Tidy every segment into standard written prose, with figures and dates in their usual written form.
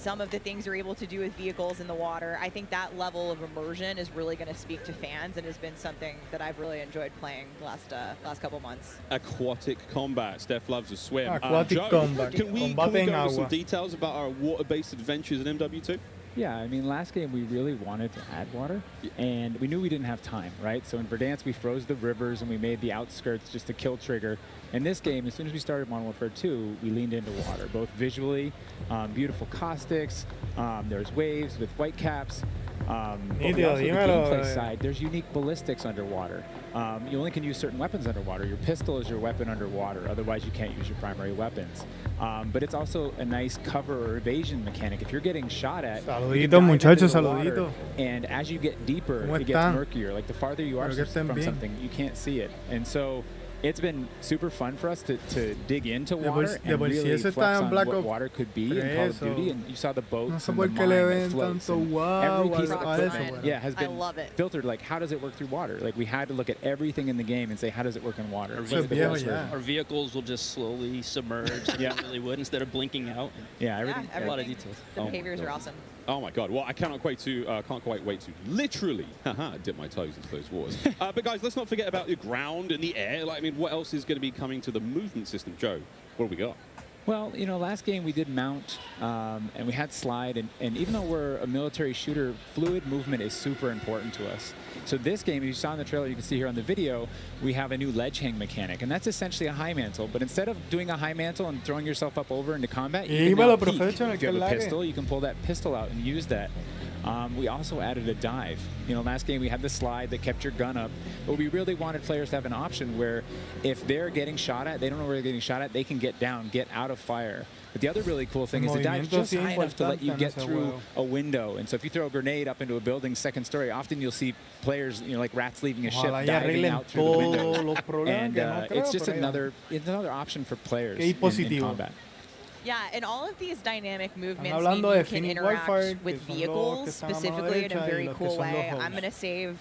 some of the things you're able to do with vehicles in the water. I think that level of immersion is really going to speak to fans and has been something that I've really enjoyed playing last couple months. Aquatic combat. Steph loves a swim. Aquatic Joe, combat. Can we go into some details about our water-based adventures in MW2? Yeah, I mean, last game we really wanted to add water, and we knew we didn't have time, right? So in Verdansk, we froze the rivers and we made the outskirts just to kill trigger. In this game, as soon as we started Modern Warfare 2, we leaned into water, both visually, beautiful caustics, there's waves with white caps. But we also, the gameplay side, there's unique ballistics underwater. You only can use certain weapons underwater. Your pistol is your weapon underwater. Otherwise, you can't use your primary weapons. But it's also a nice cover or evasion mechanic. If you're getting shot at, saludito, muchachos, saludito. And as you get deeper, it gets murkier. Like the farther you are from something, you can't see it. And so it's been super fun for us to dig into water and really flex on what water could be in Call of Duty. And you saw the boats and the mine that floats. Every piece of equipment has been filtered. Like, how does it work through water? Like, we had to look at everything in the game and say, how does it work in water? Our vehicles will just slowly submerge like they really would instead of blinking out. Yeah, everything. A lot of details. The behaviors are awesome. Oh my God! Well, I can't quite wait to literally dip my toes into those waters. But guys, let's not forget about the ground and the air. Like, I mean, what else is going to be coming to the movement system, Joe? What do we got? Well, you know, last game we did mount and we had slide, and even though we're a military shooter, fluid movement is super important to us. So this game, as you saw in the trailer, you can see here on the video, we have a new ledge hang mechanic, and that's essentially a high mantle. But instead of doing a high mantle and throwing yourself up over into combat, you can now peek. If you have a pistol, you can pull that pistol out and use that. We also added a dive. You know, last game we had the slide that kept your gun up, but we really wanted players to have an option where if they're getting shot at, they don't know where they're getting shot at, they can get down, get out of fire. But the other really cool thing is the dive just high enough to let you get through a window. And so if you throw a grenade up into a building's second story, often you'll see players, you know, like rats leaving a ship, diving out through the window. And it's just another option for players in combat. Yeah, and all of these dynamic movements mean you can interact with vehicles specifically in a very cool way. I'm going to save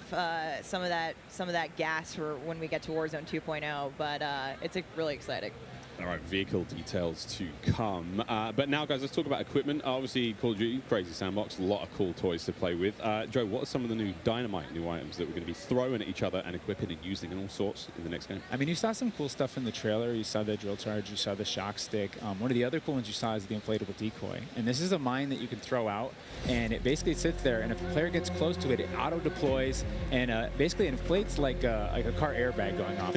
some of that gas for when we get to Warzone 2.0, but it's really exciting. All right, vehicle details to come. But now, guys, let's talk about equipment. Obviously, Call of Duty, crazy sandbox, a lot of cool toys to play with. Joe, what are some of the new dynamite new items that we're going to be throwing at each other and equipping and using in all sorts in the next game? I mean, you saw some cool stuff in the trailer. You saw the drill charge. You saw the shock stick. One of the other cool ones you saw is the inflatable decoy. And this is a mine that you can throw out, and it basically sits there. And if a player gets close to it, it auto-deploys and basically inflates like a car airbag going off.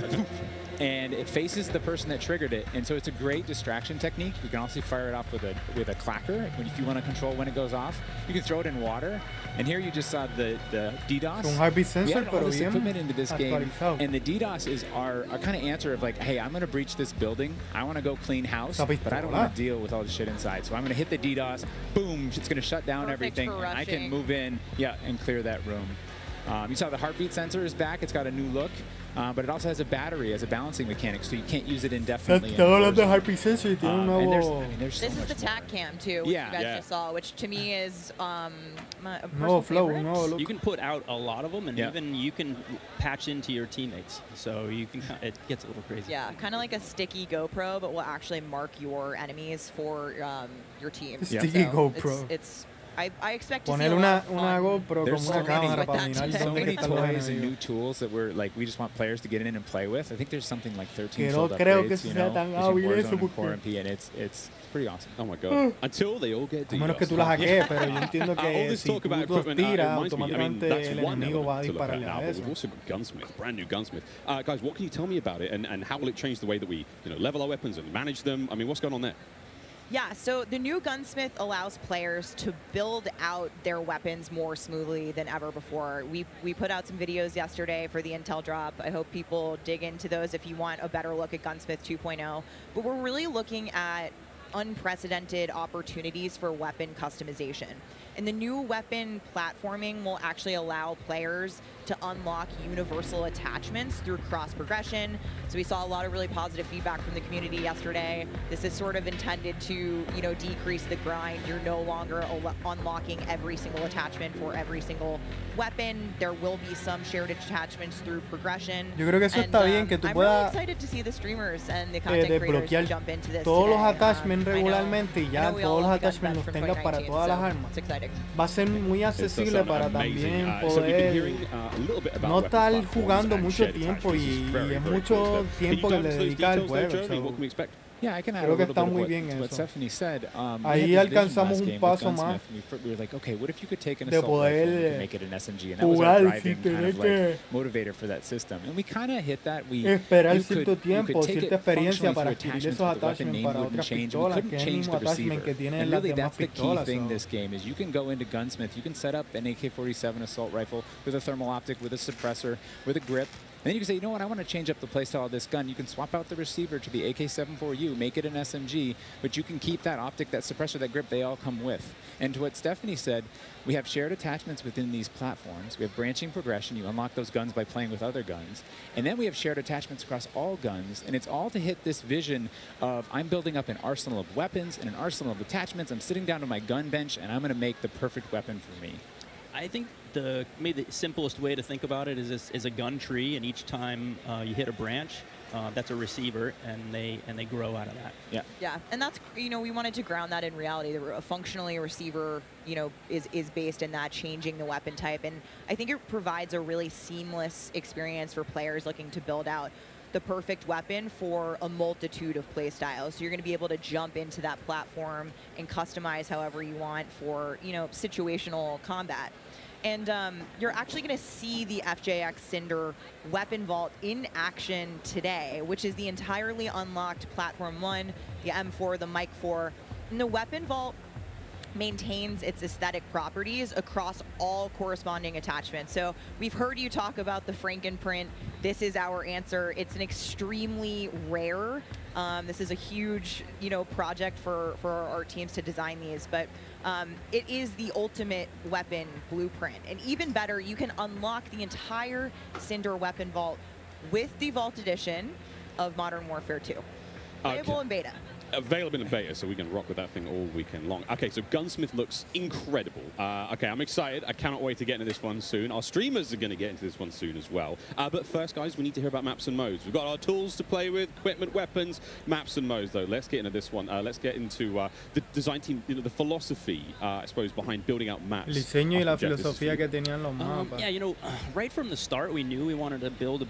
And it faces the person that triggered it, and so it's a great distraction technique. You can also fire it off with a clacker if you want to control when it goes off. You can throw it in water, and here you just saw the DDoS. We added all this equipment into this game, and the DDoS is our kind of answer of like, hey, I'm going to breach this building. I want to go clean house, but I don't want to deal with all the shit inside. So I'm going to hit the DDoS. Boom! It's going to shut down everything, and I can move in, and clear that room. You saw the heartbeat sensor is back. It's got a new look. But it also has a battery as a balancing mechanic, so you can't use it indefinitely. This is the TAC cam too, which you guys just saw, which to me is You can put out a lot of them, and even you can patch into your teammates, so you can. It gets a little crazy. Yeah, kind of like a sticky GoPro, but will actually mark your enemies for your team. Sticky GoPro. I expect to see a lot of fun. There's so many toys and new tools that we just want players to get in and play with. I think there's something like 13 sold upgrades, you know, Warzone and Core MP, and it's pretty awesome. Oh my God! Until they all get DDoS. All this talk about equipment reminds me. I mean, that's one element to look at now, but we've also got Gunsmith, brand new Gunsmith. Guys, what can you tell me about it, and how will it change the way that we level our weapons and manage them? I mean, what's going on there? Yeah, so the new Gunsmith allows players to build out their weapons more smoothly than ever before. We put out some videos yesterday for the Intel drop. I hope people dig into those if you want a better look at Gunsmith 2.0. But we're really looking at unprecedented opportunities for weapon customization. And the new weapon platforming will actually allow players to unlock universal attachments through cross progression. So we saw a lot of really positive feedback from the community yesterday. This is sort of intended to, decrease the grind. You're no longer unlocking every single attachment for every single weapon. There will be some shared attachments through progression. Yo creo que eso está bien que tú I'm puedas really excited to see the streamers and the content creators jump into this todos los today. attachments usen regularmente y ya todos los attachments los tengas para todas las armas, va a ser muy accesible para también poder no estar jugando mucho tiempo y es mucho tiempo que le dedica al juego. Yeah, I can add Creo a que little está bit muy of bien what eso. Stephanie said. Ahí alcanzamos un paso más We were like, okay, what if you could take an de assault rifle and you poder could make it an SMG? And that was our jugar sin driving kind tener of que like motivator for that system. And we kind of hit that. esperar You cierto could tiempo, take cierta it experiencia functionally para through adquirir attachments, esos but the weapon attachments name para wouldn't otras change. We pistolas, couldn't que es el change mismo the attachment receiver. que tienen And las really, demás that's the key pistolas. thing this game is you can go into Gunsmith, you can set up an AK-47 assault rifle with a thermal optic, with a suppressor, with a grip. And then you can say, you know what, I want to change up the playstyle of this gun. You can swap out the receiver to the AK-74U, make it an SMG, but you can keep that optic, that suppressor, that grip, they all come with. And to what Stephanie said, we have shared attachments within these platforms. We have branching progression. You unlock those guns by playing with other guns. And then we have shared attachments across all guns. And it's all to hit this vision of I'm building up an arsenal of weapons and an arsenal of attachments. I'm sitting down to my gun bench, and I'm going to make the perfect weapon for me. I think maybe the simplest way to think about it is a gun tree, and each time you hit a branch, that's a receiver, and they grow out of that. Yeah. Yeah, and that's, you know, we wanted to ground that in reality. Functionally, a receiver, you know, is based in that changing the weapon type, and I think it provides a really seamless experience for players looking to build out the perfect weapon for a multitude of play styles. So you're going to be able to jump into that platform and customize however you want for, you know, situational combat. And you're actually going to see the FJX Cinder weapon vault in action today, which is the entirely unlocked Platform 1, the M4, the Mic 4. And the weapon vault maintains its aesthetic properties across all corresponding attachments. So we've heard you talk about the Frankenprint. This is our answer. It's an extremely rare. This is a huge, you know, project for our teams to design these, but it is the ultimate weapon blueprint. And even better, you can unlock the entire Cinder weapon vault with the Vault Edition of Modern Warfare 2. Playable in beta. Available in beta, so we can rock with that thing all weekend long. Okay, so Gunsmith looks incredible. Okay, I'm excited. I cannot wait to get into this one soon. Our streamers are going to get into this one soon as well. But first, guys, we need to hear about maps and modes. We've got our tools to play with, equipment, weapons, maps and modes, though. Let's get into this one. Let's get into the design team, you know, the philosophy, I suppose, behind building out maps. El diseño y la filosofía que tenían los mapas. Yeah, you know, right from the start, we knew we wanted to build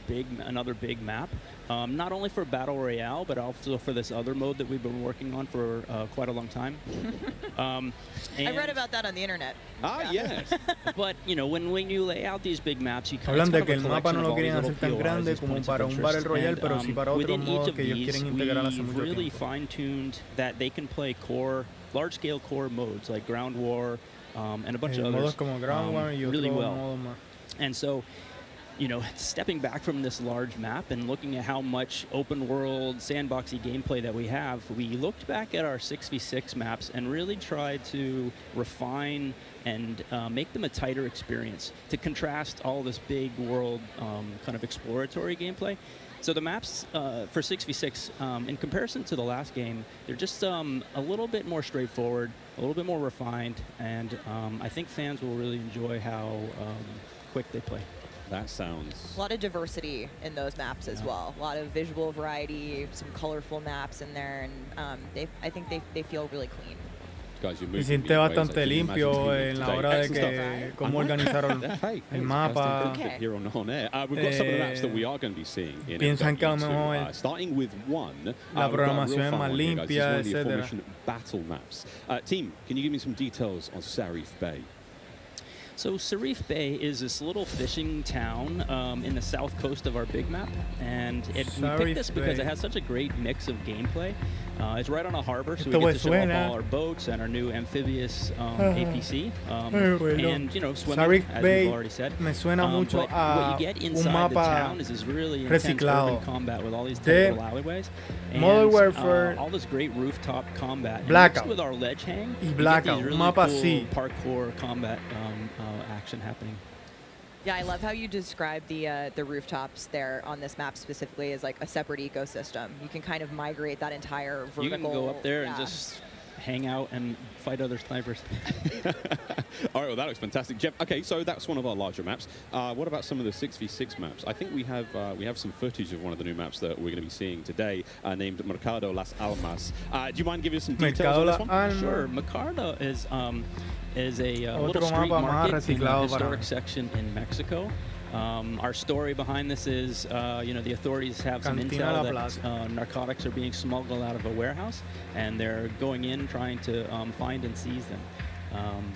another big map. Not only for Battle Royale, but also for this other mode that we've been working on for quite a long time. I read about that on the internet. Yes. But, you know, when you lay out these big maps, you kind Hablan de of que el mapa no lo querían hacer tan grande como para un Battle Royale, pero sí para otros modos que ellos quieren integrar hace mucho really tiempo. fine-tuned that they can play large-scale core modes like Ground War and a bunch of others Modos como Ground War y really otros well. modos más. And so, you know, stepping back from this large map and looking at how much open world sandboxy gameplay that we have, we looked back at our 6v6 maps and really tried to refine and make them a tighter experience to contrast all this big world kind of exploratory gameplay. So the maps for 6v6, in comparison to the last game, they're just a little bit more straightforward, a little bit more refined, and I think fans will really enjoy how quick they play. That sounds... A lot of diversity in those maps as well. A lot of visual variety, some colorful maps in there, and I think they feel really clean. Y siente bastante limpio en la hora de que cómo organizaron el mapa. Piensan que a lo mejor la programación es más limpia, etc. Team, can you give me some details on Sarif Bay? So Sarif Bay is this little fishing town in the south coast of our big map, and we picked this because it has such a great mix of gameplay. It's right on a harbor, so we get to show off all our boats and our new amphibious APC, and, you know, swimming, as we've already said. Me suena mucho a what you get inside the town is this really intense urban combat with all these little alleyways, Modern and Warfare, all this great rooftop combat. Blackout, with our ledge hang, y Blackout, really mapa cool así. parkour combat action happening. Yeah, I love how you describe the rooftops there on this map specifically as like a separate ecosystem. You can kind of migrate that entire vertical. You can go up there and just hang out and fight other snipers. All right, well, that looks fantastic. Jeff, okay, so that's one of our larger maps. What about some of the 6v6 maps? I think we have some footage of one of the new maps that we're going to be seeing today, named Mercado Las Almas. Do you mind giving us some details on this one? Sure. Mercado is a little street market in a historic section in Mexico. Our story behind this is, the authorities have some intel that narcotics are being smuggled out of a warehouse, and they're going in trying to find and seize them.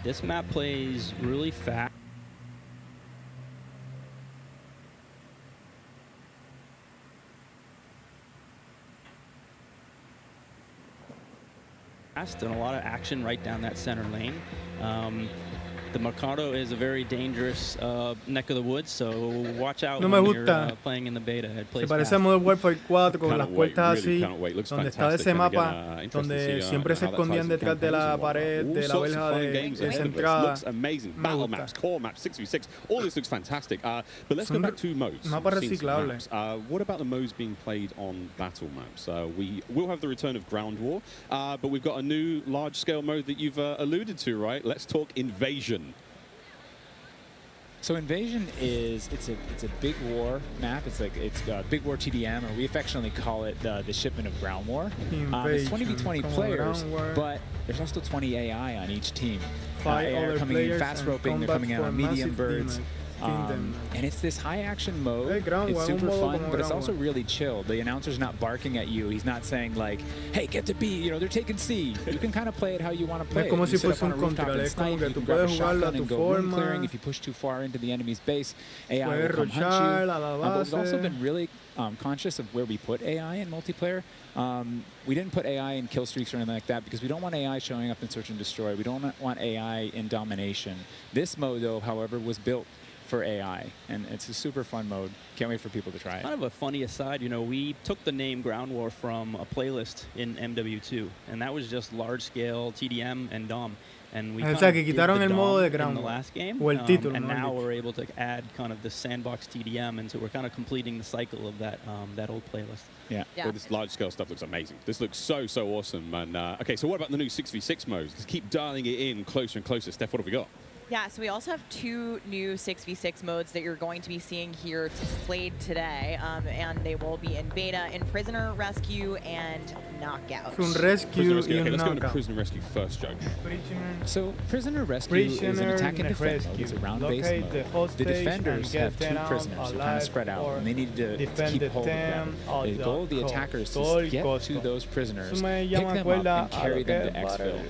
This map plays really fast. And a lot of action right down that center lane. The Mercado is a very dangerous neck of the woods, so watch out when you're playing in the beta. Se parece a Modern Warfare 4 con las puertas así, donde está ese mapa, donde siempre se escondían detrás de la pared, de la verja de esa entrada. Looks amazing. Battle maps, core maps, 6v6, all this looks fantastic. But let's go back to modes. Mapa reciclable. What about the modes being played on battle maps? We will have the return of Ground War, but we've got a new large-scale mode that you've alluded to, right? Let's talk Invasion. So Invasion is it's a big war map. It's Big War TDM, or we affectionately call it the shipment of Ground War. It's 20v20 players, but there's also 20 AI on each team. AI are coming in fast roping, they're coming out on medium birds. And it's this high action mode. It's super fun, but it's also really chill. The announcer's not barking at you. He's not saying like, hey, get to B, they're taking C. You can kind of play it how you want to play it. You sit up on a rooftop and snipe, you can grab a shotgun and go room clearing. If you push too far into the enemy's base, AI will come hunt you. But we've also been really conscious of where we put AI in multiplayer. We didn't put AI in kill streaks or anything like that because we don't want AI showing up in search and destroy. We don't want AI in domination. This mode, though, however, was built for AI, and it's a super fun mode. Can't wait for people to try it. Kind of a funny aside, we took the name Ground War from a playlist in MW2, and that was just large-scale TDM and DOM. And we kind of did the DOM in the last game, and now we're able to add kind of the sandbox TDM, and so we're kind of completing the cycle of that old playlist. Yeah. Well, this large-scale stuff looks amazing. This looks so awesome. And okay, so what about the new 6v6 modes? Let's keep dialing it in closer and closer. Steph, what have we got? Yeah, so we also have 2 new 6v6 modes that you're going to be seeing here played today, and they will be in beta in Prisoner Rescue and Knockout. Rescue okay, let's go into Prisoner Rescue first, Joe. So Prisoner Rescue is an attack and defend mode. It's a round-based mode. The defenders have 2 prisoners. They're kind of spread out, and they need to keep hold of them. The goal of the attackers is to get to those prisoners, pick them up, and carry them to exfil.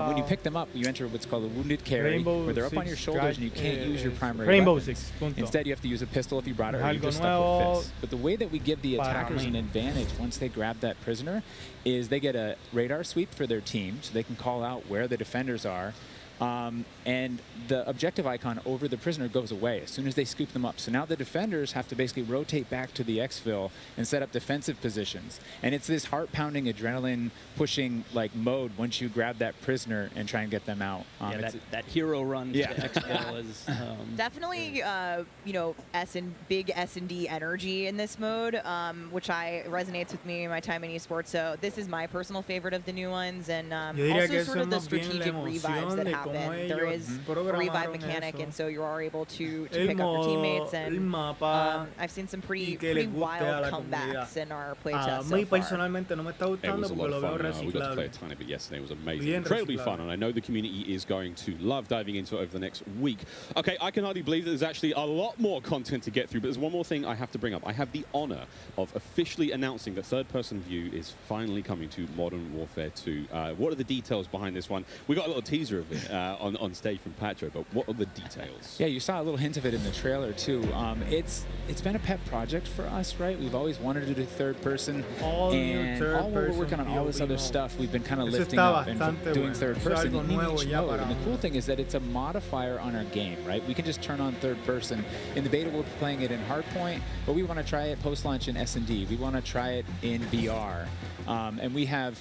When you pick them up, you enter what's called a wounded carry, where they're up on your shoulders and you can't use your primary weapons. Instead, you have to use a pistol if you brought it, or you're just stuck with fists. But the way that we give the attackers an advantage once they grab that prisoner is they get a radar sweep for their team, so they can call out where the defenders are. And the objective icon over the prisoner goes away as soon as they scoop them up. So now the defenders have to basically rotate back to the exfil and set up defensive positions. And it's this heart-pounding, adrenaline-pushing mode once you grab that prisoner and try and get them out. That hero run to the exfil is definitely big S&D energy in this mode, which resonates with me in my time in esports. So this is my personal favorite of the new ones, and also sort of the strategic revives that happen. There is a revive mechanic, and so you are able to pick up your teammates, and I've seen some pretty wild comebacks in our playtest so far. It was a lot of fun. We got to play a ton of it yesterday. It was amazing. Incredibly fun, and I know the community is going to love diving into it over the next week. Okay, I can hardly believe that there's actually a lot more content to get through, but there's one more thing I have to bring up. I have the honor of officially announcing that third-person view is finally coming to Modern Warfare 2. What are the details behind this one? We got a little teaser of it on stage from Patro, but what are the details? Yeah, you saw a little hint of it in the trailer too. It's been a pet project for us, right? We've always wanted to do third person, and we're working on all this other stuff. We've been kind of lifting up and doing third person in each mode. And the cool thing is that it's a modifier on our game, right? We can just turn on third person. In the beta, we're playing it in Hardpoint, but we want to try it post-launch in S&D. We want to try it in VR, and we have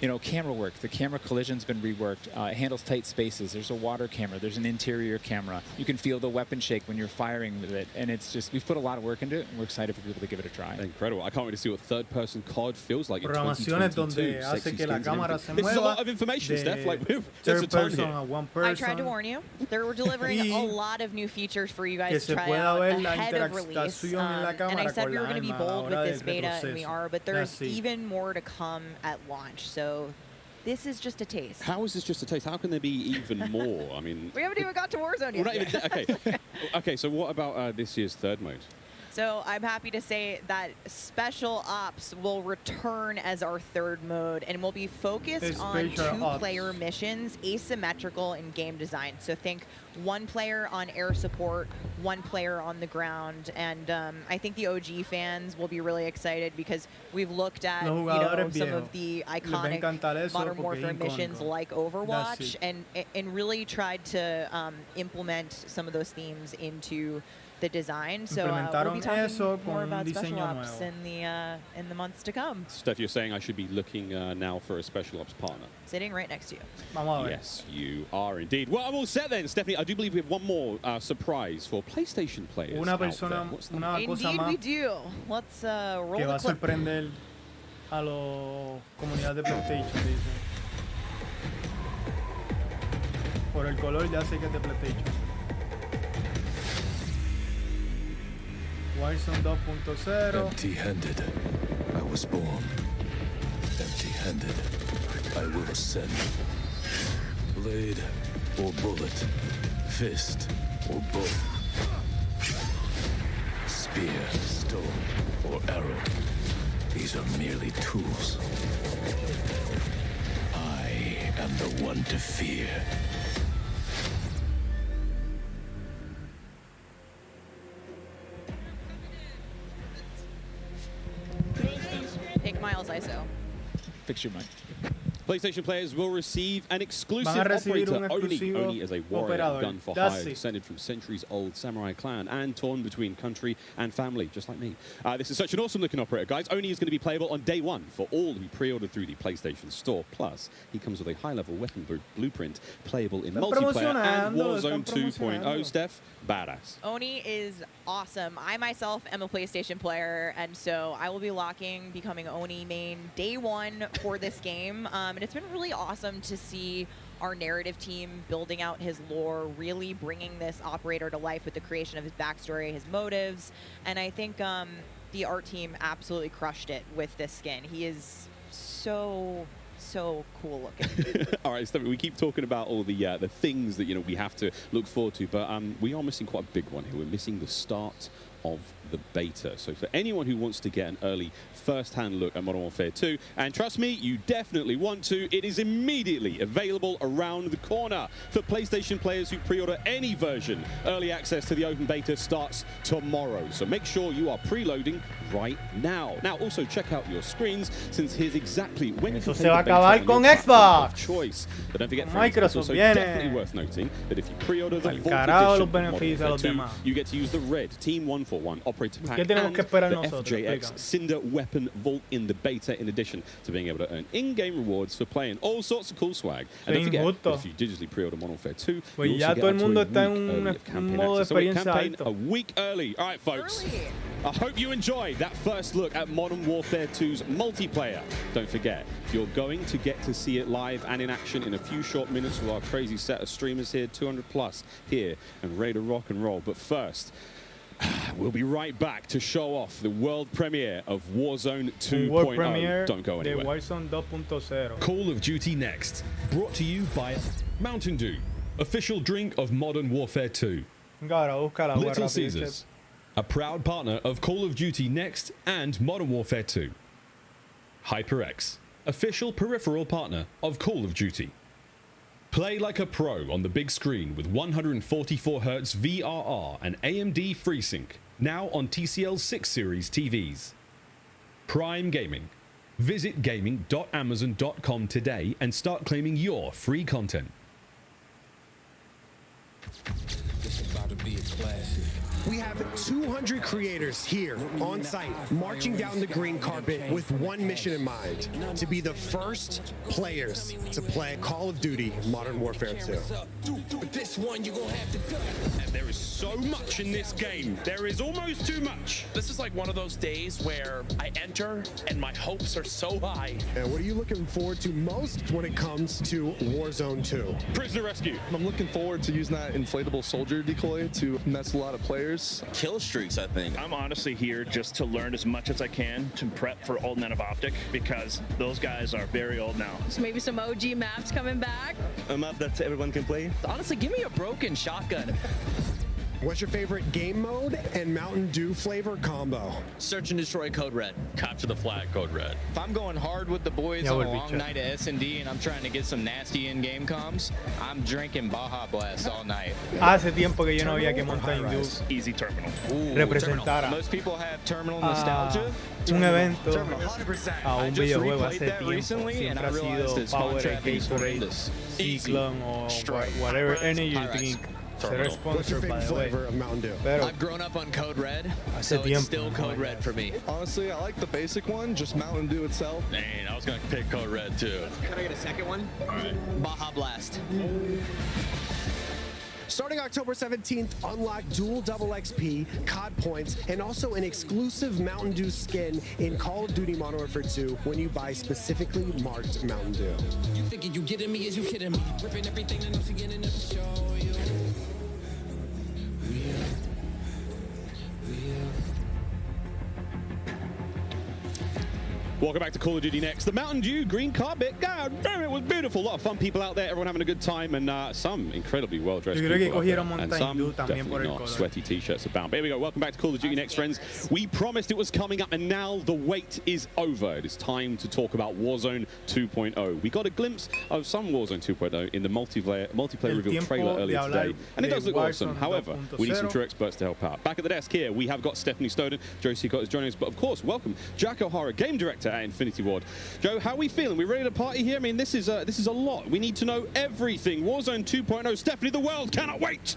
You know, camera work. The camera collision's been reworked. It handles tight spaces. There's a water camera. There's an interior camera. You can feel the weapon shake when you're firing with it. And it's just, we've put a lot of work into it, and we're excited for people to give it a try. Incredible. I can't wait to see what third-person COD feels like in Programaciones 2022. donde hace que la cámara se mueva. This is a lot of information, Steph. Like, there's a ton here. One person. I tried to warn you. They're delivering a lot of new features for you guys to try out ahead of release. And I said we were going to be bold with this beta, and we are, but there's even more to come at launch. So this is just a taste. How is this just a taste? How can there be even more? I mean, we haven't even got to Warzone yet. Okay. Okay, so what about this year's third mode? So I'm happy to say that Special Ops will return as our third mode, and will be focused on two-player missions, asymmetrical in game design. So think one player on air support, one player on the ground, and I think the OG fans will be really excited because we've looked at some of the iconic Modern Warfare missions like Overwatch, and really tried to implement some of those themes into the design. So we'll be talking more about Special Ops in the months to come. Steph, you're saying I should be looking now for a Special Ops partner. Sitting right next to you. Yes, you are indeed. Well, I'm all set then, Stephanie. I do believe we have one more surprise for PlayStation players. Indeed we do. Let's roll que va the a clip. sorprender a la comunidad de PlayStation, dice. Por el color ya sé que es de PlayStation. Warzone 2.0. Empty-handed, I was born. Empty-handed, I will ascend. Blade or bullet, fist or bow. Spear, stone, or arrow. These are merely tools. I am the one to fear. Take Miles ISO. Fix your mic. PlayStation players will receive an exclusive operator only as a warrior gun for hire, descended from centuries-old samurai clan and torn between country and family, just like me. This is such an awesome-looking operator, guys. Oni is going to be playable on day one for all to be pre-ordered through the PlayStation Store. Plus, he comes with a high-level weapon blueprint, playable in multiplayer and Warzone 2.0. Steph, badass. Oni is awesome. I myself am a PlayStation player, and so I will be becoming Oni main day one for this game. And it's been really awesome to see our narrative team building out his lore, really bringing this operator to life with the creation of his backstory, his motives. And I think the art team absolutely crushed it with this skin. He is so cool looking. All right, Stephanie, we keep talking about all the things that we have to look forward to, but we are missing quite a big one here. We're missing the start of the beta. So for anyone who wants to get an early first-hand look at Modern Warfare 2, and trust me, you definitely want to, it is immediately available around the corner. For PlayStation players who pre-order any version, early access to the open beta starts tomorrow. So make sure you are preloading right now. Now, also check out your screens, since here's exactly when you can play the beta on your platform of choice. But don't forget, friends, it's also definitely worth noting that if you pre-order the Vault Edition of Modern Warfare 2, you get to use the red Team 141 Operator Pack and the FJX Cinder Weapon Vault in the beta, in addition to being able to earn in-game rewards for playing all sorts of cool swag. And don't forget, that if you digitally pre-order Modern Warfare 2, you also get up to a week early. All right, folks. I hope you enjoyed that first look at Modern Warfare 2's multiplayer. Don't forget, you're going to get to see it live and in action in a few short minutes with our crazy set of streamers here, 200 plus here, and ready to rock and roll. But first, we'll be right back to show off the world premiere of Warzone 2.0. Don't go anywhere. Warzone 2.0. Call of Duty Next, brought to you by Mountain Dew, official drink of Modern Warfare 2. Little Caesars, a proud partner of Call of Duty Next and Modern Warfare 2. HyperX, official peripheral partner of Call of Duty. Play like a pro on the big screen with 144Hz VRR and AMD FreeSync, now on TCL 6 Series TVs. Prime Gaming. Visit gaming.amazon.com today and start claiming your free content. This about to be a classic. We have 200 creators here on site, marching down the green carpet with one mission in mind: to be the first players to play Call of Duty Modern Warfare 2. And there is so much in this game. There is almost too much. This is like one of those days where I enter and my hopes are so high. And what are you looking forward to most when it comes to Warzone 2? Prisoner rescue. I'm looking forward to using that inflatable soldier decoy to mess a lot of players. Kill streaks, I think. I'm honestly here just to learn as much as I can to prep for Old Men of Optic, because those guys are very old now. So maybe some OG maps coming back. A map that everyone can play. Honestly, give me a broken shotgun. What's your favorite game mode and Mountain Dew flavor combo? Search and destroy Code Red. Capture the flag, Code Red. If I'm going hard with the boys on a long night of S&D and I'm trying to get some nasty in-game comms, I'm drinking Baja Blast all night. Hace tiempo que yo no veía que Mountain Dew Easy Terminal representara Most people have Terminal nostalgia. un evento a un I just videojuego replayed hace that tiempo. recently and I Siempre ha realized sido that Power, Spawn Trap is Gatorade, horrendous. Cyclone or whatever energy drink. What's your favorite flavor of Mountain Dew? I've grown up on Code Red, so it's still Code Red for me. Honestly, I like the basic one, just Mountain Dew itself. Dang, I was going to pick Code Red too. Can I get a second one? All right. Baja Blast. Starting October 17th, unlock dual double XP, COD points, and also an exclusive Mountain Dew skin in Call of Duty Modern Warfare 2 when you buy specifically marked Mountain Dew. You thinking you getting me? Is you kidding me? Ripping everything and I'm forgetting to show you. Welcome back to Call of Duty Next. The Mountain Dew green carpet. God damn, it was beautiful. A lot of fun people out there. Everyone having a good time, and some incredibly well-dressed people out there. And some definitely not. Sweaty t-shirts abound. But here we go. Welcome back to Call of Duty Next, friends. We promised it was coming up, and now the wait is over. It is time to talk about Warzone 2.0. We got a glimpse of some Warzone 2.0 in the multiplayer reveal trailer earlier today, and it does look awesome. However, we need some true experts to help out. Back at the desk here, we have got Stephanie Snowden. Joe Seacott is joining us, but of course, welcome Jack O'Hara, game director at Infinity Ward. Joe, how are we feeling? We ready to party here? I mean, this is a lot. We need to know everything. Warzone 2.0. Stephanie, the world cannot wait.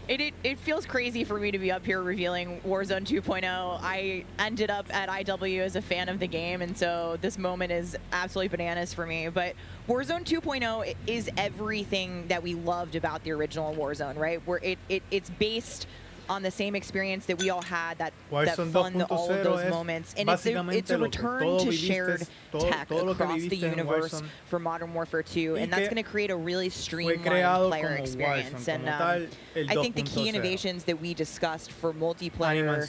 It feels crazy for me to be up here revealing Warzone 2.0. I ended up at IW as a fan of the game, and so this moment is absolutely bananas for me. But Warzone 2.0 is everything that we loved about the original Warzone, right? Where it's based on the same experience that we all had, that fun, all of those moments. And it's a return to shared tech across the universe for Modern Warfare 2, and that's going to create a really streamlined player experience. And I think the key innovations that we discussed for multiplayer,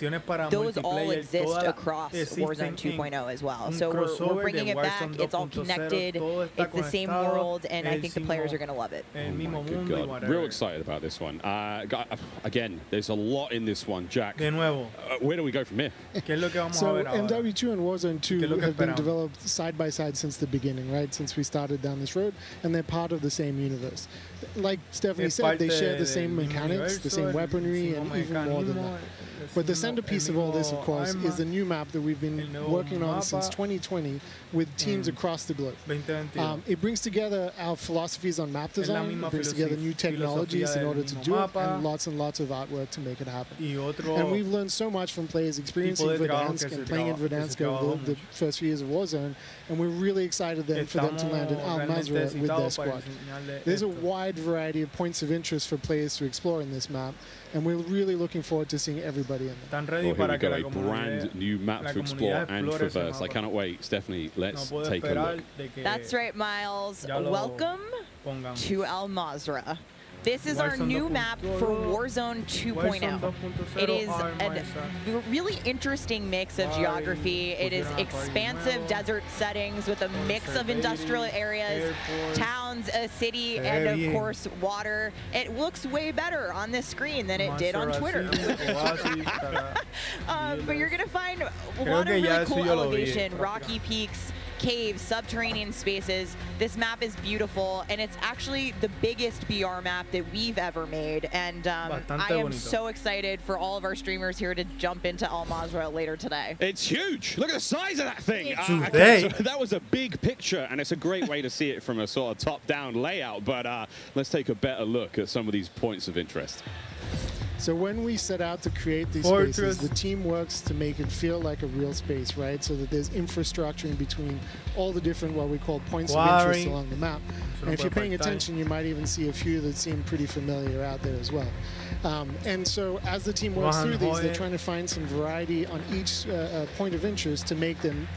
those all exist across Warzone 2.0 as well. So we're bringing it back. It's all connected. It's the same world, and I think the players are going to love it. Oh my good God. Real excited about this one. Again, there's a lot in this one, Jack. Where do we go from here? So MW2 and Warzone 2 have been developed side by side since the beginning, right? Since we started down this road, and they're part of the same universe. Like Stephanie said, they share the same mechanics, the same weaponry, and even more than that. But the centerpiece of all this, of course, is the new map that we've been working on since 2020 with teams across the globe. It brings together our philosophies on map design, it brings together new technologies in order to do it, and lots of artwork to make it happen. And we've learned so much from players experiencing Verdansk and playing in Verdansk over the first few years of Warzone, and we're really excited then for them to land in Al Mazrah with their squad. There's a wide variety of points of interest for players to explore in this map, and we're really looking forward to seeing everybody in there. Well, here we go, a brand new map to explore and traverse. I cannot wait. Stephanie, let's take a look. That's right, Miles. Welcome to Al Mazrah. This is our new map for Warzone 2.0. It is a really interesting mix of geography. It is expansive desert settings with a mix of industrial areas, towns, a city, and of course water. It looks way better on this screen than it did on Twitter. But you're going to find a lot of really cool elevation, rocky peaks, caves, subterranean spaces. This map is beautiful, and it's actually the biggest BR map that we've ever made. And I am so excited for all of our streamers here to jump into Al Mazrah later today. It's huge. Look at the size of that thing. Okay, so that was a big picture, and it's a great way to see it from a sort of top-down layout. But let's take a better look at some of these points of interest. So when we set out to create these spaces, the team works to make it feel like a real space, right? So that there's infrastructure in between all the different, what we call points of interest along the map. And if you're paying attention, you might even see a few that seem pretty familiar out there as well. And so as the team works through these, they're trying to find some variety on each point of interest to make them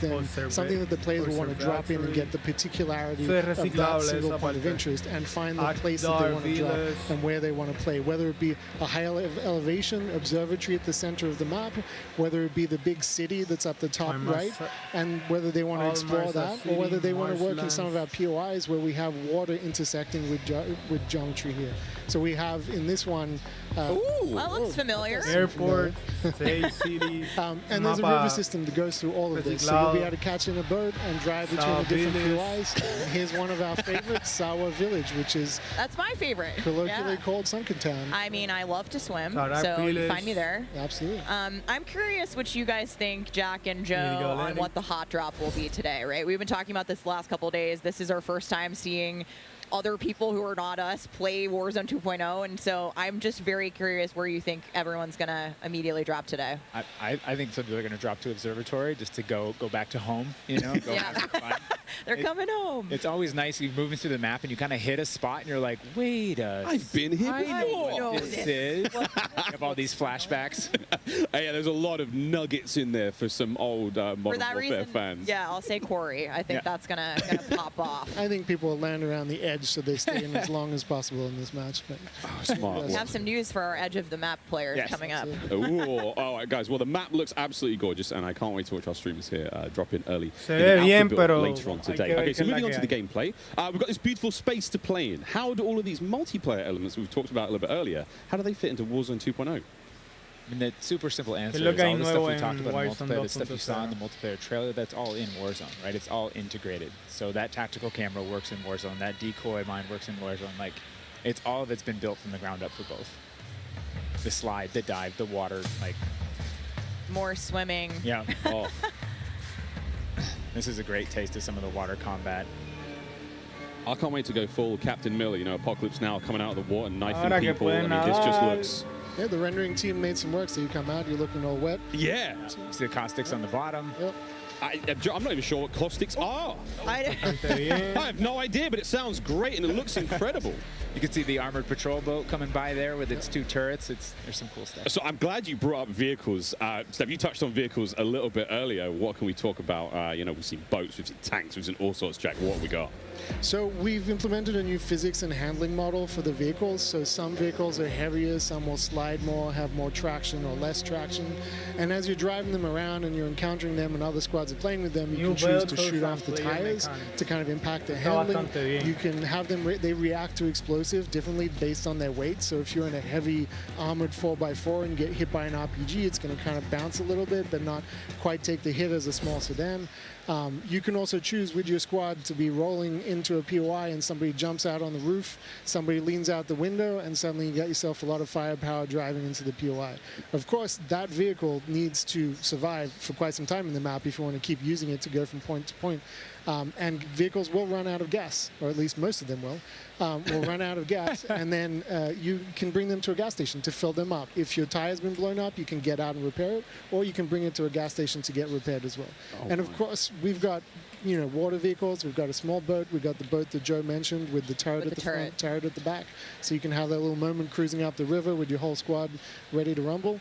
something that the players will want to drop in and get the particularity of that single point of interest and find the place that they want to drop and where they want to play, whether it be a high elevation observatory at the center of the map, whether it be the big city that's at the top right, and whether they want to explore that, or whether they want to work in some of our POIs where we have water intersecting with geometry here. So we have in this one that looks familiar. Airport, city, and there's a river system that goes through all of this. So you'll be able to catch in a boat and drive between the different POIs. And here's one of our favorites, Sawa Village, which is that's my favorite. Colloquially called Sunken Town. I mean, I love to swim, so you find me there. Absolutely. I'm curious what you guys think, Jack and Joe, on what the hot drop will be today, right? We've been talking about this the last couple of days. This is our first time seeing other people who are not us play Warzone 2.0, and so I'm just very curious where you think everyone's going to immediately drop today. I think some people are going to drop to Observatory just to go back to home, you know, go have some fun. They're coming home. It's always nice. You're moving through the map and you kind of hit a spot and you're like, wait I've been here before. I know what this is. You have all these flashbacks. Yeah, there's a lot of nuggets in there for some old Modern Warfare fans. Yeah, I'll say Corey. I think that's gonna pop off. I think people will land around the edge so they stay in as long as possible in this match. But smart. We have some news for our edge of the map players coming up. Ooh, all right, guys. Well, the map looks absolutely gorgeous, and I can't wait to watch our streamers here drop in early later on today. Okay, so moving on to the gameplay, we've got this beautiful space to play in. How do all of these multiplayer elements we've talked about a little bit earlier, how do they fit into Warzone 2.0? I mean, the super simple answer is all the stuff we talked about in multiplayer, the stuff you saw in the multiplayer trailer, that's all in Warzone, right? It's all integrated. So that tactical camera works in Warzone, that decoy mine works in Warzone. Like, it's all of it's been built from the ground up for both. The slide, the dive, the water, like... More swimming. Yeah. Oh. This is a great taste of some of the water combat. I can't wait to go full Captain Miller, you know, Apocalypse Now coming out of the water and knifing people. I mean, this just looks... Yeah, the rendering team made some work, so you come out, you're looking all wet. Yeah. See the caustics on the bottom. Yep. I'm not even sure what caustics are. I have no idea, but it sounds great and it looks incredible. You can see the armored patrol boat coming by there with its 2 turrets. There's some cool stuff. So I'm glad you brought up vehicles. Steph, you touched on vehicles a little bit earlier. What can we talk about? You know, we've seen boats, we've seen tanks, we've seen all sorts, Jack. What have we got? So we've implemented a new physics and handling model for the vehicles. So some vehicles are heavier, some will slide more, have more traction or less traction. And as you're driving them around and you're encountering them and other squads are playing with them, you can choose to shoot off the tires to kind of impact the handling. You can have them, they react to explosive differently based on their weight. So if you're in a heavy armored 4x4 and you get hit by an RPG, it's going to kind of bounce a little bit, but not quite take the hit as a small sedan. You can also choose with your squad to be rolling into a POI and somebody jumps out on the roof, somebody leans out the window, and suddenly you get yourself a lot of firepower driving into the POI. Of course, that vehicle needs to survive for quite some time in the map if you want to keep using it to go from point to point. And vehicles will run out of gas, or at least most of them will run out of gas, and then you can bring them to a gas station to fill them up. If your tire's been blown up, you can get out and repair it, or you can bring it to a gas station to get repaired as well. And of course, we've got water vehicles, we've got a small boat, we've got the boat that Joe mentioned with the turret at the front, turret at the back, so you can have that little moment cruising up the river with your whole squad ready to rumble.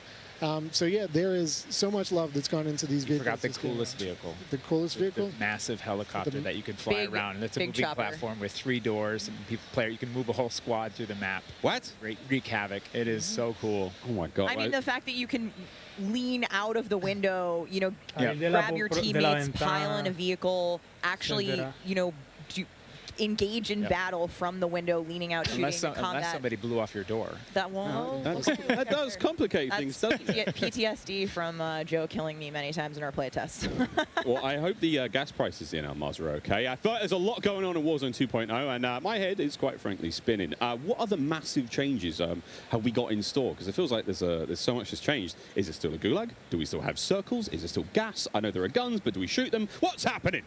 So yeah, there is so much love that's gone into these vehicles. Forgot the coolest vehicle. The coolest vehicle? The massive helicopter that you can fly around. And it's a moving platform with 3 doors. And you can move a whole squad through the map. What? Wreak havoc. It is so cool. Oh my God. I mean, the fact that you can lean out of the window, grab your teammates, pile in a vehicle, actually, engage in battle from the window, leaning out, shooting, combat. Unless somebody blew off your door. That won't. That does complicate things, doesn't it? PTSD from Joe killing me many times in our playtest. Well, I hope the gas prices in Almaz are okay. I thought there's a lot going on in Warzone 2.0, and my head is quite frankly spinning. What other massive changes have we got in store? Because it feels like there's so much that's changed. Is it still a gulag? Do we still have circles? Is it still gas? I know there are guns, but do we shoot them? What's happening?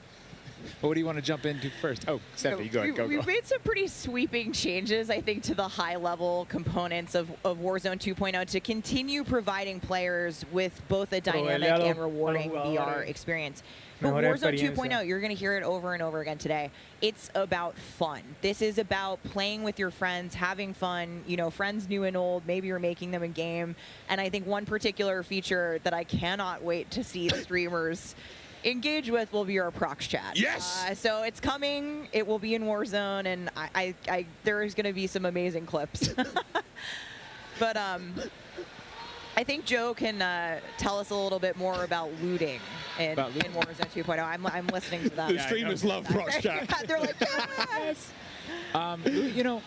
But what do you want to jump into first? Oh, Stephanie, go. We've made some pretty sweeping changes, I think, to the high-level components of Warzone 2.0 to continue providing players with both a dynamic and rewarding VR experience. But Warzone 2.0, you're going to hear it over and over again today. It's about fun. This is about playing with your friends, having fun, you know, friends new and old. Maybe you're making them in game. And I think one particular feature that I cannot wait to see the streamers engage with will be our prox chat. Yes. So it's coming. It will be in Warzone, and there is going to be some amazing clips. But I think Joe can tell us a little bit more about looting in Warzone 2.0. I'm listening to that. The streamers love prox chat. They're like, yes. You know,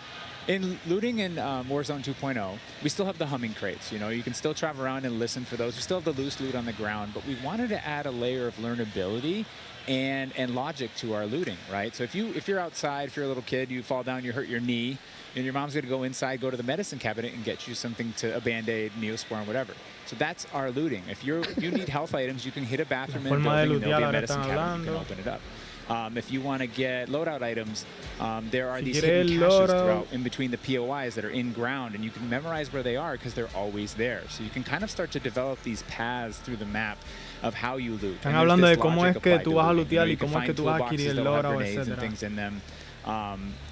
in looting in Warzone 2.0, we still have the humming crates. You know, you can still travel around and listen for those. We still have the loose loot on the ground, but we wanted to add a layer of learnability and logic to our looting, right? So if you're outside, if you're a little kid, you fall down, you hurt your knee, and your mom's going to go inside, go to the medicine cabinet and get you something to a Band-Aid, Neosporin, whatever. So that's our looting. If you need health items, you can hit a bathroom in a building and there'll be a medicine cabinet. You can open it up. If you want to get loadout items, there are these hidden caches throughout in between the POIs that are in ground, and you can memorize where they are because they're always there. So you can kind of start to develop these paths through the map of how you loot. Están hablando de cómo es que tú vas a lootear y cómo es que tú vas a adquirir el loadout, etc.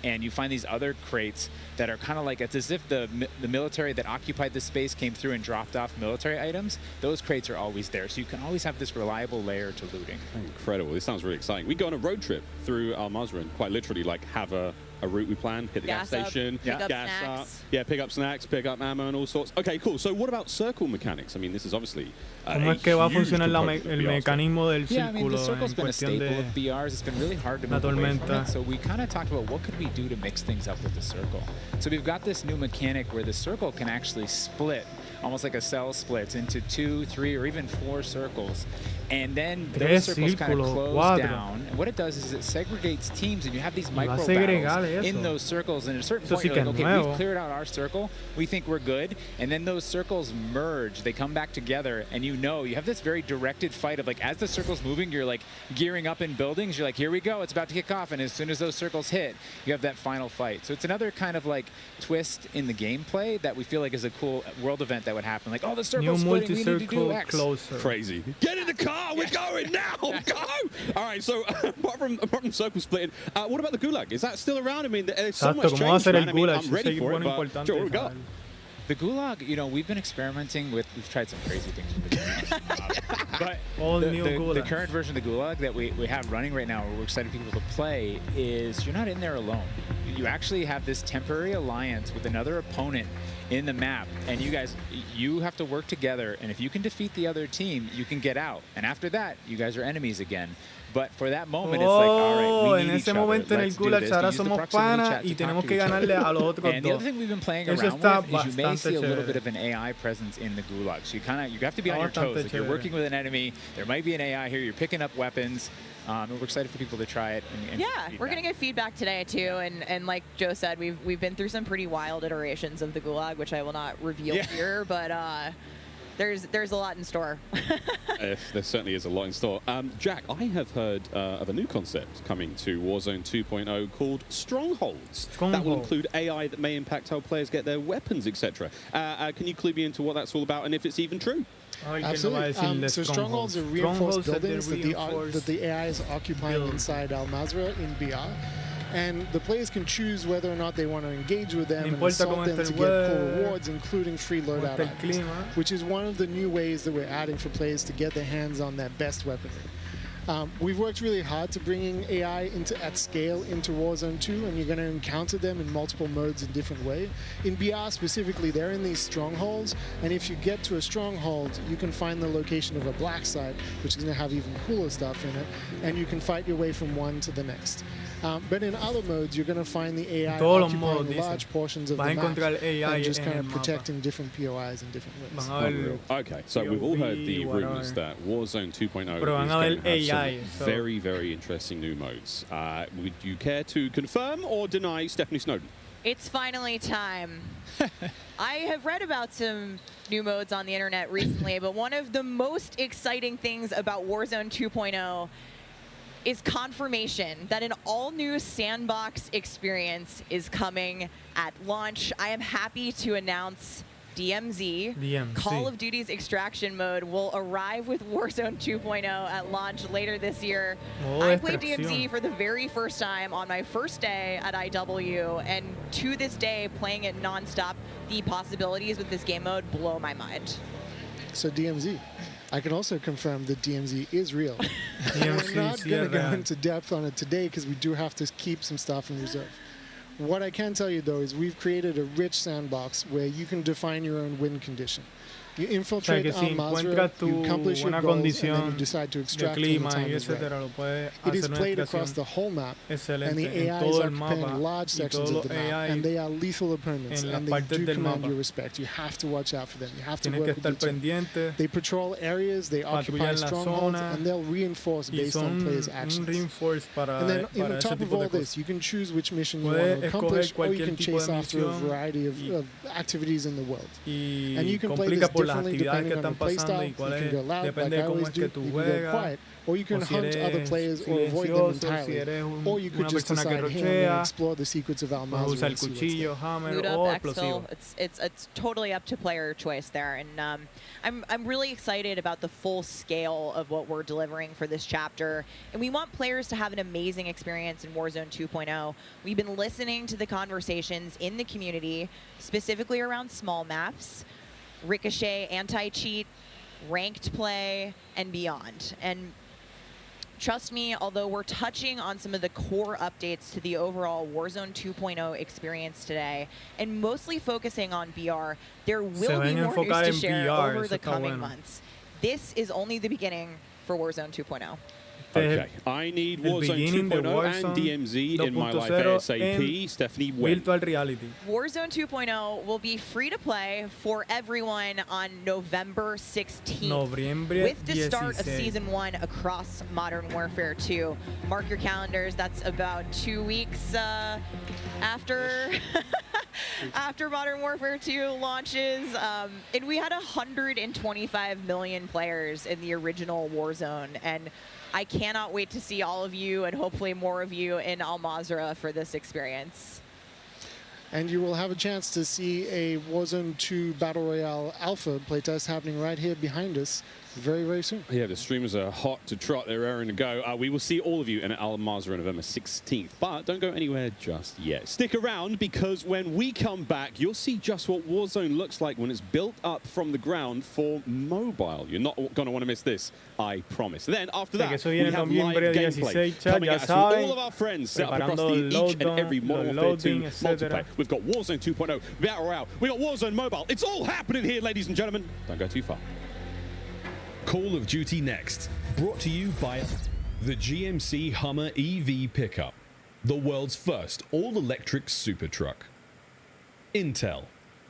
And you find these other crates that are kind of like, it's as if the military that occupied the space came through and dropped off military items. Those crates are always there. So you can always have this reliable layer to looting. Incredible. This sounds really exciting. We go on a road trip through Al Mazrah and quite literally like have a route we plan, hit the gas station, pick up snacks. pick up snacks, pick up ammo and all sorts. Okay, cool. So what about circle mechanics? I mean, this is obviously ¿Cómo es que va a funcionar el mecanismo del círculo? I mean, the circle's been a staple of BRs. It's been really hard to move away from it. So we kind of talked about what could we do to mix things up with the circle. So we've got this new mechanic where the circle can actually split, almost like a cell splits into 2, 3, or even 4 circles. And then those circles kind of close down. And what it does is it segregates teams, and you have these micro battles in those circles. And at a certain point, you're like, okay, we've cleared out our circle. We think we're good. And then those circles merge. They come back together, and you have this very directed fight of like, as the circle's moving, you're like gearing up in buildings. You're like, here we go. It's about to kick off. And as soon as those circles hit, you have that final fight. So it's another kind of like twist in the gameplay that we feel like is a cool world event that would happen. Like, oh, the circle's splitting. We need to do X. Crazy. Get in the car. We're going now. Go. All right. So apart from circle splitting, what about the Gulag? Is that still around? I mean, there's so much change, man. I mean, I'm ready for it. But Joe, what we got? The Gulag, you know, we've been experimenting with, we've tried some crazy things with the Gulag. But the current version of the Gulag that we have running right now, where we're excited people to play, is you're not in there alone. You actually have this temporary alliance with another opponent in the map, and you have to work together, and if you can defeat the other team, you can get out. And after that, you guys are enemies again. But for that moment, it's like, all right, we need each other. Let's do this. We use the proximity chat to talk to each other. And the other thing we've been playing around with is you may see a little bit of an AI presence in the Gulag. So you have to be on your toes. Like, you're working with an enemy. There might be an AI here. You're picking up weapons. And we're excited for people to try it. And we're going to get feedback today, too. And like Joe said, we've been through some pretty wild iterations of the Gulag, which I will not reveal here. But there's a lot in store. There certainly is a lot in store. Jack, I have heard of a new concept coming to Warzone 2.0 called Strongholds. That will include AI that may impact how players get their weapons, etc. Can you clue me into what that's all about and if it's even true? Absolutely. So strongholds are reinforced buildings that the AI is occupying inside Al Mazrah in BR. And the players can choose whether or not they want to engage with them and assault them to get cool rewards, including free loadout items, which is one of the new ways that we're adding for players to get their hands on their best weaponry. We've worked really hard to bringing AI at scale into Warzone 2, and you're going to encounter them in multiple modes in different ways. In BR specifically, they're in these strongholds, and if you get to a stronghold, you can find the location of a black site, which is going to have even cooler stuff in it, and you can fight your way from one to the next. But in other modes, you're going to find the AI occupying large portions of the map and just kind of protecting different POIs in different ways. Okay, so we've all heard the rumors that Warzone 2.0 is going to have some very, very interesting new modes. Would you care to confirm or deny Stephanie Snowden? It's finally time. I have read about some new modes on the internet recently, but one of the most exciting things about Warzone 2.0 is confirmation that an all-new sandbox experience is coming at launch. I am happy to announce DMZ. Call of Duty's extraction mode will arrive with Warzone 2.0 at launch later this year. I played DMZ for the very first time on my first day at IW, and to this day, playing it nonstop, the possibilities with this game mode blow my mind. So DMZ. I can also confirm that DMZ is real. We're not going to go into depth on it today because we do have to keep some stuff in reserve. What I can tell you, though, is we've created a rich sandbox where you can define your own win condition. You infiltrate Al-Mazrah, you accomplish your goals, and then you decide to extract from the time is right. It is played across the whole map, and the AIs are occupying large sections of the map, and they are lethal opponents, and they do command your respect. You have to watch out for them. You have to work with each other. They patrol areas, they occupy strongholds, and they'll reinforce based on players' actions. And then, on top of all this, you can choose which mission you want to accomplish, or you can chase after a variety of activities in the world. And you can play this differently depending on your playstyle. You can go loud, like I always do. You can go quiet. Or you can hunt other players or avoid them entirely. Or you could just decide, hey, I'm going to explore the secrets of Al-Mazrah and see what's there. Boot up, exfil. It's totally up to player choice there. And I'm really excited about the full scale of what we're delivering for this chapter. And we want players to have an amazing experience in Warzone 2.0. We've been listening to the conversations in the community, specifically around small maps, Ricochet, anti-cheat, ranked play, and beyond. And trust me, although we're touching on some of the core updates to the overall Warzone 2.0 experience today, and mostly focusing on BR, there will be more news to share over the coming months. This is only the beginning for Warzone 2.0. Okay, I need Warzone 2.0 and DMZ in my life ASAP. Stephanie, when? Virtual reality. Warzone 2.0 will be free to play for everyone on November 16th. With the start of Season 1 across Modern Warfare 2. Mark your calendars, that's about 2 weeks after after Modern Warfare 2 launches. And we had 125 million players in the original Warzone, and I cannot wait to see all of you and hopefully more of you in Al-Mazrah for this experience. And you will have a chance to see a Warzone 2 Battle Royale Alpha playtest happening right here behind us very, very soon. Yeah, the streamers are hot to trot. They're raring to go. We will see all of you in Al-Mazrah on November 16th. But don't go anywhere just yet. Stick around, because when we come back, you'll see just what Warzone looks like when it's built up from the ground for mobile. You're not going to want to miss this, I promise. Then, after that, we have live gameplay coming at us from all of our friends set up across each and every Modern Warfare 2 multiplayer. We've got Warzone 2.0, Battle Royale. We've got Warzone Mobile. It's all happening here, ladies and gentlemen. Don't go too far. Call of Duty Next, brought to you by the GMC Hummer EV pickup, the world's first all-electric super truck. Intel,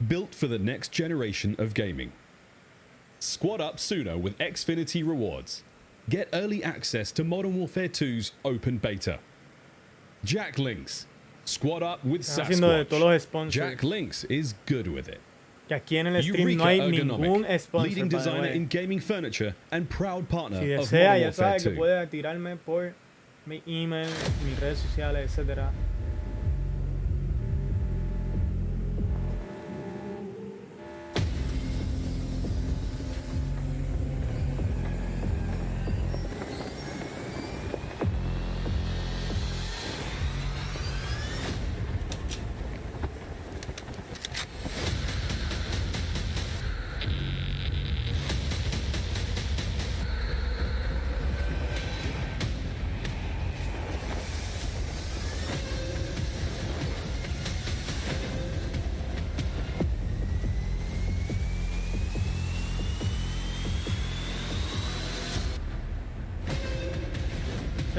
built for the next generation of gaming. Squad up sooner with Xfinity rewards. Get early access to Modern Warfare 2's open beta. Jack Links, squad up with Sasquatch. Jack Links is good with it. Que aquí en el stream no hay ningún sponsor. Leading designer in gaming furniture and proud partner si of desea, Modern ya Warfare sabe 2. que puede tirarme por mi email, mis redes sociales, etcétera.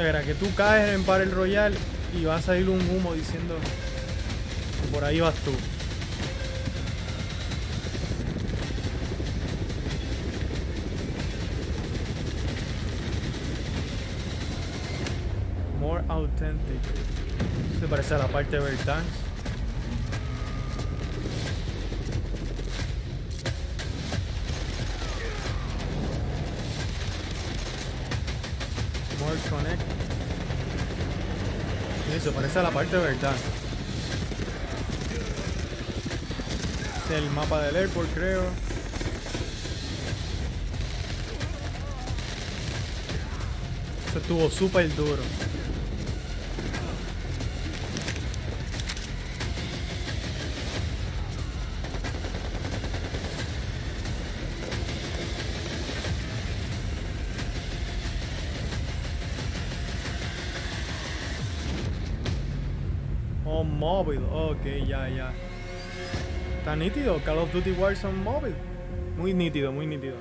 Era que tú caes en Battle Royale y va a salir un humo diciendo que por ahí vas tú. More authentic. Se parece a la parte de Verdansk. More connect. Eso parece la parte de verdad. Este es el mapa del airport, creo. Eso estuvo súper duro. Oh, móvil. Ok, ya. Está nítido. Call of Duty Warzone móvil. Muy nítido, muy nítido.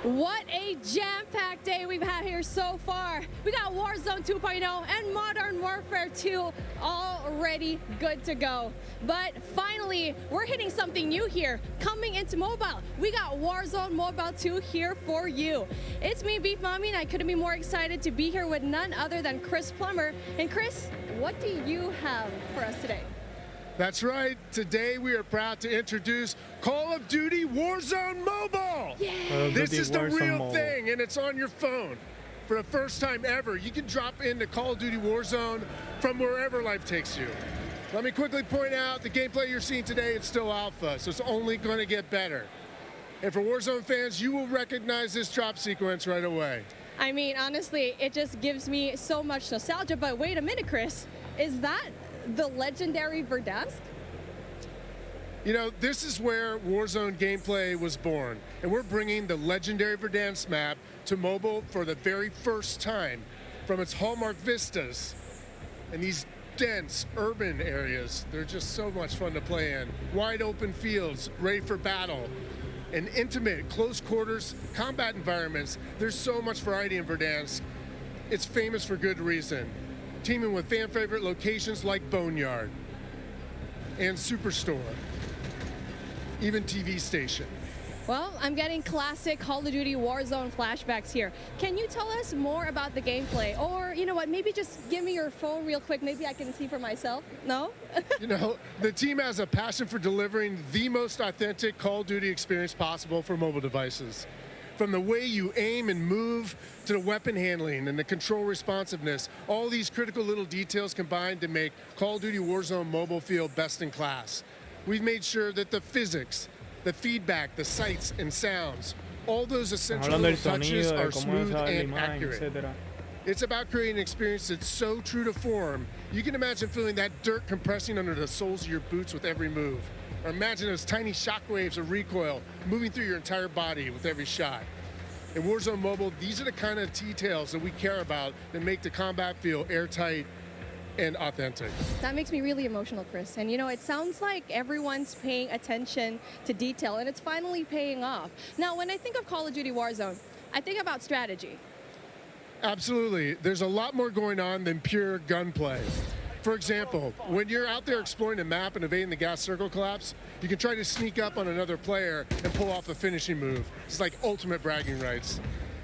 What a jam-packed day we've had here so far. We got Warzone 2.0 and Modern Warfare 2 already good to go. But finally, we're hitting something new here. Coming into mobile, we got Warzone Mobile 2 here for you. It's me, Beef Mommy, and I couldn't be more excited to be here with none other than Chris Plummer. And Chris, what do you have for us today? That's right. Today we are proud to introduce Call of Duty Warzone Mobile. Yeah. This is the real thing, and it's on your phone. For the first time ever, you can drop into Call of Duty Warzone from wherever life takes you. Let me quickly point out the gameplay you're seeing today is still alpha, so it's only going to get better. And for Warzone fans, you will recognize this drop sequence right away. I mean, honestly, it just gives me so much nostalgia. But wait a minute, Chris. Is that the legendary Verdansk? You know, this is where Warzone gameplay was born, and we're bringing the legendary Verdansk map to mobile for the very first time. From its hallmark vistas and these dense urban areas, they're just so much fun to play in. Wide open fields, ready for battle, and intimate, close quarters combat environments. There's so much variety in Verdansk. It's famous for good reason. Teaming with fan favorite locations like Boneyard and Superstore, even TV station. Well, I'm getting classic Call of Duty Warzone flashbacks here. Can you tell us more about the gameplay? Or, you know what, maybe just give me your phone real quick. Maybe I can see for myself. No? You know, the team has a passion for delivering the most authentic Call of Duty experience possible for mobile devices. From the way you aim and move to the weapon handling and the control responsiveness, all these critical little details combine to make Call of Duty Warzone mobile feel best in class. We've made sure that the physics, the feedback, the sights and sounds, all those essential little touches are smooth and accurate. It's about creating an experience that's so true to form, you can imagine feeling that dirt compressing under the soles of your boots with every move. Or imagine those tiny shockwaves of recoil moving through your entire body with every shot. In Warzone Mobile, these are the kind of details that we care about that make the combat feel airtight and authentic. That makes me really emotional, Chris. And you know, it sounds like everyone's paying attention to detail, and it's finally paying off. Now, when I think of Call of Duty Warzone, I think about strategy. Absolutely. There's a lot more going on than pure gunplay. For example, when you're out there exploring a map and evading the gas circle collapse, you can try to sneak up on another player and pull off a finishing move. It's like ultimate bragging rights.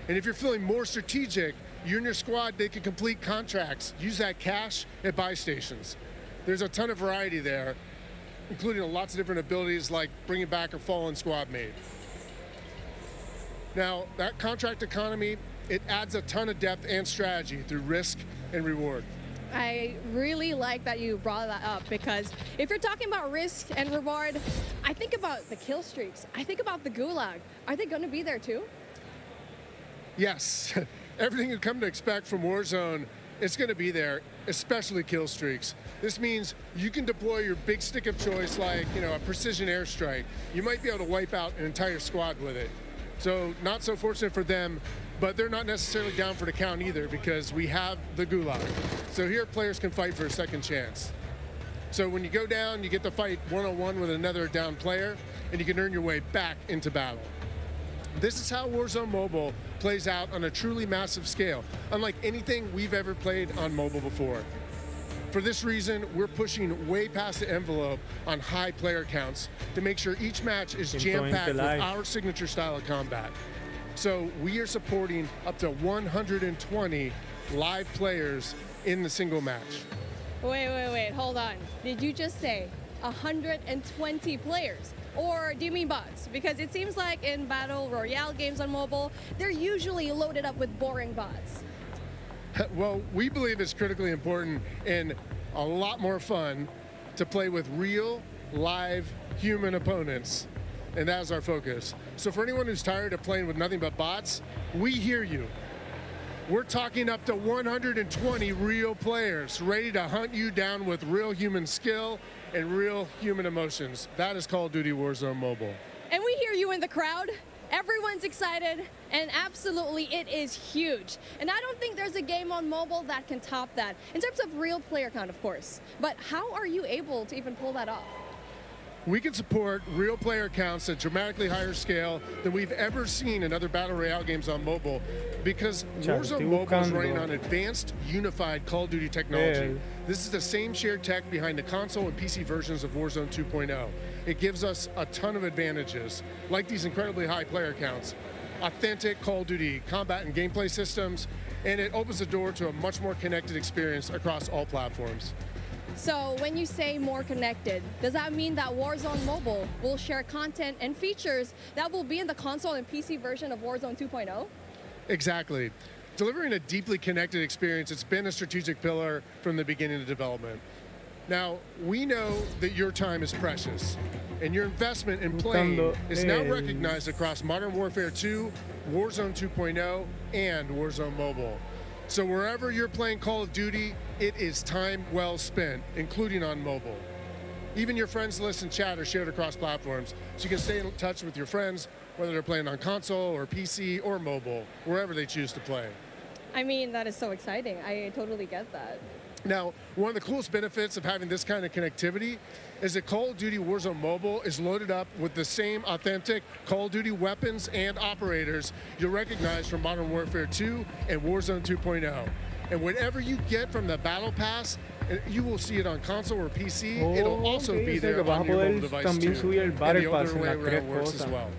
And if you're feeling more strategic, you and your squad, they can complete contracts, use that cash at buy stations. There's a ton of variety there, including lots of different abilities like bringing back a fallen squad mate. Now, that contract economy, it adds a ton of depth and strategy through risk and reward. I really like that you brought that up, because if you're talking about risk and reward, I think about the kill streaks. I think about the gulag. Are they going to be there too? Yes. Everything you come to expect from Warzone, it's going to be there, especially kill streaks. This means you can deploy your big stick of choice like, you know, a precision airstrike. You might be able to wipe out an entire squad with it. So not so fortunate for them, but they're not necessarily down for the count either, because we have the gulag. So here players can fight for a second chance. So when you go down, you get to fight one-on-one with another down player, and you can earn your way back into battle. This is how Warzone Mobile plays out on a truly massive scale, unlike anything we've ever played on mobile before. For this reason, we're pushing way past the envelope on high player counts to make sure each match is jam-packed with our signature style of combat. So we are supporting up to 120 live players in the single match. Wait, hold on. Did you just say 120 players? Or do you mean bots? Because it seems like in Battle Royale games on mobile, they're usually loaded up with boring bots. Well, we believe it's critically important and a lot more fun to play with real, live, human opponents. And that's our focus. So for anyone who's tired of playing with nothing but bots, we hear you. We're talking up to 120 real players ready to hunt you down with real human skill and real human emotions. That is Call of Duty Warzone Mobile. And we hear you in the crowd. Everyone's excited, and absolutely it is huge. And I don't think there's a game on mobile that can top that, in terms of real player count, of course. But how are you able to even pull that off? We can support real player counts at dramatically higher scale than we've ever seen in other Battle Royale games on mobile because Warzone Mobile is running on advanced, unified Call of Duty technology. This is the same shared tech behind the console and PC versions of Warzone 2.0. It gives us a ton of advantages, like these incredibly high player counts, authentic Call of Duty combat and gameplay systems, and it opens the door to a much more connected experience across all platforms. So when you say more connected, does that mean that Warzone Mobile will share content and features that will be in the console and PC version of Warzone 2.0? Exactly. Delivering a deeply connected experience, it's been a strategic pillar from the beginning of development. Now, we know that your time is precious, and your investment in playing is now recognized across Modern Warfare 2, Warzone 2.0, and Warzone Mobile. So wherever you're playing Call of Duty, it is time well spent, including on mobile. Even your friends list and chat are shared across platforms, so you can stay in touch with your friends, whether they're playing on console or PC or mobile, wherever they choose to play. I mean, that is so exciting. I totally get that. Now, one of the coolest benefits of having this kind of connectivity is that Call of Duty Warzone Mobile is loaded up with the same authentic Call of Duty weapons and operators you'll recognize from Modern Warfare 2 and Warzone 2.0. And whatever you get from the Battle Pass, you will see it on console or PC. It'll also be there on your mobile device too. And the older way around works as well.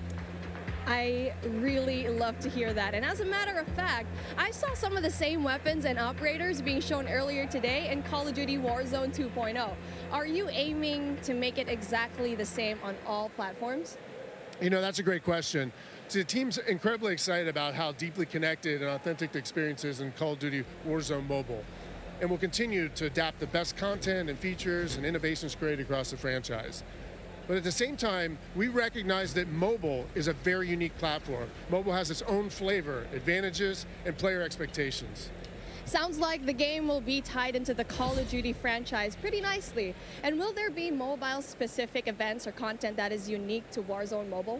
I really love to hear that. And as a matter of fact, I saw some of the same weapons and operators being shown earlier today in Call of Duty Warzone 2.0. Are you aiming to make it exactly the same on all platforms? You know, that's a great question. So the team's incredibly excited about how deeply connected and authentic the experience is in Call of Duty Warzone Mobile. And we'll continue to adapt the best content and features and innovations created across the franchise. But at the same time, we recognize that mobile is a very unique platform. Mobile has its own flavor, advantages, and player expectations. Sounds like the game will be tied into the Call of Duty franchise pretty nicely. And will there be mobile-specific events or content that is unique to Warzone Mobile?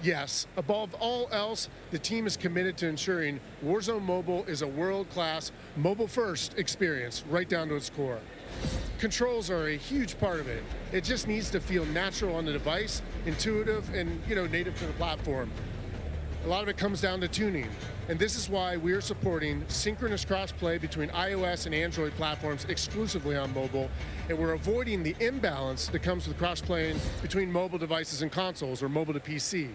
Yes. Above all else, the team is committed to ensuring Warzone Mobile is a world-class, mobile-first experience right down to its core. Controls are a huge part of it. It just needs to feel natural on the device, intuitive, and native to the platform. A lot of it comes down to tuning, and this is why we are supporting synchronous crossplay between iOS and Android platforms exclusively on mobile, and we're avoiding the imbalance that comes with crossplaying between mobile devices and consoles or mobile to PC.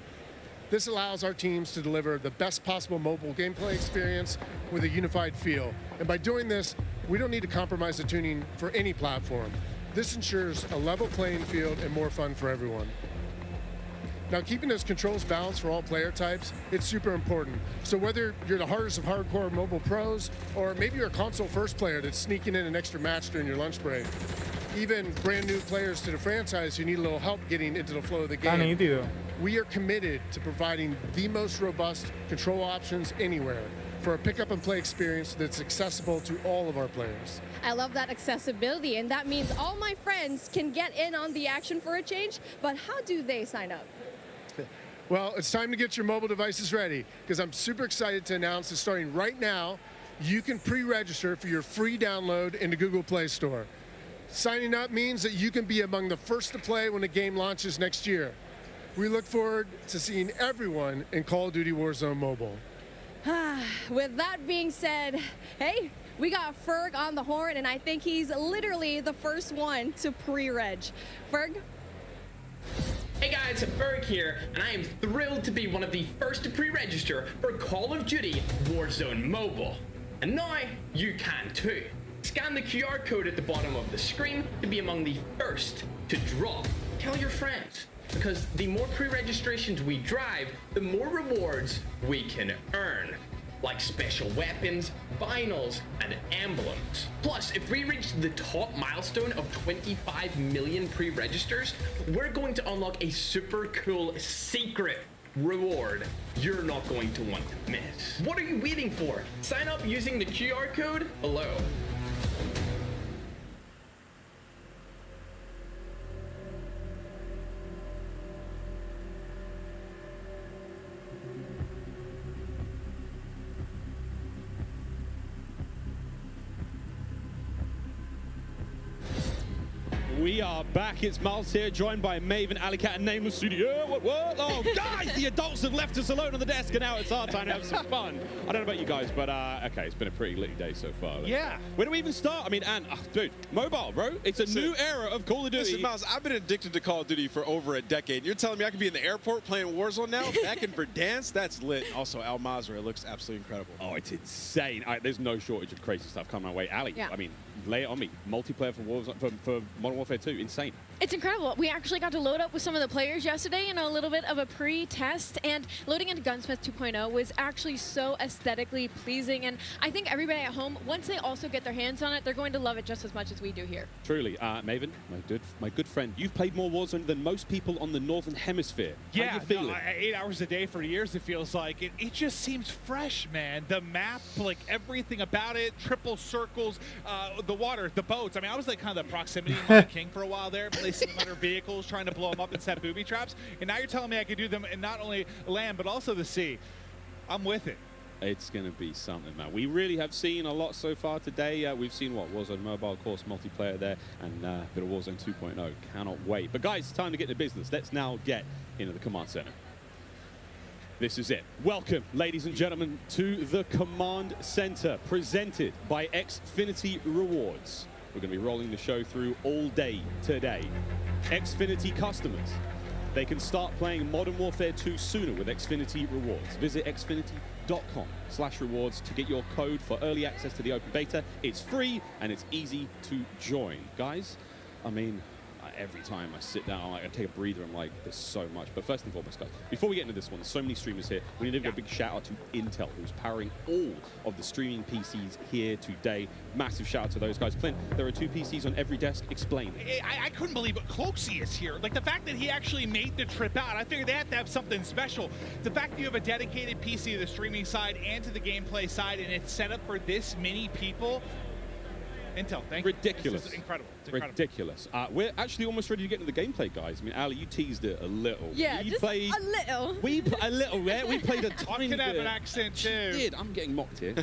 This allows our teams to deliver the best possible mobile gameplay experience with a unified feel. And by doing this, we don't need to compromise the tuning for any platform. This ensures a level playing field and more fun for everyone. Now, keeping those controls balanced for all player types, it's super important. So whether you're the hardest of hardcore mobile pros, or maybe you're a console first player that's sneaking in an extra match during your lunch break, even brand new players to the franchise who need a little help getting into the flow of the game, we are committed to providing the most robust control options anywhere for a pick-up and play experience that's accessible to all of our players. I love that accessibility, and that means all my friends can get in on the action for a change, but how do they sign up? Well, it's time to get your mobile devices ready, because I'm super excited to announce that starting right now, you can pre-register for your free download in the Google Play Store. Signing up means that you can be among the first to play when the game launches next year. We look forward to seeing everyone in Call of Duty Warzone Mobile. With that being said, hey, we got Ferg on the horn, and I think he's literally the first one to pre-reg. Ferg? Hey guys, Ferg here, and I am thrilled to be one of the first to pre-register for Call of Duty Warzone Mobile. And now, you can too. Scan the QR code at the bottom of the screen to be among the first to drop. Tell your friends, because the more pre-registrations we drive, the more rewards we can earn. like special weapons, vinyls, and emblems. Plus, if we reach the top milestone of 25 million pre-registers, we're going to unlock a super cool secret reward you're not going to want to miss. What are you waiting for? Sign up using the QR code below. We are back. It's Miles here, joined by Maven, Alicat, and Nameless Studio. What? Oh, guys, the adults have left us alone on the desk, and now it's our time to have some fun. I don't know about you guys, but okay, it's been a pretty litty day so far. Yeah. Where do we even start? I mean, dude, mobile, bro. It's a new era of Call of Duty. Listen, Miles, I've been addicted to Call of Duty for over a decade. You're telling me I could be in the airport playing Warzone now, back in Verdansk? That's lit. Also, Al Mazrah looks absolutely incredible. Oh, it's insane. There's no shortage of crazy stuff coming my way. Ali, I mean, lay it on me. Multiplayer for for Modern Warfare 2, insane. It's incredible. We actually got to load up with some of the players yesterday in a little bit of a pre-test, and loading into Gunsmith 2.0 was actually so aesthetically pleasing, and I think everybody at home, once they also get their hands on it, they're going to love it just as much as we do here. Truly. Maven, my good friend, you've played more Warzone than most people on the Northern Hemisphere. Yeah, how do you feel 8 hours a day for years, it feels like. It just seems fresh, man. The map, like everything about it, triple circles, the water, the boats. I mean, I was like kind of the proximity king for a while there, placing them under vehicles, trying to blow them up and set booby traps. And now you're telling me I could do them in not only land, but also the sea. I'm with it. It's going to be something, man. We really have seen a lot so far today. We've seen, Warzone Mobile, of course, multiplayer there, and a bit of Warzone 2.0. Cannot wait. But, guys, it's time to get into business. Let's now get into the command center. This is it. Welcome, ladies and gentlemen, to the command center, presented by Xfinity Rewards. We're going to be rolling the show through all day today. Xfinity customers, they can start playing Modern Warfare 2 sooner with Xfinity Rewards. Visit xfinity.com/rewards to get your code for early access to the open beta. It's free and it's easy to join. Guys, I mean, every time I sit down, I take a breather, I'm like, there's so much. But first and foremost, guys, before we get into this one, there's so many streamers here. We need to give a big shout out to Intel, who's powering all of the streaming PCs here today. Massive shout out to those guys. Clint, there are 2 PCs on every desk. Explain. I couldn't believe it. Cloaksy is here. Like the fact that he actually made the trip out, I figured they have to have something special. The fact that you have a dedicated PC to the streaming side and to the gameplay side, and it's set up for this many people. Intel, thank you. Ridiculous. This is incredible. It's incredible. Ridiculous. We're actually almost ready to get into the gameplay, guys. I mean, Ali, you teased it a little. Yeah, just a little. A little, yeah. We played a tiny bit. I can have an accent too. Did. I'm getting mocked here.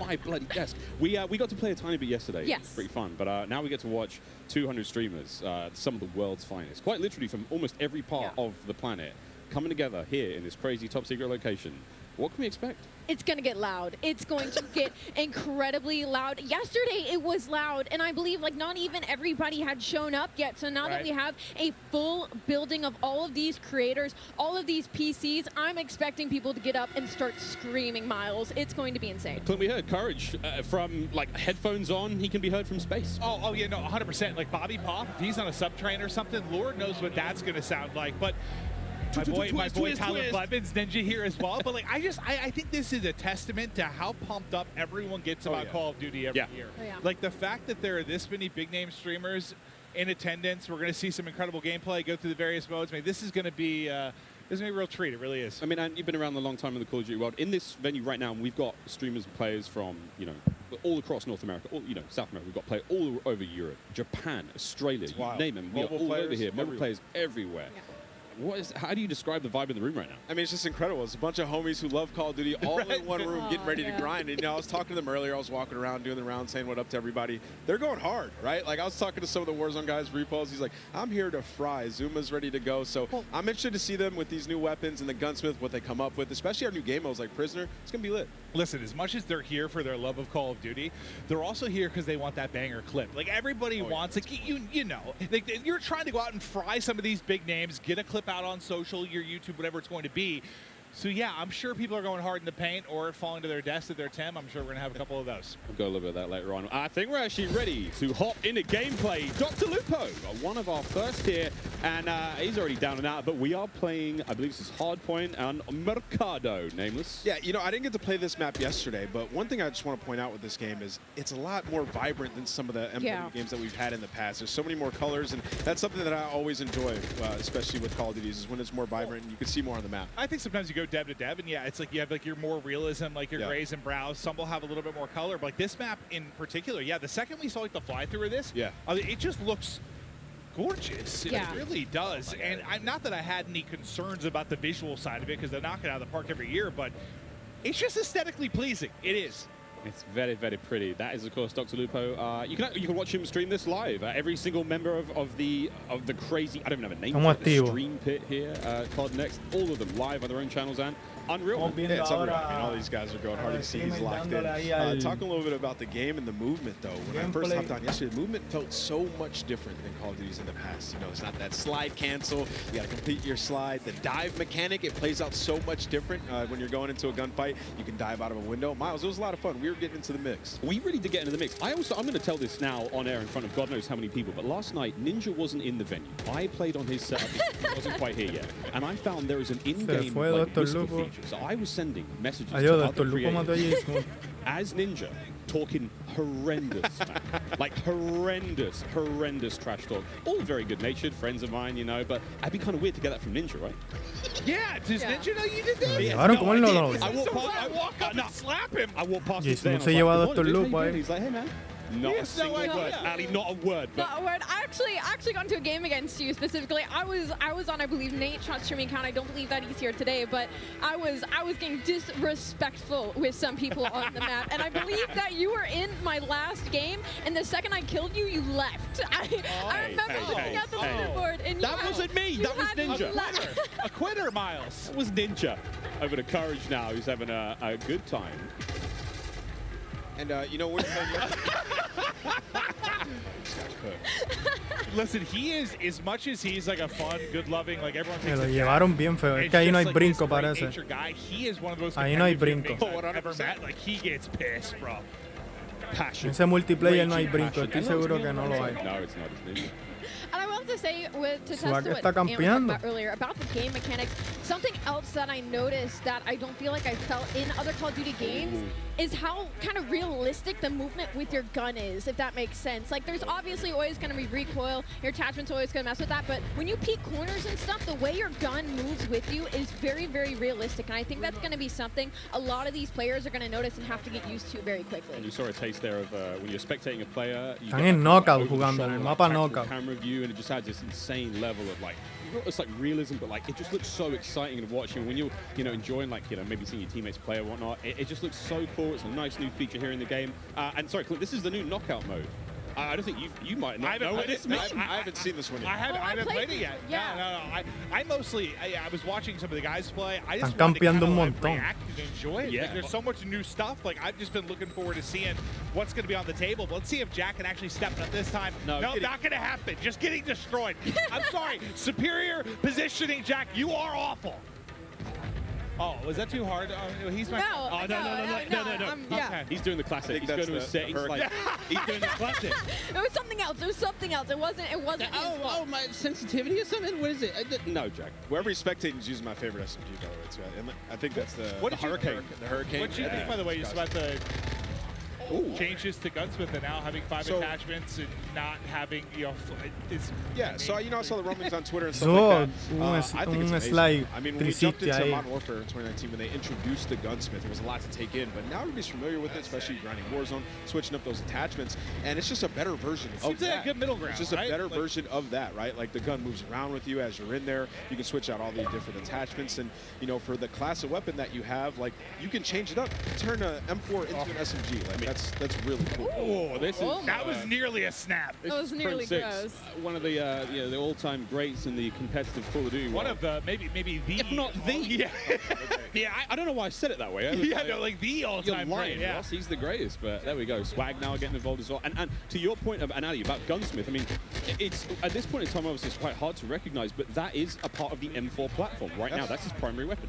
My bloody desk. We got to play a tiny bit yesterday. Yes. It's pretty fun. But now we get to watch 200 streamers, some of the world's finest, quite literally from almost every part of the planet, coming together here in this crazy top secret location. What can we expect? It's going to get loud. It's going to get incredibly loud. Yesterday, it was loud, and I believe like not even everybody had shown up yet. So now that we have a full building of all of these creators, all of these PCs, I'm expecting people to get up and start screaming, Miles. It's going to be insane. Clint, we heard Courage from like headphones on. He can be heard from space. Oh yeah, no, 100%. Like Bobby Pop, if he's on a subtrain or something, Lord knows what that's going to sound like. But my boy Tyler Blevins, Ninja here as well. But like, I think this is a testament to how pumped up everyone gets about Call of Duty every year. Like the fact that there are this many big name streamers in attendance, we're going to see some incredible gameplay, go through the various modes. I mean, this is going to be a real treat. It really is. I mean, and you've been around a long time in the Call of Duty world. In this venue right now, we've got streamers and players from, all across North America, South America. We've got players all over Europe, Japan, Australia, you name them. We are all over here. Mobile players everywhere. Yeah. How do you describe the vibe in the room right now? I mean, it's just incredible. It's a bunch of homies who love Call of Duty all in one room getting ready to grind. And, I was talking to them earlier. I was walking around doing the round saying what up to everybody. They're going hard, right? Like, I was talking to some of the Warzone guys, Repos. He's like, I'm here to fry. Zuma's ready to go. So I'm interested to see them with these new weapons and the gunsmith, what they come up with, especially our new game modes like Prisoner. It's going to be lit. Listen, as much as they're here for their love of Call of Duty, they're also here because they want that banger clip. Like, everybody wants, like, like, you're trying to go out and fry some of these big names, get a clip out on social, your YouTube, whatever it's going to be. So, yeah, I'm sure people are going hard in the paint or falling to their desk at their Tim. I'm sure we're going to have a couple of those. We'll go a little bit of that later on. I think we're actually ready to hop into gameplay. Dr. Lupo, one of our first here And he's already down and out, but we are playing, I believe this is Hardpoint and Mercado, nameless. Yeah, you know, I didn't get to play this map yesterday, but one thing I just want to point out with this game is it's a lot more vibrant than some of the MW games that we've had in the past. There's so many more colors, and that's something that I always enjoy, especially with Call of Duty, is when it's more vibrant and you can see more on the map. I think sometimes you go dev to dev, and yeah, it's like you have like your more realism, like your grays and browns. Some will have a little bit more color, but like this map in particular, yeah, the second we saw like the fly-through of this, it just looks gorgeous. It really does. And I'm not that I had any concerns about the visual side of it, because they knock it out of the park every year, but it's just aesthetically pleasing. It is. It's very, very pretty. That is, of course, Dr. Lupo. You can watch him stream this live. Every single member of the crazy, I don't even have a name for it, the stream pit here, COD Next, all of them live on their own channels and unreal. Yeah, it's unreal. I mean, all these guys are going hard. You see he's locked in. Talk a little bit about the game and the movement, though. When I first hopped on yesterday, the movement felt so much different than Call of Duty's in the past. You know, it's not that slide cancel. You got to complete your slide. The dive mechanic, it plays out so much different when you're going into a gunfight. You can dive out of a window. Miles, it was a lot of fun. We were getting into the mix. We really did get into the mix. I'm going to tell this now on air in front of God knows how many people, but last night, Ninja wasn't in the venue. I played on his setup. He wasn't quite here yet. And I found there is an in-game whisper feature. So I was sending messages to other creators as Ninja, talking horrendous, man. Like horrendous trash talk. All very good-natured friends of mine, you know, but it'd be kind of weird to get that from Ninja, right? Yeah, does Ninja know you did that? Yeah, I walk up and slap him. I walk past him. He's like, hey, man. Not a single word. Ali, not a word. Not a word. I actually got into a game against you specifically. I was on, I believe, Nate Shot streaming account. I don't believe that he's here today, but I was getting disrespectful with some people on the map, and I believe that you were in my last game, and the second I killed you, you left. I remember looking at the leaderboard, and that wasn't me. That was Ninja. A quitter, Miles. That was Ninja. Over to Courage now. He's having a good time. And, you know, we're Listen, he is, as much as he's like a fun, good-loving, like everyone Me thinks lo llevaron bien feo. Es que ahí no hay brinco, parece. He is one of those ahí no hay brinco. I've ever met. Like, he gets pissed, bro. En ese multiplayer no hay brinco. Estoy seguro que no lo hay. No, it's not. And I want to say, to test what está Am talked campeando. about earlier, about the game mechanics, something else that I noticed that I don't feel like I felt in other Call of Duty games is how kind of realistic the movement with your gun is, if that makes sense. Like, there's obviously always going to be recoil, your attachment's always going to mess with that, but when you peek corners and stuff, the way your gun moves with you is very, very realistic, and I think that's going to be something a lot of these players are going to notice and have to get used to very quickly. And you saw a taste there of when you're spectating a player, you Están en knockout jugando, en el mapa knockout. Camera view, and it just adds this insane level of like, it's like realism, but like it just looks so exciting to watch. And when you're, enjoying like, maybe seeing your teammates play or whatnot, it just looks so cool. It's a nice new feature here in the game. And sorry, Clint, this is the new knockout mode. I don't think you might not know what it means. I haven't seen this one yet. I haven't played it yet. Yeah. No. I mostly, I was watching some of the guys play. I just Están wanted to campeando un kind of montón. react and enjoy it. Yeah. Like, there's so much new stuff. Like, I've just been looking forward to seeing what's going to be on the table. But let's see if Jack can actually step up this time. No, not going to happen. Just getting destroyed. I'm sorry. Superior positioning, Jack. You are awful. Oh, was that too hard? He's my. No. Okay. He's doing the classic. He's going to his settings. Like, he's doing the classic. It was something else. It wasn't. Oh, my sensitivity or something? What is it? No, Jack. Wherever he's spectating is using my favorite SMG, by the way. And I think that's the Hurricane. The Hurricane. What do you think, by the way, just about the changes to Gunsmith and now having 5 attachments and not having, so, I saw the rumblings on Twitter and stuff like that. I think it's amazing. I mean, when we jumped into Modern Warfare in 2019, when they introduced the Gunsmith, it was a lot to take in. But now everybody's familiar with it, especially grinding Warzone, switching up those attachments. And it's just a better version of that. Seems like a good middle ground, It's just a better version of that, right? Like, the gun moves around with you as you're in there. You can switch out all the different attachments. And, for the class of weapon that you have, like, you can change it up. Turn an M4 into an SMG. Like, that's really cool. Oh, that was nearly a snap. That was nearly gross. One of the all-time greats in the competitive Call of Duty world. One of the maybe the, if not the. Yeah, I don't know why I said it that way. Like the all-time great. Yeah, Ross, he's the greatest. But there we go. Swag now getting involved as well. And to your point of Ali about Gunsmith, I mean, it's at this point in time obviously it's quite hard to recognize, but that is a part of the M4 platform right now. That's his primary weapon.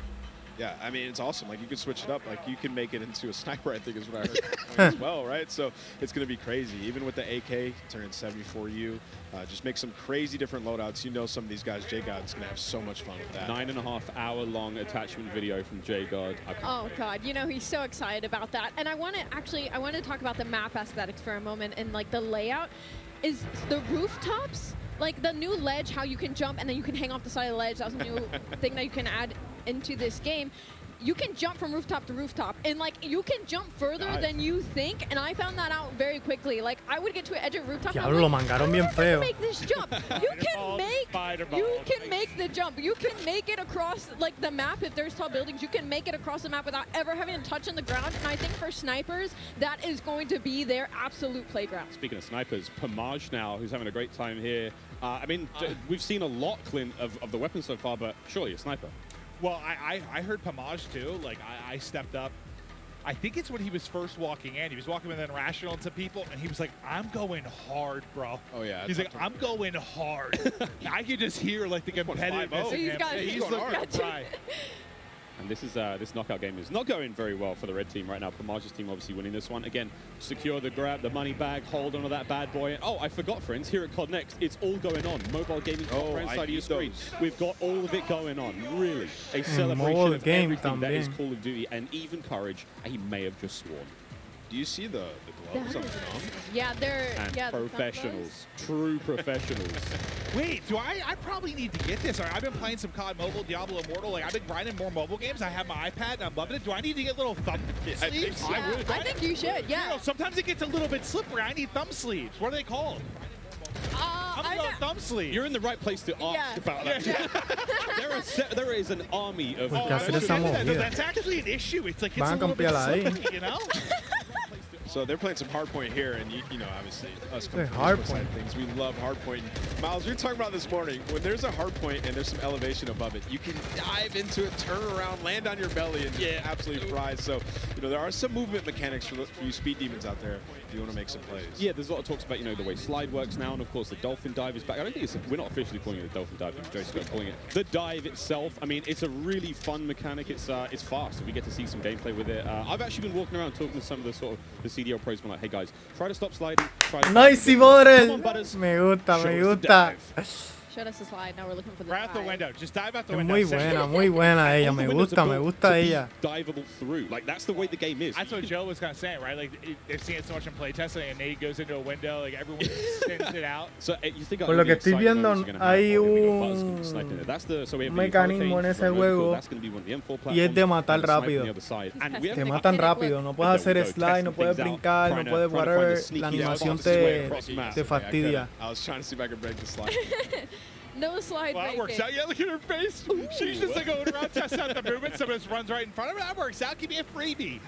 Yeah, I mean, it's awesome. Like, you can switch it up. Like, you can make it into a sniper, I think is what I heard as well, right? So it's going to be crazy. Even with the AK, turning 74U, just make some crazy different loadouts. You know some of these guys, J-God's going to have so much fun with that. 9.5-hour long attachment video from J-God. Oh, God. You know, he's so excited about that. And I want to talk about the map aesthetics for a moment and, like, the layout. Is the rooftops, like the new ledge, how you can jump and then you can hang off the side of the ledge. That was a new thing that you can add into this game. You can jump from rooftop to rooftop, and like you can jump further than you think. And I found that out very quickly. Like I would get to an edge of rooftop. Diablo, lo mangaron bien feo. Make this jump. You can make the jump. You can make it across like the map if there's tall buildings. You can make it across the map without ever having to touch on the ground. And I think for snipers, that is going to be their absolute playground. Speaking of snipers, Pomage now, who's having a great time here. I mean, we've seen a lot, Clint, of the weapons so far, but surely a sniper. Well, I heard Pomage too. Like I stepped up. I think it's when he was first walking in. He was walking with Irrational and some people, and he was like, "I'm going hard, bro." Oh yeah. He's like, "I'm going hard." I could just hear like the competitiveness in him. He's looking right. And this knockout game is not going very well for the red team right now. Pomage's team obviously winning this one. Again, secure the grab, the money bag, hold on to that bad boy. Oh, I forgot, friends, here at COD Next, it's all going on. Mobile gaming right side of your screen. We've got all of it going on. Really, a celebration of everything that is Call of Duty, and even Courage, he may have just sworn. Do you see the gloves on the thumb? Yeah, they're professionals, true professionals. Wait, I probably need to get this. I've been playing some COD Mobile, Diablo Immortal. Like I've been grinding more mobile games. I have my iPad and I'm loving it. Do I need to get little thumb sleeves? I think you should. Yeah. You know, sometimes it gets a little bit slippery. I need thumb sleeves. What are they called? Thumb sleeves. You're in the right place to ask about that. Yeah. There is an army of. That's actually an issue. It's like it's a little bit slippery, you know. So they're playing some hardpoint here, and you know, obviously, us coming from hard this side of things, we love hardpoint. Miles, we were talking about this morning, when there's a hardpoint and there's some elevation above it, you can dive into it, turn around, land on your belly, and absolutely fry. So, you know, there are some movement mechanics for you speed demons out there if you want to make some plays. Yeah, there's a lot of talks about, you know, the way slide works now, and of course the dolphin dive is back. I don't think we're not officially calling it the dolphin dive, but Joe's calling it the dive itself. I mean, it's a really fun mechanic. It's fast, and we get to see some gameplay with it. I've actually been walking around talking to some of the sort of the CDL pros, been like, hey guys, try to stop sliding. Nice, Borel. Me gusta. Showed us a slide. Now we're looking for the right out the window. Just dive out the window. Muy buena ella. Me gusta ella. Diveable through. Like, that's the way the game is. That's what Joe was kind of saying, right? Like, they've seen it so much in playtesting, and Nate goes into a window, like, everyone sends it out. So, you think por lo que estoy viendo, hay un mecanismo en ese juego y es de matar rápido. Te matan rápido. No puedes hacer slide, no puedes brincar, no puedes whatever. La animación te fastidia. I was trying to see if I could break the slide. No slide. Well, that works out. Yeah, look at her face. She's just like going around, testing out the movement. Someone just runs right in front of her. That works out. Give me a freebie.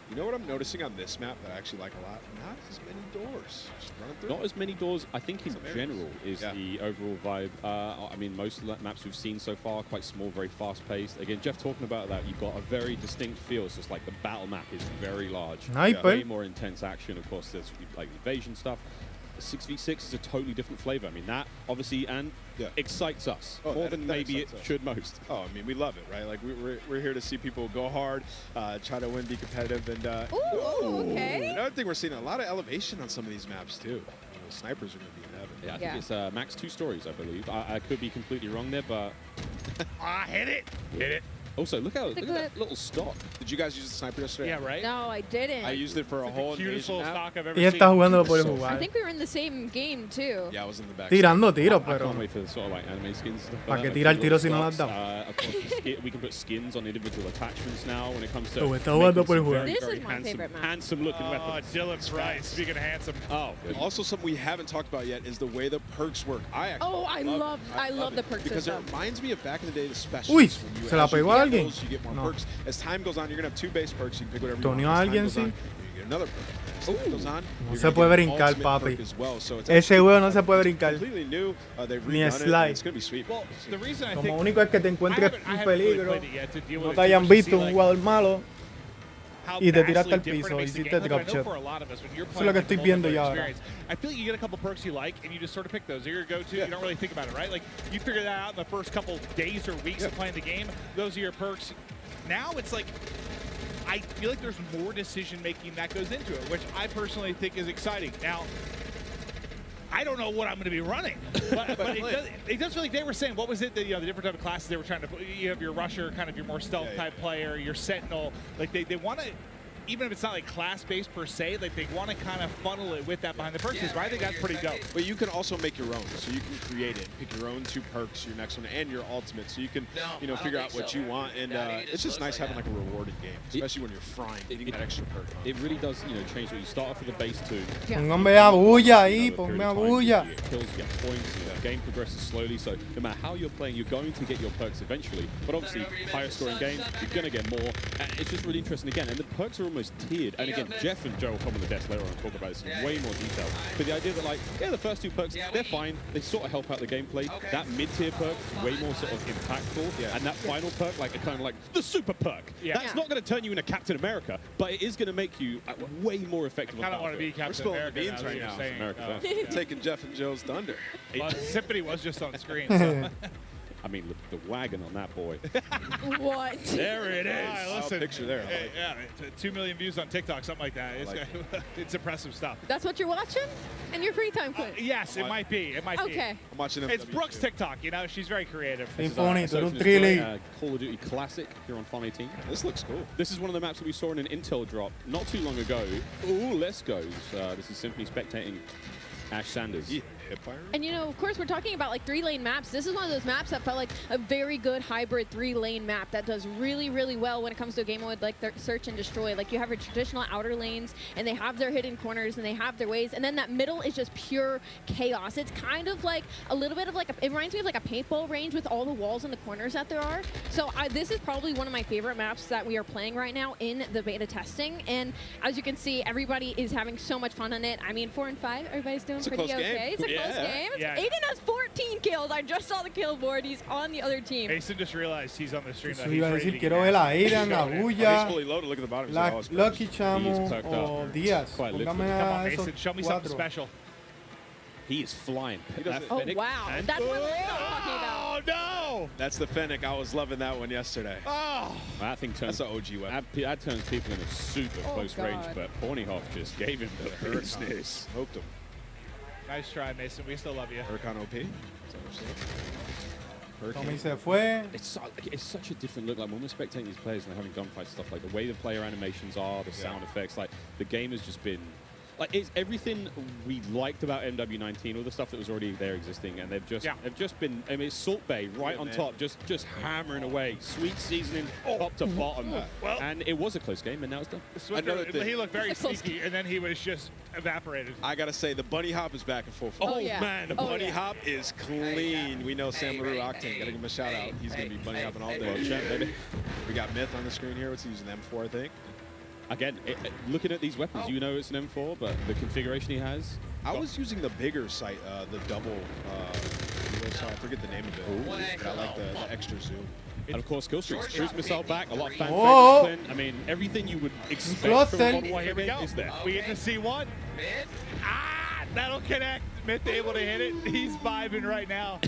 You know what I'm noticing on this map that I actually like a lot? Not as many doors. Just running through. Not as many doors, I think, in general, is the overall vibe. I mean, most of the maps we've seen so far, quite small, very fast-paced. Again, Jeff talking about that, you've got a very distinct feel. It's just like the battle map is very large. Way more intense action. Of course, there's like evasion stuff. 6v6 is a totally different flavor. I mean, that obviously excites us more than maybe it should most. Oh, I mean, we love it, right? Like we're here to see people go hard, try to win, be competitive, and okay. Another thing, we're seeing a lot of elevation on some of these maps too. You know, snipers are going to be in heaven. Yeah, I think it's max 2 stories, I believe. I could be completely wrong there, but hit it. Also, look at that little stock. Did you guys use the sniper yesterday? Yeah, right? No, I didn't. I used it for a whole cutest little stock I've ever seen. Está jugándolo por I jugar. think we were in the same game too. Yeah, I was in the back. Tirando tiros, I pero. can't wait for the sort of like anime skins. ¿Para qué tirar tiros si no las damos? Of course, we can put skins on individual attachments now when it comes to. Está jugando por jugar. This is my favorite map. Handsome looking weapons. Dylan Price, speaking of handsome. Oh, also something we haven't talked about yet is the way the perks work. I love the perks because system. it reminds me of back in the day the specials. Uy, when you se la pegó a alguien. You get more perks. As time goes on, you're gonna have 2 base perks. You can pick whatever you want. As time alguien goes on, sí. you get another perk. As time goes on, no se puede brincar, papi. Ese juego no se puede brincar. New, ni slide. It's gonna be sweet. Well, the reason I Como think único es que te encuentres en peligro. Really No te hayan visto un jugador malo. y te tiraste al piso, hiciste drop shot. Eso es lo que estoy viendo ya ahora. I feel like you get a couple perks you like, and you just sort of pick those. They're your go-to. You don't really think about it, right? Like, you figure that out in the first couple days or weeks of playing the game. Those are your perks. Now it's like, I feel like there's more decision-making that goes into it, which I personally think is exciting. Now, I don't know what I'm going to be running, but it does feel like they were saying, what was it, the different type of classes they were trying to put? You have your rusher, kind of your more stealth type player, your sentinel. Like they want to, even if it's not like class-based per se, like they want to kind of funnel it with that behind the perks. I think that's pretty dope. But you can also make your own, so you can create it, pick your own 2 perks, your next one, and your ultimate, so you can, figure out what you want. And it's just nice having like a rewarding game, especially when you're frying, getting that extra perk. It really does, change what you start off with a base 2. Póngame a bulla ahí, ponme a bulla. Kills, you get points, the game progresses slowly, so no matter how you're playing, you're going to get your perks eventually. But obviously, higher scoring games, you're going to get more. And it's just really interesting again, and the perks are almost tiered. And again, Jeff and Joe will come on the desk later on and talk about this in way more detail. But the idea that, like, the first 2 perks, they're fine. They sort of help out the gameplay. That mid-tier perk, way more sort of impactful. And that final perk, like, kind of like the super perk. That's not going to turn you into Captain America, but it is going to make you way more more effective. I kind of want to be Captain America beans right now. Taking Jeff and Joe's thunder. Well, Sippity was just on screen. So. I mean, the wagon on that boy. What? There it is. Right, listen, picture there. Hey, yeah, 2 million views on TikTok, something like that. It's impressive stuff. That's what you're watching? And your free time quit? Yes, it might be. It might be. Okay. I'm watching It's Brooke's TikTok. You know, she's very creative. Call of Duty Classic here on Farm 18. This looks cool. This is one of the maps that we saw in an Intel drop not too long ago. Ooh, let's go. This is simply spectating Ash Sanders. Yeah. And you know, of course, we're talking about like 3-lane maps. This is one of those maps that felt like a very good hybrid 3-lane map that does really, really well when it comes to a game mode like search and destroy. Like you have your traditional outer lanes and they have their hidden corners and they have their ways. And then that middle is just pure chaos. It's kind of like a little bit of like, it reminds me of like a paintball range with all the walls and the corners that there are. So this is probably one of my favorite maps that we are playing right now in the beta testing. And as you can see, everybody is having so much fun on it. I mean, 4 and 5, everybody's doing pretty okay. It's a close game. Yeah. Aiden has 14 kills. I just saw the kill board. He's on the other team. Mason just realized he's on the stream. Eso iba a decir, quiero ver a Aiden, a Bulla, Look at the bottom. Lucky Chamo o Díaz. Póngame Come on, a Mason. esos Show me something special. He is flying. Oh, wow. That's what I'm talking about. Oh, no! That's the Fennec. I was loving that one yesterday. Oh! That thing turns, that's an OG weapon. That turns people in a super close range, but Pornyhoff just gave him the business. Smoked him. Nice try, Mason. We still love you. Hurricane OP. Tommy se fue. It's such a different look. Like when we're spectating these players and they're having gunfights, stuff like the way the player animations are, the sound effects, like the game has just been like it's everything we liked about MW19, all the stuff that was already there existing, and they've just been. I mean, it's Salt Bay right on top, just hammering away, sweet seasoning top to bottom. Well, and it was a close game, and now it's done. He looked very sneaky, and then he was just evaporated. I gotta say, the bunny hop is back and forth. Oh yeah. Man, the bunny hop is clean. We know Sam LaRue Octane. Gotta give him a shout out. He's gonna be bunny hopping all day. Baby. We got Myth on the screen here. What's he using? M4, I think. Again, looking at these weapons, you know it's an M4, but the configuration he has. I was using the bigger sight, the double. I forget the name of it. But I like the extra zoom. And of course, kill streaks, cruise missile back, a lot of fan favorites. I mean, everything you would expect from a here we go. Is there. We get to see one. That'll connect. Myth able to hit it. He's vibing right now.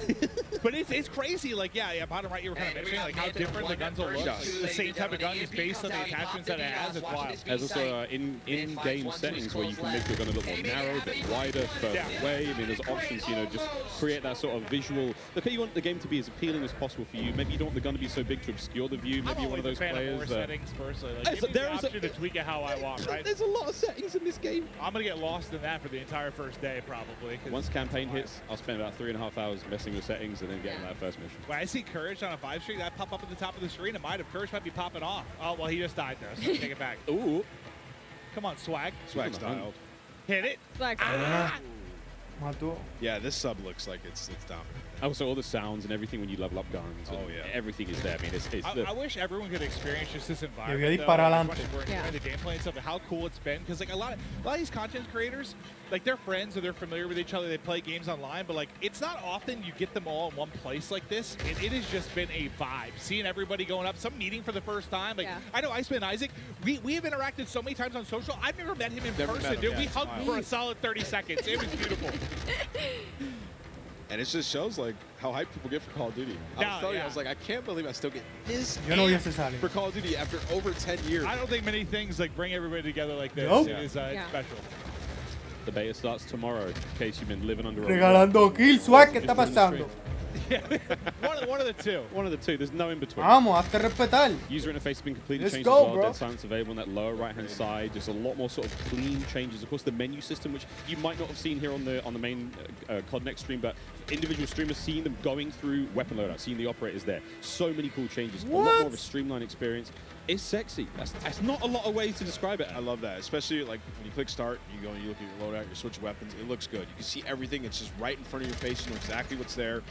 But it's crazy. Like, yeah, bottom right, you were kind of mentioning like how different the guns will look. The same type of gun is based on the attachments that it has. It's wild. There's also in-game settings where you can make your gun a little more narrow, a bit wider, further away. I mean, there's options, just create that sort of visual. Look, you want the game to be as appealing as possible for you. Maybe you don't want the gun to be so big to obscure the view. Maybe you're one of those players. Settings personally. Like, give me the option to tweak it how I want, right? There's a lot of settings in this game. I'm going to get lost in that for the entire first day, probably. Once campaign hits, I'll spend about 3.5 hours messing with settings and then getting that first mission. When I see Courage on a 5 streak, that pop up at the top of the screen. It might have. Courage might be popping off. Oh, well, he just died there, so take it back. Ooh. Come on, Swag. Swag style. Hit it. Swag. Yeah, this sub looks like it's dominant. Also, all the sounds and everything when you level up guns. Everything is there. I mean, I wish everyone could experience just this environment. The gameplay and stuff, how cool it's been. Because like a lot of these content creators, like they're friends or they're familiar with each other. They play games online, but like it's not often you get them all in one place like this. It has just been a vibe. Seeing everybody going up, some meeting for the first time. Like I know Iceman and Isaac, we have interacted so many times on social. I've never met him in person, dude. We hugged for a solid 30 seconds. It was beautiful. And it just shows like how hyped people get for Call of Duty. I was telling you, I was like, I can't believe I still get this for Call of Duty after over 10 years. I don't think many things like bring everybody together like this. Nope. It's special. The beta starts tomorrow, in case you've been living under a rock. Regalando kill, swag, ¿qué está pasando? One of the two. One of the two. There's no in between. Vamos, hazte respetar. User interface has been completely Let's changed go, as well. bro. Dead silence available on that lower right-hand side. Just a lot more sort of clean changes. Of course, the menu system, which you might not have seen here on the main COD Next stream, but individual streamers seeing them going through weapon loadout, seeing the operators there. So many cool changes. What? A lot more of a streamlined experience. It's sexy. That's not a lot of ways to describe it. I love that, especially like when you click start, you go and you look at your loadout, you switch weapons. It looks good. You can see everything. It's just right in front of your face. You know exactly what's there,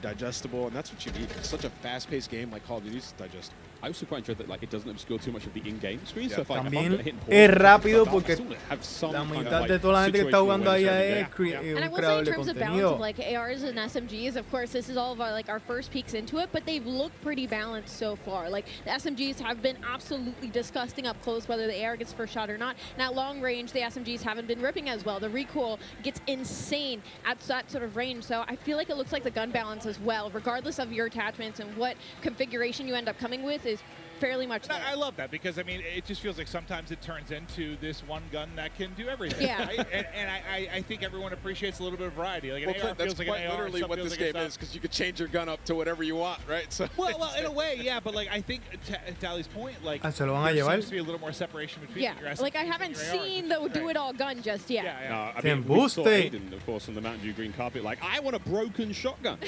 digestible, and that's what you need. It's such a fast-paced game like Call of Duty. It's digestible. I also quite enjoyed that like it doesn't obscure too much of the in-game screen. Yeah. So if I También hit es rápido porque have some la kind of, mitad like, de toda la gente que está jugando situational allá awareness. es And I un will say creador in de terms of balance contenido. of like ARs and SMGs, of course, this is all of our, like our first peeks into it, but they've looked pretty balanced so far. Like the SMGs have been absolutely disgusting up close, whether the AR gets first shot or not. And at long range, the SMGs haven't been ripping as well. The recoil gets insane at that sort of range. So I feel like it looks like the gun balance as well, regardless of your attachments and what configuration you end up coming with, is fairly much there. I love that because, I mean, it just feels like sometimes it turns into this one gun that can do everything. Yeah. Right? And I think everyone appreciates a little bit of variety. Like an Well, AR that's feels like quite an AR. literally some what feels this like a game stun. is, because you can change your gun up to whatever you want, right? So Well, in a way, yeah, but like I think to Ali's point, like Ah, se lo van a there llevar. seems to be a little more separation between Yeah, your SMGs like I and haven't your ARs. seen the do-it-all gun just yet. Yeah. I Can mean, we boost saw it. Aiden, of course, on the Mountain Dew green carpet, like, I want a broken shotgun.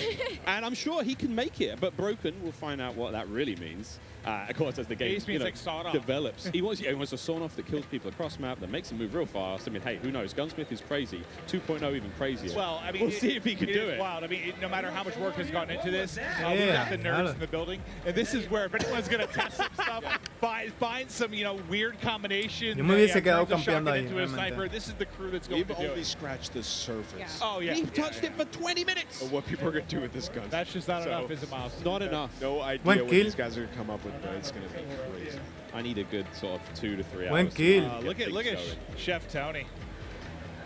And I'm sure he can make it, but broken, we'll find out what that really means. Of course, as the game Base means like sawed off. develops. He wants a sawn off that kills people across map, that makes them move real fast. I mean, hey, who knows? Gunsmith is crazy. 2.0 even crazier. Well, I mean, we'll see if he can do is it. wild. I mean, no matter how much work has gone into this, we've Yeah, got the nerds in the building, and this is where if anyone's going to test some stuff, find some weird combination. Yo me hubiese quedado turns a campeando shotgun ahí, into a realmente. sniper. This is the crew that's going we've to do only it. scratched the surface Oh yeah, We've touched it for 20 minutes. of what people are going to do with this gun. That's just not enough, is it, Miles? Not enough. No idea Buen what kill. these guys are going to come up with, but it's going to be crazy. I need a good sort of 2 to 3 hours. Buen kill. to Look get at things going. Chef Tony.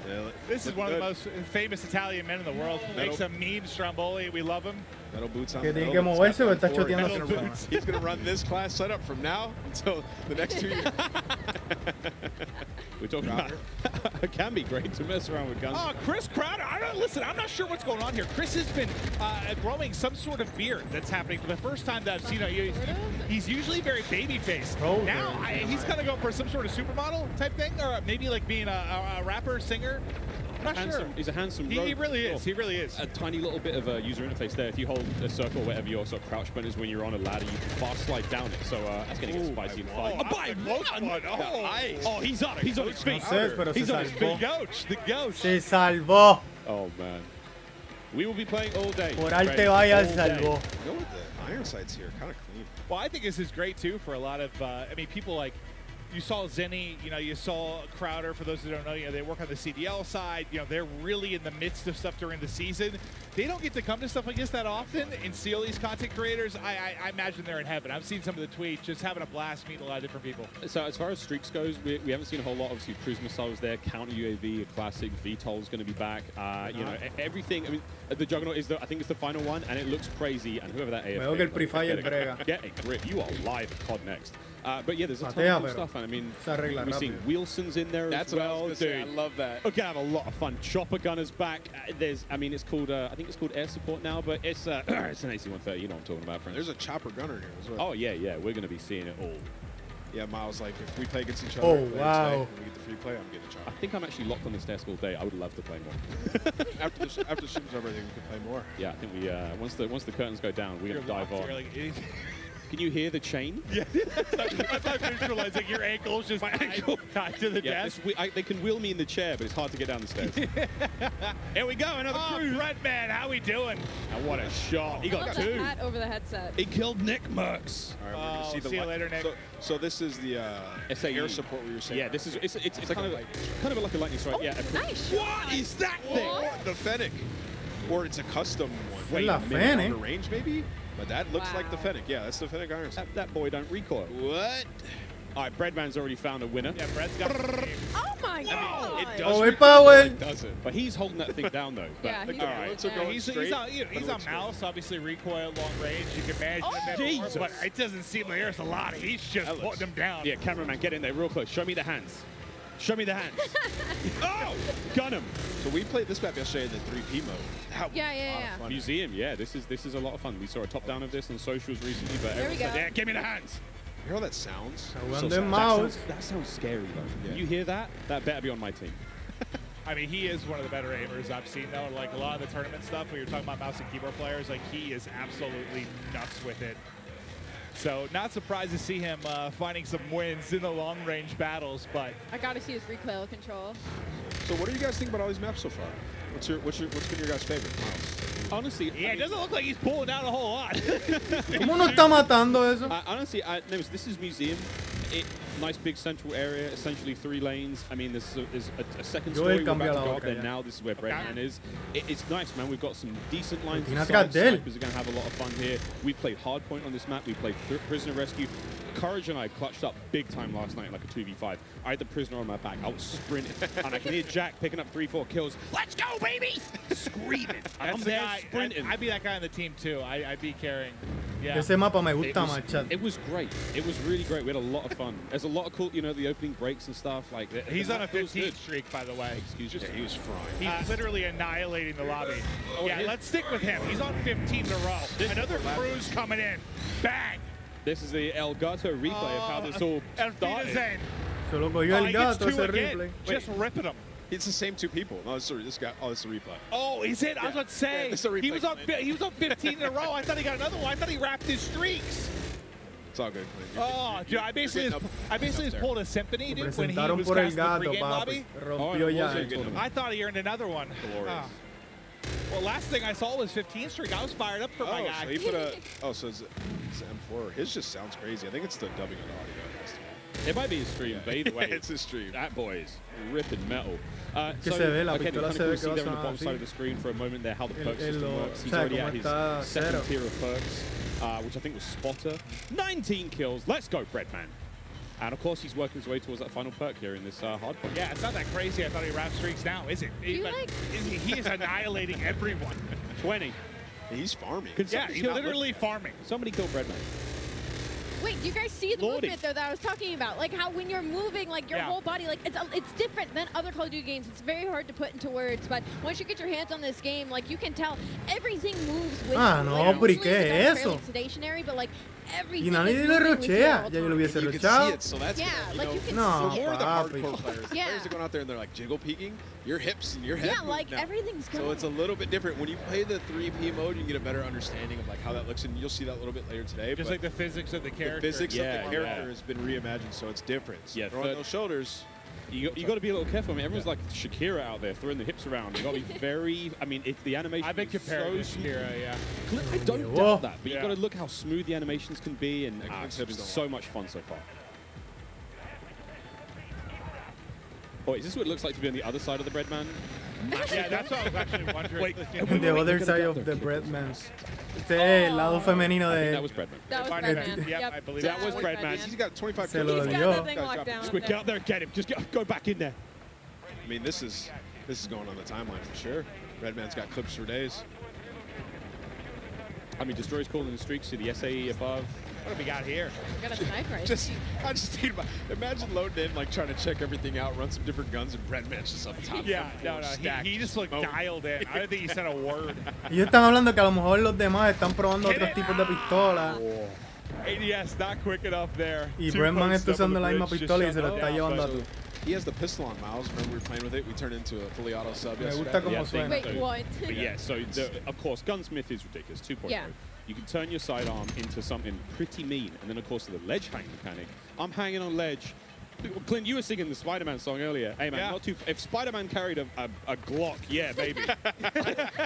Yeah, This is look one of good. the most famous Italian men in the world. Makes some memes, Stromboli. We love him. Metal boots on. Que tiene metal, que it's moverse got o está that forward. choteando Metal hacia el boots. He's going to run this class setup from now until the next 2 years. We're talking about it can be great to mess around with guns. Oh, Chris Crowder. Listen, I'm not sure what's going on here. Chris has been growing some sort of beard that's happening for the first time that I've seen him. He's usually very baby-faced. Oh, Now he's kind of going for some sort of supermodel type thing, or maybe like being a rapper, singer. I'm not sure. He's a handsome He rogue. really is. He really is. A tiny little bit of a user interface there. If you hold a circle, whatever your sort of crouch button is when you're on a ladder, you can fast slide down it. So that's going to get spicy and fun. Oh, he's up. He's on his feet. No sé, pero He's se on his salvó. feet. The goat. Se salvó. Oh, man. We will be playing all day. Por arte Right? vaya, All se day. salvó. Go with the iron sights here, kind of clean. Well, I think this is great too for a lot of. People like you saw Zenny. You saw Crowder. For those who don't know, they work on the CDL side. They're really in the midst of stuff during the season. They don't get to come to stuff like this that often and see all these content creators. I imagine they're in heaven. I've seen some of the tweets, just having a blast, meeting a lot of different people. So as far as streaks goes, we haven't seen a whole lot. Obviously, cruise missiles there, counter UAV, a classic. VTOL's going to be back. Everything. I mean, the Juggernaut is I think it's the final one, and it looks crazy. And whoever that AFK, Veo que el Pre-Fire brega. Get a grip. You are live at COD Next. But yeah, there's a ton Patea, of cool pero stuff. And I mean, se arregla we're seeing rápido. Wilson's in there That's as what I well. was going to say. I love that. We're gonna have a lot of fun. Chopper Gunner's back. It's called I think it's called Air Support now, but it's it's an AC-130. You know what I'm talking about, friends. There's a chopper gunner here as well. Oh yeah. We're gonna be seeing it all. Yeah, Miles, like if we play against each other, Oh, later today, wow. when we get the free play, I'm getting a I chopper. think I'm actually locked on this desk all day. I would love to play more. after the stream's over, I think we can play more. Yeah, I think we once the curtains go down, we're gonna dive on. Can you hear the chain? Yeah, I thought visualizing your ankles just tied to the Yeah, desk. they can wheel me in the chair, but it's hard to get down the stairs. Here we go, another cruise. Redman, how we doing? And what a shot! He I love got the 2. hat over the headset. He killed Nick Merckx. All right, we're gonna see the see you light. later, Nick. So this is the SAE. air support we were saying. Yeah, this is it's like kind of like a lightning strike. Oh, Yeah. nice. What is that thing? The Fennec. Or it's a custom one. Wait, la Fennec? Range maybe? But that looks like the Fennec. Yeah, that's the Fennec iron sight. That boy don't recoil. What? All right, Breadman's already found a winner. Yeah, Bread's got Oh my god! It does. Oh, it power. It doesn't. But he's holding that thing down though. But, Yeah, he's all right. So going he's straight, on mouse, obviously recoil, long range. You can manage him Jesus. more, but it doesn't seem like there's a lot. He's just putting them down. Yeah, cameraman, get in there real close. Show me the hands. Show me the hands. Oh, gun him. So we played this map yesterday in the 3P mode. That was a lot of fun. Museum, yeah, this is a lot of fun. We saw a top down of this on socials recently, but There we everyone said, go. yeah, give me the hands. You hear how that sounds? That sounds scary though. Yeah. You hear that? That better be on my team. I mean, he is one of the better aimers I've seen, though. Like, a lot of the tournament stuff, when you're talking about mouse and keyboard players, like, he is absolutely nuts with it. So, not surprised to see him finding some wins in the long-range battles, but... I gotta see his recoil control. So what do you guys think about all these maps so far? What's been your guys' favorite? Miles? Honestly, yeah, it doesn't look like he's pulling out a whole lot. ¿Cómo no está matando eso? Honestly, this is Museum. Nice big central area, essentially 3 lanes. I mean, this is a second story we're about to go up there now. This is where Breadman is. It's nice, man. We've got some decent lines. Snipers are going to have a lot of fun here. We played Hardpoint on this map. We played Prisoner Rescue. Courage and I clutched up big time last night, like a 2v5. I had the Prisoner on my back. I was sprinting, and I can hear Jack picking up 3-4 kills. Let's go, baby! Screaming. I'm there sprinting. I'd be that guy on the team, too. I'd be carrying. Yeah. Ese mapa me gusta más, chat. It was great. It was really great. We had a lot of fun. There's a lot of cool, the opening breaks and stuff. Like he's on a 15 streak, by the way. Excuse me. Yeah, he was frying. He's literally annihilating the lobby. Yeah, let's stick with him. He's on 15 in a row. Another cruise coming in. Bang! This is the El Gato replay of how this all started. Solo cogió el gato ese replay. Just ripping him. It's the same 2 people. No, sorry, this guy. Oh, this is a replay. Oh, is it? I was about to say. He was on 15 in a row. I thought he got another one. I thought he wrapped his streaks. It's all good. Oh, dude, I basically just pulled a symphony, dude, when he was casting the pregame lobby. I thought he earned another one. Glorious. Well, last thing I saw was 15 streak. I was fired up for my guy. So he put a. Oh, so it's M4. His just sounds crazy. I think it's the dubbing of the audio. It might be his stream, but either way, it's his stream. That boy is ripping metal. So, again, you kind of cool see there on the bottom side of the screen for a moment there how the perk system works. He's already at his second tier of perks, which I think was Spotter. 19 kills. Let's go, Breadman. And of course, he's working his way towards that final perk here in this hardpoint. Yeah, it's not that crazy. I thought he wrapped streaks now, is it? He is annihilating everyone. 20. He's farming. Yeah, he's literally farming. Somebody kill Breadman. Wait, you guys see the movement though that I was talking about? Like how when you're moving, like your whole body, like it's different than other Call of Duty games. It's very hard to put into words, but once you get your hands on this game, like you can tell everything moves with you. No, pero ¿y qué es eso? Stationary, but like everything. Y nadie le rochea. Ya yo lo hubiese rochado. So that's like you can no, see it. For more of the papi. hardcore players, the players are going out there and they're like jiggle peeking, your hips and your head. Yeah, like everything's going. So it's a little bit different. When you play the 3P mode, you get a better understanding of like how that looks, and you'll see that a little bit later today. Just like the physics of the character. The physics of the character has been reimagined, so it's different. Yeah, throwing those shoulders. You got to be a little careful. I mean, everyone's like Shakira out there throwing the hips around. You got to be very. I mean, it's the animation. I've been compared to Shakira, yeah. I don't doubt that, but you got to look how smooth the animations can be, and it's been so much fun so far. Oh, is this what it looks like to be on the other side of the Breadman? Yeah, that's what I was actually wondering. Wait, the other side of the Breadman. Este es el lado femenino de. That was Breadman. That was Breadman. Yep, I believe that was Breadman. He's got 25 Se kills. lo dio. Squid, get up there and get him. Just go back in there. I mean, this is going on the timeline for sure. Redman's got clips for days. I mean, Destroyer's calling the streaks to the SAE above. What have we got here? We got a sniper. I just think about, imagine loading in, like trying to check everything out, run some different guns, and Breadman's just up top. Yeah, no. He just looked dialed in. I don't think he said a word. Ellos están hablando que a lo mejor los demás están probando otros tipos de pistola. ADS not quick enough there. Y Breadman está usando la misma pistola y se lo está llevando a tú. He has the pistol on Miles. Remember we were playing with it? We turned into a fully auto sub Me yesterday. gusta como suena. Wait, what? But yeah, so of course, Gunsmith is ridiculous. 2.0. Yeah. You can turn your sidearm into something pretty mean, and then of course the ledge hang mechanic. I'm hanging on ledge. Clint, you were singing the Spider-Man song earlier. Hey man, not too. If Spider-Man carried a Glock, yeah, baby.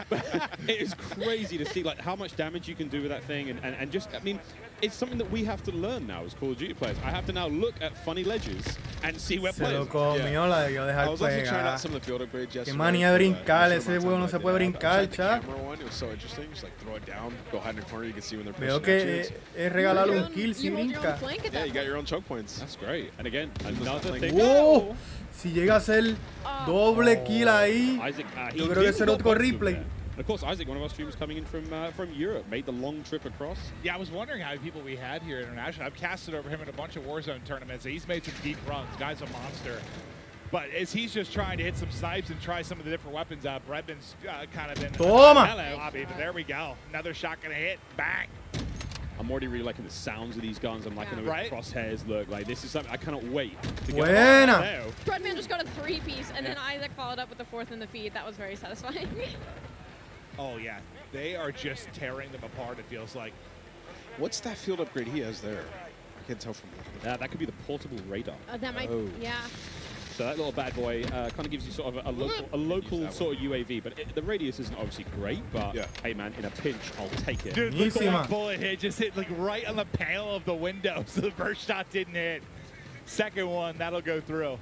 But it is crazy to see like how much damage you can do with that thing, and just I mean, it's something that we have to learn now as Call of Duty players. I have to now look at funny ledges and see where players. I was also trying out some of the field upgrades yesterday. Qué manía de brincar, ese juego no se puede brincar, chat. The camera one, it was so interesting. Just like throw it down, go hide in the corner, you can see when they're pushing. Veo que es regalarle un kill si brinca. Yeah, you got your own choke points. That's great. And again, another thing. ¡Oh! Si llega a ser doble kill ahí, yo creo que será otro replay. And of course, Isaac, one of our streamers coming in from Europe, made the long trip across. Yeah, I was wondering how many people we had here internationally. I've casted over him in a bunch of Warzone tournaments. He's made some deep runs. Guy's a monster. But as he's just trying to hit some snipes and try some of the different weapons out, Bredman's kind of in lobby. But there we go. Another shot gonna hit. Bang. I'm already really liking the sounds of these guns. I'm liking the way the crosshairs look. Like, this is something I cannot wait to get. Bredman just got a 3-piece, and then Isaac followed up with the 4th in the feed. That was very satisfying. Oh, yeah. They are just tearing them apart, it feels like. What's that field upgrade he has there? I can't tell from that. That could be the portable radar. That might, yeah. So that little bad boy kind of gives you sort of a local sort of UAV, but the radius isn't obviously great, but hey man, in a pinch, I'll take it. Dude, look at that bullet hit, just hit like right on the panel of the window, so the first shot didn't hit. Second one, that'll go through.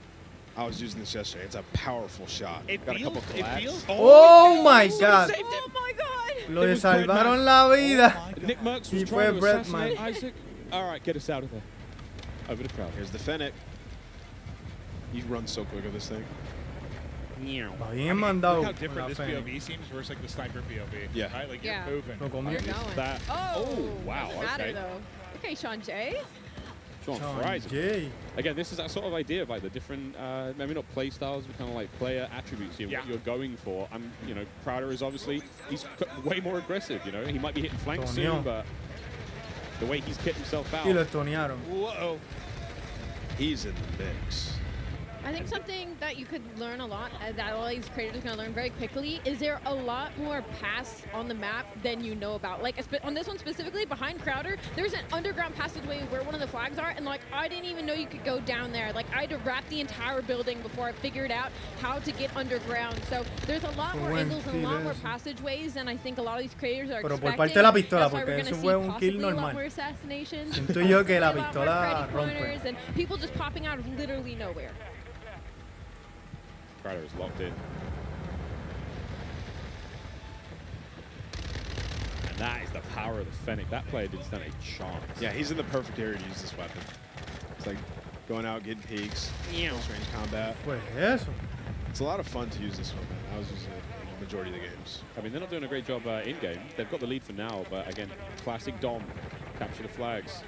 I was using this yesterday. It's a powerful shot. It got feels, a couple collabs. Oh my god. Oh my god. Lo de salvaron la vida. Nick Merckx was trying to assassinate Isaac. All right, get us out of there. Over the crowd. Here's the Fennec. You run so quick with this thing. Bien mandado. Look how different this POV seems versus like the sniper POV. Yeah. Right? Like you're moving. You're going. That. Oh, wow. Doesn't matter though. Okay, Sean J. Sean J. Again, this is that sort of idea of like the different, maybe not play styles, but kind of like player attributes here, what you're going for. And you know, Crowder is obviously he's way more aggressive. You know, he might be hitting flanks soon, but the way he's kicked himself out. Whoa. He's in the mix. I think something that you could learn a lot, that all these creators are going to learn very quickly, is there a lot more paths on the map than you know about. Like, on this one specifically, behind Crowder, there's an underground passageway where one of the flags are, and, like, I didn't even know you could go down there. Like, I had to wrap the entire building before I figured out how to get underground. So there's a lot more angles and a lot more passageways than I think a lot of these creators are expecting. Por parte de la pistola, porque eso fue un kill normal. Siento yo que la pistola rompe. And people just popping out of literally nowhere. Crowder is locked in. And that is the power of the Fennec. That player didn't stand a chance. Yeah, he's in the perfect area to use this weapon. It's like going out, getting peaks, close range combat. It's a lot of fun to use this weapon. I was using it in the majority of the games. I mean, they're not doing a great job in-game. They've got the lead for now, but again, classic Dom. Capture the flags.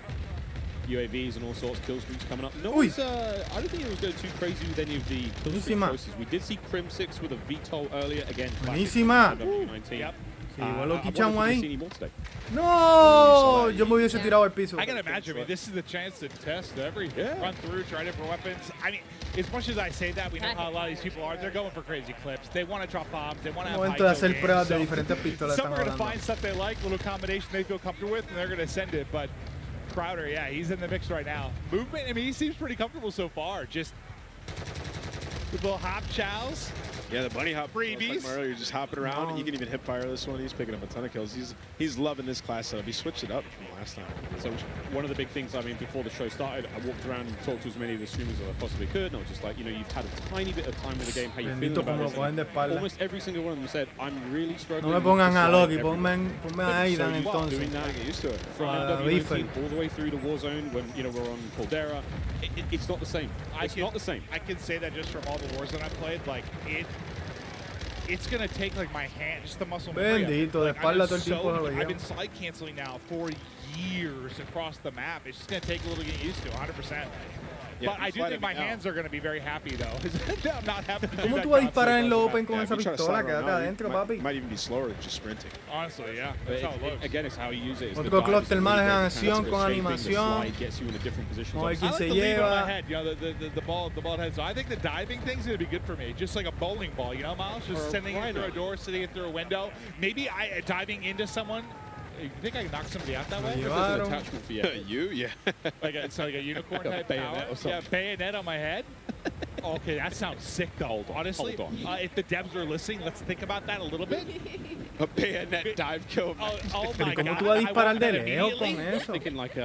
UAVs and all sorts of kill streaks coming up. No one's, I don't think it was going too crazy with any of the kill streak choices. We did see Crim 6 with a VTOL earlier. Again, buenísima. Yep. Igual lo quichamos ahí. No, yo me hubiese tirado al piso. I can imagine. I mean, this is the chance to test every run through, try different weapons. I mean, as much as I say that, we know how a lot of these people are. They're going for crazy clips. They want to drop bombs. They want to have high kill games. Some are going to find stuff they like, little combination they feel comfortable with, and they're going to send it. But Crowder, yeah, he's in the mix right now. Movement, I mean, he seems pretty comfortable so far. Just the little hop chows. Yeah, the bunny hop freebies. Earlier, just hopping around. He can even hip fire this one. He's picking up a ton of kills. He's loving this class setup. He switched it up from last time. So one of the big things, I mean, before the show started, I walked around and talked to as many of the streamers as I possibly could, and I was just like, you know, you've had a tiny bit of time with the game. How you feeling about this? Almost every single one of them said, I'm really struggling. No me pongan a Loki, ponme a Aidan entonces. Doing that, get used to it. From MW19 all the way through to Warzone, when you know we're on Caldera, it's not the same. It's not the same. I can say that just from all the Warzone I've played, like it's gonna take like my hand, just the muscle memory. Bendito, de espalda todo el tiempo lo I've been slide canceling now for years across the map. It's just gonna take a little getting used to, 100%. Yeah, but I do think my hands are going to be very happy, though. I'm not having to do ¿Cómo that tú vas a disparar en lo open con Yeah, esa if you try to pistola? slide Quédate around, adentro, it papi. might even be slower than just sprinting. Honestly, yeah. That's how it looks. Again, it's how you use it. It's Otro the clúster más de dive, it's acción the con shaping, the animación. slide gets you in a different position. Vamos a ver quién I like se the lead on my lleva. head, you know, the ball head. So I think the diving thing's going to be good for me. Just like a bowling ball, you know, Miles? Just sending it through a door, sending it through a window. Maybe diving into someone. You think I can knock somebody out that way? There's an attachment for you. You? Yeah. It's like a unicorn type bayonet power. or something. Yeah, bayonet on my head. Okay, that sounds sick though. Honestly, Hold on. If the devs are listening, let's think about that a little bit. A bayonet dive kill. Oh my God. ¿Cómo tú vas a disparar de lejos con eso? Thinking like,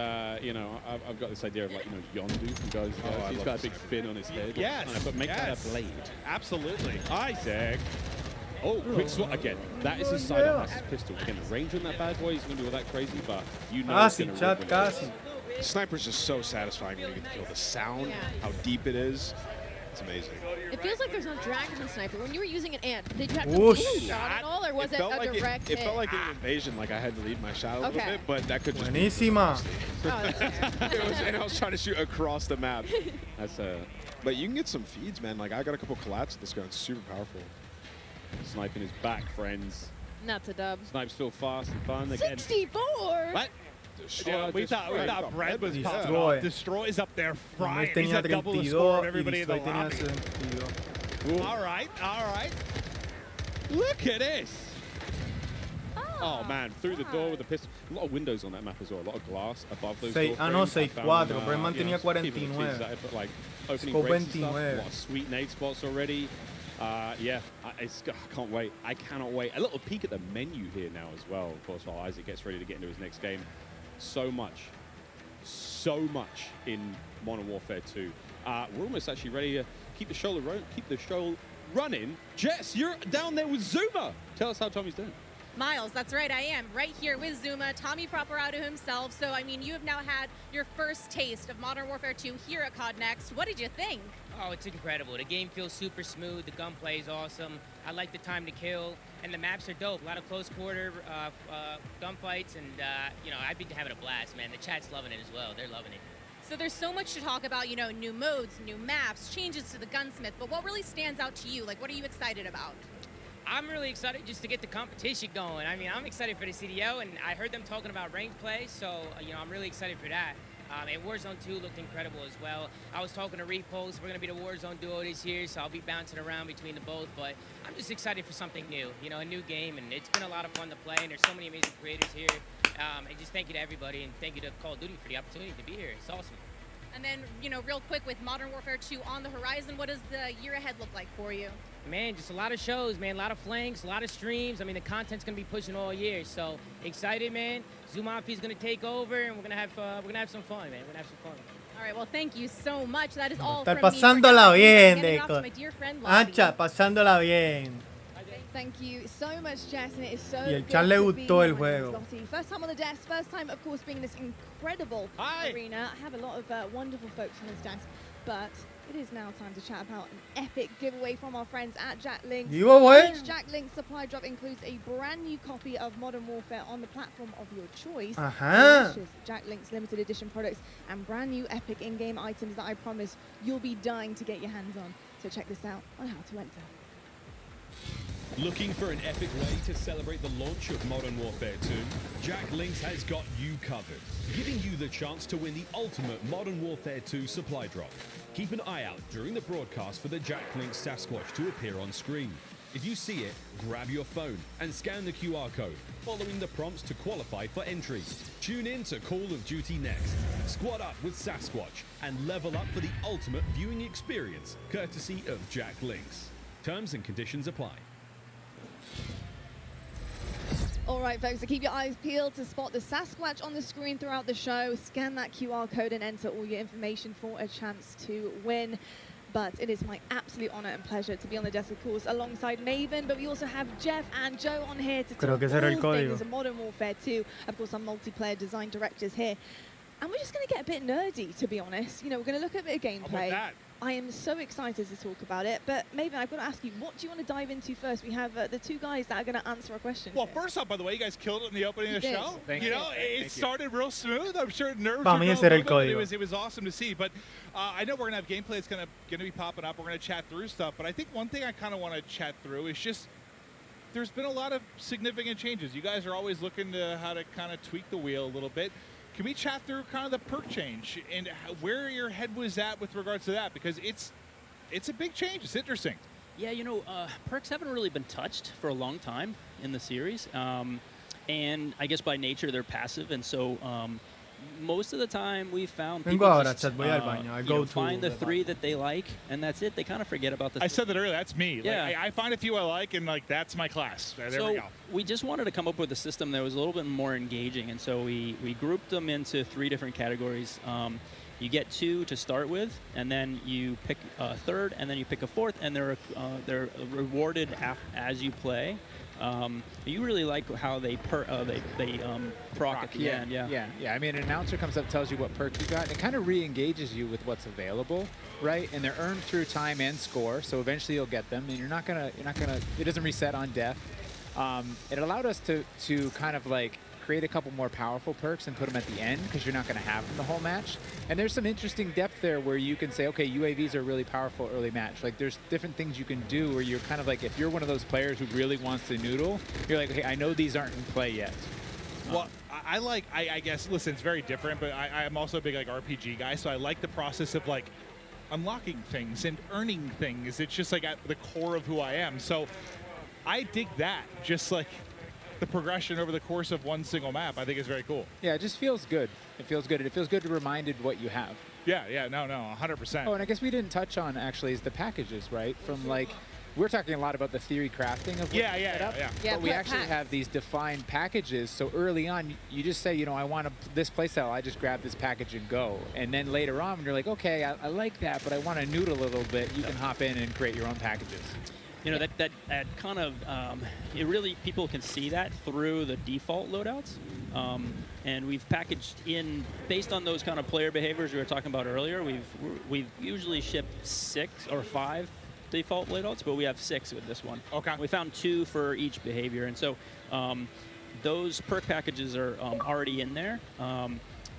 you know, I've got this idea of like, you know, Yondu who goes, he's got a big fin on his head. Yes. But make that a blade. Absolutely. Isaac. Oh, quick swat again. That is his sidearm. That's his pistol. Again, the range on that bad boy is going to do all that crazy, but you know it's going to casi. Sniper's just so satisfying when you get to kill the sound, how deep it is. It's amazing. It feels like there's no drag in the sniper. When you were using an ant, did you have to lead a shot at all, or was it a direct hit? It felt like an invasion, like I had to lead my shot a little bit, but that could just Buenísima. and I was trying to shoot across the map. That's but you can get some feeds, man. Like I got a couple collabs with this gun. It's super powerful. Sniping is back, friends. Not a dub. Snipe's still fast and fun. 64. What? Yeah, we thought Brad was popping off. Destroy is up there frying. He's a double the score of everybody in the lobby. All right. Look at this. Oh man, through the door with the pistol. A lot of windows on that map as well. A lot of glass above those doors. No, 6-4, pero el man tenía 49. Like opening breaks and stuff. A lot of sweet nade spots already. Yeah, I can't wait. I cannot wait. A little peek at the menu here now as well, of course, while Isaac gets ready to get into his next game. So much in Modern Warfare 2. We're almost actually ready to keep the show running. Jess, you're down there with Zuma. Tell us how Tommy's doing. Miles, that's right, I am right here with Zuma, Tommy Properado himself. So, I mean, you have now had your first taste of Modern Warfare 2 here at COD Next. What did you think? Oh, it's incredible. The game feels super smooth. The gunplay is awesome. I like the time to kill, and the maps are dope. A lot of close quarter gunfights, and you know, I've been having a blast, man. The chat's loving it as well. They're loving it. So there's so much to talk about, you know, new modes, new maps, changes to the gunsmith. But what really stands out to you? Like, what are you excited about? I'm really excited just to get the competition going. I mean, I'm excited for the CDO, and I heard them talking about ranked play, so, you know, I'm really excited for that. And Warzone 2 looked incredible as well. I was talking to Repulse. We're going to be the Warzone duo this year, so I'll be bouncing around between the both. But I'm just excited for something new, you know, a new game. And it's been a lot of fun to play, and there's so many amazing creators here. And just thank you to everybody, and thank you to Call of Duty for the opportunity to be here. It's awesome. And then, you know, real quick, with Modern Warfare 2 on the horizon, what does the year ahead look like for you? Man, just a lot of shows, man, a lot of flanks, a lot of streams. I mean, the content's gonna be pushing all year, so excited, man. Zumafi's gonna take over, and we're gonna have some fun, man. We're gonna have some fun. All right, well, thank you so much. That is all Estar from me. pasándola bien, Ancha, pasándola bien. Thank you so much, Jess, and it is so Y el good chat le to gustó be el here juego. with Lottie. First time on the desk, first time, of course, being in this incredible arena. I have a lot of wonderful folks on this desk, but it is now time to chat about an epic giveaway from our friends at Jack Links. Giveaway? Each Jack Links supply drop includes a brand new copy of Modern Warfare on the platform of your choice. Delicious Jack Links limited edition products and brand new epic in-game items that I promise you'll be dying to get your hands on. So check this out on how to enter. Looking for an epic way to celebrate the launch of Modern Warfare 2? Jack Links has got you covered, giving you the chance to win the ultimate Modern Warfare 2 supply drop. Keep an eye out during the broadcast for the Jack Links Sasquatch to appear on screen. If you see it, grab your phone and scan the QR code, following the prompts to qualify for entry. Tune in to Call of Duty Next. Squad up with Sasquatch and level up for the ultimate viewing experience, courtesy of Jack Links. Terms and conditions apply. All right, folks, so keep your eyes peeled to spot the Sasquatch on the screen throughout the show. Scan that QR code and enter all your information for a chance to win. But it is my absolute honor and pleasure to be on the desk, of course, alongside Maven. But we also have Jeff and Joe on here to talk all things Modern Warfare 2. Of course, our multiplayer design directors here. And we're just going to get a bit nerdy, to be honest. You know, we're going to look at a bit of gameplay. I am so excited to talk about it. But Maven, I've got to ask you, what do you want to dive into first? We have the two guys that are going to answer a question. Well, first off, by the way, you guys killed it in the opening of the show. Thank you. Know, it started real smooth. I'm sure nerves were going, but it was awesome to see. But I know we're going to have gameplay that's going to be popping up. We're going to chat through stuff. But I think one thing I kind of want to chat through is just there's been a lot of significant changes. You guys are always looking to how to kind of tweak the wheel a little bit. Can we chat through kind of the perk change and where your head was at with regards to that? Because it's a big change. It's interesting. Yeah, you know, perks haven't really been touched for a long time in the series. And I guess by nature, they're passive. And so most of the time we found Vengo people ahora, just, chat, voy al baño. I you go know, to find the the 3 that they like, and that's it. They kind of forget about the. I said that earlier. That's me. Yeah. Like, I find a few I like, and like that's my class. There so we go. we just wanted to come up with a system that was a little bit more engaging, and so we grouped them into 3 different categories. You get 2 to start with, and then you pick a third, and then you pick a fourth, and they're rewarded as you play. You really like how they proc at the end. Yeah. I mean, an announcer comes up, tells you what perk you got, and it kind of re-engages you with what's available, right? And they're earned through time and score, so eventually you'll get them, and you're not gonna. It doesn't reset on death. It allowed us to kind of like create a couple more powerful perks and put them at the end because you're not going to have them the whole match. And there's some interesting depth there where you can say, okay, UAVs are really powerful early match. Like there's different things you can do where you're kind of like, if you're one of those players who really wants to noodle, you're like, okay, I know these aren't in play yet. Well, I guess, listen, it's very different, but I'm also a big like RPG guy, so I like the process of like unlocking things and earning things. It's just like at the core of who I am. So I dig that, just like the progression over the course of one single map. I think is very cool. Yeah, it just feels good. It feels good. It feels good to be reminded what you have. Yeah, no, 100%. Oh, and I guess we didn't touch on actually is the packages, right? From like, we're talking a lot about the theory crafting of what but we actually have these defined packages. So early on, you just say, you know, I want this playstyle. I just grab this package and go. And then later on, when you're like, okay, I like that, but I want to noodle a little bit, you can hop in and create your own packages. You know, that kind of, it really, people can see that through the default loadouts. And we've packaged in, based on those kind of player behaviors we were talking about earlier, we've usually shipped 6 or 5 default loadouts, but we have 6 with this one. Okay. We found 2 for each behavior. And so those perk packages are already in there.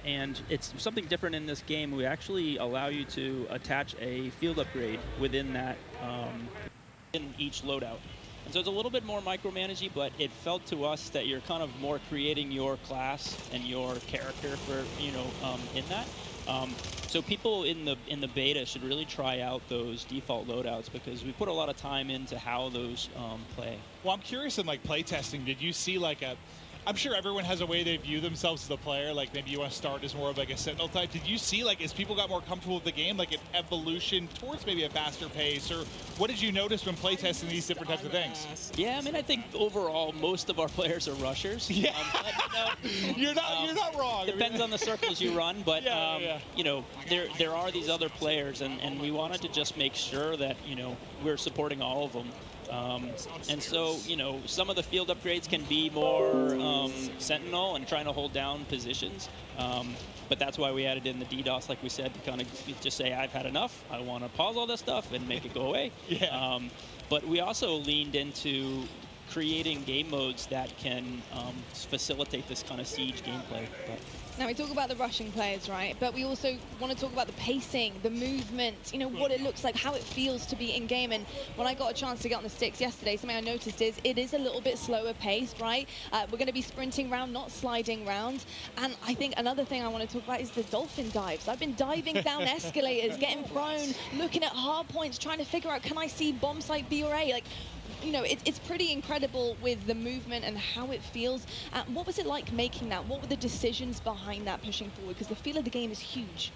And it's something different in this game. We actually allow you to attach a field upgrade within that in each loadout. And so it's a little bit more micromanagey, but it felt to us that you're kind of more creating your class and your character for, you know, in that. So people in the beta should really try out those default loadouts because we put a lot of time into how those play. Well, I'm curious in like playtesting, did you see like I'm sure everyone has a way they view themselves as a player. Like maybe you want to start as more of like a sentinel type. Did you see like as people got more comfortable with the game, like an evolution towards maybe a faster pace, or what did you notice when playtesting these different types of things? Yeah, I mean, I think overall most of our players are rushers. Yeah, but, you're not wrong. Depends on the circles you run, but you know, there are these other players, and we wanted to just make sure that we're supporting all of them. And so, some of the field upgrades can be more sentinel and trying to hold down positions. But that's why we added in the DDoS, like we said, to kind of just say, I've had enough. I want to pause all this stuff and make it go away. But we also leaned into creating game modes that can facilitate this kind of siege gameplay. Now, we talk about the rushing players, right? But we also want to talk about the pacing, the movement, what it looks like, how it feels to be in-game. And when I got a chance to get on the sticks yesterday, something I noticed is it is a little bit slower paced, right? We're going to be sprinting round, not sliding round. And I think another thing I want to talk about is the dolphin dives. I've been diving down escalators, getting prone, looking at hard points, trying to figure out, can I see bomb site B or A? Like, it's pretty incredible with the movement and how it feels. What was it like making that? What were the decisions behind that pushing forward? Because the feel of the game is huge.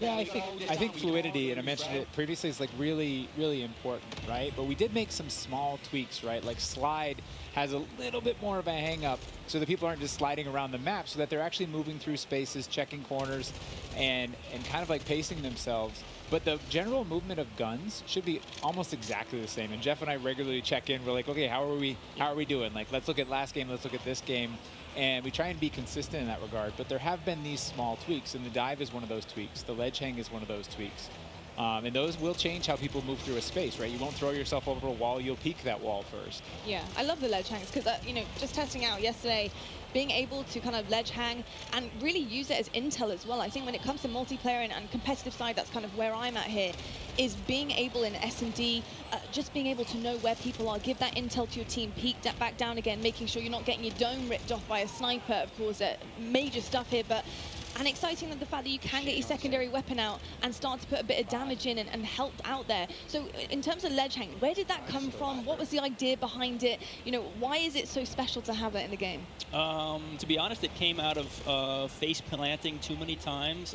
Yeah, I think fluidity, and I mentioned it previously, is like really, really important, right? But we did make some small tweaks, right? Like slide has a little bit more of a hang up so that people aren't just sliding around the map, so that they're actually moving through spaces, checking corners, and kind of like pacing themselves. But the general movement of guns should be almost exactly the same. And Jeff and I regularly check in. We're like, okay, how are we doing? Like, let's look at last game, let's look at this game. And we try and be consistent in that regard. But there have been these small tweaks, and the dive is one of those tweaks. The ledge hang is one of those tweaks. And those will change how people move through a space, right? You won't throw yourself over a wall, you'll peek that wall first. Yeah, I love the ledge hangs because, just testing out yesterday, being able to kind of ledge hang and really use it as intel as well. I think when it comes to multiplayer and competitive side, that's kind of where I'm at here, is being able in S&D, just being able to know where people are, give that intel to your team, peek that back down again, making sure you're not getting your dome ripped off by a sniper, of course, major stuff here, but and exciting that the fact that you can get your secondary weapon out and start to put a bit of damage in and help out there. So in terms of ledge hang, where did that come from? What was the idea behind it? You know, why is it so special to have it in the game? To be honest, it came out of face planting too many times,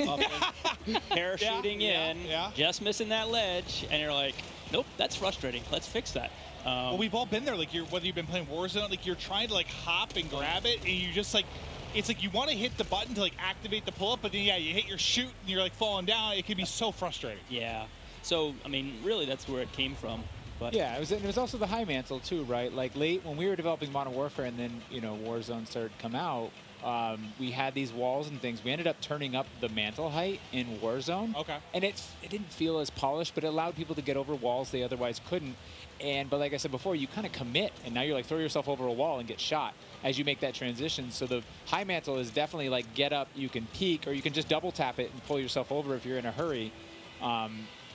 parachuting in, just missing that ledge, and you're like, nope, that's frustrating. Let's fix that. Well, we've all been there. Like, whether you've been playing Warzone, like you're trying to like hop and grab it, and you just like, it's like you want to hit the button to like activate the pull-up, but then you hit your shoot and you're like falling down. It can be so frustrating. Yeah. So I mean, really, that's where it came from. But yeah, it was also the high mantle too, right? Like late when we were developing Modern Warfare, and then Warzone started to come out. We had these walls and things. We ended up turning up the mantle height in Warzone. Okay. And it didn't feel as polished, but it allowed people to get over walls they otherwise couldn't. But like I said before, you kind of commit, and now you're like throw yourself over a wall and get shot as you make that transition. So the high mantle is definitely like get up, you can peek, or you can just double tap it and pull yourself over if you're in a hurry.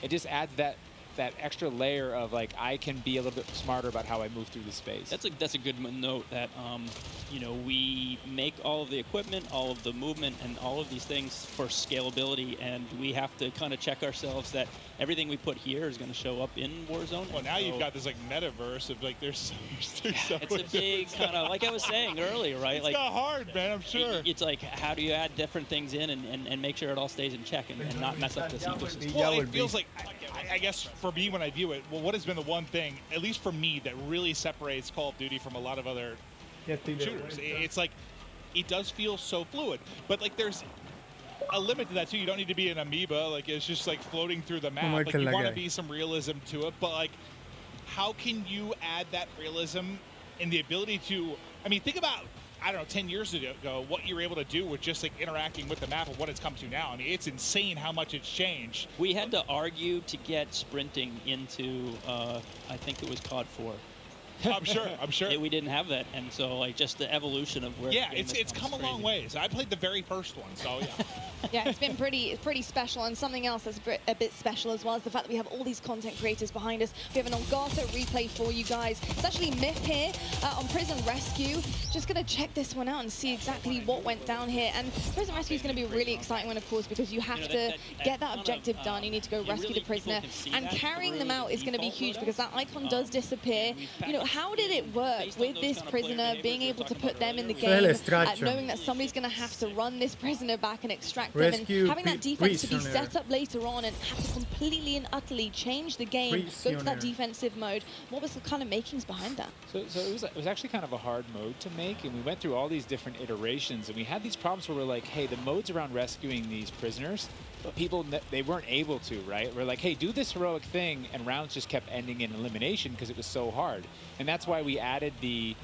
It just adds that extra layer of like I can be a little bit smarter about how I move through the space. That's a good note that we make all of the equipment, all of the movement, and all of these things for scalability, and we have to kind of check ourselves that everything we put here is going to show up in Warzone. Well, now you've got this like metaverse of like there's it's a big kind of like I was saying earlier, right? It's like not hard, man. I'm sure. It's like how do you add different things in and make sure it all stays in check and not mess up this ecosystem. Well, it feels like I guess for me when I view it, well, what has been the one thing, at least for me, that really separates Call of Duty from a lot of other shooters? It's like it does feel so fluid, but like there's a limit to that too. You don't need to be an amoeba, like it's just like floating through the map. Like you want to be some realism to it, but like how can you add that realism and the ability to, I mean, think about, I don't know, 10 years ago, what you were able to do with just like interacting with the map and what it's come to now. I mean, it's insane how much it's changed. We had to argue to get sprinting into, I think it was COD 4. I'm sure. We didn't have that, and so like just the evolution of where. Yeah, it's come a long ways. I played the very first one, so yeah. Yeah, it's been pretty special, and something else that's a bit special as well is the fact that we have all these content creators behind us. We have an Elgato replay for you guys. It's actually Myth here on Prison Rescue. Just gonna check this one out and see exactly what went down here. And Prison Rescue is gonna be a really exciting one, of course, because you have to get that objective done. You need to go rescue the prisoner, and carrying them out is gonna be huge because that icon does disappear. How did it work with this prisoner, being able to put them in the game, knowing that somebody's going to have to run this prisoner back and extract them, and having that defense to be set up later on and have to completely and utterly change the game, go to that defensive mode? What was the kind of makings behind that? So it was actually kind of a hard mode to make, and we went through all these different iterations, and we had these problems where we're like, hey, the modes around rescuing these prisoners, but people, they weren't able to, right? We're like, hey, do this heroic thing, and rounds just kept ending in elimination because it was so hard. And that's why we added the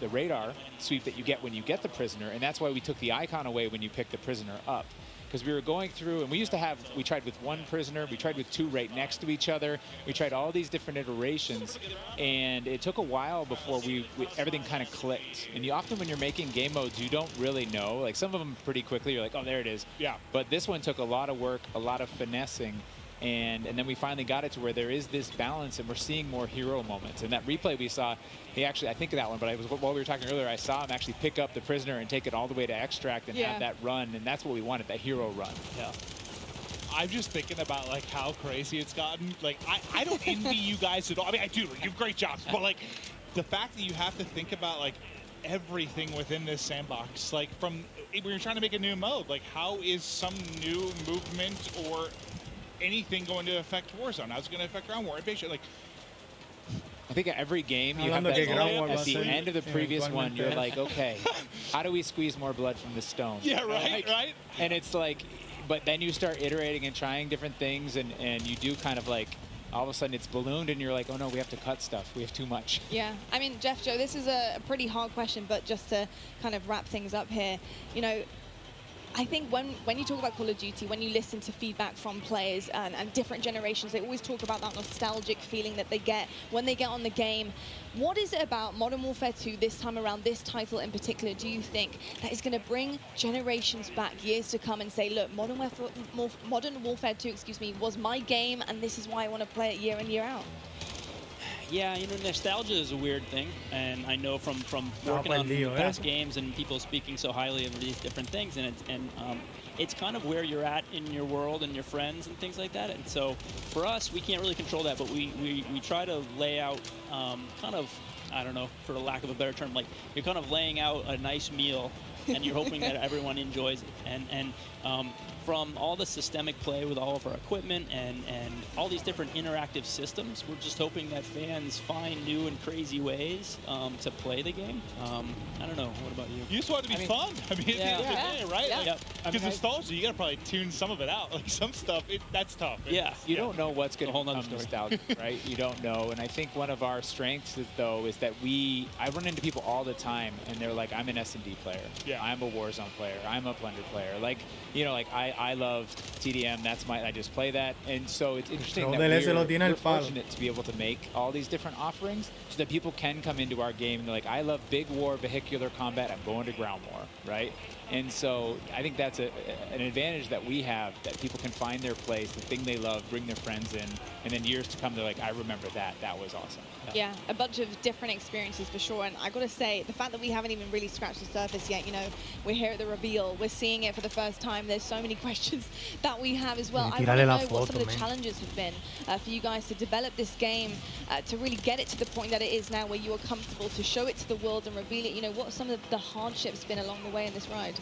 radar sweep that you get when you get the prisoner, and that's why we took the icon away when you pick the prisoner up. Because we were going through, and we tried with one prisoner, we tried with two right next to each other, we tried all these different iterations, and it took a while before everything kind of clicked. And often when you're making game modes, you don't really know. Like some of them pretty quickly, you're like, oh, there it is. Yeah. But this one took a lot of work, a lot of finessing, and then we finally got it to where there is this balance, and we're seeing more hero moments. And that replay we saw, I think of that one, but while we were talking earlier, I saw him actually pick up the prisoner and take it all the way to extract and have that run, and that's what we wanted, that hero run. Yeah. I'm just thinking about like how crazy it's gotten. Like I don't envy you guys at all. I mean, I do. You have great jobs, but like the fact that you have to think about like everything within this sandbox, like from when you're trying to make a new mode, like how is some new movement or anything going to affect Warzone? How's it going to affect Ground War Invasion? Like, I think every game you have that moment at the end of the previous one, you're like, okay, how do we squeeze more blood from the stone? Yeah, right. And it's like, but then you start iterating and trying different things, and you do kind of like, all of a sudden it's ballooned, and you're like, oh no, we have to cut stuff. We have too much. Yeah, I mean, Jeff, Joe, this is a pretty hard question, but just to kind of wrap things up here, I think when you talk about Call of Duty, when you listen to feedback from players and different generations, they always talk about that nostalgic feeling that they get when they get on the game. What is it about Modern Warfare 2 this time around, this title in particular, do you think that is going to bring generations back years to come and say, look, Modern Warfare 2, was my game, and this is why I want to play it year in, year out? Yeah, you know, nostalgia is a weird thing, and I know from working on past games and people speaking so highly of these different things, and it's kind of where you're at in your world and your friends and things like that. And so for us, we can't really control that, but we try to lay out kind of, I don't know, for the lack of a better term, like you're kind of laying out a nice meal, and you're hoping that everyone enjoys it. And from all the systemic play with all of our equipment and all these different interactive systems, we're just hoping that fans find new and crazy ways to play the game. I don't know. What about you? You just want it to be fun. I mean, at the end of the day, right? Yeah. Because nostalgia, you got to probably tune some of it out. Like some stuff, that's tough. You don't know what's going to become nostalgic, right? You don't know. And I think one of our strengths, though, is that I run into people all the time, and they're like, I'm an S&D player. Yeah. I'm a Warzone player. I'm a Plunder player. Like, you know, like I love TDM. I just play that. And so it's interesting that we're fortunate to be able to make all these different offerings so that people can come into our game and they're like, I love big war, vehicular combat. I'm going to ground war, right? And so I think that's an advantage that we have, that people can find their place, the thing they love, bring their friends in, and then years to come, they're like, I remember that. That was awesome. Yeah, a bunch of different experiences for sure. And I got to say, the fact that we haven't even really scratched the surface yet, you know, we're here at the reveal, we're seeing it for the first time. There's so many questions that we have as well. I want to know what some of the challenges have been for you guys to develop this game, to really get it to the point that it is now, where you are comfortable to show it to the world and reveal it. You know, what some of the hardships been along the way in this ride?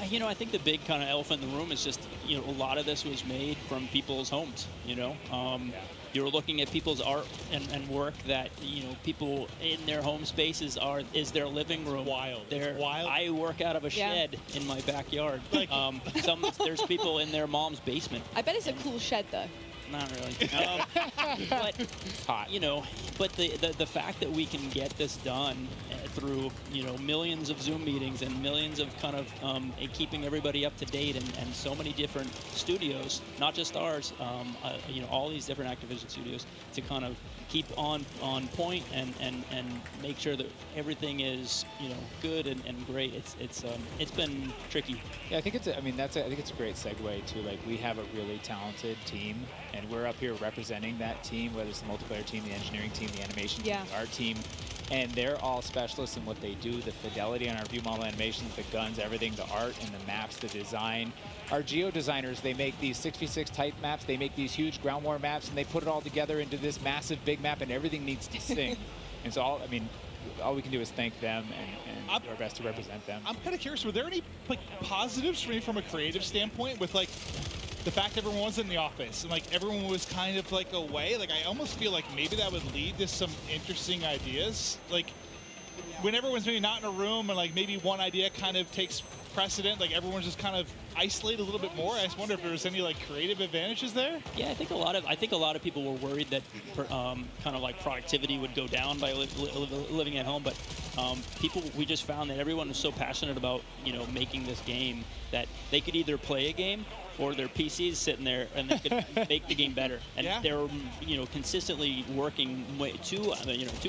You know, I think the big kind of elephant in the room is just, you know, a lot of this was made from people's homes, you know. You're looking at people's art and work that, you know, people in their home spaces is their living room. Wild. I work out of a shed in my backyard. Like, there's people in their mom's basement. I bet it's a cool shed, though. Not really. But hot. You know, but the fact that we can get this done through, you know, millions of Zoom meetings and millions of kind of keeping everybody up to date and so many different studios, not just ours, you know, all these different Activision studios, to kind of keep on point and make sure that everything is, you know, good and great. It's been tricky. Yeah, I think it's a great segue to, like, we have a really talented team, and we're up here representing that team, whether it's the multiplayer team, the engineering team, the animation team, the art team, and they're all specialists in what they do. The fidelity on our view model animations, the guns, everything, the art and the maps, the design. Our geo designers, they make these 6v6 type maps, they make these huge ground war maps, and they put it all together into this massive big map, and everything needs to sync. And so all we can do is thank them and do our best to represent them. I'm kind of curious, were there any, like, positives for me from a creative standpoint with, like, the fact everyone was in the office and, like, everyone was kind of, like, away? Like, I almost feel like maybe that would lead to some interesting ideas. Like, when everyone's maybe not in a room and, like, maybe one idea kind of takes precedent, like, everyone's just kind of isolated a little bit more. I just wonder if there was any, like, creative advantages there. Yeah, I think a lot of people were worried that kind of like productivity would go down by living at home, but we just found that everyone was so passionate about, you know, making this game that they could either play a game or their PCs sitting there and they could make the game better. And they're, you know, consistently working way too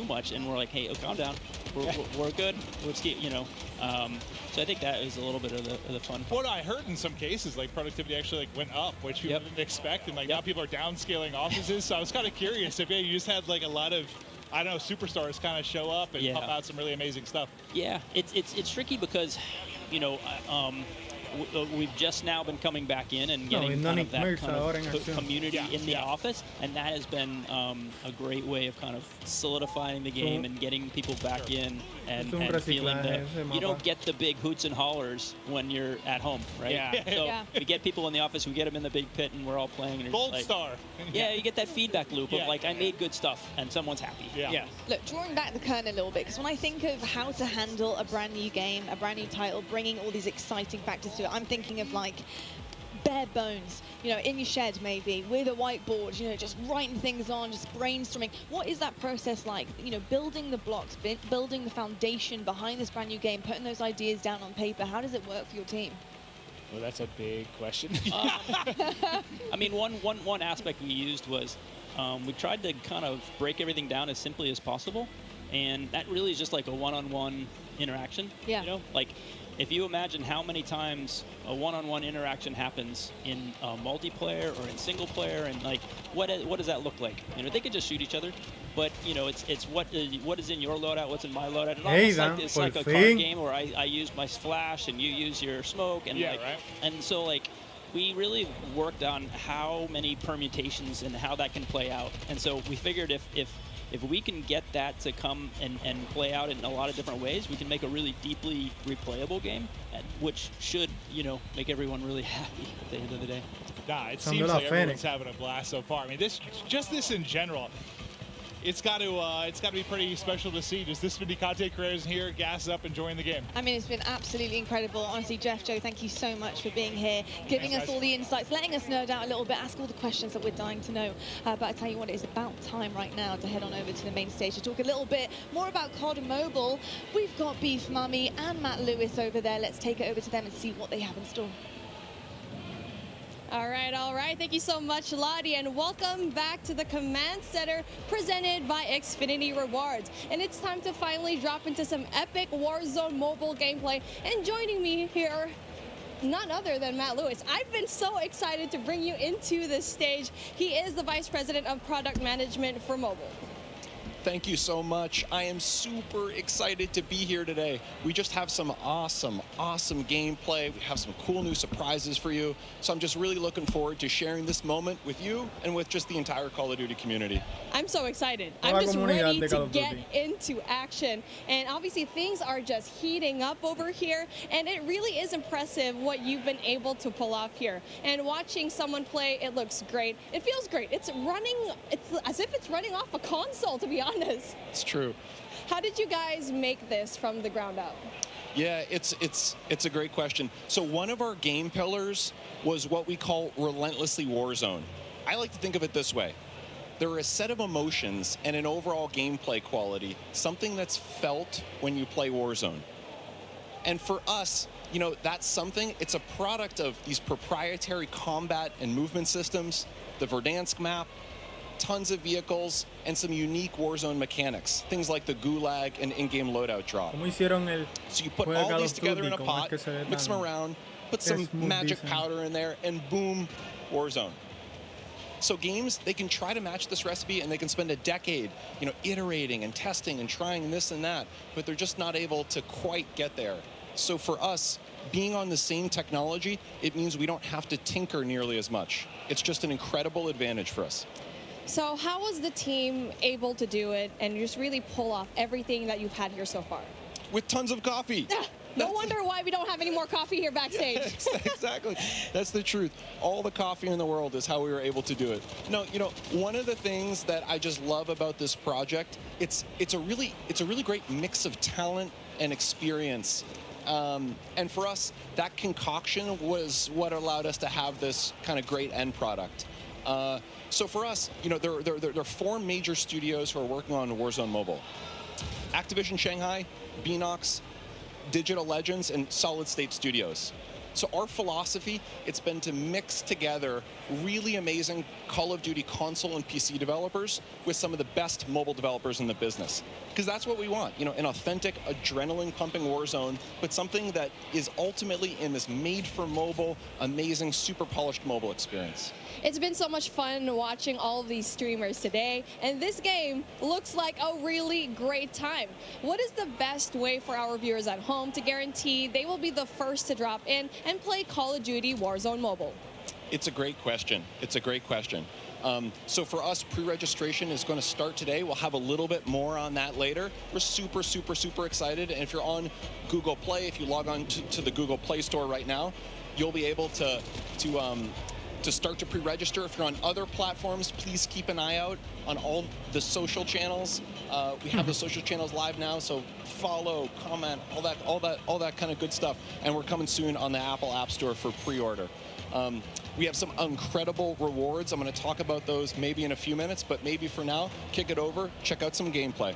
much. And we're like, hey, calm down. We're good. Let's keep, you know. So I think that is a little bit of the fun part. What I heard in some cases, like, productivity actually, like, went up, which people didn't expect, and, like, now people are downscaling offices. So I was kind of curious if you just had, like, a lot of, I don't know, superstars kind of show up and pump out some really amazing stuff. Yeah, it's tricky because, you know, we've just now been coming back in and getting kind of that kind of community in the office, and that has been a great way of kind of solidifying the game and getting people back in and feeling that you don't get the big hoots and hollers when you're at home, right? So we get people in the office, we get them in the big pit, and we're all playing. And Gold star. Yeah, you get that feedback loop of, like, I made good stuff, and someone's happy. Look, drawing back the curtain a little bit, because when I think of how to handle a brand new game, a brand new title, bringing all these exciting factors to it, I'm thinking of, like, bare bones, you know, in your shed maybe, with a whiteboard, you know, just writing things on, just brainstorming. What is that process like? You know, building the blocks, building the foundation behind this brand new game, putting those ideas down on paper. How does it work for your team? Well, that's a big question. I mean, one aspect we used was we tried to kind of break everything down as simply as possible, and that really is just like a one-on-one interaction. You know, like, if you imagine how many times a one-on-one interaction happens in multiplayer or in single player, and like what does that look like? You know, they could just shoot each other, but you know, it's what is in your loadout, what's in my loadout. It's like a card game where I use my flash and you use your smoke, and and so like we really worked on how many permutations and how that can play out. And so we figured if we can get that to come and play out in a lot of different ways, we can make a really deeply replayable game, which should, you know, make everyone really happy at the end of the day. Nah, it seems like everyone's having a blast so far. I mean, this in general, it's got to be pretty special to see. Just this many content creators here gas up, enjoying the game. I mean, it's been absolutely incredible. Honestly, Jeff, Joe, thank you so much for being here, giving us all the insights, letting us nerd out a little bit, ask all the questions that we're dying to know. But I tell you what, it is about time right now to head on over to the main stage to talk a little bit more about COD Mobile. We've got Beef Mummy and Matt Lewis over there. Let's take it over to them and see what they have in store. All right. Thank you so much, Lottie, and welcome back to the Command Center presented by Xfinity Rewards. And it's time to finally drop into some epic Warzone mobile gameplay. And joining me here, none other than Matt Lewis. I've been so excited to bring you into this stage. He is the Vice President of Product Management for mobile. Thank you so much. I am super excited to be here today. We just have some awesome gameplay. We have some cool new surprises for you. So I'm just really looking forward to sharing this moment with you and with just the entire Call of Duty community. I'm so excited. I'm just ready to get into action. And obviously things are just heating up over here. And it really is impressive what you've been able to pull off here. And watching someone play, it looks great. It feels great. It's as if it's running off a console, to be honest. It's true. How did you guys make this from the ground up? Yeah, it's a great question. So one of our game pillars was what we call relentlessly Warzone. I like to think of it this way. There are a set of emotions and an overall gameplay quality, something that's felt when you play Warzone. And for us, you know, that's something, it's a product of these proprietary combat and movement systems, the Verdansk map, tons of vehicles, and some unique Warzone mechanics, things like the gulag and in-game loadout drop. So you put all these together in a pot, mix them around, put some magic powder in there, and boom, Warzone. So games, they can try to match this recipe, and they can spend a decade, you know, iterating and testing and trying this and that, but they're just not able to quite get there. So for us, being on the same technology, it means we don't have to tinker nearly as much. It's just an incredible advantage for us. So how was the team able to do it and just really pull off everything that you've had here so far? With tons of coffee. No wonder why we don't have any more coffee here backstage. Yeah, exactly. That's the truth. All the coffee in the world is how we were able to do it. No, you know, one of the things that I just love about this project, it's a really great mix of talent and experience. And for us, that concoction was what allowed us to have this kind of great end product. So for us, you know, there are 4 major studios who are working on Warzone Mobile. Activision Shanghai, Beanox, Digital Legends, and Solid State Studios. So our philosophy, it's been to mix together really amazing Call of Duty console and PC developers with some of the best mobile developers in the business. Because that's what we want, you know, an authentic, adrenaline-pumping Warzone, but something that is ultimately in this made-for-mobile, amazing, super polished mobile experience. It's been so much fun watching all of these streamers today, and this game looks like a really great time. What is the best way for our viewers at home to guarantee they will be the first to drop in and play Call of Duty Warzone Mobile? It's a great question. So for us, pre-registration is going to start today. We'll have a little bit more on that later. We're super excited. And if you're on Google Play, if you log on to the Google Play Store right now, you'll be able to start to pre-register. If you're on other platforms, please keep an eye out on all the social channels. We have the social channels live now, so follow, comment, all that kind of good stuff. And we're coming soon on the Apple App Store for pre-order. We have some incredible rewards. I'm going to talk about those maybe in a few minutes, but maybe for now, kick it over, check out some gameplay.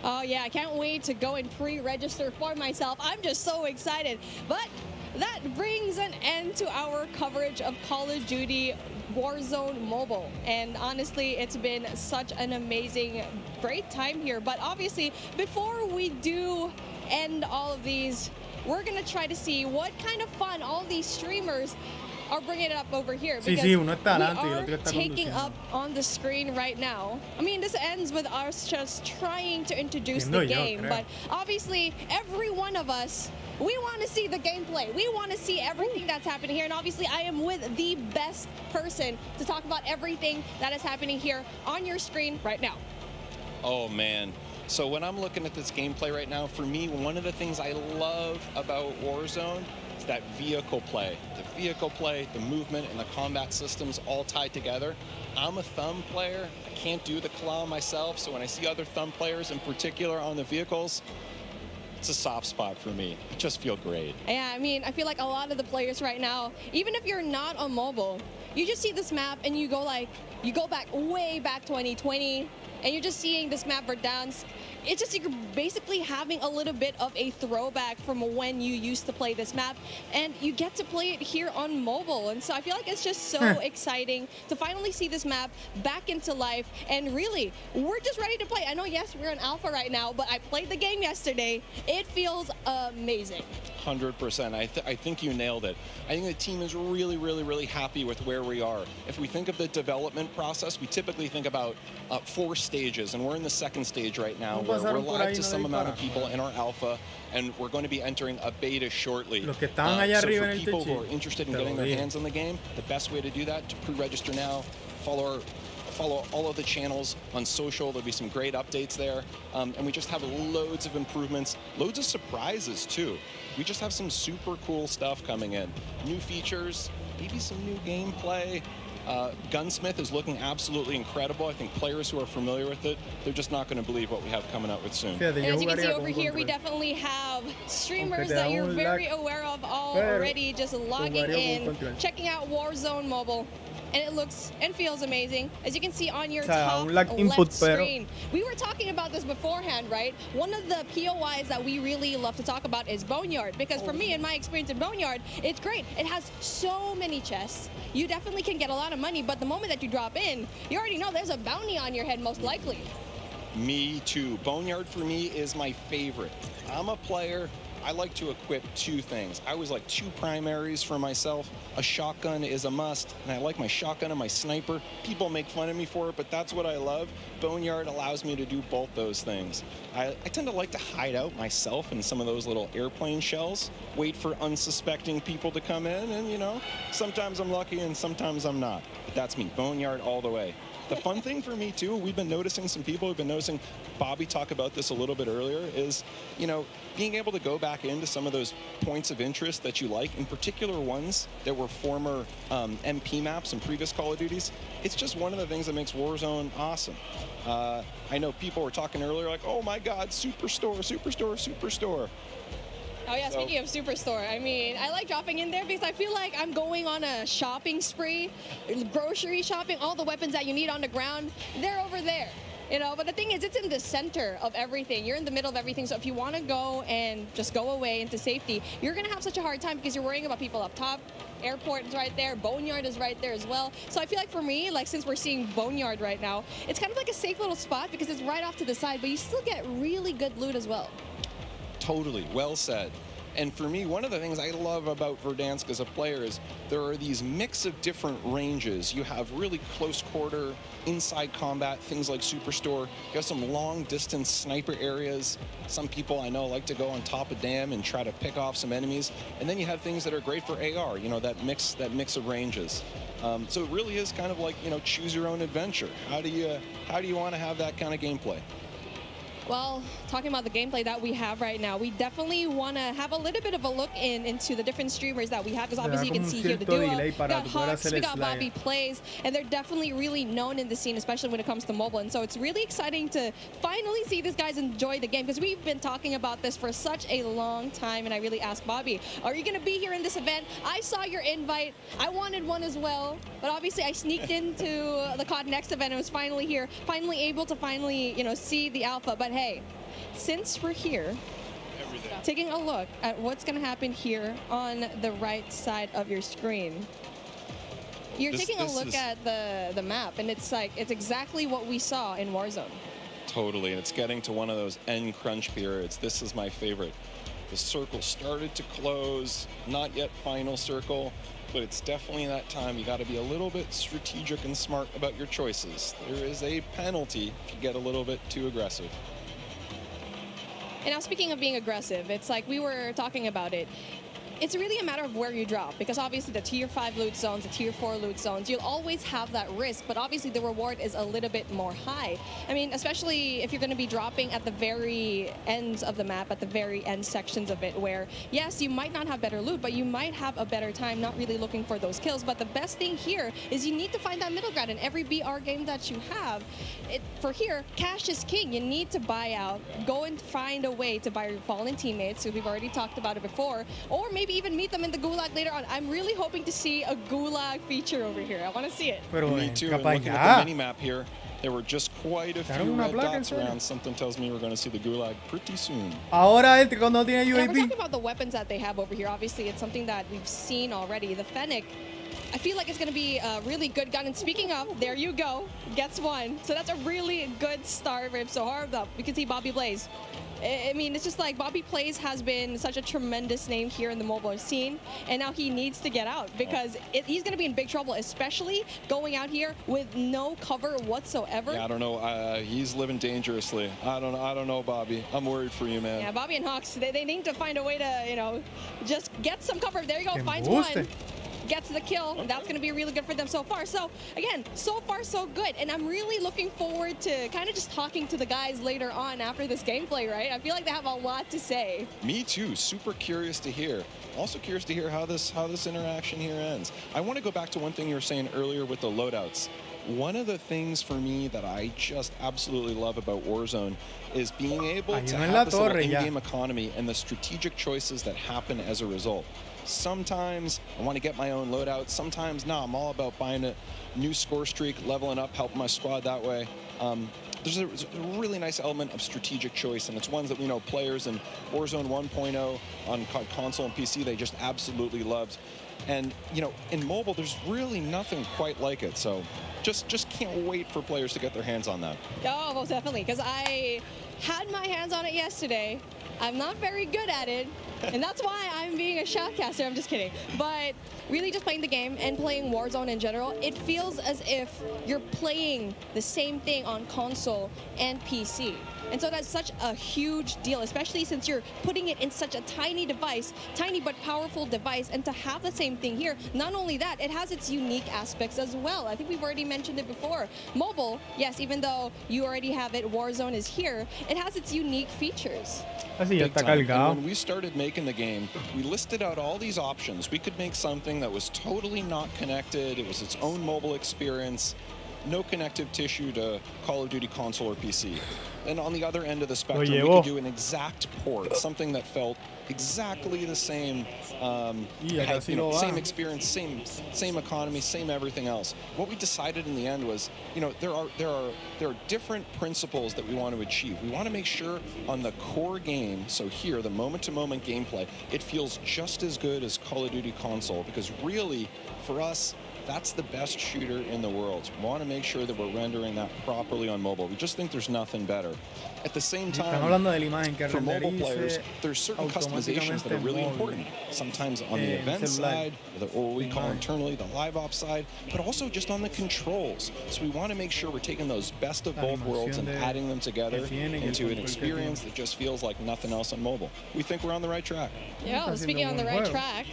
Oh yeah, I can't wait to go and pre-register for myself. I'm just so excited. But that brings an end to our coverage of Call of Duty Warzone Mobile. And honestly, it's been such an amazing, great time here. But obviously, before we do end all of these, we're going to try to see what kind of fun all these streamers are bringing it up over here. Sí, Because sí, uno está we adelante y el are otro está taking conduciendo. up on the screen right now. I mean, this ends with us just trying to introduce the game, but obviously every one of us, we want to see the gameplay. We want to see everything that's happening here, and obviously I am with the best person to talk about everything that is happening here on your screen right now. Oh man. So when I'm looking at this gameplay right now, for me, one of the things I love about Warzone is that vehicle play. The vehicle play, the movement, and the combat systems all tied together. I'm a thumb player. I can't do the claw myself, so when I see other thumb players in particular on the vehicles, it's a soft spot for me. I just feel great. Yeah, I mean, I feel like a lot of the players right now, even if you're not on mobile, you just see this map and you go back way back 2020, and you're just seeing this map Verdansk. It's just you're basically having a little bit of a throwback from when you used to play this map, and you get to play it here on mobile. And so I feel like it's just so exciting to finally see this map back into life. And really, we're just ready to play. I know, yes, we're in alpha right now, but I played the game yesterday. It feels amazing. 100%. I think you nailed it. I think the team is really, really, really happy with where we are. If we think of the development process, we typically think about 4 stages, and we're in the 2nd stage right now, where we're live to some amount of people in our alpha, and we're going to be entering a beta shortly. So for people who are interested in getting their hands on the game, the best way to do that, to pre-register now, follow all of the channels on social. There'll be some great updates there. And we just have loads of improvements, loads of surprises too. We just have some super cool stuff coming in. New features, maybe some new gameplay. Gunsmith is looking absolutely incredible. I think players who are familiar with it, they're just not going to believe what we have coming up with soon. And as you can see over here, we definitely have streamers that you're very aware of already just logging in, checking out Warzone Mobile. And it looks and feels amazing. As you can see on your top left screen. We were talking about this beforehand, right? One of the POIs that we really love to talk about is Boneyard, because for me, in my experience in Boneyard, it's great. It has so many chests. You definitely can get a lot of money, but the moment that you drop in, you already know there's a bounty on your head, most likely. Me too. Boneyard for me is my favorite. I'm a player. I like to equip 2 things. I always like 2 primaries for myself. A shotgun is a must, and I like my shotgun and my sniper. People make fun of me for it, but that's what I love. Boneyard allows me to do both those things. I tend to like to hide out myself in some of those little airplane shells, wait for unsuspecting people to come in, and you know, sometimes I'm lucky and sometimes I'm not. But that's me, Boneyard all the way. The fun thing for me too, we've been noticing some people have been noticing, Bobby talked about this a little bit earlier, is, you know, being able to go back into some of those points of interest that you like, in particular ones that were former MP maps and previous Call of Duties. It's just one of the things that makes Warzone awesome. I know people were talking earlier like, oh my God, Superstore, Superstore, Superstore. Oh yeah, speaking of Superstore, I mean, I like dropping in there because I feel like I'm going on a shopping spree, grocery shopping, all the weapons that you need on the ground, they're over there. You know, but the thing is, it's in the center of everything. You're in the middle of everything. So if you want to go and just go away into safety, you're going to have such a hard time because you're worrying about people up top. Airport is right there. Boneyard is right there as well. So I feel like for me, like since we're seeing Boneyard right now, it's kind of like a safe little spot because it's right off to the side, but you still get really good loot as well. Totally, well said. And for me, one of the things I love about Verdansk as a player is there are these mix of different ranges. You have really close quarter, inside combat, things like Superstore. You have some long distance sniper areas. Some people I know like to go on top of dam and try to pick off some enemies. And then you have things that are great for AR, you know, that mix of ranges. So it really is kind of like, you know, choose your own adventure. How do you want to have that kind of gameplay? Well, talking about the gameplay that we have right now, we definitely want to have a little bit of a look into the different streamers that we have, because obviously you can see here the duo, we got Hawks, we got Bobby Plays, and they're definitely really known in the scene, especially when it comes to mobile. And so it's really exciting to finally see these guys enjoy the game, because we've been talking about this for such a long time. And I really asked Bobby, are you going to be here in this event? I saw your invite. I wanted one as well, but obviously I sneaked into the COD Next event and was finally here, finally able to you know, see the alpha. But hey, since we're here, taking a look at what's going to happen here on the right side of your screen, you're taking a look at the map, and it's like, it's exactly what we saw in Warzone. Totally, and it's getting to one of those end crunch periods. This is my favorite. The circle started to close, not yet final circle, but it's definitely that time. You got to be a little bit strategic and smart about your choices. There is a penalty if you get a little bit too aggressive. And now speaking of being aggressive, it's like we were talking about it. It's really a matter of where you drop, because obviously the tier 5 loot zones, the tier 4 loot zones, you'll always have that risk, but obviously the reward is a little bit more high. I mean, especially if you're going to be dropping at the very ends of the map, at the very end sections of it, where, yes, you might not have better loot, but you might have a better time not really looking for those kills. But the best thing here is you need to find that middle ground in every BR game that you have. For here, cash is king. You need to buy out, go and find a way to buy your fallen teammates, who we've already talked about it before, or maybe even meet them in the gulag later on. I'm really hoping to see a gulag feature over here. I want to see it. Me too. And looking at the mini map here, there were just quite a few red dots around. Something tells me we're going to see the gulag pretty soon. Ahora entre cuando tiene UAV. Yeah, we're talking about the weapons that they have over here. Obviously, it's something that we've seen already. The Fennec, I feel like it's going to be a really good gun. And speaking of, there you go, gets one. So that's a really good start, Rip. So hard up. We can see Bobby Blaze. I mean, it's just like Bobby Plays has been such a tremendous name here in the mobile scene, and now he needs to get out, because he's going to be in big trouble, especially going out here with no cover whatsoever. Yeah, I don't know. He's living dangerously. I don't know, Bobby. I'm worried for you, man. Yeah, Bobby and Hawks, they need to find a way to, you know, just get some cover. There you go, finds one. Gets the kill. That's going to be really good for them so far. So, again, so far so good. And I'm really looking forward to kind of just talking to the guys later on after this gameplay, right? I feel like they have a lot to say. Me too. Super curious to hear. Also curious to hear how this interaction here ends. I want to go back to one thing you were saying earlier with the loadouts. One of the things for me that I just absolutely love about Warzone is being able to have this little in-game economy and the strategic choices that happen as a result. Sometimes I want to get my own loadout. Sometimes, no, I'm all about buying a new score streak, leveling up, helping my squad that way. There's a really nice element of strategic choice, and it's ones that we know players in Warzone 1.0 on console and PC, they just absolutely loved. And, you know, in mobile, there's really nothing quite like it. So just can't wait for players to get their hands on that. Oh, most definitely, because I had my hands on it yesterday. I'm not very good at it, and that's why I'm being a shoutcaster. I'm just kidding. But really just playing the game and playing Warzone in general, it feels as if you're playing the same thing on console and PC. And so that's such a huge deal, especially since you're putting it in such a tiny device, tiny but powerful device, and to have the same thing here. Not only that, it has its unique aspects as well. I think we've already mentioned it before. Mobile, yes, even though you already have it, Warzone is here, it has its unique features. And when we started making the game, we listed out all these options. We could make something that was totally not connected. It was its own mobile experience. No connective tissue to Call of Duty console or PC. And on the other end of the spectrum, we could do an exact port, something that felt exactly the same, same experience, same economy, same everything else. What we decided in the end was, you know, there are different principles that we want to achieve. We want to make sure on the core game, so here, the moment-to-moment gameplay, it feels just as good as Call of Duty console, because really, for us, that's the best shooter in the world. We want to make sure that we're rendering that properly on mobile. We just think there's nothing better. At the same time, for mobile players, there's certain customizations that are really important. Sometimes on the event side, or what we call internally the live ops side, but also just on the controls. So we want to make sure we're taking those best of both worlds and adding them together into an experience that just feels like nothing else on mobile. We think we're on the right track. Yeah, speaking on the right track,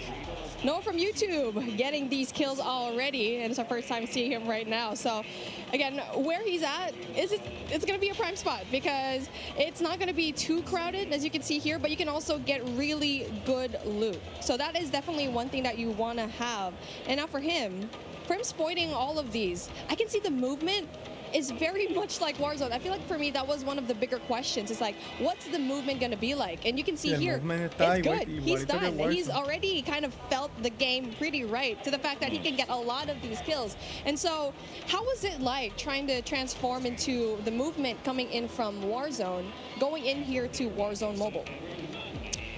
Noah from YouTube getting these kills already, and it's our first time seeing him right now. So again, where he's at, it's going to be a prime spot, because it's not going to be too crowded, as you can see here, but you can also get really good loot. So that is definitely one thing that you want to have. And now for him exploiting all of these, I can see the movement is very much like Warzone. I feel like for me, that was one of the bigger questions. It's like, what's the movement going to be like? And you can see here, it's good. He's done. And he's already kind of felt the game pretty right, to the fact that he can get a lot of these kills. And so how was it like trying to transform into the movement coming in from Warzone, going in here to Warzone Mobile?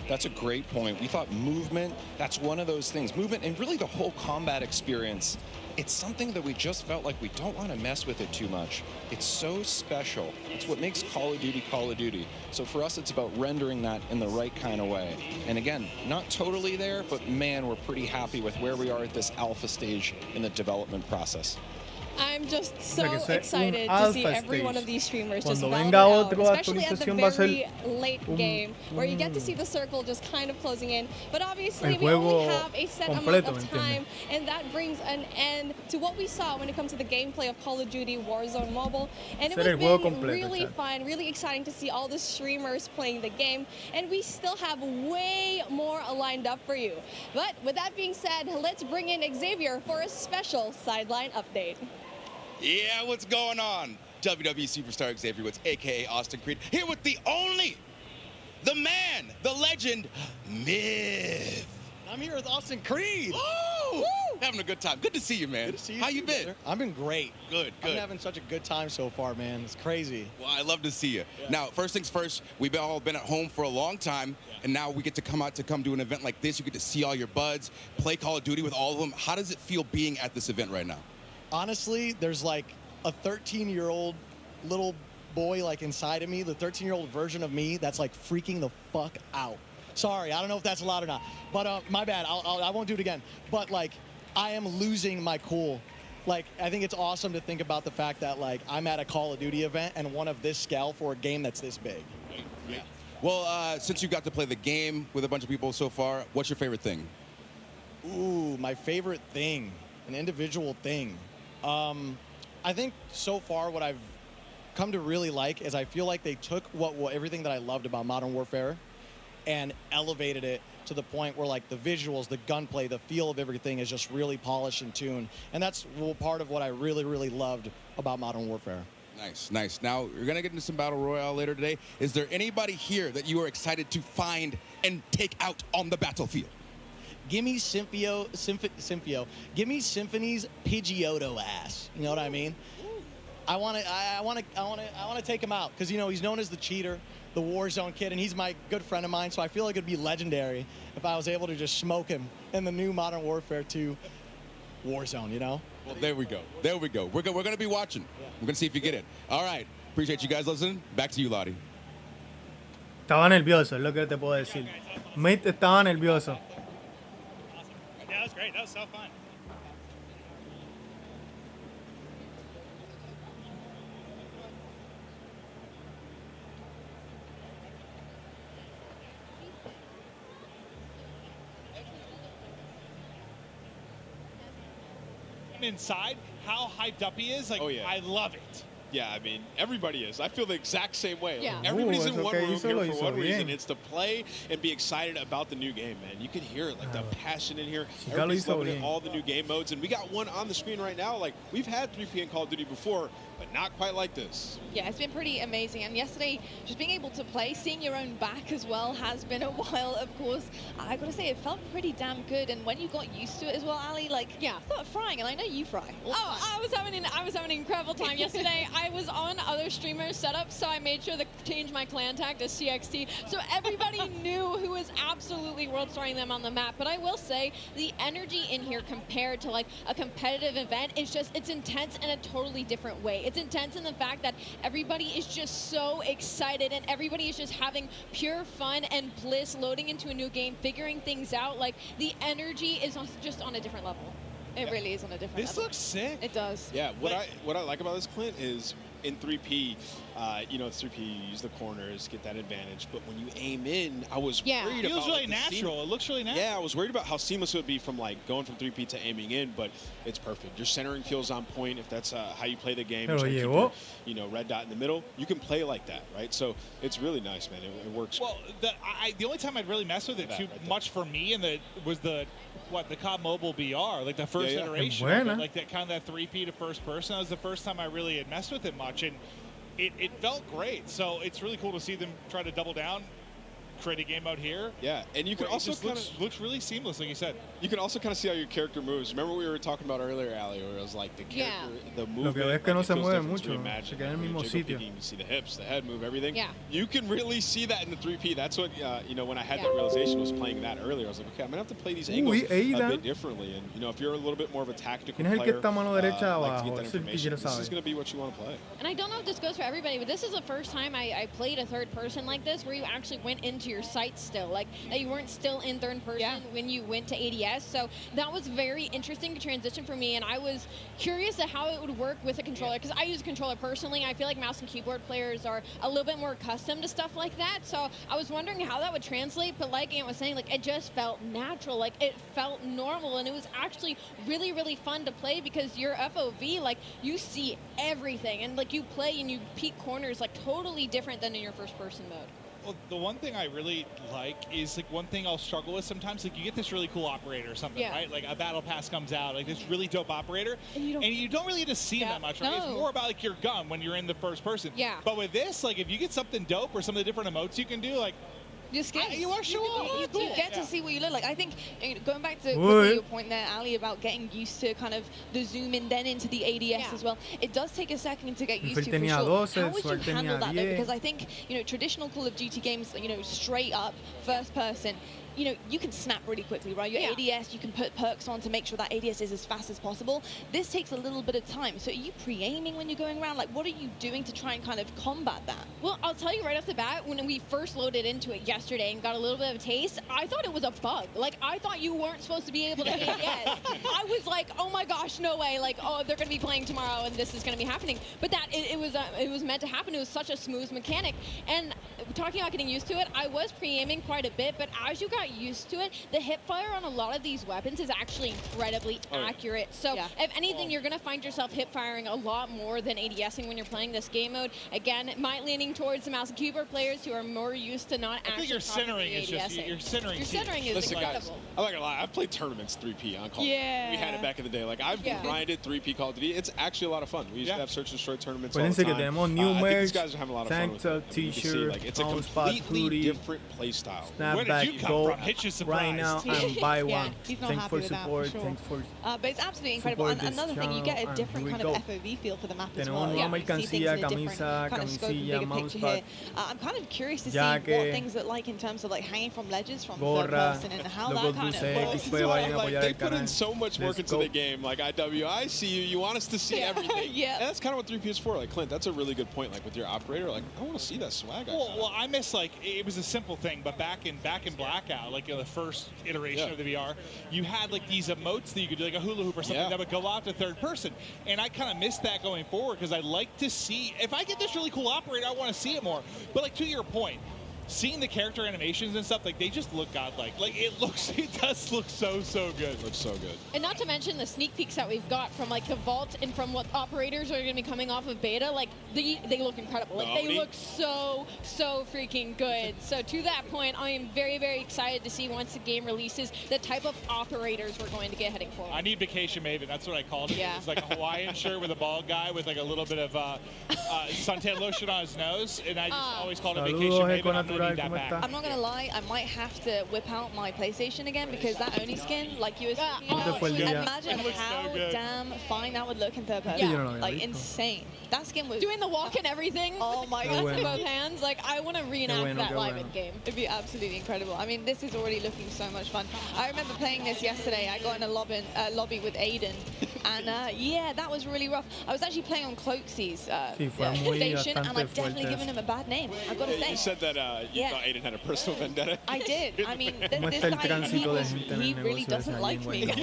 That's a great point. We thought movement, that's one of those things. Movement and really the whole combat experience, it's something that we just felt like we don't want to mess with it too much. It's so special. It's what makes Call of Duty Call of Duty. So for us, it's about rendering that in the right kind of way. And again, not totally there, but man, we're pretty happy with where we are at this alpha stage in the development process. I'm just so excited to see every one of these streamers just venga out, otro especially at the very actualización late game, where you get to see the circle just kind of closing in. But obviously, we only have a set amount of time, and that brings an end to what we saw when it comes to the gameplay of Call of Duty Warzone Mobile. And it was been really fun, really exciting to see all the streamers playing the game, and we still have way more lined up for you. But with that being said, let's bring in Xavier for a special sideline update. Yeah, what's going on? WWE Superstar Xavier Woods, a.k.a. Austin Creed, here with the only, the man, the legend, Myth. I'm here with Austin Creed. Woo! Having a good time. Good to see you, man. Good to see you. How you been? I've been great. Good. I'm having such a good time so far, man. It's crazy. Well, I love to see you. Yeah. Now, first things first, we've all been at home for a long time, and now we get to come out to come do an event like this. You get to see all your buds, play Call of Duty with all of them. How does it feel being at this event right now? Honestly, there's like a 13-year-old little boy like inside of me, the 13-year-old version of me that's like freaking the fuck out. Sorry, I don't know if that's allowed or not, but my bad. I won't do it again. But like, I am losing my cool. Like, I think it's awesome to think about the fact that like I'm at a Call of Duty event and one of this scale for a game that's this big. Yeah. Well, since you got to play the game with a bunch of people so far, what's your favorite thing? Ooh, my favorite thing, an individual thing. I think so far what I've come to really like is I feel like they took everything that I loved about Modern Warfare and elevated it to the point where like the visuals, the gunplay, the feel of everything is just really polished and tuned. And that's part of what I really, really loved about Modern Warfare. Nice, nice. Now, you're going to get into some Battle Royale later today. Is there anybody here that you are excited to find and take out on the battlefield? Give me Give me Symphony's Pidgeotto ass. You know what I mean? I want to take him out because you know he's known as the cheater, the Warzone kid, and he's my good friend of mine. So I feel like it'd be legendary if I was able to just smoke him in the new Modern Warfare 2 Warzone. You know? Well, there we go. There we go. We're going to be watching. Yeah. We're going to see if you get it. All right. Appreciate you guys listening. Back to you, Lottie. Estaba nervioso, es lo que te puedo decir. Mate estaba nervioso. Yeah, that was great. That was so fun. Inside, how hyped up he is, like, I love it. Yeah, I mean, everybody is. I feel the exact same way. Yeah. Like, everybody's in one room here for one reason. It's to play and be excited about the new game, man. You can hear it, like the passion in here. Everybody's loving it, all the new game modes. And we got one on the screen right now. Like, we've had 3P in Call of Duty before, but not quite like this. Yeah, it's been pretty amazing. And yesterday, just being able to play, seeing your own back as well has been a while, of course. I gotta say, it felt pretty damn good. And when you got used to it as well, Ali, like, yeah, I started frying, and I know you fry. I was having an incredible time yesterday. I was on other streamers' setups, so I made sure to change my clan tag to CXT, so everybody knew who was absolutely world-starring them on the map. But I will say, the energy in here compared to like a competitive event, it's intense in a totally different way. It's intense in the fact that everybody is just so excited, and everybody is just having pure fun and bliss, loading into a new game, figuring things out. Like, the energy is just on a different level. It really is on a different level. This looks sick. It does. Yeah, what I like about this, Clint, is in 3P, you know, it's 3P, you use the corners, get that advantage. But when you aim in, I was worried about... It feels really natural. It looks really natural. Yeah, I was worried about how seamless it would be from, like, going from 3P to aiming in, but it's perfect. Your centering feels on point. If that's how you play the game, you keep your, you know, red dot in the middle, you can play like that, right? So it's really nice, man. It works. Well, the only time I'd really mess with it too much for me was the COD Mobile BR, like the first iteration of it, like that kind of that 3P to first person. That was the first time I really had messed with it much, and it felt great. So it's really cool to see them try to double down. create a game out here. Yeah, and you can also looks really seamless, like you said. You can also kind of see how your character moves. Remember we were talking about earlier, Ali, where it was like the character, the movement. Lo que ves que no se mueve mucho, se queda en el mismo sitio. You see the hips, the head move, everything. Yeah. You can really see that in the 3P. That's what you know. When I had that realization, was playing that earlier. I was like, okay, I'm gonna have to play these angles a bit differently. And you know, if you're a little bit more of a tactical player, like to get that information, this is gonna be what you want to play. And I don't know if this goes for everybody, but this is the first time I played a third person like this, where you actually went into your sights still, like that you weren't still in third person when you went to ADS. So that was very interesting to transition for me, and I was curious at how it would work with a controller, because I use a controller personally. I feel like mouse and keyboard players are a little bit more accustomed to stuff like that. So I was wondering how that would translate, but like Ant was saying, like it just felt natural, like it felt normal, and it was actually really, really fun to play because your FOV, like you see everything, and like you play and you peek corners like totally different than in your first person mode. Well, the one thing I really like is like one thing I'll struggle with sometimes, like you get this really cool operator or something, right? Like a battle pass comes out, like this really dope operator, and you don't really get to see him that much, right? It's more about like your gun when you're in the first person. Yeah. But with this, like if you get something dope or some of the different emotes you can do, like Just you are show off. You get to see what you look like. I think going back to your point there, Ali, about getting used to kind of the zoom in then into the ADS as well. It does take a second to get used to, for sure. How would you handle that though? Because I think, you know, traditional Call of Duty games, you know, straight up first person, you know, you can snap really quickly, right? Your ADS, you can put perks on to make sure that ADS is as fast as possible. This takes a little bit of time. So are you pre-aiming when you're going around? Like, what are you doing to try and kind of combat that? Well, I'll tell you right off the bat, when we first loaded into it yesterday and got a little bit of a taste, I thought it was a bug. Like, I thought you weren't supposed to be able to ADS. I was like, oh my gosh, no way. Like, oh, they're going to be playing tomorrow and this is going to be happening. But that, it was meant to happen. It was such a smooth mechanic. And talking about getting used to it, I was pre-aiming quite a bit, but as you got used to it, the hip fire on a lot of these weapons is actually incredibly accurate. So if anything, you're going to find yourself hip firing a lot more than ADSing when you're playing this game mode. Again, leaning towards the mouse and keyboard players who are more used to not actually your centering is just your centering is Listen, incredible. guys, I'm not gonna lie, I've played tournaments 3P on Call of Duty. We had it back in the day. Like I've grinded 3P Call of Duty. It's actually a lot of fun. We used to have search and destroy tournaments all the time. I think these guys are having a lot of fun with it. T-shirt, like, it's a completely different play style. Snapback, gold. Right now, I'm buy one. Thanks for support. Thanks for but it's absolutely incredible. And another thing, you get a different kind of FOV feel for the map as well. Mercancía, camisa, camisilla, mousepad. I'm kind of curious to see what things look like in terms of like hanging from ledges from third person and how that kind of like they put in so much work into the game. Like IW, I see you. You want us to see everything. And that's kind of what 3P is for. Like Clint, that's a really good point. Like with your operator, like I want to see that swag. Well, I miss like it was a simple thing, but back in Blackout, like the first iteration of the VR, you had like these emotes that you could do, like a hula hoop or something that would go out to third person, and I kind of missed that going forward because I like to see if I get this really cool operator, I want to see it more. But like to your point, seeing the character animations and stuff, like they just look godlike. Like it does look so good. It looks so good. And not to mention the sneak peeks that we've got from like the vault and from what operators are going to be coming off of beta. Like they look incredible. Like they look so freaking good. So to that point, I am very excited to see once the game releases the type of operators we're going to get heading forward. I need Vacation Maven. That's what I called it. It's like a Hawaiian shirt with a bald guy with like a little bit of suntan lotion on his nose, and I just always called it Vacation Maven. I'm not gonna lie, I might have to whip out my PlayStation again because that Oni skin, like you were saying, imagine how damn fine that would look in third person. Like insane. That skin was doing the walk and everything. Oh my god, with both hands. Like I want to reenact that live in game. It'd be absolutely incredible. I mean, this is already looking so much fun. I remember playing this yesterday. I got in a lobby with Aiden, and yeah, that was really rough. I was actually playing on Cloaksy's station, and I've definitely given him a bad name. I've got to say. You said that you thought Aiden had a personal vendetta. I did. I mean, this guy, he really doesn't like me.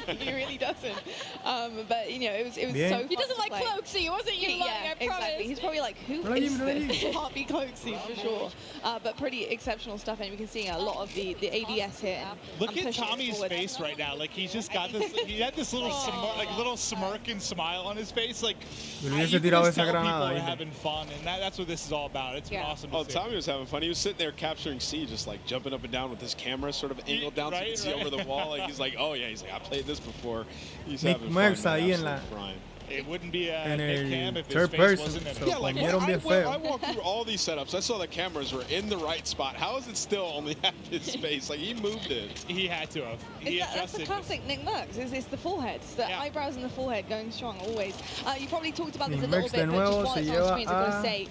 He really doesn't. But you know, it was so fun. He doesn't like Cloaksy. It wasn't you. Yeah, exactly. He's probably like, who is this? Can't be Cloaksy for sure. But pretty exceptional stuff, and we can see a lot of the ADS here. Look at Tommy's face right now. Like he's just got this. He had this little little smirk and smile on his face. Like you can just tell people are having fun, and that's what this is all about. It's been awesome. Oh, Tommy was having fun. He was sitting there capturing C, just like jumping up and down with his camera sort of angled down so you can see over the wall. Like he's like, oh yeah, he's like, I played this before. He's having fun. It wouldn't be a en Nick Cam el if his third face person. wasn't in Se it. lo comieron bien feo. I walked through all these setups. I saw the cameras were in the right spot. How is it still only half his face? Like, he moved it. He had to have. That's the classic Nick Merckx. It's the forehead. It's the eyebrows and the forehead going strong always. You probably talked about this a little bit, but just while it's on screens, I've got to say,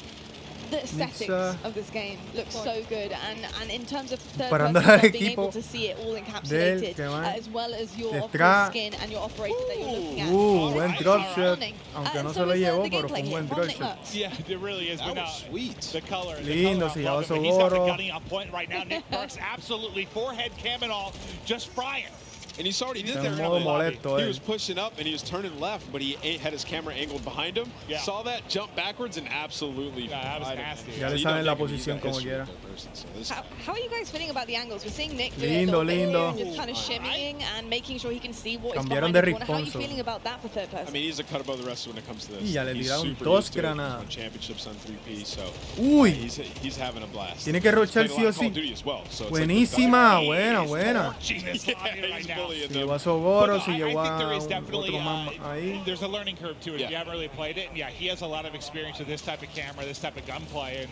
the aesthetics of this game look so good, and in terms of third-person stuff, being able to see it all encapsulated, as well as your off-road skin and your operator that you're looking at. Buen dropshot, aunque no se lo llevó, pero fue un buen dropshot. Yeah, it really is. That was sweet. The color. Lindo, se llevó He's got the Sogoro. gunning on point right now. Nick Merckx absolutely forehead cam and all, just frying. And you saw what he did there. He was pushing up and he was turning left, but he had his camera angled behind him. Yeah. Saw that, jump backwards, and absolutely. That was nasty. Ya le saben la posición como quiera. How are you guys feeling about the angles? We're seeing Nick do Lindo, it lindo. and just kind of shimmying and making sure he can see what is Cambiaron behind de the corner. How are you responso. feeling about that for third person? I mean, he's a cut above the rest when it comes to this. Y ya le He's tiraron super dos used to it. granadas. Won championships on 3P, so Uy. he's having a blast. Tiene que rochar sí o sí. Buenísima, buena, buena. Se llevó a Sogoro, se llevó a otro más ahí. There's a learning curve to it if you haven't really played it. And yeah, he has a lot of experience with this type of camera, this type of gunplay, and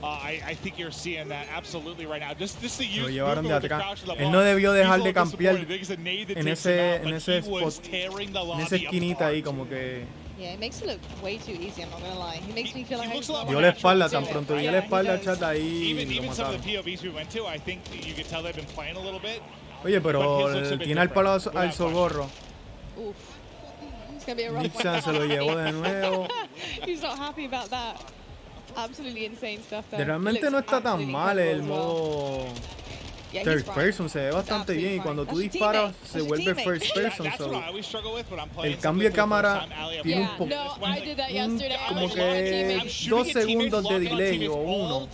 I think you're seeing that absolutely right now. Just the Lo llevaron de atrás. Él no debió dejar de campear en ese spot, en esa esquinita ahí, como que Yeah, it makes it look way too easy, I'm not gonna lie. He makes me feel like dio la espalda, tan pronto dio la espalda, chat, ahí lo even some of mataron. the POVs we went to, I think you could tell they've been playing a little bit. Oye, pero tiene al palo al Sogorro. Oof. It's gonna be a rough Nixon se lo llevó de nuevo. He's not happy about that. Absolutely insane stuff there. Realmente no está tan mal el modo third person, se ve bastante bien y cuando tú disparas se vuelve first person. So el cambio de cámara tiene un poco, como que 2 segundos de delay o 1,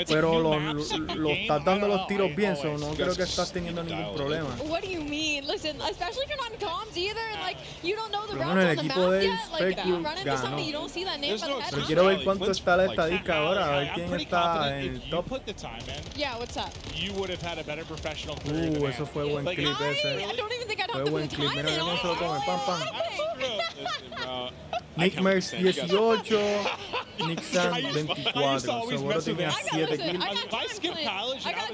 pero lo estás dando los tiros bien, so no creo que estás teniendo ningún problema. What do you mean? Listen, especially if you're not in comms either, and like you don't know the Pero routes bueno, on el the equipo map de yet, like Specule run into ganó. somebody you don't see that name by the head. Pero quiero ver cuánto está la estadística ahora, a ver quién está en el top. Yeah, what's up? You would have had a better professional career than Eso fue buen clip ese. I don't even think I'd have Fue to buen put clip, time mira in. cómo se lo come, pam, pam. I Nick can Merckx understand. 18, Nixon 24, Seguro tenía 7 kills.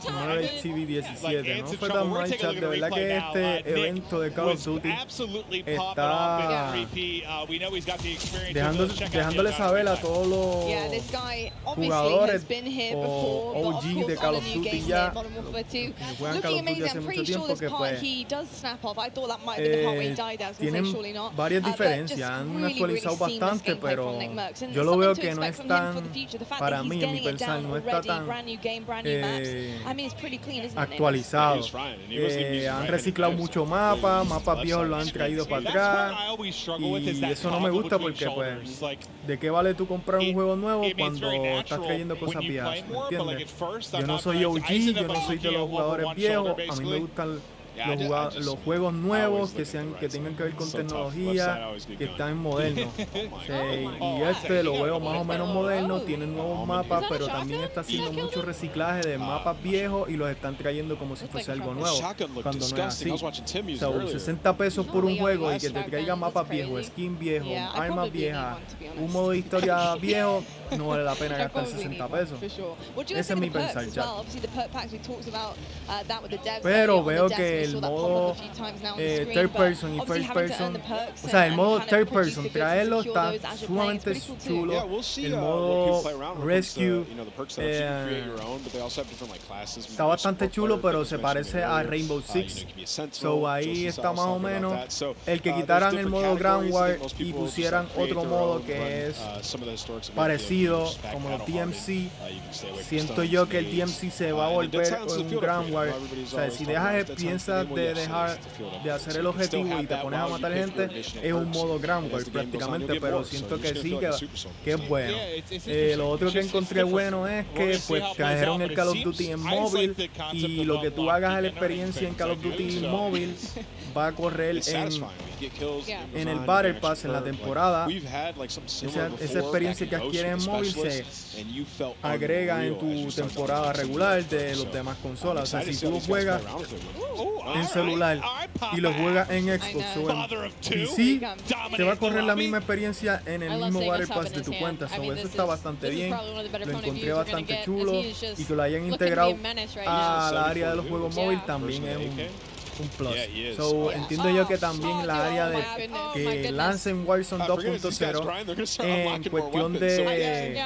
Knowledge TV 17, no fue tan mal, chat, de verdad que este evento de Call of Duty está dejándole saber a todos los jugadores o OG de Call of Duty ya que juegan Call of Duty hace mucho tiempo que pues tienen varias diferencias, han actualizado bastante, pero yo lo veo que no es tan, para mí, en mi pensar, no está tan actualizado. Han reciclado mucho mapas viejos lo han traído para atrás y eso no me gusta porque pues ¿de qué vale tú comprar un juego nuevo cuando estás trayendo cosas viejas? ¿Me entiendes? Yo no soy OG, yo no soy de los jugadores viejos, a mí me gustan los juegos nuevos que tengan que ver con tecnología, que están modernos. Y este lo veo más o menos moderno, tiene nuevos mapas, pero también está haciendo mucho reciclaje de mapas viejos y los están trayendo como si fuese algo nuevo, cuando no es así. O sea, 60 pesos por un juego y que te traiga mapas viejos, skin viejo, armas viejas, un modo de historia viejo, no vale la pena gastar 60 pesos. Ese es mi pensar, chat. Pero veo que el modo third person y first person, o sea, el modo third person, traerlo está sumamente chulo. El modo rescue está bastante chulo, pero se parece a Rainbow Six. So ahí está más o menos. El que quitaran el modo Ground War y pusieran otro modo que es parecido, como los DMC, siento yo que el DMC se va a volver un Ground War. O sea, si piensas de dejar de hacer el objetivo y te pones a matar gente, es un modo Ground War prácticamente, pero siento que sí, que es bueno. Lo otro que encontré bueno es que pues trajeron el Call of Duty en móvil y lo que tú hagas en la experiencia en Call of Duty móvil va a correr en el Battle Pass en la temporada. Esa experiencia que adquieres en móvil se agrega en tu temporada regular de los demás consolas. O sea, si tú juegas en celular y lo juegas en Xbox o en PC, te va a correr la misma experiencia en el mismo Battle Pass de tu cuenta. So, eso está bastante bien, lo encontré bastante chulo, y que lo hayan integrado al área de los juegos móviles también es un plus. So, entiendo yo que también la área de que lancen Warzone 2.0 en cuestión de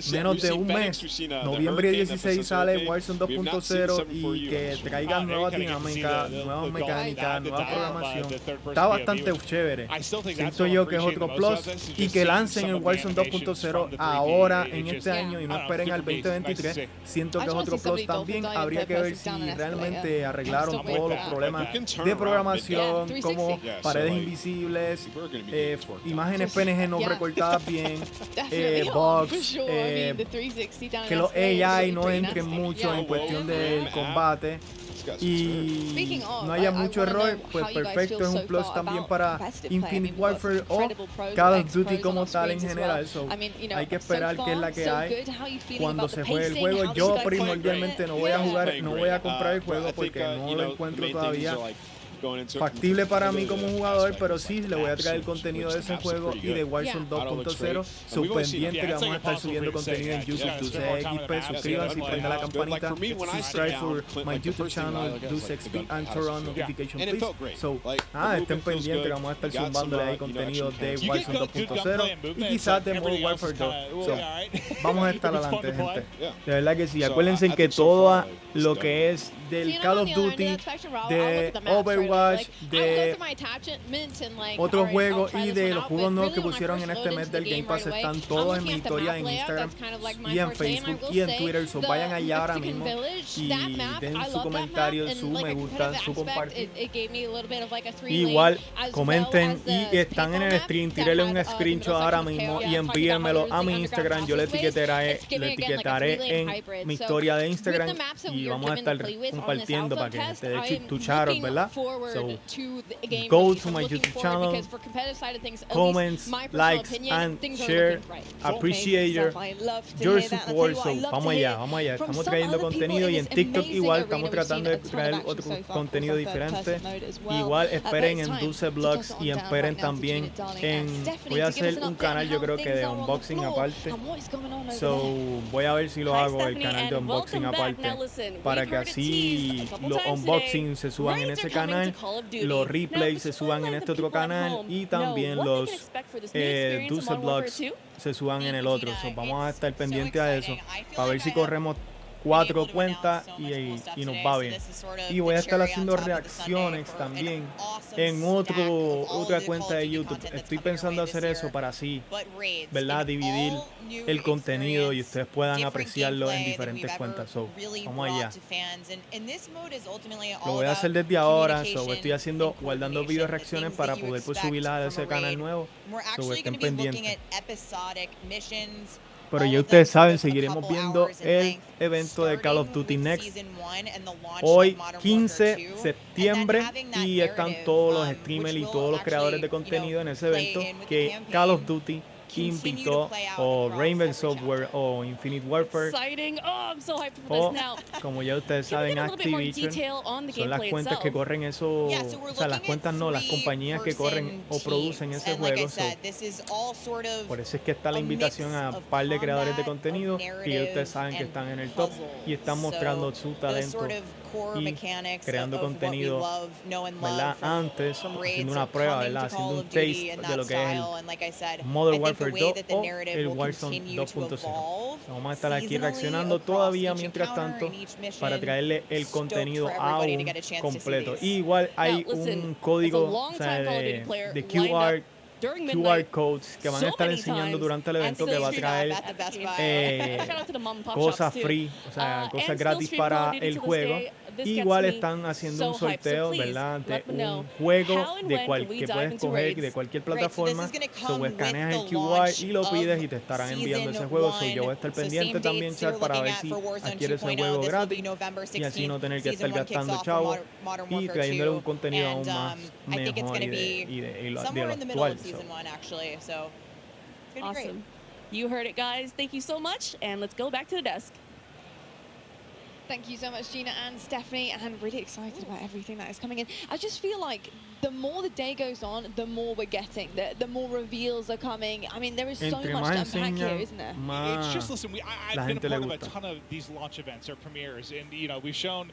menos de un mes, noviembre 16 sale Warzone 2.0, y que traigan nuevas dinámicas, nuevas mecánicas, nueva programación, está bastante chévere. Siento yo que es otro plus, y que lancen el Warzone 2.0 ahora en este año y no esperen al 2023, siento que es otro plus también. Habría que ver si realmente arreglaron todos los problemas de programación, como paredes invisibles, imágenes PNG no recortadas bien, bugs, que los AI no entren mucho en cuestión del combate, y no haya mucho error, pues perfecto, es un plus también para Infinite Warfare o Call of Duty como tal en general. So, hay que esperar qué es la que hay cuando se juegue el juego. Yo primordialmente no voy a jugar, no voy a comprar el juego porque no lo encuentro todavía factible para mí como jugador, pero sí le voy a traer el contenido de ese juego y de Warzone 2.0. Subpendiente que vamos a estar subiendo contenido en YouTube. DuceXP, suscríbanse y prenda la campanita. Subscribe for my YouTube channel, DuceXP, and turn on notification, please. So, estén pendientes que vamos a estar zumbándole ahí contenido de Warzone 2.0 y quizás de Modern Warfare 2. So, vamos a estar adelante, gente. De verdad que sí. Acuérdense que todo lo que es del Call of Duty, de Overwatch, de otros juegos y de los juegos nuevos que pusieron en este mes del Game Pass están todos en mi historia en Instagram y en Facebook y en Twitter. So, vayan allá ahora mismo y den su comentario, su me gusta, su compartir. Igual comenten y están en el stream, tírenle un screenshot ahora mismo y envíenmelo a mi Instagram. Yo le etiquetaré en mi historia de Instagram y vamos a estar compartiendo para que te dé tu charos, ¿verdad? So, go to my YouTube channel, comments, likes, and share. Appreciate your support. So, vamos allá. Estamos trayendo contenido y en TikTok igual estamos tratando de traer otro contenido diferente. Igual esperen en Dulce Vlogs y esperen también voy a hacer un canal, yo creo que de unboxing aparte. So, voy a ver si lo hago, el canal de unboxing aparte, para que así los unboxings se suban en ese canal, los replays se suban en este otro canal y también los Dulce Vlogs se suban en el otro. So, vamos a estar pendientes a eso para ver si corremos 4 cuentas y nos va bien. Y voy a estar haciendo reacciones también en otra cuenta de YouTube. Estoy pensando hacer eso para así, ¿verdad? Dividir el contenido y ustedes puedan apreciarlo en diferentes cuentas. So, vamos allá. Lo voy a hacer desde ahora. So, estoy guardando video reacciones para poder subirlas a ese canal nuevo. So, estén pendientes. Pero ya ustedes saben, seguiremos viendo el evento de Call of Duty Next hoy 15 de septiembre y están todos los streamers y todos los creadores de contenido en ese evento que Call of Duty invitó, o Rainbow Software o Infinite Warfare, o como ya ustedes saben, Activision. Son las cuentas que corren eso, o sea, las cuentas no, las compañías que corren o producen ese juego. Por eso es que está la invitación a un par de creadores de contenido que ya ustedes saben que están en el top y están mostrando su talento y creando contenido, ¿verdad? Antes, haciendo una prueba, ¿verdad? Haciendo un taste de lo que es el Modern Warfare 2 o el Warzone 2.0. Vamos a estar aquí reaccionando todavía mientras tanto para traerle el contenido aún completo. Y igual hay un código, o sea, de QR codes que van a estar enseñando durante el evento, que va a traer cosas free, o sea, cosas gratis para el juego. Igual están haciendo un sorteo, ¿verdad? De un juego que puedes coger de cualquier plataforma. So, escaneas el QR y lo pides y te estarán enviando ese juego. So, yo voy a estar pendiente también, chat, para ver si adquieres el juego gratis y así no tener que estar gastando chavos y trayéndole un contenido aún más mejor y de lo actual. So. Awesome. You heard it, guys. Thank you so much, and let's go back to the desk. Thank you so much, Gina and Stephanie, and really excited about everything that is coming in. I just feel like the more the day goes on, the more we're getting, the more reveals are coming. I mean, there is so much to unpack here, isn't there? It's just, listen, I've been a part of a ton of these launch events or premieres, and, you know, we've shown,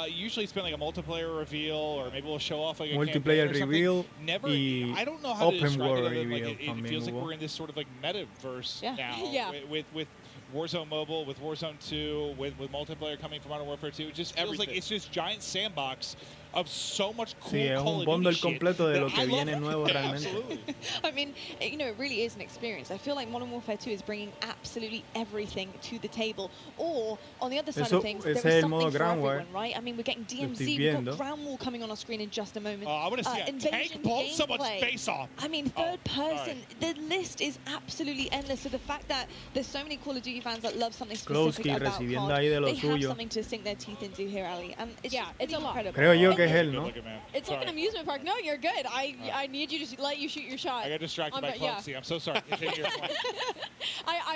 usually it's been like a multiplayer reveal, or maybe we'll show off like a multiplayer reveal. Never, I don't know how to describe it, like it feels like we're in this sort of like metaverse now with Warzone Mobile, with Warzone 2, with multiplayer coming from Modern Warfare 2. It just feels like it's just giant sandbox of so much cool un bundle completo de lo que viene nuevo realmente. I mean, you know, it really is an experience. I feel like Modern Warfare 2 is bringing absolutely everything to the table. Or, on the other side of things, there is something for everyone, right? I mean, we're getting DMZ, we've got Ground War coming on our screen in just a moment. I want to see a tank pull someone's face off. I mean, third person, the list is absolutely endless. So the fact that there's so many Call of Duty fans that love something specific about COD, they have something to sink their teeth into here, Ali. And it's it's a lot. Creo yo que es él, ¿no? It's like an amusement park. No, you're good. I need you to let you shoot your shot. I got distracted by Clancy. I'm so sorry.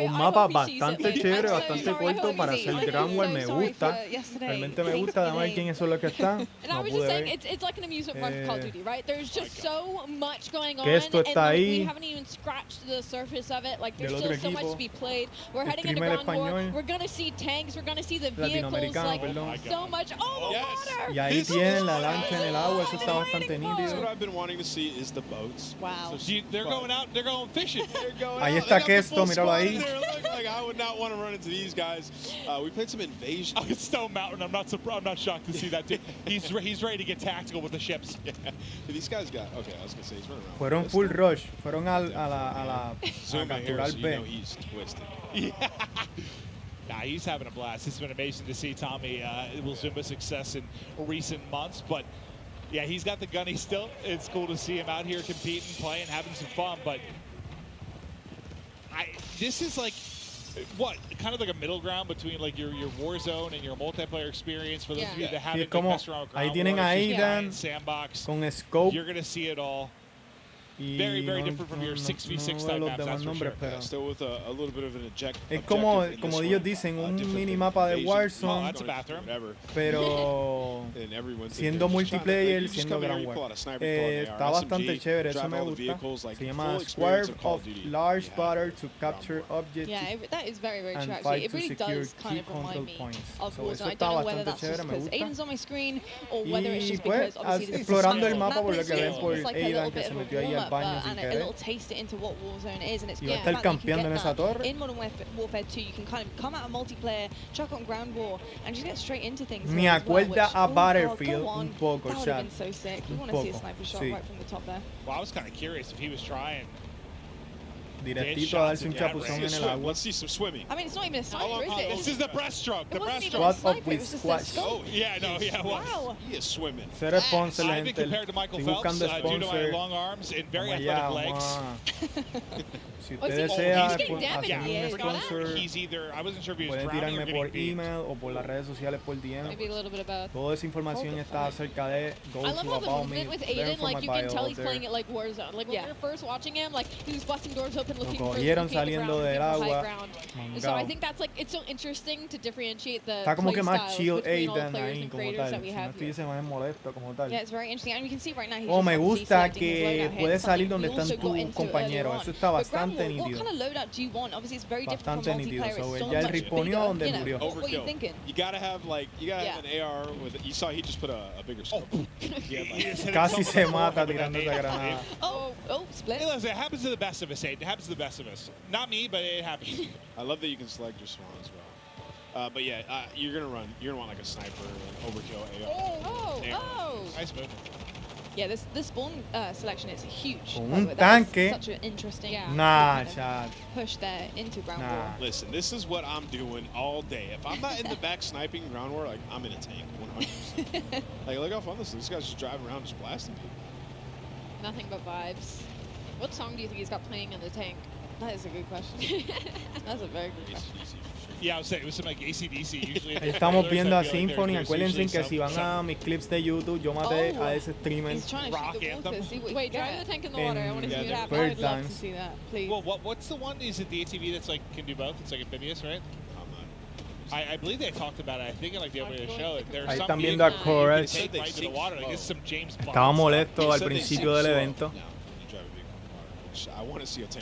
Un mapa bastante chévere, bastante corto para hacer Ground War. Me gusta. Realmente me gusta. Dame ver quiénes son los que están. And I was just saying, it's like an amusement park for Call of Duty, right? There's just so much going on, and like, we haven't even scratched the surface of it. Like, there's still so much to be played. We're heading into Ground War. We're gonna see tanks. We're gonna see the vehicles. Like, so much. Oh, the water! Y ahí tienen la lancha en el agua. Eso está bastante nítido. What I've been wanting to see is the boats. Wow. So they're going out. They're going fishing. Ahí está Kesto, míralo ahí. Like, I would not want to run into these guys. We played some Invasion. Oh, it's Stone Mountain. I'm not shocked to see that too. He's ready to get tactical with the ships. Yeah. These guys got. Okay, I was gonna say he's running around. Fueron full rush. Fueron a la capturar B. You know he's twisted. Yeah. Nah, he's having a blast. It's been amazing to see Tommy Will Zumba's success in recent months, but yeah, he's got the gun. It's cool to see him out here competing, playing, having some fun, but this is like, what, kind of like a middle ground between like your Warzone and your multiplayer experience for those of you that haven't messed around with Ground War, Aidan sandbox. Con scope. You're going to see it all. Very different from your 6v6 type maps, that's for sure. Yeah, still with a little bit of an eject. Es como ellos dicen, un minimapa de Warzone, pero siendo multiplayer, siendo Ground War. Está bastante chévere, eso me gusta. Se llama Square of Large Battle to Capture Objects. Yeah, that is very, very true, actually. It really does kind of remind me of Warzone. I don't know whether that's just because Aidan's on my screen, or whether it's just because, obviously, this is explorando el mapa por lo que ven por Aidan, que se metió ahí al baño sin a querer. little taste into what Warzone is, and it's Va a estar campeando en esa torre. In Modern Warfare 2, you can kind of come out of multiplayer, chuck on Ground War, and just get straight into things. Me acuerda a Battlefield un poco, that would have been so sick. We want to see a sniper shot right from the top there. Well, I was kind of curious if he was trying. Directito a darse un chapuzón en el agua. Let's see some swimming. I mean, it's not even a sniper, is it? This is the breaststroke. The breaststroke. What up with squash? Oh, yeah, no, yeah. Wow. He is swimming. Ser sponsor, I've been compared to Michael Phelps due to my long arms and very athletic legs. Si usted desea hacer un sponsor, I wasn't sure if he was pueden drowning tirarme or por getting email o por las redes sociales por DM. Maybe a little bit about. Toda esa información está acerca de Go I love to how the About Me. movement with Aidan, like you can tell he's playing it like Warzone. Like when we were first watching him, like he was busting doors open, looking for the saliendo del agua. So I think that's like, it's so interesting to differentiate the está como que más styles chill between all the Aidan players ahí and como creators tal. that we Si no have here. estuviese más molesto como tal. Yeah, it's very interesting, and we can see right now he's me just gusta selecting his que loadout here. puedes salir donde We están also got tus into compañeros. earlier Eso on. está But Ground bastante War, nítido. what kind of loadout do you want? Obviously, it's very different Bastante from nítido. multiplayer. So It's so ya él much risponió bigger. donde You know, murió. what are you thinking? You gotta have an AR with. You saw he just put a bigger scope. Casi se mata tirando esa granada. Oh, split. Hey, listen, it happens to the best of us, Aiden. It happens to the best of us. Not me, but it happens. I love that you can select your spawn as well. But yeah, you're gonna want like a sniper, an overkill AR. Oh. Nice move. Yeah, this spawn selection is huge. Un That is tanque. such an interesting push there into Ground War. Listen, this is what I'm doing all day. If I'm not in the back sniping Ground War, like I'm in a tank 100%. Like look how fun this is. This guy's just driving around, just blasting people. Nothing but vibes. What song do you think he's got playing in the tank? That is a good question. That's a very good question. Yeah, I was saying it was some like AC/DC usually. Estamos viendo a Symphony. Acuérdense que si van a mis clips de YouTube, yo maté a ese streamer. Wait, drive the tank in the water. I want to see what happens. I'd love to see that, please. Well, what's the one? Is it the ATV that's like can do both? It's like amphibious, right? I believe they talked about it. I think like the opening of the show. Ahí están viendo a Courage. Estaba molesto al principio del evento.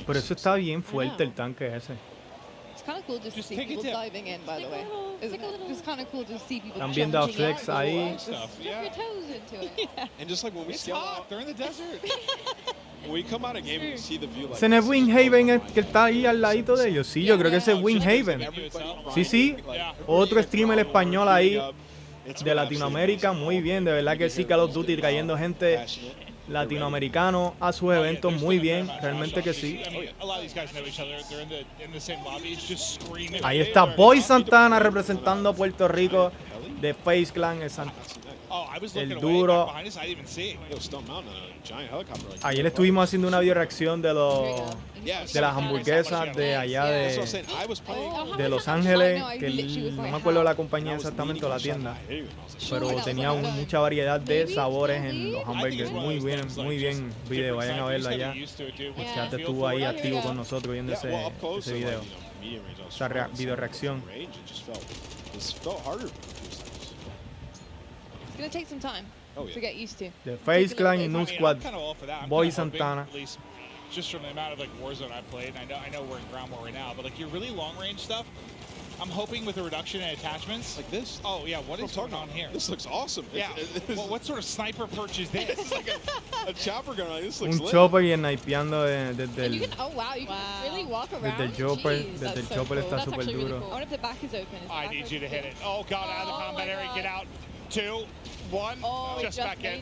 Pero eso está bien fuerte el tanque ese. It's kind of cool just to see people diving in, by the way. Isn't it? Just kind of cool to see people Están viendo a Flex ahí. Dip your toes into it. And just like when we see they're in the desert. When we come out of game, we see the view like. ¿Ese no es Windhaven que está ahí al ladito de ellos? Sí, yo creo que ese es Windhaven. Sí. Otro streamer español ahí de Latinoamérica. Muy bien, de verdad que sí, Call of Duty trayendo gente latinoamericano a sus eventos, muy bien, realmente que sí. Ahí está Boy Santana representando a Puerto Rico de Face Clan, el duro. Ayer estuvimos haciendo una bioreacción de las hamburguesas de allá de Los Ángeles, que no me acuerdo la compañía exactamente o la tienda, pero tenía mucha variedad de sabores en los hamburgues. Muy bien video, vayan a verlo allá. El chat estuvo ahí activo con nosotros viendo ese video, esa video reacción. It's gonna take some time to get used to. The Face Clan y New Squad, Boy Santana. Just from the amount of like Warzone I played, I know we're in ground war right now, but like your really long range stuff, I'm hoping with a reduction in attachments like this. Oh yeah, what is going on here? This looks awesome. Yeah. Well, what sort of sniper perch is this? It's like a chopper gun. This looks un chopper y snipeando desde el. You can really walk around. Desde el chopper está súper duro. I wonder if the back is open. I need you to hit it. Oh god, out of the combat area, get out. 2, 1, just back in.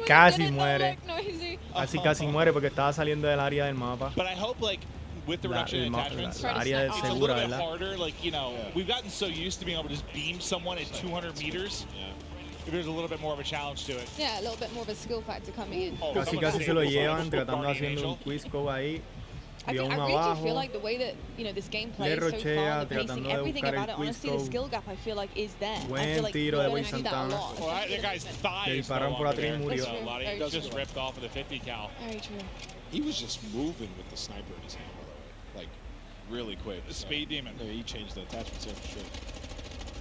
Casi muere. Casi muere porque estaba saliendo del área del mapa. But I hope like with the reduction in attachments, la área it's segura, a little bit ¿verdad? harder. Like, you know, we've gotten so used to being able to just beam someone at 200 meters. There's a little bit more of a challenge to it. Yeah, a little bit more of a skill factor coming in. Casi se lo llevan, tratando haciendo un quizco ahí. I really do feel like the way that this gameplay is so far, the pacing, everything about it, honestly, the skill gap I feel like is there. I feel like tiro de Boy see that a Santana. lot. Well, that guy's thighs dispararon por atrás y murió. He just ripped off with a 50 cal. Very true. He was just moving with the sniper in his hand, like really quick. The speed demon. He changed the attachments there for sure.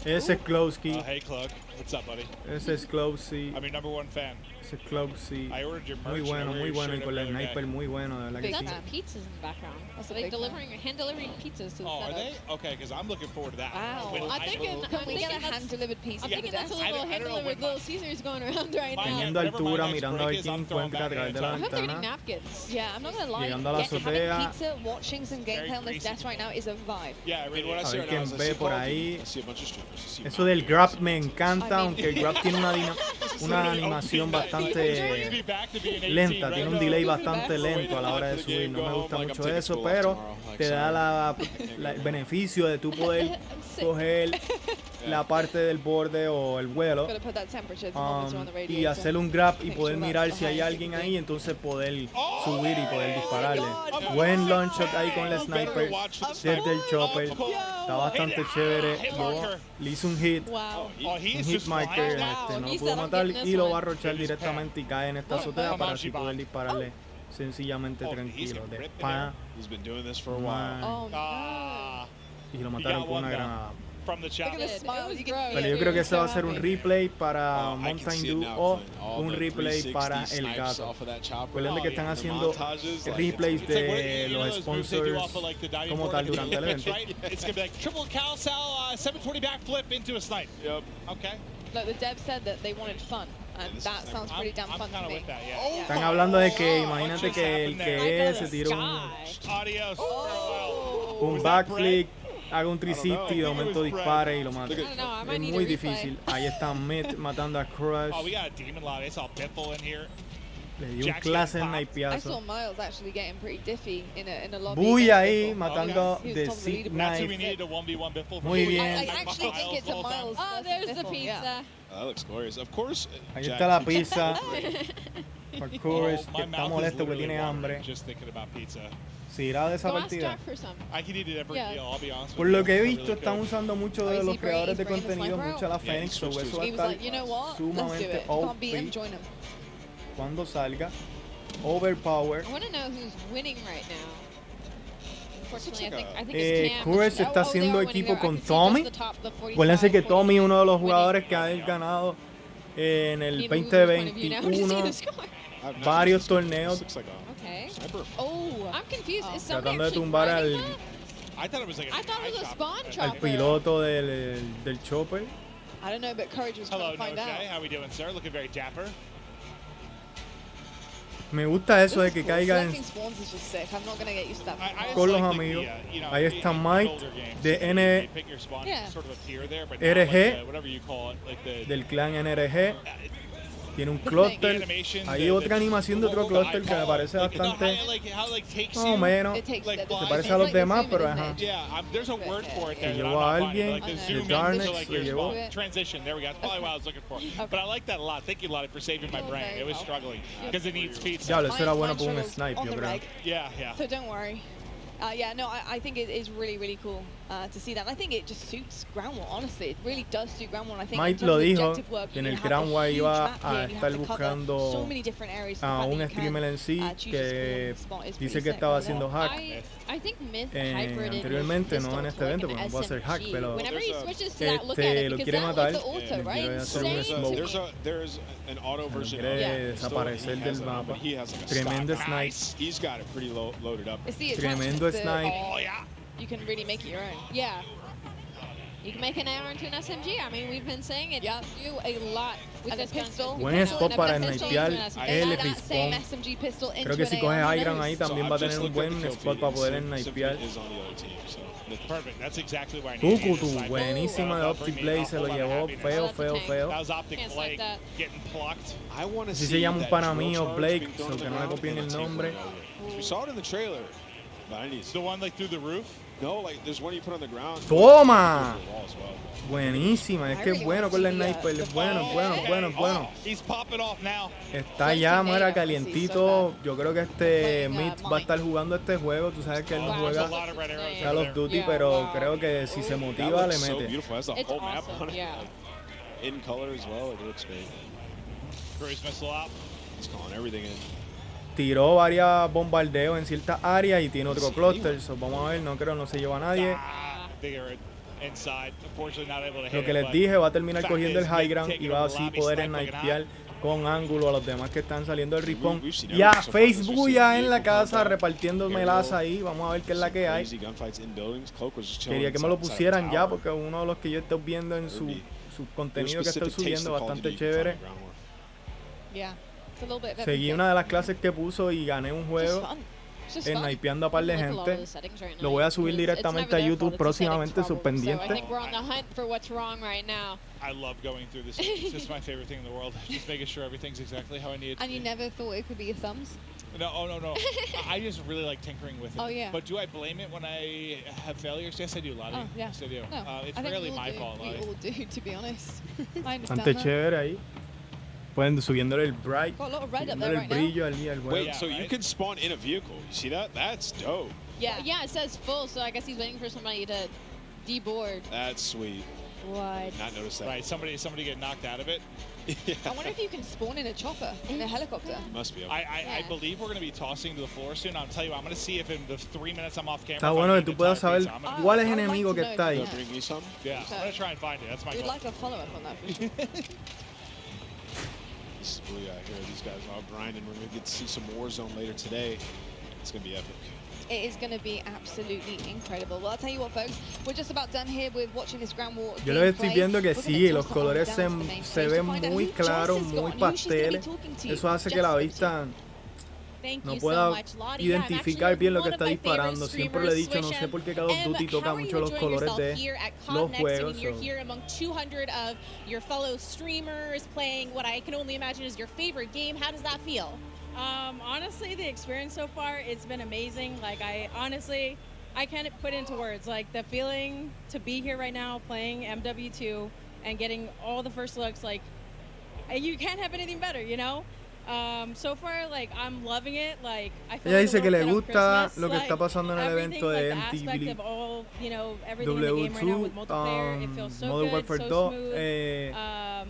Ese es Klowski. Hey, Klug. What's up, buddy? Ese es Klowski. I'm your #1 fan. Ese es Klowski. I ordered your merch. Muy bueno y con el sniper muy bueno, de verdad que sí. That's pizzas in the background. So they hand delivering pizzas to the are they? Okay, because I'm looking forward to that. Wow. I'm thinking hand-delivered pizza. I'm thinking that's a little hand-delivered Little Caesars going around right now. Teniendo altura, mirando a ver quién encuentra a través de la ventana. Napkins. Yeah, I'm not gonna lie. Llegando a la azotea. Having pizza, watching some gameplay on this desk right now is a vibe. Yeah, I mean, what I A see ver right now quién is ve por ahí. Eso del grab me encanta, aunque el grab tiene una animación bastante lenta, tiene un delay bastante lento a la hora de subir. No me gusta mucho eso, pero te da el beneficio de tú poder coger la parte del borde o el vuelo y hacer un grab y poder mirar si hay alguien ahí, entonces poder subir y poder dispararle. Buen launch shot ahí con el sniper desde el chopper, está bastante chévere. Le hice un hit marker, no lo pudo matar y lo va a rochar directamente y cae en esta azotea para así poder dispararle sencillamente tranquilo. De pan, y lo mataron con una granada. Pero yo creo que ese va a ser un replay para Mountain Dew o un replay para el gato. Recuerden que están haciendo replays de los sponsors como tal durante el evento. Triple cal sal 720 backflip into a snipe. Okay. Look, the dev said that they wanted fun, and that sounds pretty damn fun to me. Están hablando de que imagínate que el que se tiró un backflip, haga un 360 y de momento dispare y lo mate. Es muy difícil. Ahí está Mitt matando a Crush. Le dio un clase en snipeazo. Buy ahí matando de Sig Knife. Muy bien. There's the pizza. That looks glorious. Of course. Ahí está la pizza. Por Courage, que está molesto que tiene hambre. ¿Se irá de esa partida? Por lo que he visto, están usando mucho de los creadores de contenido, mucho a la Phoenix, so eso va a estar sumamente OP cuando salga. Overpower. I want to know who's winning right now. Courage está haciendo equipo con Tommy. Acuérdense que Tommy es uno de los jugadores que ha ganado en el 2021 varios torneos. Tratando de tumbar al piloto del Chopper. I don't know, but Courage was trying to find out. How we doing, sir? Looking very dapper. Me gusta eso de que caigan con los amigos. Ahí está Mike de NRG, del clan NRG. Tiene un clúster. Hay otra animación de otro clúster que me parece bastante más o menos. Se parece a los demás, pero ajá. Se llevó a alguien. The Darkness se llevó. Transition, there we go. That's probably what I was looking for. But I like that a lot. Thank you, Lottie, for saving my brain. It was struggling because it needs pizza. Ya, eso era bueno por un snipe, yo creo. Yeah, yeah. So don't worry. Yeah, no, I think it is really, really cool to see that. And I think it just suits Ground War, honestly. It really does suit Ground War. I think Mike lo dijo, que en el Ground War iba a estar buscando a un streamer en sí que dice que estaba haciendo hack. Anteriormente, no en este evento, porque no puedo hacer hack, pero lo quiere matar. Quiere hacer un smoke. Quiere desaparecer del mapa. Tremendo snipe. Tremendo snipe. Oh, yeah. You can really make it your own. Yeah. You can make an AR into an SMG. I mean, we've been saying it. You do a lot with this pistol. Buen spot para snipear el respawn. Creo que si coge high ground ahí también va a tener un buen spot para poder snipear. Tukutu, buenísima de Optic Blade, se lo llevó feo. Así se llama un pana mío, Blake, que no le copien el nombre. The one like through the roof? No, like there's one you put on the ground. ¡Toma! Buenísima, es que es bueno con la sniper, es bueno. He's popping off now. Está ya, mira, calientito. Yo creo que este Mitch va a estar jugando este juego. Tú sabes que él no juega Call of Duty, pero creo que si se motiva le mete. In color as well, it looks great. Cruise missile out. He's calling everything in. Tiró varios bombardeos en ciertas áreas y tiene otro clúster. So, vamos a ver, no se lleva a nadie. Lo que les dije, va a terminar cogiendo el high ground y va así poder snipear con ángulo a los demás que están saliendo del respawn. Ya, Facebook ya en la casa repartiendo melaza ahí. Vamos a ver qué es la que hay. Quería que me lo pusieran ya porque uno de los que yo estoy viendo en su contenido que estoy subiendo bastante chévere. Seguí una de las clases que puso y gané un juego snipeando a par de gente. Lo voy a subir directamente a YouTube próximamente, sus pendientes. I love going through this. It's just my favorite thing in the world. Just making sure everything's exactly how I need it to be. And you never thought it could be your thumbs? No, no. I just really like tinkering with it. Oh, yeah. But do I blame it when I have failures? Yes, I do, Lottie. Oh, yeah. Yes, I do. No, it's rarely my fault, Lottie. We all do, to be honest. I understand Bastante chévere ahí. Pueden subiéndole el bright, subiéndole el brillo al juego. Wait, so you can spawn in a vehicle. You see that? That's dope. Yeah, it says full, so I guess he's waiting for somebody to deboard. That's sweet. What? Not noticed that. Right, somebody get knocked out of it. Yeah. I wonder if you can spawn in a chopper, in a helicopter. Must be. I believe we're going to be tossing to the floor soon. I'll tell you, I'm going to see if in the 3 minutes I'm off camera. Está bueno que tú puedas saber cuál es el enemigo que está ahí. Bring me some? Yeah, I'm going to try and find it. That's my goal. We'd like a follow-up on that for sure. This is really out here. These guys are all grinding. We're going to get to see some Warzone later today. It's going to be epic. It is going to be absolutely incredible. Well, I'll tell you what, folks. We're just about done here with watching this Ground War. Yo les estoy viendo que sí, los colores se ven muy claros, muy pasteles. Eso hace que la vista no pueda identificar bien lo que está disparando. Siempre lo he dicho, no sé por qué Call of Duty toca mucho los colores de los juegos. You're here among 200 of your fellow streamers playing what I can only imagine is your favorite game. How does that feel? Honestly, the experience so far, it's been amazing. Like, I can't put into words. Like, the feeling to be here right now playing MW2 and getting all the first looks, like, you can't have anything better, you know? So far, like, I'm loving it. Like, I feel Ella like dice que le gusta Christmas. lo que está pasando en el evento de MTV W2, Modern Warfare 2,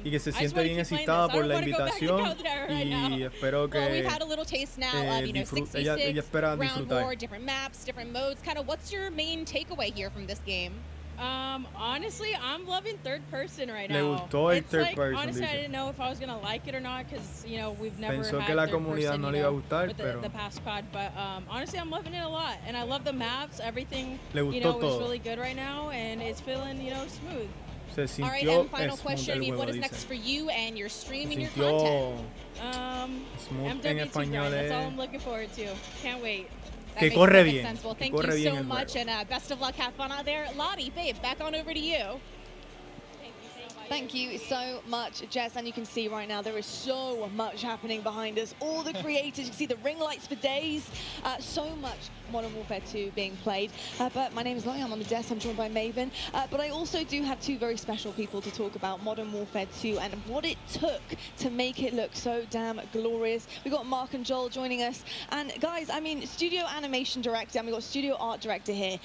y que se siente bien excitada por la invitación y espero que we've had a little taste now of, 6v6, ella espera round disfrutar. war, different maps, different modes. Kind of what's your main takeaway here from this game? Honestly, I'm loving third person right now. Le gustó el It's third like, person, honestly, dice. I didn't know if I was gonna like it or not because we've never Pensó had que la third comunidad person, no le iba a gustar, with pero the past COD. But honestly, I'm loving it a lot, and I love the maps. Everything le gustó is todo. really good right now, and it's feeling smooth. Se sintió All right, and final question. smooth el What juego, is next dice. for you and your stream and your Se sintió content? smooth en MW2 español grind. That's all es I'm looking forward to. Can't wait. That que makes corre perfect bien. sense. Well, Que thank corre you bien so el much, juego. and best of luck. Have fun out there. Lottie, babe, back on over to you. Thank you so much, Jess. And you can see right now there is so much happening behind us. All the creators, you can see the ring lights for days. So much Modern Warfare 2 being played. But my name is Lottie, I'm on the desk, I'm joined by Maven. But I also do have two very special people to talk about Modern Warfare 2 and what it took to make it look so damn glorious. We've got Mark and Joel joining us. And guys, I mean, studio animation director, and we've got studio art director here.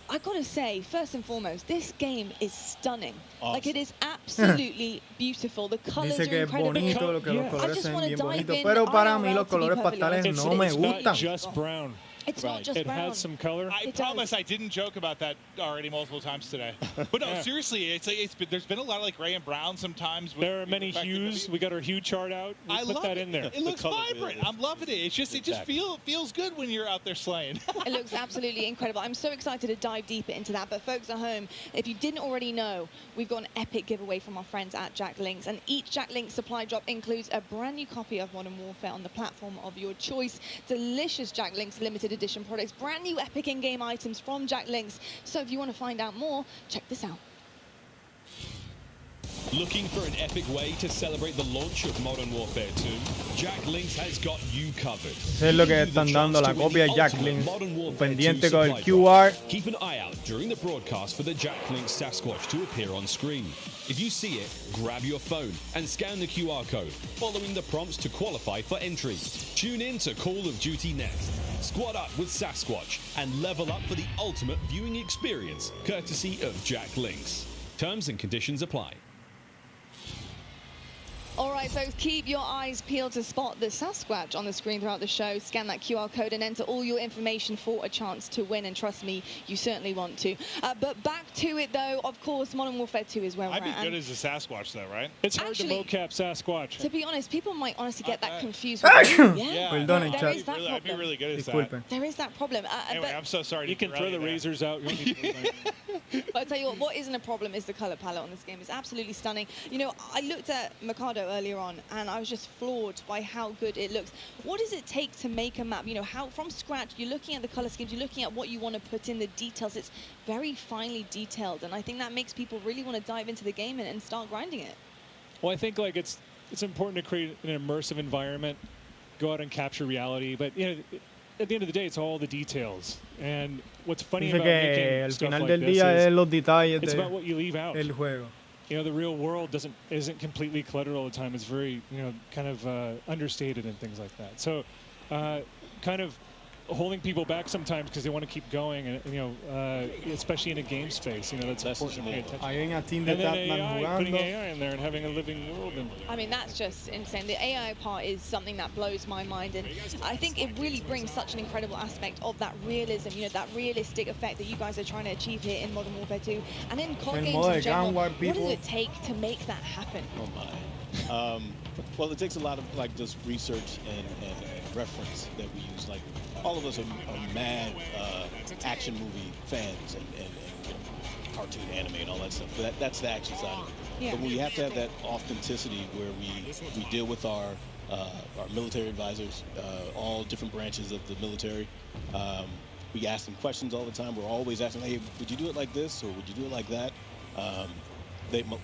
I gotta say, first and foremost, this game is stunning. Awesome. Like, it is absolutely beautiful. The colors Dice are que es incredible. bonito, lo que los I colores just se ven want to bien dive bonitos, in pero para mí IRL, los to be colores perfectly pastales honest. no me It's gustan. not just brown. It's not just brown. It has some color. I promise I didn't joke about that already multiple times today. But no, seriously, there's been a lot of like gray and brown sometimes. There are many hues. We got our hue chart out. We I put love that it. in there. It looks vibrant. I'm loving it. It just feels good when you're out there slaying. It looks absolutely incredible. I'm so excited to dive deeper into that. But folks at home, if you didn't already know, we've got an epic giveaway from our friends at Jack Links. And each Jack Links supply drop includes a brand new copy of Modern Warfare on the platform of your choice. Delicious Jack Links limited edition products. Brand new epic in-game items from Jack Links. So if you want to find out more, check this out. Looking for an epic way to celebrate the launch of Modern Warfare 2? Jack Links has got you covered. Eso es lo que están dando la copia de Jack Links. Pendiente con el QR. Keep an eye out during the broadcast for the Jack Links Sasquatch to appear on screen. If you see it, grab your phone and scan the QR code, following the prompts to qualify for entry. Tune in to Call of Duty Next. Squad up with Sasquatch and level up for the ultimate viewing experience, courtesy of Jack Links. Terms and conditions apply. All right, folks, keep your eyes peeled to spot the Sasquatch on the screen throughout the show. Scan that QR code and enter all your information for a chance to win. And trust me, you certainly want to. But back to it, though. Of course, Modern Warfare 2 is where we're at. I'd be good as a Sasquatch, though, right? It's hard to mocap Sasquatch. To be honest, people might honestly get that confused. Yeah, Perdón, I'd chat. be really, I'd be really good as Disculpen. that. There is that problem. Anyway, I'm so sorry. You can throw the razors out. You don't need to But I tell you what isn't a problem is the color palette on this game. It's absolutely stunning. You know, I looked at Mikado earlier on, and I was just floored by how good it looks. What does it take to make a map? You know, how from scratch, you're looking at the color schemes, you're looking at what you want to put in, the details. It's very finely detailed, and I think that makes people really want to dive into the game and start grinding it. Well, I think like it's important to create an immersive environment, go out and capture reality, but you know, at the end of the day, it's all the details. And what's funny Dice about que making al stuff final like del this día is es los detalles it's about what you leave out. del juego. You know, the real world isn't completely cluttered all the time. It's very, you know, kind of understated and things like that. So, kind of holding people back sometimes because they want to keep going, and you know, especially in a game space, you know, that's important to pay attention. Hay un team de And then Tatman AI, putting jugando. AI in there and having a living world. And I mean, that's just insane. The AI part is something that blows my mind, and I think it really brings such an incredible aspect of that realism, you know, that realistic effect that you guys are trying to achieve here in Modern Warfare 2 and in COD El games modo in de general. Gunwar, What people. does it take to make that happen? Oh my. Well, it takes a lot of like just research and reference that we use. Like all of us are mad action movie fans and you know, cartoon anime and all that stuff. But that's the action side of it. Yeah. But we have to have that authenticity where we deal with our military advisors, all different branches of the military. We ask them questions all the time. We're always asking, hey, would you do it like this or would you do it like that?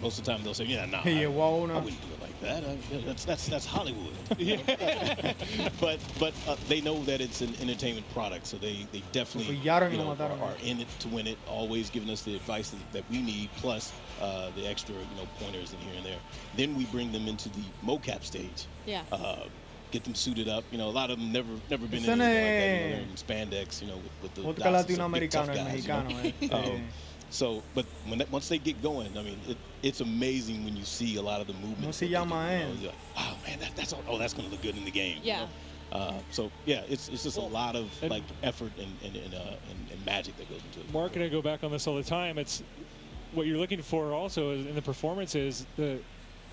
Most of the time they'll say, yeah, nah, I wouldn't do it like that. That's Hollywood. but they know that it's an entertainment product, so they definitely are in it to win it, always giving us the advice that we need, plus the extra pointers in here and there. Then we bring them into the mocap stage. Yeah. Get them suited up. You know, a lot of them never been in Ese anything like that. They're in spandex, with the Vodka dots, so big tough latinoamericano, el guys, mexicano. So, but once they get going, I mean, it's amazing when you see a lot of the movement. ¿Cómo se llama él? Like, wow, man, that's going to look good in the game. Yeah. So yeah, it's just a lot of like effort and magic that goes into it. Mark and I go back on this all the time. It's what you're looking for also in the performance is the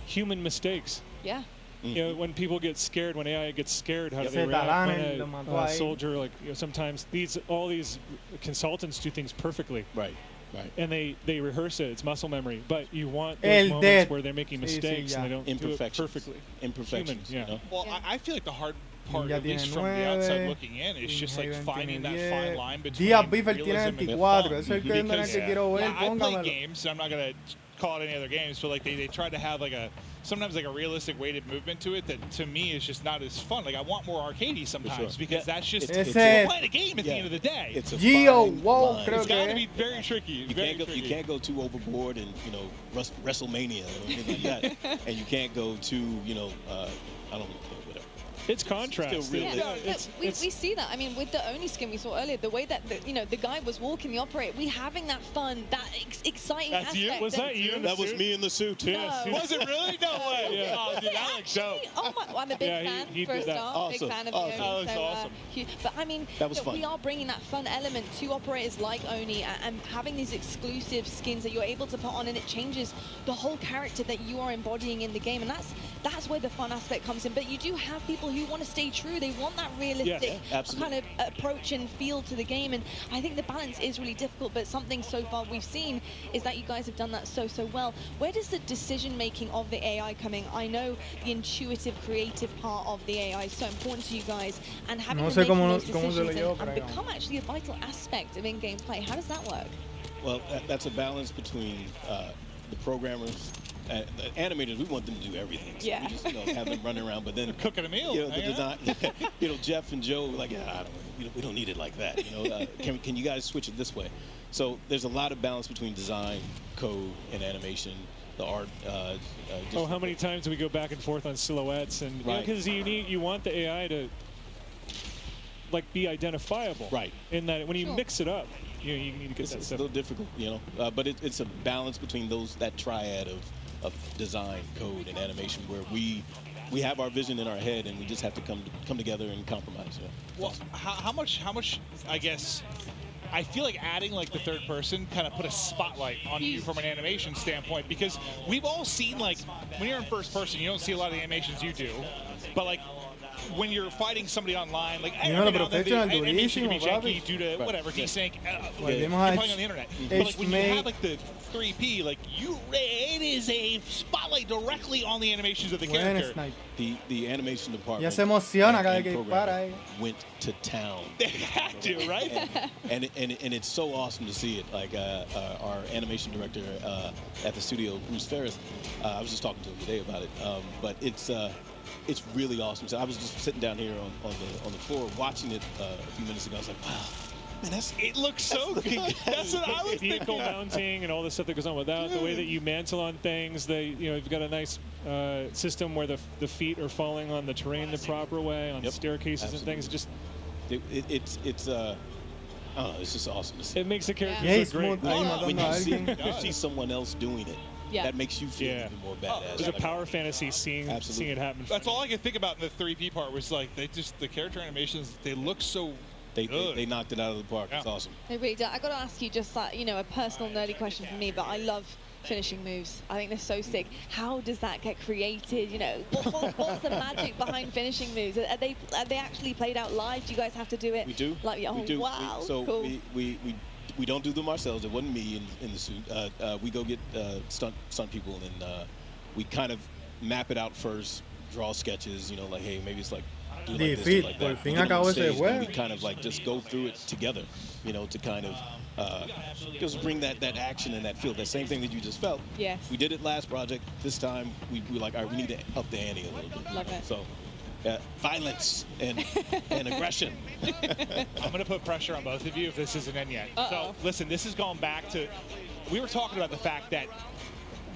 human mistakes. Yeah. You know, when people get scared, when AI gets scared, how do they react? When a soldier, like, you know, sometimes all these consultants do things perfectly. Right. Right. And they rehearse it. It's muscle memory. But you want those moments where they're making mistakes and they don't do it perfectly. Imperfections. Human, yeah. Well, I feel like the hard part, at least from the outside looking in, is just like finding that fine line between realism and fun. Because I play games, so I'm not going to call it any other games, but like they try to have like sometimes like a realistic weighted movement to it that to me is just not as fun. Like I want more arcadey sometimes because that's just we're playing a game at the end of the day. It's a it's got to be very tricky. You can't go too overboard and WrestleMania or anything like that, and you can't go too I don't know. It's contrast. We see that. I mean, with the Oni skin we saw earlier, the way that the guy was walking the operator, we having that fun, that exciting That's aspect. You? Was that you? That was me in the suit. No. Was it really? No way. Yeah. Oh, dude, that looks so. Oh my! Well, I'm a big fan for a start. Awesome. Big fan of awesome. the That Oni. looks So, awesome. But I mean, that was fun. We are bringing that fun element to operators like Oni and having these exclusive skins that you're able to put on, and it changes the whole character that you are embodying in the game, and that's where the fun aspect comes in. But you do have people who want to stay true. They want that realistic kind of approach and feel to the game, and I think the balance is really difficult, but something so far we've seen is that you guys have done that so well. Where does the decision making of the AI come in? I know the intuitive, creative part of the AI is so important to you guys, and having to make those decisions and become actually a vital aspect of in-game play. How does that work? Well, that's a balance between the programmers. The animators, we want them to do everything. So we just have them running around, but then cooking a meal. The design, Jeff and Joe like, we don't need it like that. Can you guys switch it this way? So there's a lot of balance between design, code, and animation. The art. How many times do we go back and forth on silhouettes? And because you want the AI to like be identifiable. Right. In that when you mix it up, you need to get that stuff. It's a little difficult, but it's a balance between that triad of design, code, and animation, where we have our vision in our head, and we just have to come together and compromise. Well, how much? I guess I feel like adding like the third person kind of put a spotlight on you from an animation standpoint, because we've all seen like when you're in first person, you don't see a lot of the animations you do, but like when you're fighting somebody online, like animation can be janky due to whatever desync, playing on the internet. But like when you have like the 3P, like it is a spotlight directly on the animations of the character. The animation department. Ya se emociona cada que dispara. Went to town. They had to, right? and it's so awesome to see it. Like our animation director at the studio, Bruce Ferris. I was just talking to him today about it. But it's really awesome. So I was just sitting down here on the floor watching it a few minutes ago. I was like, wow, man, it looks so good. That's what I was thinking. Vehicle mounting and all the stuff that goes on with that. The way that you mantle on things. You've got a nice system where the feet are falling on the terrain the proper way, on staircases and things. Just it's just awesome to see. It makes the characters look great. When you see someone else doing it, that makes you feel even more badass. There's a power fantasy seeing it happen. That's all I could think about in the 3P part was like the character animations. They look so They knocked it out of the park. It's awesome. They really do. I got to ask you just like a personal nerdy question for me, but I love finishing moves. I think they're so sick. How does that get created? What's the magic behind finishing moves? Are they actually played out live? Do you guys have to do it? We do. We do. Wow. So cool. we don't do them ourselves. It wasn't me in the suit. We go get stunt people, and we kind of map it out first, draw sketches. Like, hey, maybe it's like do like this, do like that. We kind of like just go through it together, to kind of just bring that action and that feel. That same thing that you just felt. Yes. We did it last project. This time we like, all right, we need to up the ante a little bit. Love it. So. Violence and aggression. I'm going to put pressure on both of you if this isn't in yet. So, listen, this has gone back to... We were talking about the fact that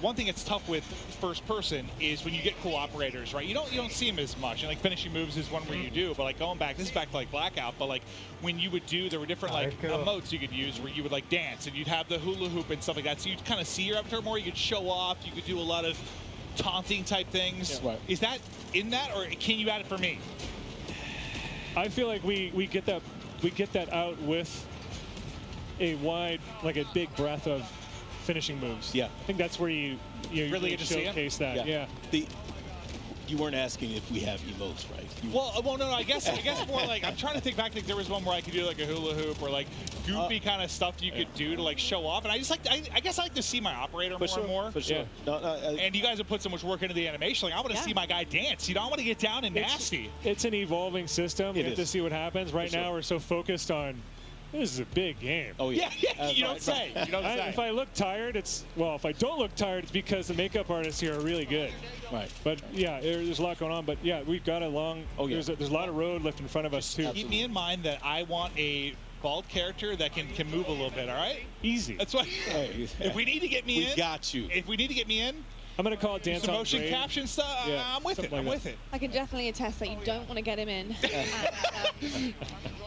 one thing that's tough with first person is when you get cool operators, right? You don't see them as much. And like finishing moves is one where you do, but like going back, this is back to like Blackout, but like when you would do, there were different like emotes you could use where you would like dance and you'd have the hula hoop and stuff like that. So you'd kind of see your avatar more. You could show off. You could do a lot of taunting type things. Yeah, right. Is that in that, or can you add it for me? I feel like we get that out with a big breadth of finishing moves. Yeah, I think that's where you really get to showcase that. Yeah. You weren't asking if we have emotes, right? Well, no. I guess more like I'm trying to think back. Like there was one where I could do like a hula hoop or like goofy kind of stuff you could do to like show off. And I just I guess I like to see my operator more and more. For sure. Yeah. And you guys have put so much work into the animation. Like I want to see my guy dance. I want to get down and nasty. It's an evolving system. We have to see what happens. Right now, we're so focused on. This is a big game. Oh yeah. You don't say. If I look tired, if I don't look tired, it's because the makeup artists here are really good. Right. But yeah, there's a lot going on. But yeah, we've got a long. There's a lot of road left in front of us too. Keep me in mind that I want a bald character that can move a little bit. All right. Easy. That's why. If we need to get me in, we got you. If we need to get me in. I'm going to call it dance some on motion grade. caption stuff. Yeah, I'm with it. I'm with it. I can definitely attest that you don't want to get him in.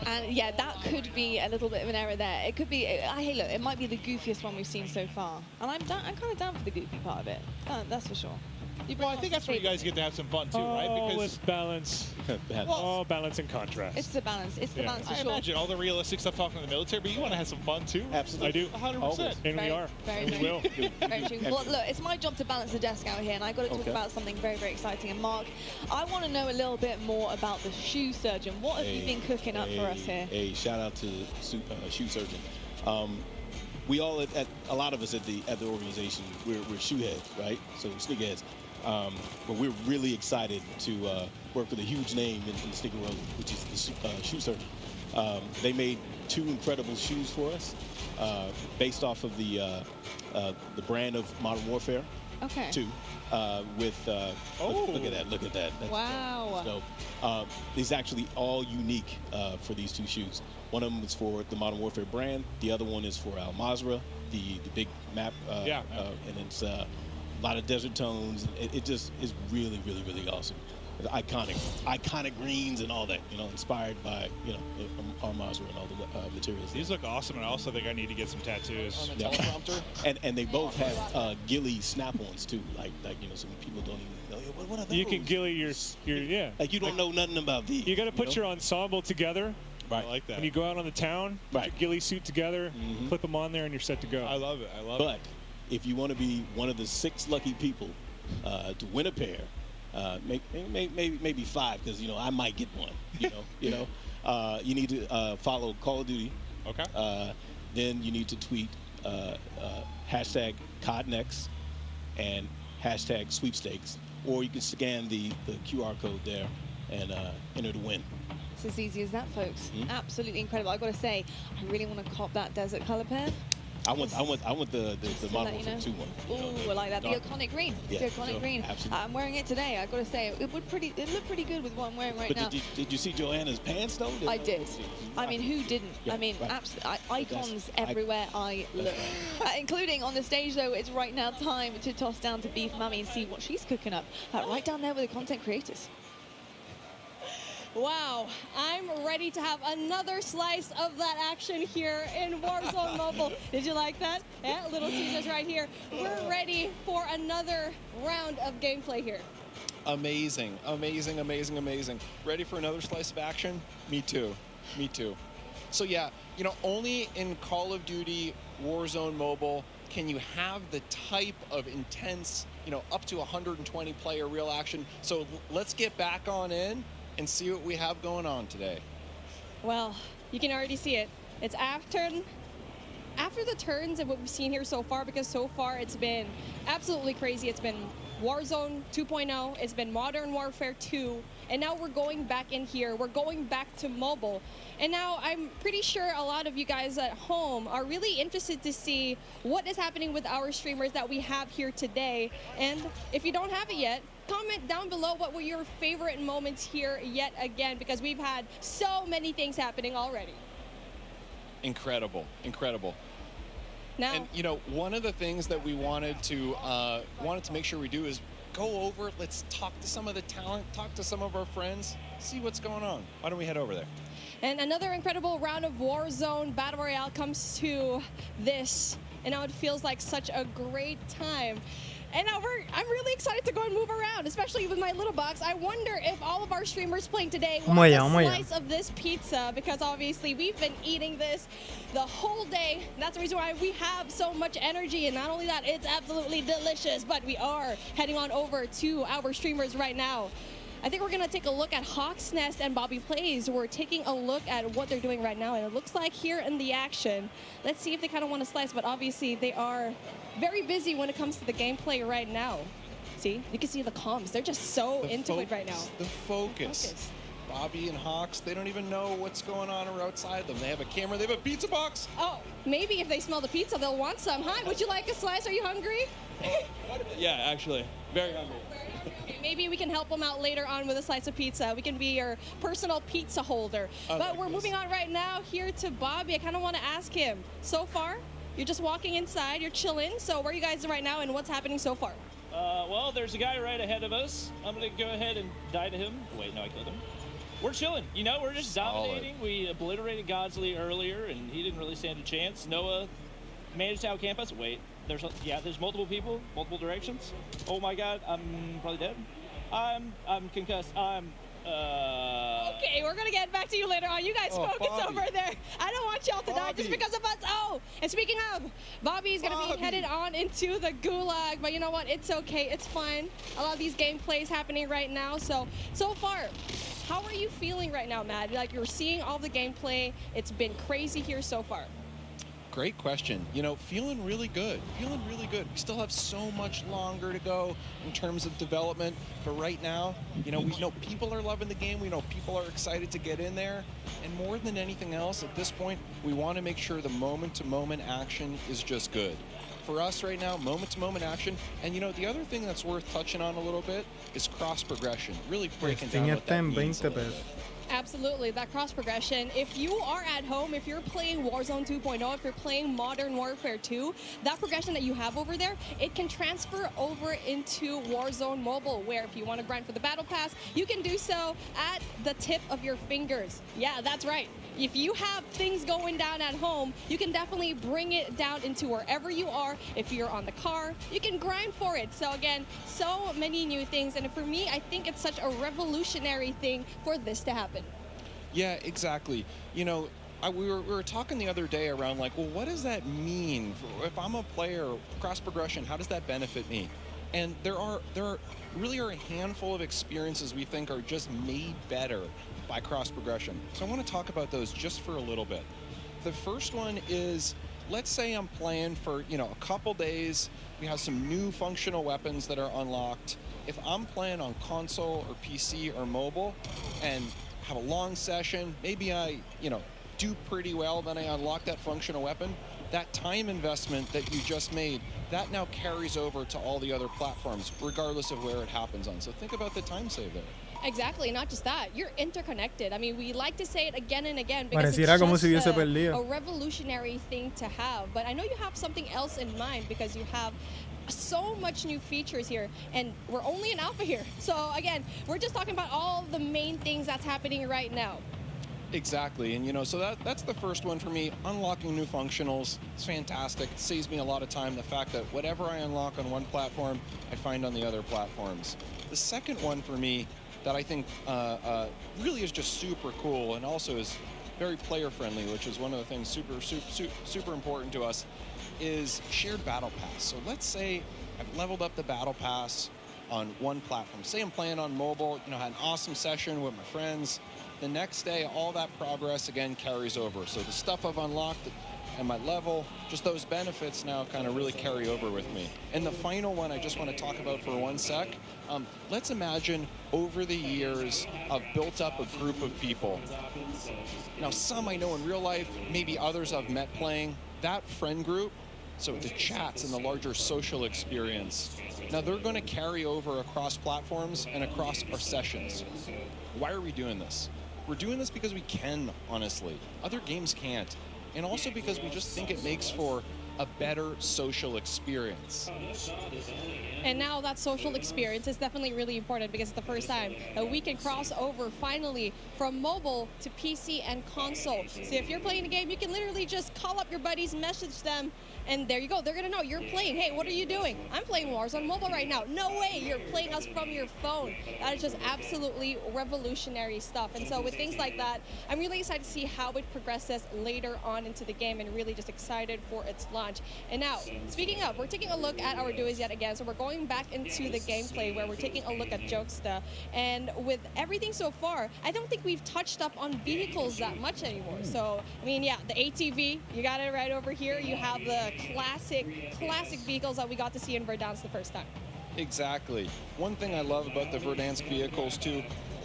And yeah, that could be a little bit of an error there. It could be. Hey, look, it might be the goofiest one we've seen so far, and I'm kind of down for the goofy part of it. That's for sure. Well, I think that's where you guys get to have some fun too, right? Because with balance. Balance and contrast. It's the balance. It's the balance for I sure. imagine all the realistic stuff talking to the military, but you want to have some fun too. Absolutely. I do. 100%. And we are. Very and we will. Very true. Well, look, it's my job to balance the desk out here, and I've got to talk about something very, very exciting. And Mark, I want to know a little bit more about the shoe surgeon. What have you been cooking up for us here? Shout out to shoe surgeon. We all a lot of us at the organization, we're shoe heads, right? So sneakerheads. But we're really excited to work with a huge name in the sneaker world, which is the shoe surgeon. They made 2 incredible shoes for us, based off of the brand of Modern Warfare. Okay. 2, with look at that. That's wow. So these actually all unique for these 2 shoes. One of them is for the Modern Warfare brand. The other one is for Al Mazrah, the big map. And it's a lot of desert tones. It just is really, really, really awesome. It's iconic greens and all that, inspired by, Al Mazrah and all the materials. These look awesome, and I also think I need to get some tattoos. On the teleprompter. And they both have ghillie snap-ons too, like some people don't even know. What are those? You can ghillie your Like you don't know nothing about these. You got to put your ensemble together. Right. I like that. When you go out on the town, put your ghillie suit together, clip them on there, and you're set to go. I love it. But if you want to be one of the 6 lucky people to win a pair, maybe 5, because I might get one. You need to follow Call of Duty. Okay. Then you need to tweet hashtag CODNEXT and hashtag sweepstakes, or you can scan the QR code there and enter to win. It's as easy as that, folks. Absolutely incredible. I got to say, I really want to cop that desert color pair. I want the Modern Warfare 2 one. Ooh, I like that. The iconic green. Yeah, the iconic green. Absolutely. I'm wearing it today. I got to say, it looked pretty good with what I'm wearing right now. Did you see Joanna's pants though? I did. I mean, who didn't? Yeah, I mean, right. absolutely. Icons everywhere I look. Including on the stage, though, it's right now time to toss down to Beef Mummy and see what she's cooking up. Right down there with the content creators. Wow, I'm ready to have another slice of that action here in Warzone Mobile. Did you like that? Yeah, Little Caesars right here. We're ready for another round of gameplay here. Amazing. Ready for another slice of action? Me too. So yeah, only in Call of Duty Warzone Mobile can you have the type of intense, up to 120 player real action. So let's get back on in and see what we have going on today. Well, you can already see it. It's after the turns of what we've seen here so far, because so far it's been absolutely crazy. It's been Warzone 2.0, it's been Modern Warfare 2, and now we're going back in here. We're going back to mobile. And now I'm pretty sure a lot of you guys at home are really interested to see what is happening with our streamers that we have here today. And if you don't have it yet, comment down below what were your favorite moments here yet again, because we've had so many things happening already. Incredible. Now, and you know, one of the things that we wanted to make sure we do is go over. Let's talk to some of the talent, talk to some of our friends, see what's going on. Why don't we head over there? And another incredible round of Warzone Battle Royale comes to this, and now it feels like such a great time. And now I'm really excited to go and move around, especially with my little box. I wonder if all of our streamers playing today want a slice of this pizza, because obviously we've been eating this the whole day. That's the reason why we have so much energy. And not only that, it's absolutely delicious, but we are heading on over to our streamers right now. I think we're going to take a look at Hawk's Nest and Bobby Plays. We're taking a look at what they're doing right now, and it looks like here in the action. Let's see if they kind of want to slice, but obviously they are very busy when it comes to the gameplay right now. See, you can see the comms. They're just so into it right now. The focus. Bobby and Hawks, they don't even know what's going on outside them. They have a camera, they have a pizza box. Oh, maybe if they smell the pizza, they'll want some. Hi, would you like a slice? Are you hungry? Yeah, actually, very hungry. Okay, maybe we can help them out later on with a slice of pizza. We can be your personal pizza holder. But we're moving on right now here to Bobby. I kind of want to ask him, so far, you're just walking inside, you're chilling. So where are you guys right now and what's happening so far? Well, there's a guy right ahead of us. I'm going to go ahead and die to him. Wait, no, I killed him. We're chilling. You know, we're just dominating. We obliterated Godsley earlier, and he didn't really stand a chance. Noah managed to outcamp us. Wait, there's multiple people, multiple directions. Oh my God, I'm probably dead. I'm concussed. Okay, we're gonna get back to you later on. You guys focus over there. I don't want y'all to die just because of us. Oh, and speaking of, Bobby's gonna be headed on into the gulag, but you know what? It's okay. It's fine. A lot of these gameplays happening right now. So far, how are you feeling right now, Matt? Like, you're seeing all the gameplay. It's been crazy here so far. Great question. You know, feeling really good. Feeling really good. We still have so much longer to go in terms of development, but right now, you know, we know people are loving the game. We know people are excited to get in there, and more than anything else, at this point, we want to make sure the moment-to-moment action is just good. For us right now, moment-to-moment action, and you know, the other thing that's worth touching on a little bit is cross-progression. Really breaking down what that means a little bit. Absolutely, that cross progression. If you are at home, if you're playing Warzone 2.0, if you're playing Modern Warfare 2, that progression that you have over there, it can transfer over into Warzone Mobile, where if you want to grind for the Battle Pass, you can do so at the tip of your fingers. Yeah, that's right. If you have things going down at home, you can definitely bring it down into wherever you are. If you're on the car, you can grind for it. So again, so many new things. And for me, I think it's such a revolutionary thing for this to happen. Yeah, exactly. You know, we were talking the other day around like, well, what does that mean? If I'm a player, cross progression, how does that benefit me? And there really are a handful of experiences we think are just made better by cross progression. So I want to talk about those just for a little bit. The first one is, let's say I'm playing for, you know, a couple days. We have some new functional weapons that are unlocked. If I'm playing on console or PC or mobile and have a long session, maybe I, you know, do pretty well, then I unlock that functional weapon. That time investment that you just made, that now carries over to all the other platforms, regardless of where it happens on. So think about the time save there. Exactly, not just that, you're interconnected. I mean, we like to say it again and again because it's just a revolutionary thing to have. But I know you have something else in mind because you have so much new features here, and we're only in alpha here. So again, we're just talking about all the main things that's happening right now. Exactly, and you know, so that's the first one for me. Unlocking new functionals, it's fantastic. It saves me a lot of time. The fact that whatever I unlock on one platform, I find on the other platforms. The second one for me that I think really is just super cool and also is very player friendly, which is one of the things super important to us, is shared battle pass. So let's say I've leveled up the battle pass on one platform. Say I'm playing on mobile, you know, had an awesome session with my friends. The next day, all that progress again carries over. So the stuff I've unlocked and my level, just those benefits now kind of really carry over with me. And the final one I just want to talk about for 1 sec. Let's imagine over the years I've built up a group of people. Now some I know in real life, maybe others I've met playing. That friend group, so the chats and the larger social experience, now they're going to carry over across platforms and across our sessions. Why are we doing this? We're doing this because we can, honestly. Other games can't. And also because we just think it makes for a better social experience. And now that social experience is definitely really important because it's the first time that we can cross over finally from mobile to PC and console. So if you're playing a game, you can literally just call up your buddies, message them, and there you go. They're going to know you're playing. Hey, what are you doing? I'm playing Warzone Mobile right now. No way, you're playing us from your phone. That is just absolutely revolutionary stuff. And so with things like that, I'm really excited to see how it progresses later on into the game and really just excited for its launch. And now, speaking of, we're taking a look at our duos yet again. So we're going back into the gameplay where we're taking a look at Jokesta. And with everything so far, I don't think we've touched up on vehicles that much anymore. So, I mean, yeah, the ATV, you got it right over here. You have the classic vehicles that we got to see in Verdansk the first time. Exactly. One thing I love about the Verdansk vehicles too,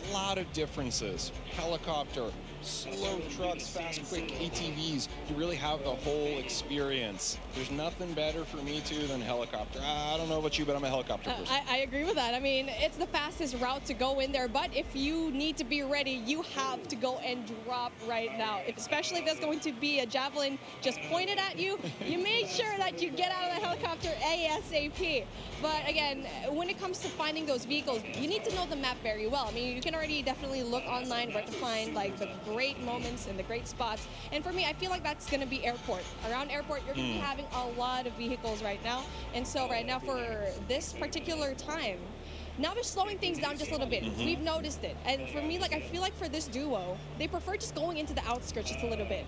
a lot of differences. Helicopter, slow trucks, fast, quick ATVs. You really have the whole experience. There's nothing better for me too than helicopter. I don't know about you, but I'm a helicopter person. I agree with that. I mean, it's the fastest route to go in there, but if you need to be ready, you have to go and drop right now. Especially if there's going to be a javelin just pointed at you, you make sure that you get out of the helicopter ASAP. But again, when it comes to finding those vehicles, you need to know the map very well. I mean, you can already definitely look online where to find like the great moments and the great spots. And for me, I feel like that's going to be airport. Around airport, you're going to be having a lot of vehicles right now. And so right now for this particular time, now they're slowing things down just a little bit. We've noticed it. And for me, like I feel like for this duo, they prefer just going into the outskirts just a little bit.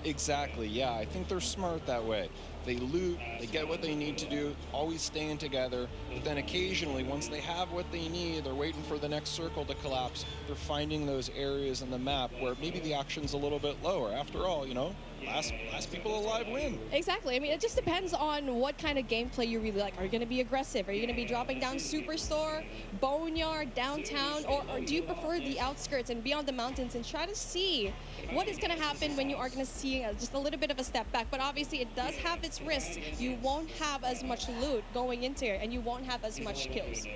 Exactly, yeah, I think they're smart that way. They loot, they get what they need to do, always staying together, but then occasionally, once they have what they need, they're waiting for the next circle to collapse, they're finding those areas in the map where maybe the action's a little bit lower. After all, you know, last people alive win. Exactly. I mean, it just depends on what kind of gameplay you really like. Are you going to be aggressive? Are you going to be dropping down Superstore, Boneyard, downtown, or do you prefer the outskirts and beyond the mountains and try to see what is going to happen when you are going to see just a little bit of a step back? But obviously, it does have its risks. You won't have as much loot going into it, and you won't have as much kills.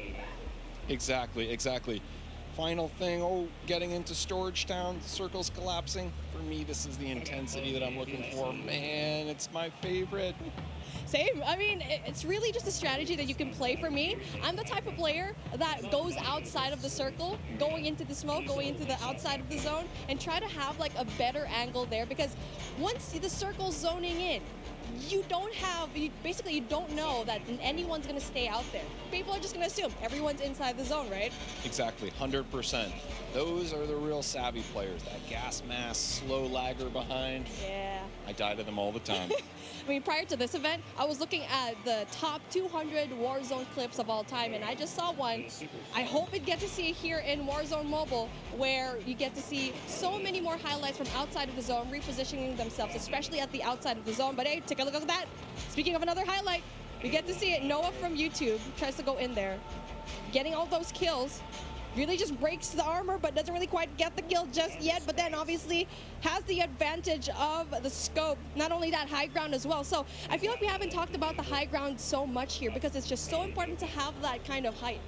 Exactly, exactly. Final thing, getting into Storage Town, circles collapsing. For me, this is the intensity that I'm looking for. Man, it's my favorite. Same. I mean, it's really just a strategy that you can play. For me, I'm the type of player that goes outside of the circle, going into the smoke, going into the outside of the zone, and try to have like a better angle there, because once the circle's zoning in, you basically don't know that anyone's going to stay out there. People are just going to assume everyone's inside the zone, right? Exactly, 100%. Those are the real savvy players. That gas mask, slow lagger behind. Yeah. I die to them all the time. I mean, prior to this event, I was looking at the top 200 Warzone clips of all time, and I just saw one. I hope we get to see it here in Warzone Mobile, where you get to see so many more highlights from outside of the zone, repositioning themselves, especially at the outside of the zone. But hey, take a look at that. Speaking of another highlight, we get to see it. Noah from YouTube tries to go in there, getting all those kills. Really just breaks the armor, but doesn't really quite get the kill just yet, but then obviously has the advantage of the scope. Not only that, high ground as well. So I feel like we haven't talked about the high ground so much here because it's just so important to have that kind of height.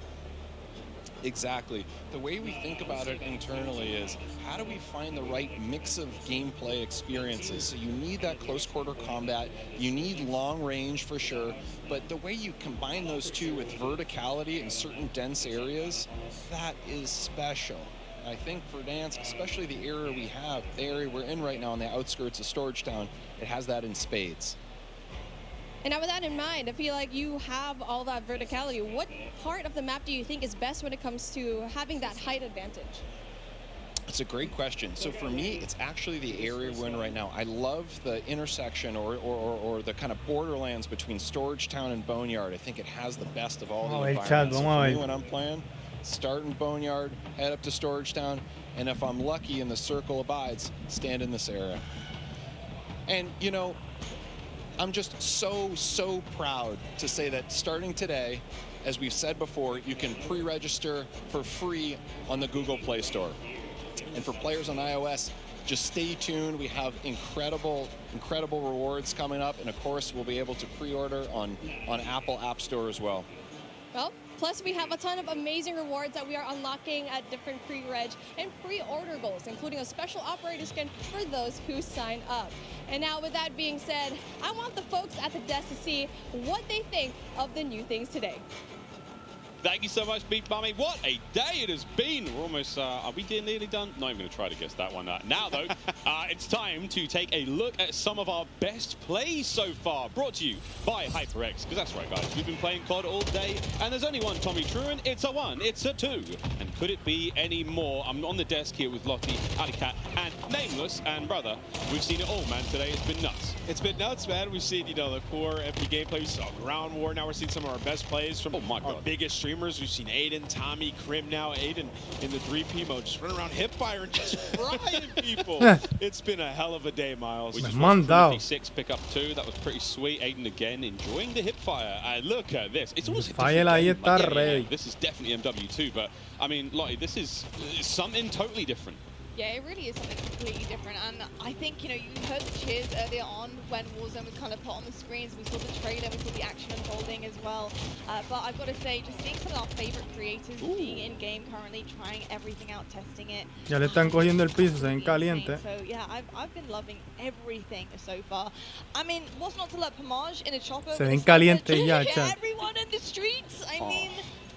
Exactly. The way we think about it internally is, how do we find the right mix of gameplay experiences? So you need that close quarter combat, you need long range for sure, but the way you combine those two with verticality in certain dense areas, that is special. I think for Verdansk, especially the area we have, the area we're in right now on the outskirts of Storage Town, it has that in spades. And now with that in mind, I feel like you have all that verticality. What part of the map do you think is best when it comes to having that height advantage? It's a great question. So for me, it's actually the area we're in right now. I love the intersection or the kind of borderlands between Storage Town and Boneyard. I think it has the best of all the environments. So for me, when I'm playing, start in Boneyard, head up to Storage Town, and if I'm lucky and the circle abides, stand in this area. And, you know, I'm just so proud to say that starting today, as we've said before, you can pre-register for free on the Google Play Store. And for players on iOS, just stay tuned. We have incredible rewards coming up. And of course, we'll be able to pre-order on Apple App Store as well. Well, Plus, we have a ton of amazing rewards that we are unlocking at different pre-reg and pre-order goals, including a special operator skin for those who sign up. And now, with that being said, I want the folks at the desk to see what they think of the new things today. Thank you so much, Beat Bummy. What a day it has been. We're almost, are we nearly done? Not even going to try to guess that one. Now, though, it's time to take a look at some of our best plays so far. Brought to you by HyperX, because that's right, guys. We've been playing COD all day, and there's only one Tommy Truant. It's a 1, it's a 2. And could it be any more? I'm on the desk here with Lottie, Alicat, and Nameless. And, brother, we've seen it all, man, today. It's been nuts. It's been nuts, man. We've seen, the core MP gameplay. We saw Ground War. Now we're seeing some of our best plays from our biggest streamers. We've seen Aiden, Tommy, Krim now. Aiden in the 3P mode, just running around hipfire and just frying people. It's been a hell of a day, Miles. We just watched 6 pick up 2. That was pretty sweet. Aiden again enjoying the hipfire. Look at this. It's almost this is definitely MW2, but I mean, Lottie, this is something totally different. Yeah, it really is something completely different, and I think, you heard the cheers earlier on when Warzone was kind of put on the screens. We saw the trailer, we saw the action unfolding as well, but I've got to say, just seeing some of our favorite creators being in-game currently, trying everything out, testing it. Ya le están cogiendo el piso, se ven caliente. So yeah, I've been loving everything so far. I mean, what's not to love? Pomage in a chopper. Se ven caliente ya, chat. Everyone in the streets, I mean...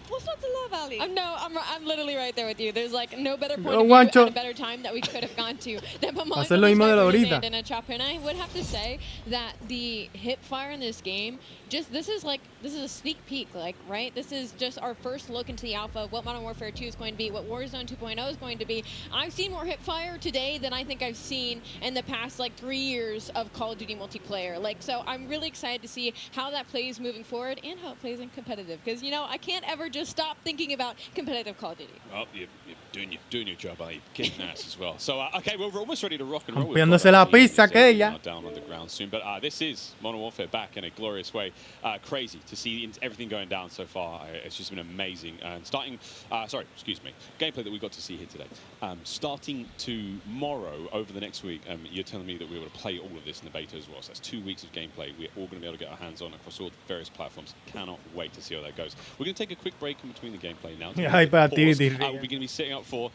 What's not to love, Ali? I'm literally right there with you. There's like no better point of view and a better time that we could have gone to than Pomage in a chopper. And I would have to say that the hip fire in this game, this is a sneak peek, right? This is just our first look into the alpha, what Modern Warfare 2 is going to be, what Warzone 2.0 is going to be. I've seen more hip fire today than I think I've seen in the past 3 years of Call of Duty multiplayer. So I'm really excited to see how that plays moving forward and how it plays in competitive, because I can't ever just stop thinking about competitive Call of Duty. Well, you're doing your job, are you? Kicking ass as well. So, okay, well, we're almost ready to rock and roll. Rompiéndose la pizza aquella. Down on the ground soon, but this is Modern Warfare back in a glorious way. Crazy to see everything going down so far. It's just been amazing. And gameplay that we got to see here today. Starting tomorrow, over the next week, you're telling me that we're able to play all of this in the beta as well. So that's 2 weeks of gameplay. We're all going to be able to get our hands on across all various platforms. Cannot wait to see how that goes. We're going to take a quick break in between the gameplay now. We're going to be setting up for,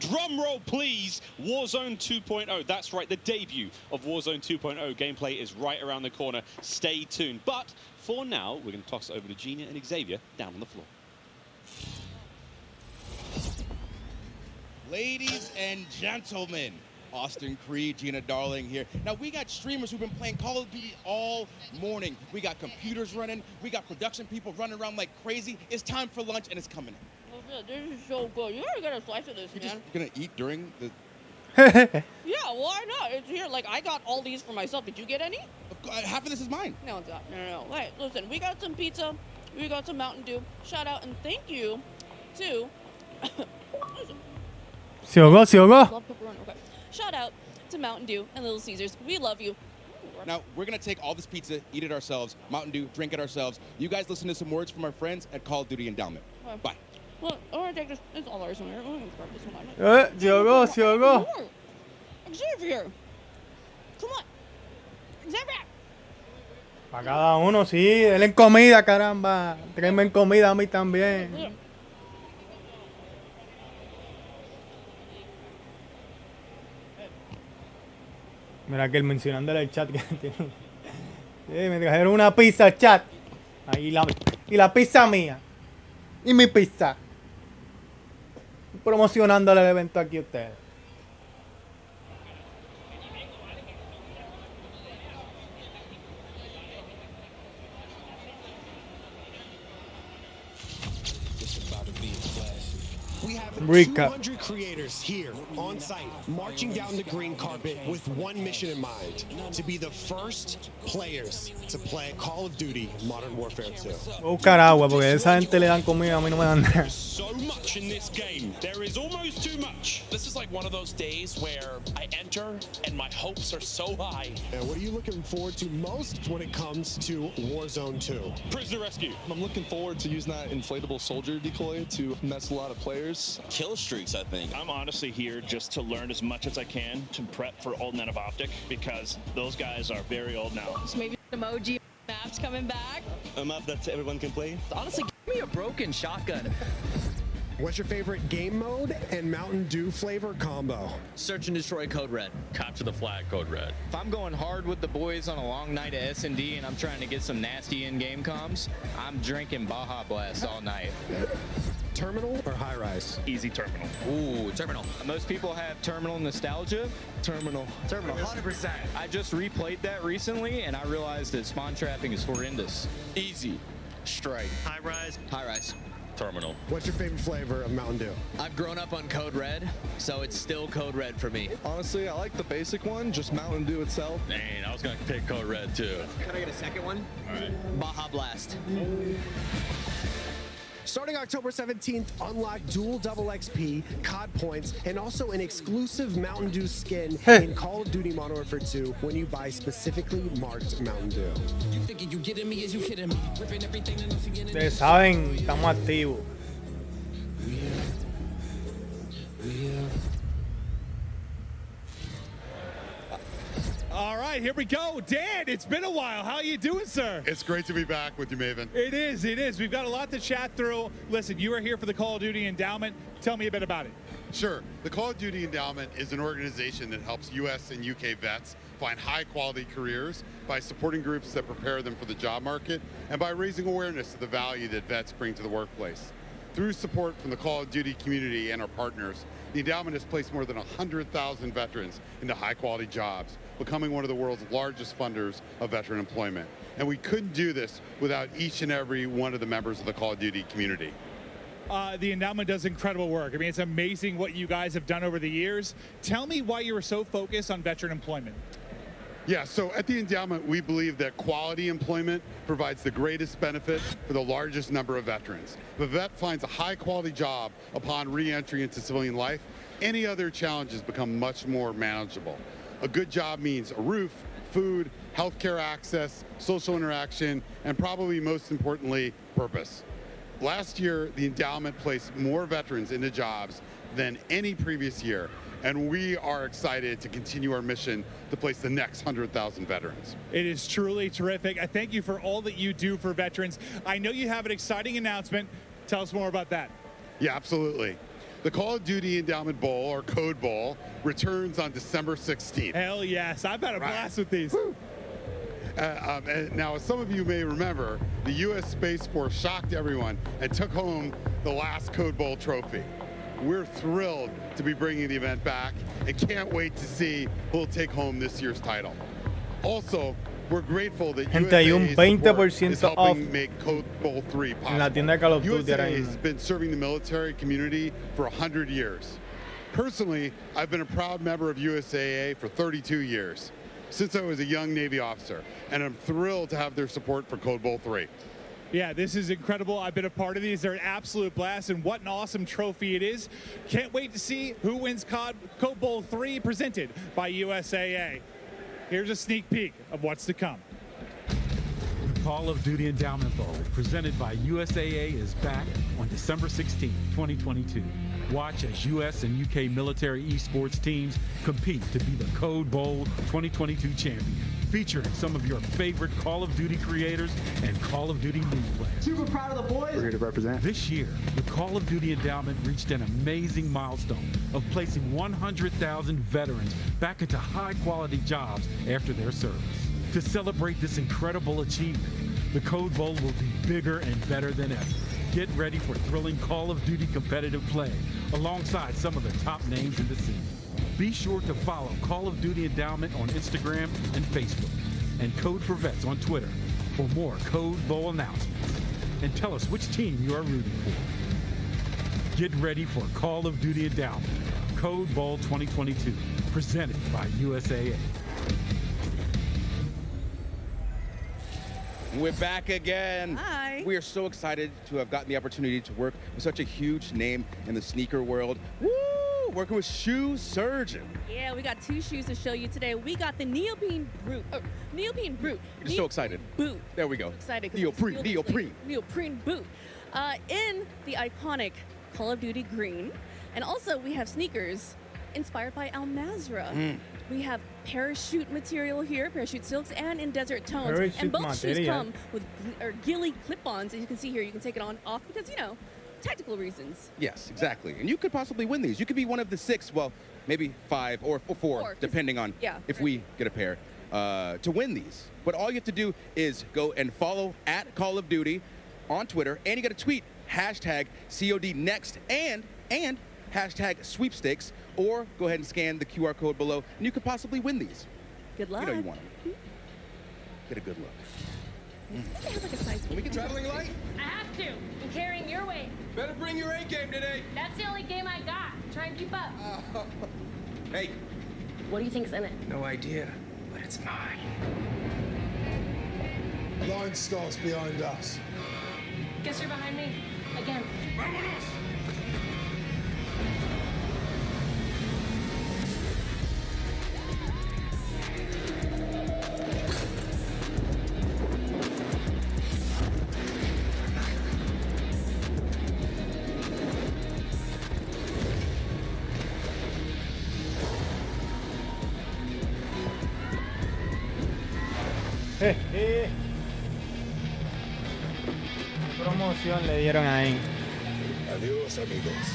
drum roll please, Warzone 2.0. That's right, the debut of Warzone 2.0 gameplay is right around the corner. Stay tuned. But for now, we're going to toss it over to Gina and Xavier down on the floor. Ladies and gentlemen, Austin Creed, Gina Darling here. Now, we got streamers who've been playing Call of Duty all morning. We got computers running. We got production people running around like crazy. It's time for lunch, and it's coming in. Oh, this is so good. You gotta get a slice of this, man. Just gonna eat during the... Yeah, why not? It's here. I got all these for myself. Did you get any? Half of this is mine. No, it's not. No. Wait, listen. We got some pizza. We got some Mountain Dew. Shout out and thank you to... Shout out to Mountain Dew and Little Caesars. We love you. Now, we're going to take all this pizza, eat it ourselves, Mountain Dew, drink it ourselves. You guys listen to some words from our friends at Call of Duty Endowment. Bye. Well, I want to take this. It's all ours. I'm going to grab this one. Xavier. Come on. Xavier. Para cada uno, sí. Denle comida, caramba. Tráeme comida a mí también. Mira que él mencionándole el chat que tiene. Me trajeron una pizza, chat. Ahí y la pizza mía. Y mi pizza. Promocionándole el evento aquí a ustedes. We have Recap. 200 creators here on site, marching down the green carpet with one mission in mind: to be the first players to play Call of Duty Modern Warfare 2. Voy a buscar agua porque a esa gente le dan comida, a mí no me dan nada. So much in this game. There is almost too much. This is like one of those days where I enter and my hopes are so high. And what are you looking forward to most when it comes to Warzone 2? Prisoner rescue. I'm looking forward to using that inflatable soldier decoy to mess a lot of players. Kill streaks, I think. I'm honestly here just to learn as much as I can to prep for Altnet of Optic, because those guys are very old now. So maybe emoji maps coming back. A map that everyone can play. Honestly, give me a broken shotgun. What's your favorite game mode and Mountain Dew flavor combo? Search and destroy Code Red. Capture the flag, Code Red. If I'm going hard with the boys on a long night of S&D and I'm trying to get some nasty in-game comms, I'm drinking Baja Blast all night. Terminal or high rise? Easy terminal. Ooh, terminal. Most people have terminal nostalgia. Terminal. Terminal, 100%. I just replayed that recently and I realized that spawn trapping is horrendous. Easy. Strike. High rise. High rise. Terminal. What's your favorite flavor of Mountain Dew? I've grown up on Code Red, so it's still Code Red for me. Honestly, I like the basic one, just Mountain Dew itself. Dang, I was going to pick Code Red too. Can I get a second one? All right. Baja Blast. Starting October 17th, unlock dual double XP, COD points, and also an exclusive Mountain Dew skin in Call of Duty Modern Warfare 2 when you buy specifically marked Mountain Dew. Ustedes saben, estamos activos. All right, here we go. Dan, it's been a while. How are you doing, sir? It's great to be back with you, Maven. It is, it is. We've got a lot to chat through. Listen, you are here for the Call of Duty Endowment. Tell me a bit about it. Sure. The Call of Duty Endowment is an organization that helps US and UK vets find high-quality careers by supporting groups that prepare them for the job market and by raising awareness of the value that vets bring to the workplace. Through support from the Call of Duty community and our partners, the endowment has placed more than 100,000 veterans into high-quality jobs, becoming one of the world's largest funders of veteran employment. And we couldn't do this without each and every one of the members of the Call of Duty community. The endowment does incredible work. I mean, it's amazing what you guys have done over the years. Tell me why you were so focused on veteran employment. Yeah, so at the endowment, we believe that quality employment provides the greatest benefit for the largest number of veterans. If a vet finds a high-quality job upon re-entry into civilian life, any other challenges become much more manageable. A good job means a roof, food, healthcare access, social interaction, and probably most importantly, purpose. Last year, the endowment placed more veterans into jobs than any previous year, and we are excited to continue our mission to place the next 100,000 veterans. It is truly terrific. I thank you for all that you do for veterans. I know you have an exciting announcement. Tell us more about that. Yeah, absolutely. The Call of Duty Endowment Bowl, or Code Bowl, returns on December 16th. Hell yes. I've had a blast with these. And now, as some of you may remember, the U.S. Space Force shocked everyone and took home the last Code Bowl trophy. We're thrilled to be bringing the event back and can't wait to see who will take home this year's title. Also, we're grateful that USA is helping make Code Bowl 3 possible. USA has been serving the military community for 100 years. Personally, I've been a proud member of USAA for 32 years, since I was a young Navy officer, and I'm thrilled to have their support for Code Bowl 3. Yeah, this is incredible. I've been a part of these. They're an absolute blast, and what an awesome trophy it is. Can't wait to see who wins Code Bowl 3 presented by USAA. Here's a sneak peek of what's to come. The Call of Duty Endowment Bowl, presented by USAA, is back on December 16, 2022. Watch as U.S. and U.K. military esports teams compete to be the Code Bowl 2022 champion, featuring some of your favorite Call of Duty creators and Call of Duty league players. Super proud of the boys. We're here to represent. This year, the Call of Duty Endowment reached an amazing milestone of placing 100,000 veterans back into high-quality jobs after their service. To celebrate this incredible achievement, the Code Bowl will be bigger and better than ever. Get ready for thrilling Call of Duty competitive play alongside some of the top names in the scene. Be sure to follow Call of Duty Endowment on Instagram and Facebook, and Code for Vets on Twitter for more Code Bowl announcements. And tell us which team you are rooting for. Get ready for Call of Duty Endowment, Code Bowl 2022, presented by USAA. We're back again. Hi. We are so excited to have gotten the opportunity to work with such a huge name in the sneaker world. Woo! Working with Shoe Surgeon. Yeah, we got two shoes to show you today. We got the Neoprene Brute. Neoprene Brute. We're just so excited. Boot. There we go. Excited. Neoprene boot. In the iconic Call of Duty green. And also we have sneakers inspired by Al Mazrah. We have parachute material here, parachute silks, and in desert tones. Parachute and both shoes material. come with ghillie clip-ons, as you can see here. You can take it on off because, you know, tactical reasons. Yes, exactly. And you could possibly win these. You could be one of the 6, well, maybe 5 or 4 depending on if we get a pair, to win these. But all you have to do is go and follow at Call of Duty on Twitter, and you got to tweet hashtag COD next and hashtag sweepstakes, or go ahead and scan the QR code below, and you could possibly win these. Good luck. You know you want them. Get a good look. Can we get traveling light? I have to. I'm carrying your weight. Better bring your A game today. That's the only game I got. Try and keep up. Hey. What do you think's in it? No idea, but it's mine. Line starts behind us. Guess you're behind me. Again. Vámonos! ¿Qué promoción le dieron ahí? Adiós, amigos.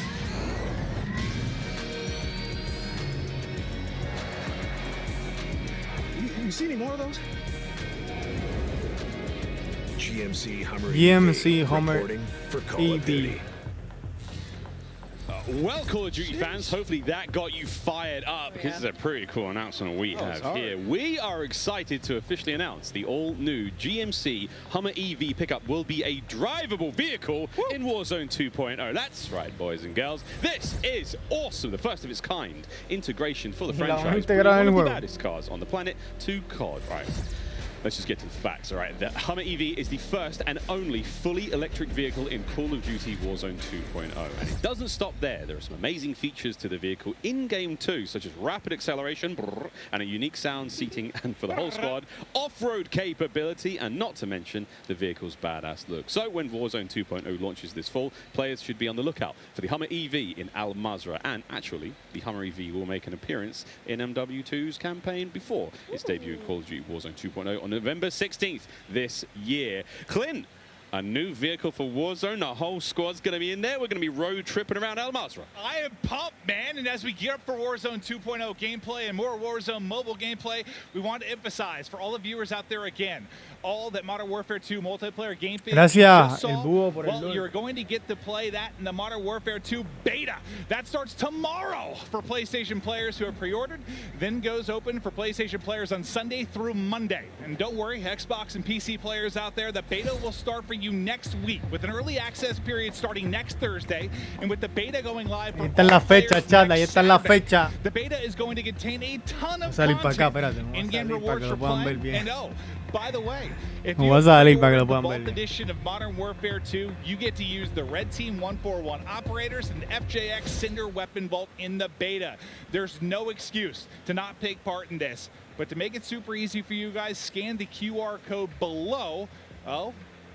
You see any more of those? GMC Hummer GMC Hummer reporting for Call of Duty. Well, Call of Duty fans, hopefully that got you fired up, because it's a pretty cool announcement we have here. We are excited to officially announce the all-new GMC Hummer EV pickup will be a drivable vehicle in Warzone 2.0. That's right, boys and girls. This is awesome, the first of its kind integration for the franchise. One of the baddest cars on the planet to COD, right? Let's just get to the facts, all right? The Hummer EV is the first and only fully electric vehicle in Call of Duty Warzone 2.0. And it doesn't stop there. There are some amazing features to the vehicle in-game too, such as rapid acceleration, and a unique sound, seating, and for the whole squad, off-road capability, and not to mention the vehicle's badass look. So when Warzone 2.0 launches this fall, players should be on the lookout for the Hummer EV in Al Mazrah. And actually, the Hummer EV will make an appearance in MW2's campaign before its debut in Call of Duty Warzone 2.0 on November 16th this year. Clint, a new vehicle for Warzone. The whole squad's going to be in there. We're going to be road tripping around Al Mazrah. I am pumped, man. And as we gear up for Warzone 2.0 gameplay and more Warzone mobile gameplay, we want to emphasize for all the viewers out there again, all that Modern Warfare 2 multiplayer gameplay. Gracias, el dúo por el well, you're going to get to play that in the Modern Warfare 2 beta. That starts tomorrow for PlayStation players who have pre-ordered, then goes open for PlayStation players on Sunday through Monday. And don't worry, Xbox and PC players out there, the beta will start for you next week with an early access period starting next Thursday, and with the beta going live for Esta es la fecha, chat, ahí está la fecha. The beta is going to contain a ton of Salir para acá, content, espérate, in-game rewards for play, and by the way, if Me you voy a salir para que order lo the puedan Vault ver. edition of Modern Warfare 2, you get to use the Red Team 141 operators and the FJX Cinder Weapon Vault in the beta. There's no excuse to not take part in this. But to make it super easy for you guys, scan the QR code below. Oh,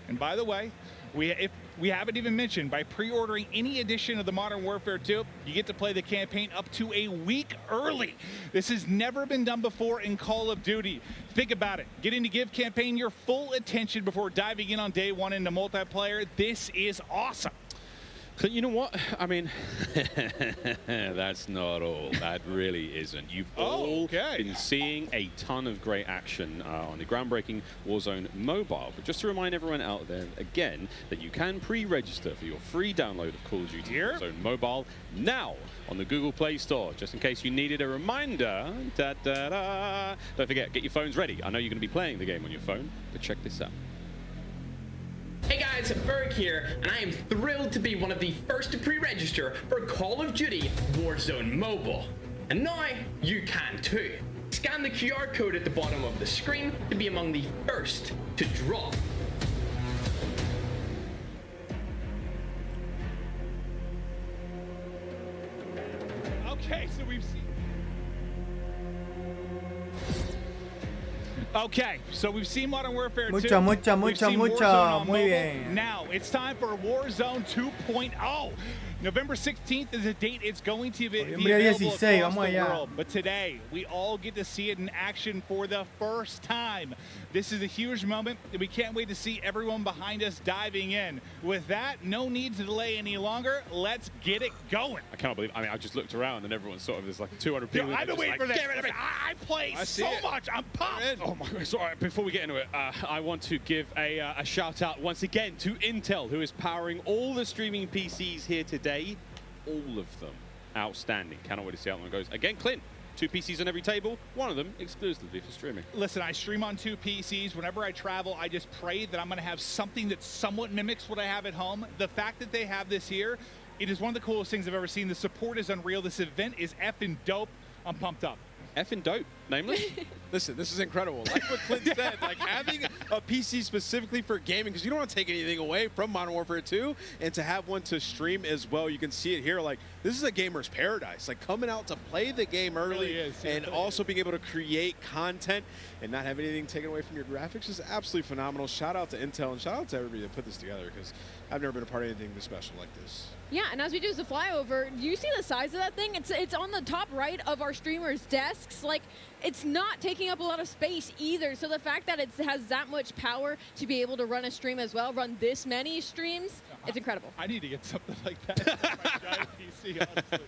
and by the way, if we haven't even mentioned, by pre-ordering any edition of the Modern Warfare 2, you get to play the campaign up to a week early. This has never been done before in Call of Duty. Think about it. Getting to give campaign your full attention before diving in on day one into multiplayer. This is awesome. So you know what? I mean, that's not all. That really isn't. You've all been seeing a ton of great action on the groundbreaking Warzone mobile. But just to remind everyone out there, again, that you can pre-register for your free download of Call of Duty Warzone mobile now on the Google Play Store. Just in case you needed a reminder. Don't forget, get your phones ready. I know you're going to be playing the game on your phone, but check this out. Hey guys, Berg here, and I am thrilled to be one of the first to pre-register for Call of Duty Warzone Mobile. And now, you can too. Scan the QR code at the bottom of the screen to be among the first to drop. Okay, so we've seen... Okay, so we've seen Modern Warfare 2. We've seen Warzone on muy mobile. bien. Now, it's time for Warzone 2.0. November 16th is a date it's going to be Noviembre available 16, across vamos the allá. world. But today, we all get to see it in action for the first time. This is a huge moment, and we can't wait to see everyone behind us diving in. With that, no need to delay any longer. Let's get it going. I cannot believe. I mean, I just looked around and everyone's sort of there's like 200 people. I've been waiting for this. Give it to me. I play so much. I'm pumped. Oh my God! Sorry. Before we get into it, I want to give a shout out once again to Intel, who is powering all the streaming PCs here today. All of them outstanding. Cannot wait to see how long it goes. Again, Clint. 2 PCs on every table, one of them exclusively for streaming. Listen, I stream on 2 PCs. Whenever I travel, I just pray that I'm going to have something that somewhat mimics what I have at home. The fact that they have this here, it is one of the coolest things I've ever seen. The support is unreal. This event is effing dope. I'm pumped up. Effing dope, namely. Listen, this is incredible. Like what Clint said, like having a PC specifically for gaming, because you don't want to take anything away from Modern Warfare 2, and to have one to stream as well. You can see it here. Like, this is a gamer's paradise. Like, coming out to play the game early and also being able to create content and not have anything taken away from your graphics is absolutely phenomenal. Shout out to Intel and shout out to everybody that put this together, because I've never been a part of anything this special like this. Yeah, and as we do the flyover, do you see the size of that thing? It's on the top right of our streamers' desks. Like, it's not taking up a lot of space either. So the fact that it has that much power to be able to run a stream as well, run this many streams, it's incredible. I need to get something like that for my giant PC, honestly.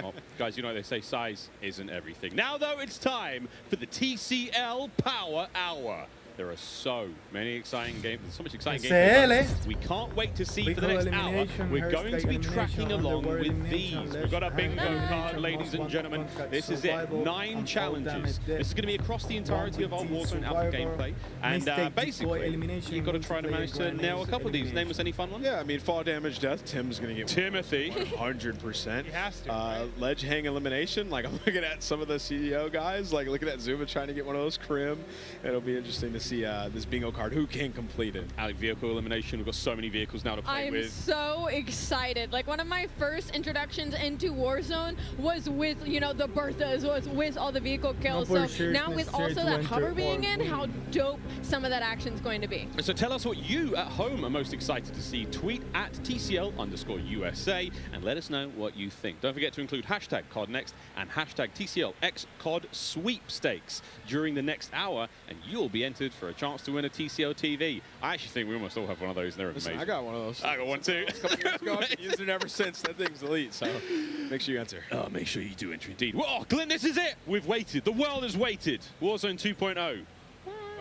Well, guys, you know they say size isn't everything. Now, though, it's time for the TCL Power Hour. There are so many exciting games, so much exciting games. We can't wait to see for the next hour. We're going to be tracking along with these. We've got our bingo card, ladies and gentlemen. This is it, 9 challenges. This is going to be across the entirety of our Warzone Alpha gameplay. And basically, you've got to try to manage to nail a couple of these. Name us any fun ones? Yeah, I mean, fall damage, death. Tim's going to get Timothy. 100%. He has to. Ledge hang elimination. Like, I'm looking at some of the CDO guys, like looking at Zuma trying to get one of those crim. It'll be interesting to see this bingo card. Who can complete it? Alec, vehicle elimination. We've got so many vehicles now to play with. I'm so excited. Like, one of my first introductions into Warzone was with, you know, the Berthas, was with all the vehicle kills. So now with also that hover being in, how dope some of that action's going to be. So tell us what you at home are most excited to see. Tweet at TCL_USA and let us know what you think. Don't forget to include hashtag CODNext and hashtag TCLXCOD sweepstakes during the next hour, and you'll be entered for a chance to win a TCL TV. I actually think we almost all have one of those. They're amazing. I got one of those. I got one too. A couple years ago, I've been using it ever since. That thing's elite, so make sure you enter. Oh, make sure you do enter indeed. Well, Glenn, this is it. We've waited. The world has waited. Warzone 2.0.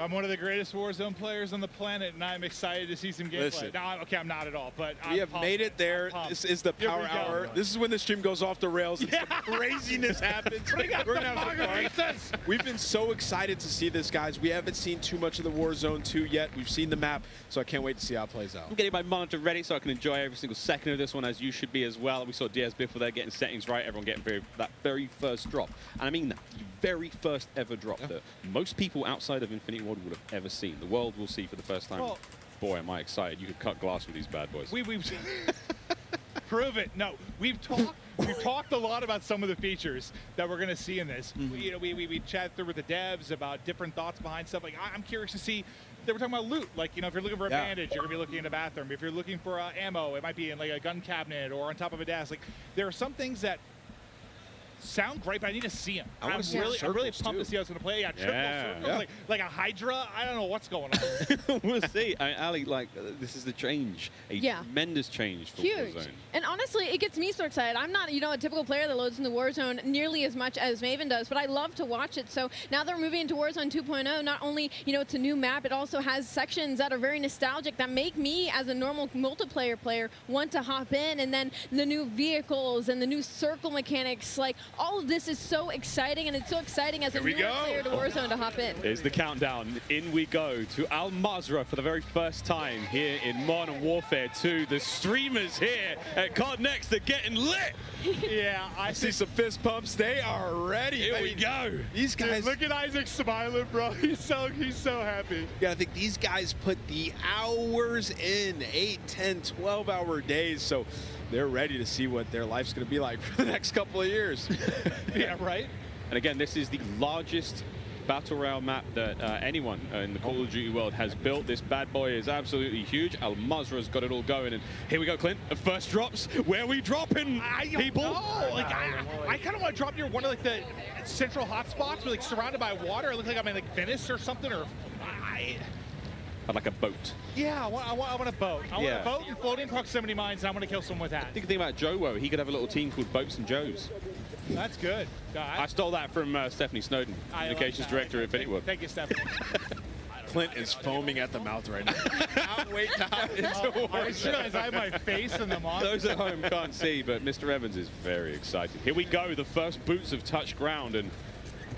I'm one of the greatest Warzone players on the planet, and I'm excited to see some gameplay. Listen. No, I'm not at all, but we have made it there. This is the power hour. This is when the stream goes off the rails. And some craziness happens. We're gonna have some fun. We've been so excited to see this, guys. We haven't seen too much of the Warzone 2 yet. We've seen the map, so I can't wait to see how it plays out. I'm getting my monitor ready so I can enjoy every single second of this one, as you should be as well. We saw DS Biffle there getting settings right, everyone getting that very first drop. And I mean that, the very first ever drop that most people outside of Infinity Ward would have ever seen. The world will see for the first time. Well, boy, am I excited. You could cut glass with these bad boys. We've prove it. No, we've talked a lot about some of the features that we're going to see in this. You know, we chatted through with the devs about different thoughts behind stuff. Like, I'm curious to see. They were talking about loot. Like, you know, if you're looking for a bandage, you're going to be looking in a bathroom. If you're looking for ammo, it might be in like a gun cabinet or on top of a desk. Like, there are some things that sound great, but I need to see them. I'm really pumped to see how it's going to play. Yeah, triple circles, like a Hydra. I don't know what's going on. We'll see. I mean, Ali, like, this is the change. A tremendous change for Warzone. And honestly, it gets me so excited. I'm not, you know, a typical player that loads into Warzone nearly as much as Maven does, but I love to watch it. So now that we're moving into Warzone 2.0, not only, you know, it's a new map, it also has sections that are very nostalgic that make me, as a normal multiplayer player, want to hop in. And then the new vehicles and the new circle mechanics, like, all of this is so exciting, and it's so exciting as a new player to Warzone to hop in. Here's the countdown. In we go to Al Mazrah for the very first time here in Modern Warfare 2. The streamers here at CODNext are getting lit. Yeah, I see some fist pumps. They are ready. Here we go. These guys. Dude, look at Isaac smiling, bro. He's so happy. Yeah, I think these guys put the hours in, 8, 10, 12-hour days. So they're ready to see what their life's going to be like for the next couple of years. Yeah, right? And again, this is the largest battle royale map that anyone in the Call of Duty world has built. This bad boy is absolutely huge. Al Mazrah's got it all going, and here we go, Clint. The first drops. Where are we dropping, people? Like I kind of want to drop near one of like the central hotspots, like surrounded by water. It looks like I'm in like Venice or something, or I'd like a boat. Yeah, I want a boat. I want a boat and floating proximity mines, and I want to kill someone with that. I think the thing about Joe, he could have a little team called Boats and Joes. That's good. I stole that from Stephanie Snowden, communications director at Infinity World. Thank you, Stephanie. Clint is foaming at the mouth right now. Can't wait to hop into Warzone. I just realized I have my face in the monitor. Those at home can't see, but Mr. Evans is very excited. Here we go, the first boots have touched ground, and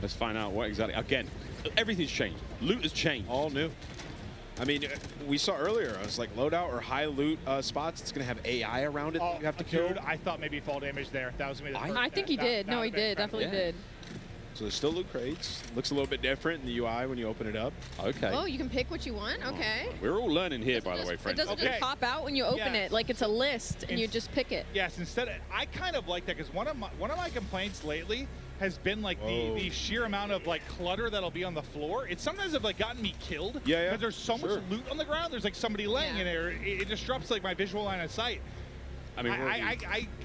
let's find out what exactly. Again, everything's changed. Loot has changed. All new. I mean, we saw earlier, it was like loadout or high loot spots. It's going to have AI around it that you have to kill. Dude, I thought maybe fall damage there. That was going to be the first. I think he did. No, he did. Definitely did. So there's still loot crates. Looks a little bit different in the UI when you open it up. Okay. Oh, you can pick what you want? Okay. We're all learning here, by the way, friends. It doesn't just pop out when you open it. Like it's a list, and you just pick it. Yes, I kind of like that, because one of my complaints lately has been like the sheer amount of like clutter that'll be on the floor. It sometimes have like gotten me killed. Yeah. Because there's so much loot on the ground. There's like somebody laying in there. It disrupts like my visual line of sight. I mean,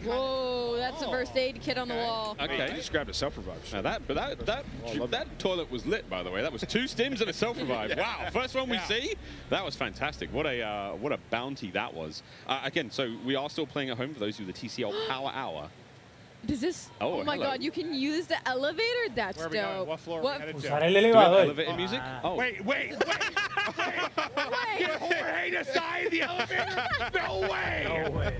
whoa, that's a first aid kit on the wall. Okay, you just grabbed a self-revive. Now that toilet was lit, by the way. That was 2 stims and a self-revive. Wow, first one we see. That was fantastic. What a bounty that was. Again, so we are still playing at home for those who the TCL Power Hour. Does this? Oh my God! You can use the elevator. That's Where are we dope. going? What floor are we headed to? Usar el elevador. Elevator music? Oh. Wait. Get Jorge to sign the elevator? No way.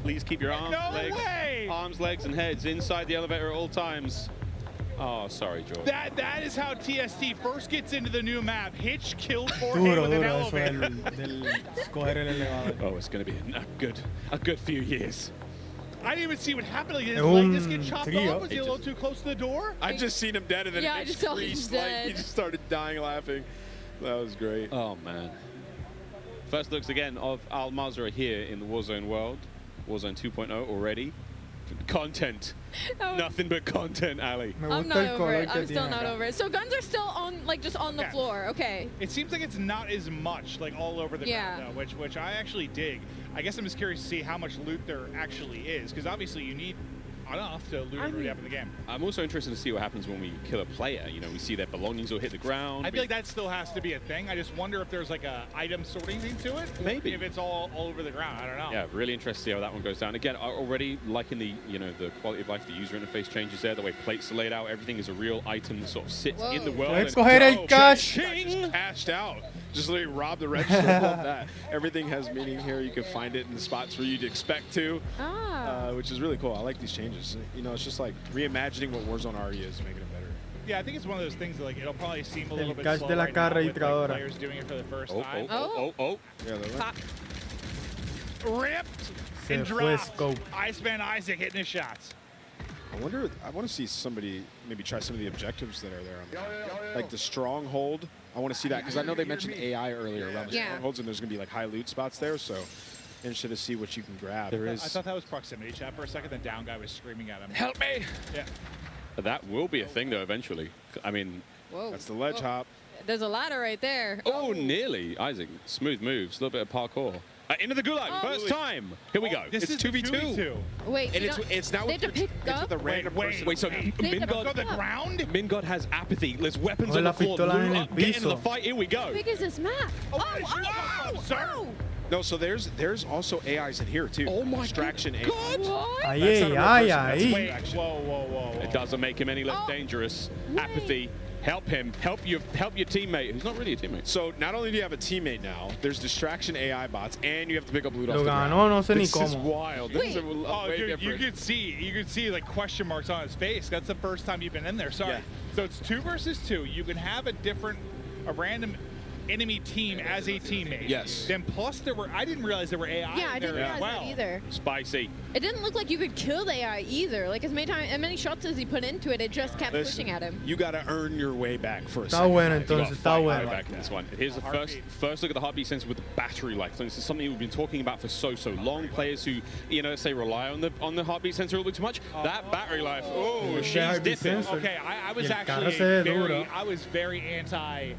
Please keep your arms, legs, and heads inside the elevator at all times. Oh, sorry, George. That is how TST first gets into the new map. Hitch killed Jorge with an elevator. Oh, it's going to be a good few years. I didn't even see what happened. Like, did his leg just get chopped off? Was he a little too close to the door? I just seen him dead, and then I just saw him dead. He just started dying laughing. That was great. Oh, man. First looks again of Al Mazrah here in the Warzone world. Warzone 2.0 already. Content. Nothing but content, Ali. I'm not over it. I'm still not over it. So guns are still on, like, just on the floor. Okay. It seems like it's not as much, like, all over the ground, though, which I actually dig. I guess I'm just curious to see how much loot there actually is, because obviously you need enough to loot everybody up in the game. I'm also interested to see what happens when we kill a player. You know, we see their belongings will hit the ground. I feel like that still has to be a thing. I just wonder if there's like a item sorting thing to it. Maybe. If it's all over the ground. I don't know. Yeah, really interested to see how that one goes down. Again, already liking the quality of life, the user interface changes there, the way plates are laid out. Everything is a real item that sort of sits in the world. Let's coger el cash. Cashed out. Just literally robbed the register. Love that. Everything has meaning here. You can find it in the spots where you'd expect to, which is really cool. I like these changes. You know, it's just like reimagining what Warzone already is, making it better. Yeah, I think it's one of those things that like it'll probably seem a little bit slow de la right now with registradora. players doing it for the first time. Yeah, Pop. Ripped and dropped. Iceman Isaac hitting his shots. I want to see somebody maybe try some of the objectives that are there on like the stronghold. I want to see that because I know they mentioned AI earlier around the strongholds, and there's going to be like high loot spots there. So interested to see what you can grab. I thought that was proximity chat for a second. The down guy was screaming at him. Help me! Yeah. That will be a thing though eventually. I mean, that's the ledge hop. There's a ladder right there. Oh, nearly. Isaac, smooth moves, a little bit of parkour. Into the gulag, first time. Here we go. This it's is 2v2. Wait, and it's now with a random person. Wait, so Mingod has apathy. There's weapons on the floor. Get into the fight. Here we go. How big is this map? No, so there's also AIs in here too. Oh my Distraction God! Whoa. It doesn't make him any less dangerous. Apathy. Help him. Help your teammate, who's not really a teammate. So not only do you have a teammate now, there's distraction AI bots, and you have to pick up loot off the ground. This is wild. This is way different. You could see like question marks on his face. That's the first time you've been in there. Sorry. Yeah. So it's 2 versus 2. You can have a random enemy team as a teammate. Yes. Then plus I didn't realize there were AI. Yeah, I didn't realize that either. Spicy. It didn't look like you could kill the AI either. Like as many shots as he put into it, it just kept pushing at him. You got to earn your way back for a Está second. bueno entonces, está bueno. Back in this one. Here's the first look at the heartbeat sensor with the battery life. So this is something we've been talking about for so long. Players who, you know, say rely on the heartbeat sensor a little too much. That battery life, oh, she's dipping. Okay, I was actually very anti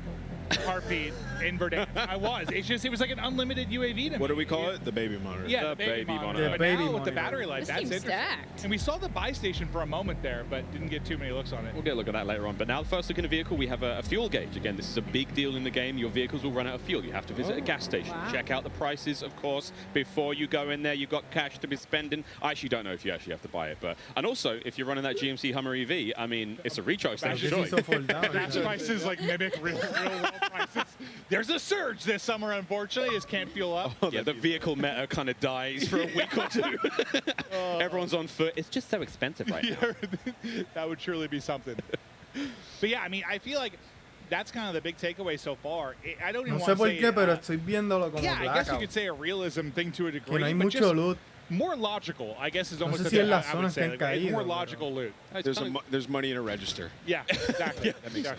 heartbeat invert. I was. It was like an unlimited UAV to me. What do we call it? The baby monitor. Yeah, the baby monitor. But now with the battery life, that's interesting. Stacked. And we saw the buy station for a moment there, but didn't get too many looks on it. We'll get a look at that later on. But now the first look in a vehicle, we have a fuel gauge. Again, this is a big deal in the game. Your vehicles will run out of fuel. You have to visit a gas station. Wow. Check out the prices, of course, before you go in there. You've got cash to be spending. I actually don't know if you actually have to buy it. And also, if you're running that GMC Hummer EV, I mean, it's a recharge station. Gas prices like mimic real world prices. There's a surge this summer, unfortunately. Just can't fuel up. Yeah, the vehicle meta kind of dies for a week or two. Everyone's on foot. It's just so expensive right now. That would truly be something. But yeah, I mean, I feel like that's kind of the big takeaway so far. I don't even want to say... No sé por qué, pero estoy viéndolo como I guess you could say a realism thing to a degree. Que no hay but mucho just loot. more logical, I guess, is almost No sé si en las I would zonas say. que han caído, More pero- logical loot. There's money in a register. Yeah, exactly.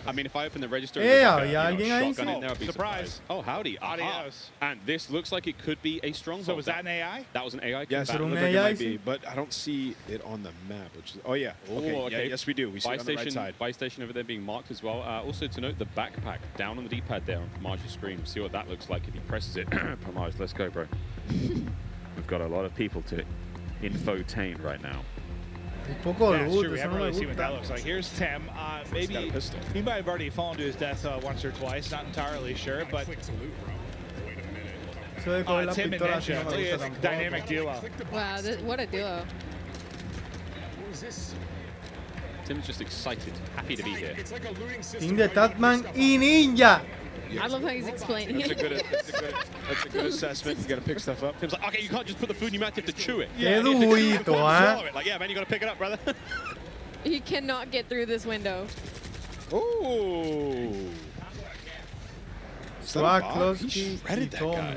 I mean, if I open the register, había and there's alguien ahí, shotgun sí. in there, I'd be Surprise. surprised. Oh, howdy. Aha. Adios. And this looks like it could be a stronghold. So was that an AI? That was an AI. Yes, it combat. looked like it might be, but I don't see it on the map. Which is, oh yeah. Okay. Oh, okay. Yeah, yes, we do. We see it on the right side. Buy station over there being marked as well. Also to note, the backpack down on the D-pad there on Pamage's screen. See what that looks like if he presses it. Pamage, let's go, bro. We've got a lot of people to infotain right now. Poco That's loot, true. We eso haven't no me really seen what that gusta. looks like. Here's Tim. Maybe he might have already fallen to his death once or twice. Not entirely sure, but Eso de coger la Tim and pistola así Ninja. no me Look at gusta this tampoco. dynamic duo. Wow, what a duo. Tim's just excited, happy to be here. Team de Tatman y Ninja. I love how he's explaining That's a it. that's a good assessment. You got to pick stuff up. Tim's like, okay, you can't just put the food in your mouth, you have to chew it. Qué durito, Swallow it. Like, yeah, man, you got to pick it up, brother. He cannot get through this window. Ooh. Swag, close, He shredded that guy.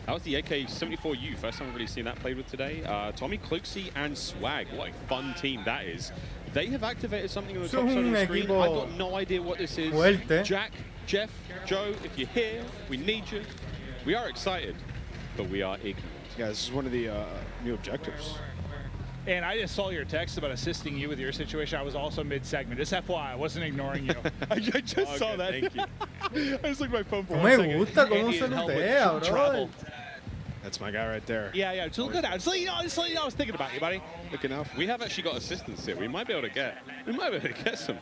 That was the AK-74U. First time I've really seen that played with today. Tommy, Kluxy, and Swag. What a fun team that is. They have activated something on the top side of the screen. I've got no idea what this is. Fuerte. Jack, Jeff, Joe, if you're here, we need you. We are excited, but we are ignorant. Yeah, this is one of the new objectives. And I just saw your text about assisting you with your situation. I was also mid-segment. Just FYI, I wasn't ignoring you. I just saw that. Thank you. I just looked at my phone for No 1 me second. gusta cómo Andy se and help with lootea, travel. bro. That's my guy right there. Yeah, just look at that. Just let you know, I was thinking about you, buddy. Looking out. We have actually got assistance here. We might be able to get some.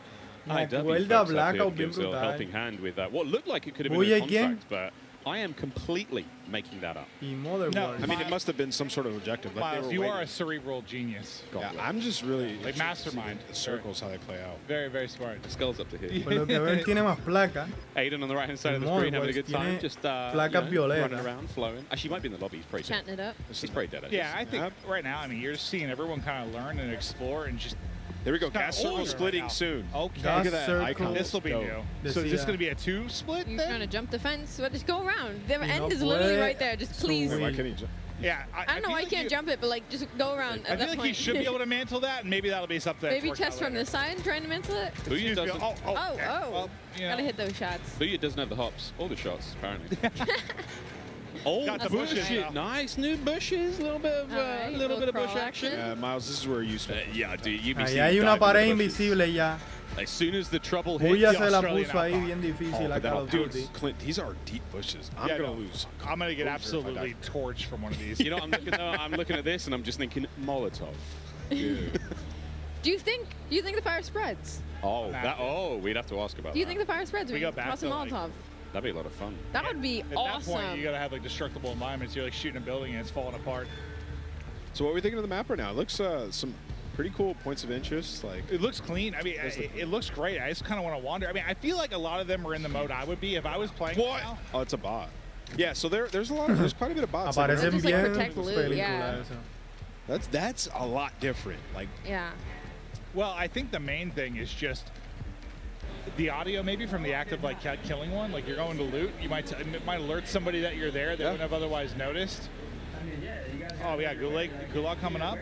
Me IW acuerda folks up Blackout here bien gives a brutal. helping hand with what looked like it could have been Oye, a ¿quién? contract, but I am completely making that up. Y Motherboard. I mean, it must have been some sort of objective. Like Miles, you are a cerebral genius. Yeah, I'm just really Like mastermind. The circles, how they play out. Very, very smart. The skull's up to here. Por lo que veo, él tiene más placa. Aiden on the right hand side of the More screen having a words, good time, tiene just placas violetas. running around, flowing. Actually, he might be in the lobby. He's pretty dead. Chatting it up. He's pretty dead. Yeah, I think right now, I mean, you're just seeing everyone kind of learn and explore and just. There we go. Kinda Gas circle older splitting right now. soon. Okay. Look at that icon. This will be Dope. new. So is this going to be a 2 split You're then? trying to jump the fence, but just go around. The Y end no is literally puede right there. Just please. Why can't he jump? Yeah. I don't know why you can't jump it, but like just go around I at feel that like point. he should be able to mantle that, and maybe that'll be something. Maybe test from this side, trying to mantle it. Booyah doesn't. Oh. Well, you know. gotta hit those shots. Booyah doesn't have the hops or the shots, apparently. Oh, Got the bush bushes, shit. though. Nice new bushes. A little bit of Alright, little bit of bush crawl action. Miles, this is where you spend. Yeah, dude, you be Ahí seeing hay una diving pared in the bushes. invisible ya. As soon as the trouble hits, Buya the se la Australian puso ahí outback. bien difícil a But Call of dude, Duty. Clint, these are deep bushes. I'm Yeah, gonna no. lose. I'm going to get composure if I absolutely die. torched from one of these. You know, I'm looking at this and I'm just thinking Molotov. Dude. Do you think the fire spreads? Oh, we'd have to ask about Do you that. think the fire spreads? We go back Toss a to, like, Molotov. That'd be a lot of fun. That would be At awesome. that point, you got to have like destructible environments. You're like shooting a building and it's falling apart. So what are we thinking of the map right now? It looks some pretty cool points of interest. Like It looks clean. I mean, it looks great. I just kind of want to wander. I mean, I feel like a lot of them are in the mode I would be if I was playing. What? Now. Oh, it's a bot. Yeah, so there's quite a bit of bots. Aparecen Just, like, bien protect loot, película yeah. eso. That's a lot different. Like Yeah. Well, I think the main thing is just the audio maybe from the act of like killing one, like you're going to loot, you might alert somebody that you're there that wouldn't have otherwise noticed. Oh, we got Gulag coming up.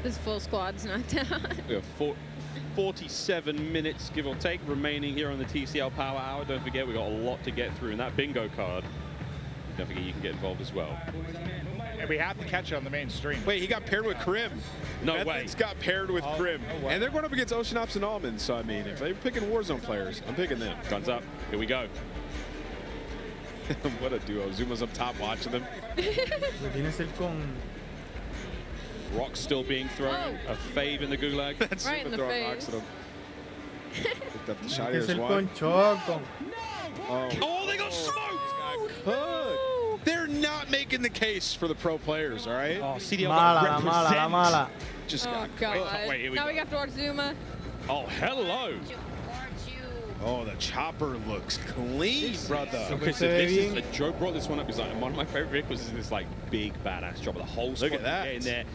This full squad's not down. We have 47 minutes, give or take, remaining here on the TCL Power Hour. Don't forget, we got a lot to get through, and that bingo card, don't forget you can get involved as well. And we have to catch it on the main stream. Wait, he got paired with Krim. No way. Method's got paired with Krim. Oh, wow. And they're going up against Ocean Ops and Almonds, so I mean, if they're picking Warzone players, I'm picking them. Guns up. Here we go. What a duo. Zuma's up top watching them. Rock's still being thrown. A fave in the gulag. That's right in the throwing face. rocks at him. Picked up the shot. Es Here's el one. conchoco. Oh, they got smoked! Cooked. They're not making the case for the pro players, all right? Oh, CDL Mala, la mala. Just Oh, got God. Wait, here we Now go. we have to watch Zuma. Oh, hello. Oh, the chopper looks clean, brother. Okay, so this is, Joe brought this one up. He's like, one of my favorite vehicles is this like big badass chopper. The whole squad Look at that. can get in there.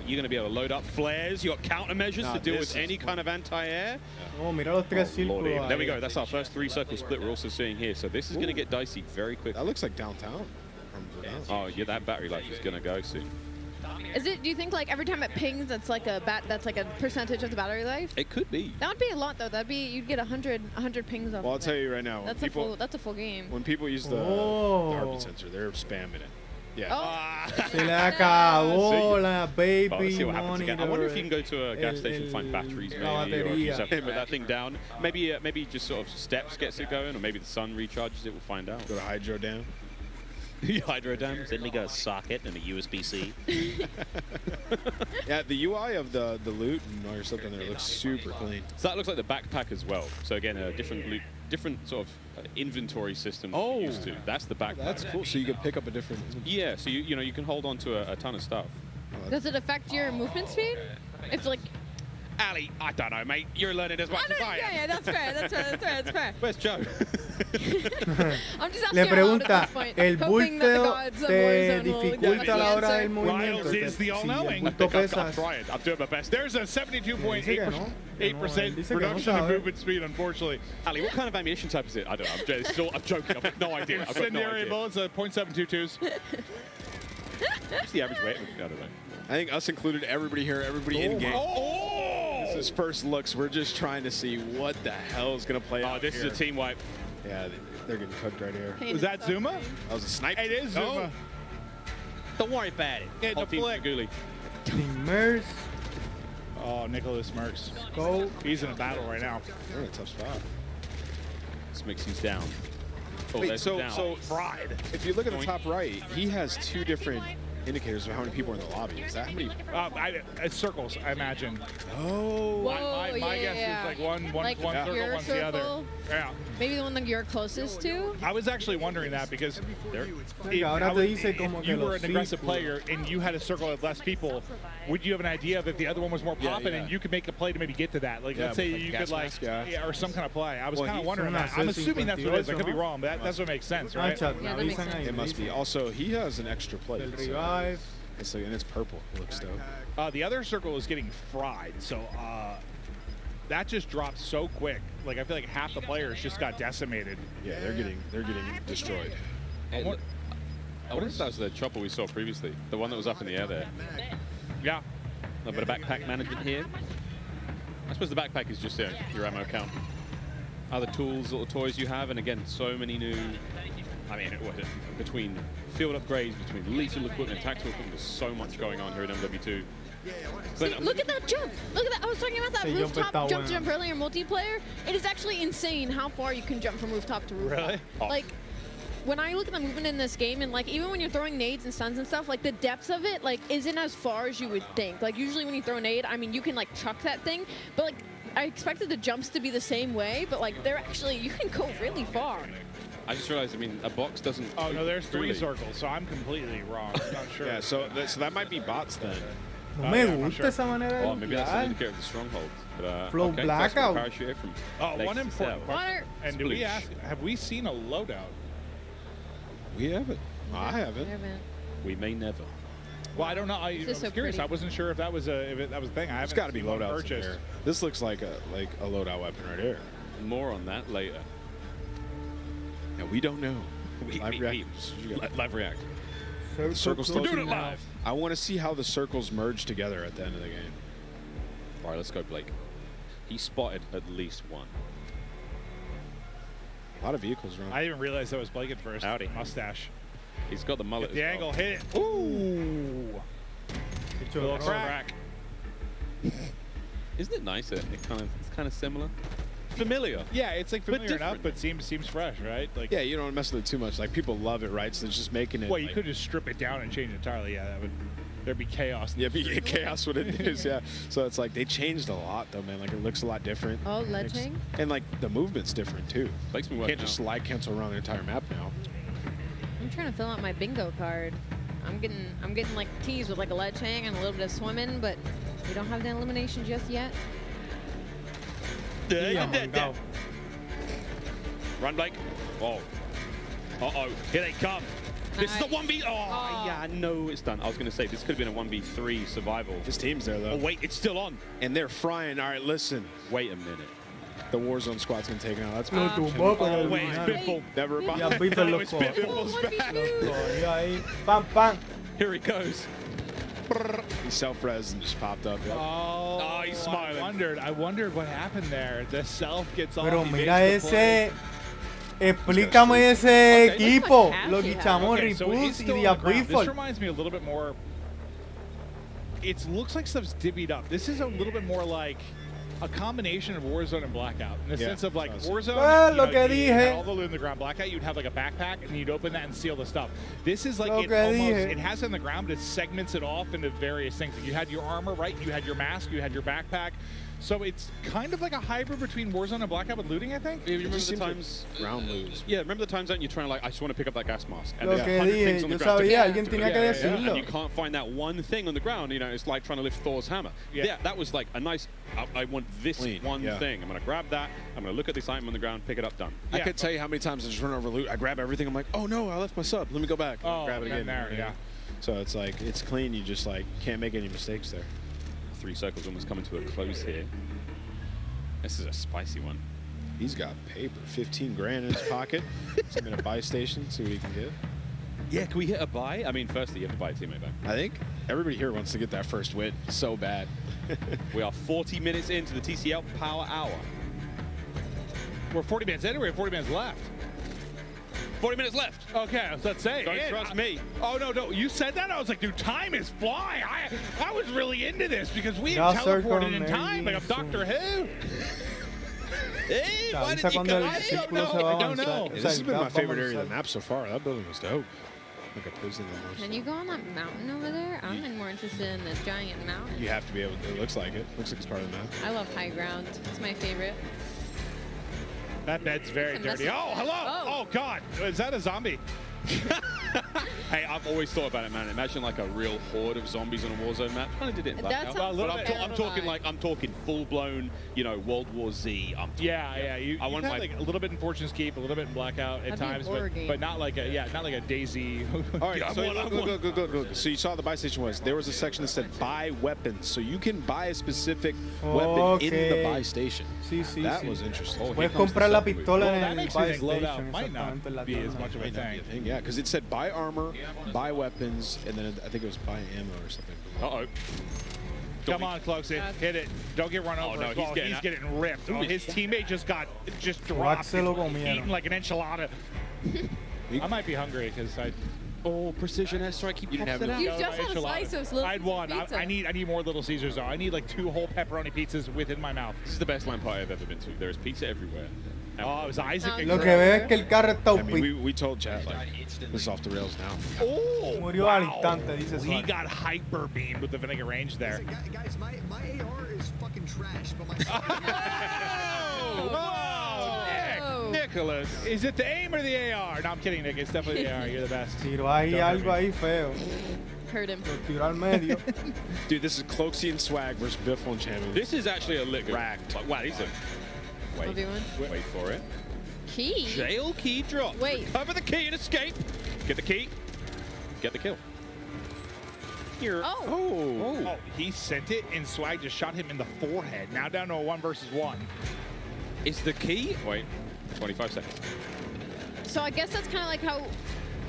You're gonna be able to load up flares. You got countermeasures to deal with any kind of anti-air. Oh, mira los tres círculos. There we go. That's our first 3-circle split we're also seeing here. So this is gonna get dicey very quick. That looks like downtown. Oh yeah, that battery life is gonna go soon. Is it? Do you think like every time it pings, that's like a percentage of the battery life? It could be. That would be a lot though. That'd be you'd get 100 pings off. Well, I'll of tell it. you right now. That's a full game. When people use the heartbeat sensor, they're spamming it. Yeah. Oh. Se le acabó la baby Well, let's see what happens again. I wonder if you can monitor. go to a gas station, find batteries, maybe, or if you just have to put that thing down. Maybe just sort of steps gets it going, or maybe the sun recharges it. We'll find out. Go to Hydro Dam. Hydro dams. Then we got a socket and a USB-C. Yeah, the UI of the loot and all your stuff in there looks super clean. So that looks like the backpack as well. So again, a different sort of inventory system than we're used to. That's the backpack. That's cool. So you can pick up a different. Yeah. So you can hold on to a ton of stuff. Does it affect your movement speed? It's like. Ali, I don't know, mate. You're learning as much as I am. Yeah, that's fair. That's fair. Where's Joe? I'm just asking Le out pregunta, at this point, ¿el hoping that the bulteo gods of te Warzone will dificulta give a la us hora the del answer? movimiento? Riles is the all-knowing. Si el bulto I'm pesas. trying. I'm doing my best. There's a 72.8% reduction in movement speed, unfortunately. Ali, what kind of ammunition type is it? I don't know. I'm joking. I've got no idea. I've got no Incendiary idea. bullets, .722s. What's the average weight? I don't know. I think us included, everybody here, everybody in game. This is first looks. We're just trying to see what the hell is going to play out. Oh, this is a team wipe. Yeah, they're getting cooked right here. Was that Zuma? That was a sniper. It is Zuma. Oh. Don't worry about it. Yeah, Whole the team flick. Guli. Team Merce. Oh, Nicholas Merckx. Go. He's in a battle right now. They're in a tough spot. Smixy's down. Oh, Wait, there's so down. Pride. If you look at the top right, he has two different indicators of how many people are in the lobby. Is that how many? It's circles, I imagine. Oh. My guess is like one circle, your one's the other. circle? Yeah. Maybe the one that you're closest to? I was actually wondering that because Ahora te dice como if que you were los an aggressive círculos. player and you had a circle of less people, would you have an idea of if the other one was more popping and you could make a play to maybe get to that? Like, Yeah, let's say like you gas could mask, yeah. or some kind of play. I was kind of wondering una that. I'm assuming that's what it is. I could be C58, wrong, but that's what makes sense, right? Chat, Yeah, me that makes avisan ahí. It must be. Also, he has an extra plate. El so- revive. and it's purple. It looks dope. The other circle is getting fried, so that just dropped so quick. Like I feel like half the players just got decimated. Yeah, they're getting destroyed. What if that was the chopper we saw previously? The one that was up in the air there. Yeah. A bit of backpack management here. I suppose the backpack is just your ammo count. Other tools, little toys you have, and again, so many new. I mean, between field upgrades, between lethal equipment, tactical equipment, there's so much going on here in MW2. See, look at that jump. Look at that. I was talking about that Ese rooftop jump está jump earlier multiplayer. It is actually insane how far you can jump from rooftop to rooftop. Really? Like, when I look at the movement in this game, and like even when you're throwing nades and stuns and stuff, like the depth of it like isn't as far as you would think. Like usually when you throw a nade, I mean you can like chuck that thing, but like I expected the jumps to be the same way, but like they're actually, you can go really far. I just realized, I mean, a box doesn't. Oh no, there's three really. circles, so I'm completely wrong. I'm not sure. Yeah, so that might be bots then. No me gusta esa manera Oh, de maybe that's an jugar. indicator of the stronghold. But, Flow okay, blackout. Parachute from one important question. And do we ask, have we seen a loadout? We haven't. I haven't. We may never. Well, I don't know. I was so curious. pretty. I wasn't sure if that was a thing. It's got to be loadouts in there. This looks like a loadout weapon right here. More on that later. Yeah, we don't know. Live react. Circles We're doing it live. I want to see how the circles merge together at the end of the game. All right, let's go, Blake. He spotted at least one. A lot of vehicles around. I didn't even realize that was Blake at first. Howdy. Mustache. He's got the mullet. Get the angle, hit it. Ooh. It's A little crack. Isn't it nice? It's kind of similar. Familiar. Yeah, it's like familiar different. enough, but seems fresh, right? Like, yeah, you don't mess with it too much. Like people love it, right? So they're just making it. Well, you could just strip it down and change it entirely. Yeah, there'd be chaos. Yeah, be chaos what it is. Yeah. So it's like they changed a lot though, man. Like it looks a lot different. Oh, ledging. And like the movement's different too. Makes me You can't just slide cancel around the entire map now. I'm trying to fill out my bingo card. I'm getting like teased with like a ledge hang and a little bit of swimming, but we don't have the elimination just yet. Yeah, Run, Blake. Oh. Uh-oh. Here they come. This is a 1v. Oh, yeah, no, it's done. I was going to say, this could have been a 1v3 survival. His team's there, though. Oh, wait, it's still on. And they're frying. All right, listen. Wait a minute. The Warzone squad's going to take it out. That's oh, wait, it's Biffle. Never mind. Yeah, Biffle no, it's Biffle's back. Here he goes. He self-res and just popped up. Yep. Oh, he's smiling. I wondered what happened there. The self gets off. Pero mira ese. Explícame ese equipo. Lo guichamos Ripus y This Biffle. reminds me a little bit more. It looks like stuff's divvied up. This is a little bit more like a combination of Warzone and Blackout in the sense of like Warzone, you had all the loot in the ground. Blackout, you'd have like a backpack and you'd open that and steal the stuff. This is like it has it in the ground, but it segments it off into various things. Like you had your armor, right? You had your mask, you had your backpack. So it's kind of like a hybrid between Warzone and Blackout with looting, I think. You remember the times round loot? Yeah, remember the times that you're trying to like, I just want to pick up that gas mask. And Lo there's que 100 dije, things on the yo ground. sabía, alguien tenía que decirlo. And you can't find that one thing on the ground. You know, it's like trying to lift Thor's hammer. Yeah, that was like a nice. I want this one thing. I'm gonna grab that. I'm gonna look at this item on the ground, pick it up, done. I could tell you how many times I just run over loot. I grab everything. I'm like, oh no, I left my sub. Let me go back. Oh, grab it again. There, yeah. So it's like it's clean. You just like can't make any mistakes there. 3 circles almost coming to a close here. This is a spicy one. He's got paper, 15 grand in his pocket. So I'm gonna buy station, see what he can get. Yeah, can we hit a buy? I mean, firstly, you have to buy a teammate back. I think everybody here wants to get that first win so bad. We are 40 minutes into the TCL Power Hour. We're 40 minutes in, or we have 40 minutes left? 40 minutes left. Okay, let's say. Don't trust me. Oh, no. You said that? I was like, dude, time is flying. I was really into this because we had teleported in time like a Doctor Who. Hey, why did you come? I don't know. This has been my favorite area of the map so far. That building was dope. Like a prison almost. Can you go on that mountain over there? I'm more interested in the giant mountain. You have to be able to. It looks like it. Looks like it's part of the map. I love high ground. It's my favorite. That bed's very dirty. Oh, hello. Oh, God. Is that a zombie? Hey, I've always thought about it, man. Imagine like a real horde of zombies on a Warzone map. Kind of did it in Blackout. But I'm talking full-blown, you know, World War Z. Yeah. You want like a little bit in Fortune's Keep, a little bit in Blackout at times, but not like a Daisy. All right, go. So you saw the buy station was there was a section that said buy weapons, so you can buy a specific weapon in the buy station. That was interesting. Puedes comprar la pistola en el buy station. Might not be as much of a thing. Yeah, because it said buy armor, buy weapons, and then I think it was buy ammo or something. Uh-oh. Come on, Cloaksy. Hit it. Don't get run over. No, he's getting ripped. Oh, his teammate just dropped. Eaten like an enchilada. I might be hungry because I... Oh, precision airstrike. Keep you didn't have You just had a slice of Little I'd one. Pizza. I need more Little Caesars, though. I need like 2 whole pepperoni pizzas within my mouth. This is the best line party I've ever been to. There is pizza everywhere. Oh, it was Isaac. Lo que veo es que el carro está we told chat, like, this is off the rails now. Oh, murió al instante, dice He got hyper beamed with the vinegar range there. Listen, guys, my AR is fucking trash, but my... Whoa! Nicholas, is it the aim or the AR? No, I'm kidding, Nick. It's definitely the AR. You're the best. Tiró ahí algo ahí feo. Heard him. Lo tiró al medio. Dude, this is Cloaksy and Swag versus Biffle and Champion. This is actually a lit racked. Like, wow, these are... Wait for it. Key? Jail key drop. Wait. Recover the key and escape. Get the key. Get the kill. Oh, he sent it, and Swag just shot him in the forehead. Now down to a 1 versus 1. Is the key? Wait, 25 seconds. So I guess that's kind of like how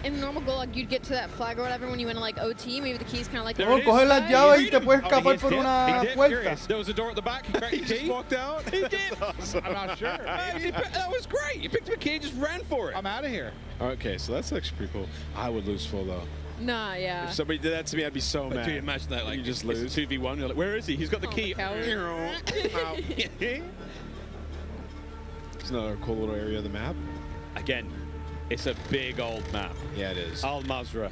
in normal Gulag you'd get to that flag or whatever when you went to like OT. Maybe the key's kind of like. Coge las llaves y te puedes escapar por una puerta. There was a door at the back. He just walked out. He did. Awesome. I'm not sure. That was great. He picked up a key and just ran for it. I'm out of here. Okay, so that's actually pretty cool. I would lose full though. Nah, yeah. If somebody did that to me, I'd be so mad. Do you imagine that? Like you just lose. 2v1. You're like, where is he? He's got the key. It's another cool little area of the map. Again, it's a big old map. Yeah, it is. Al Mazrah.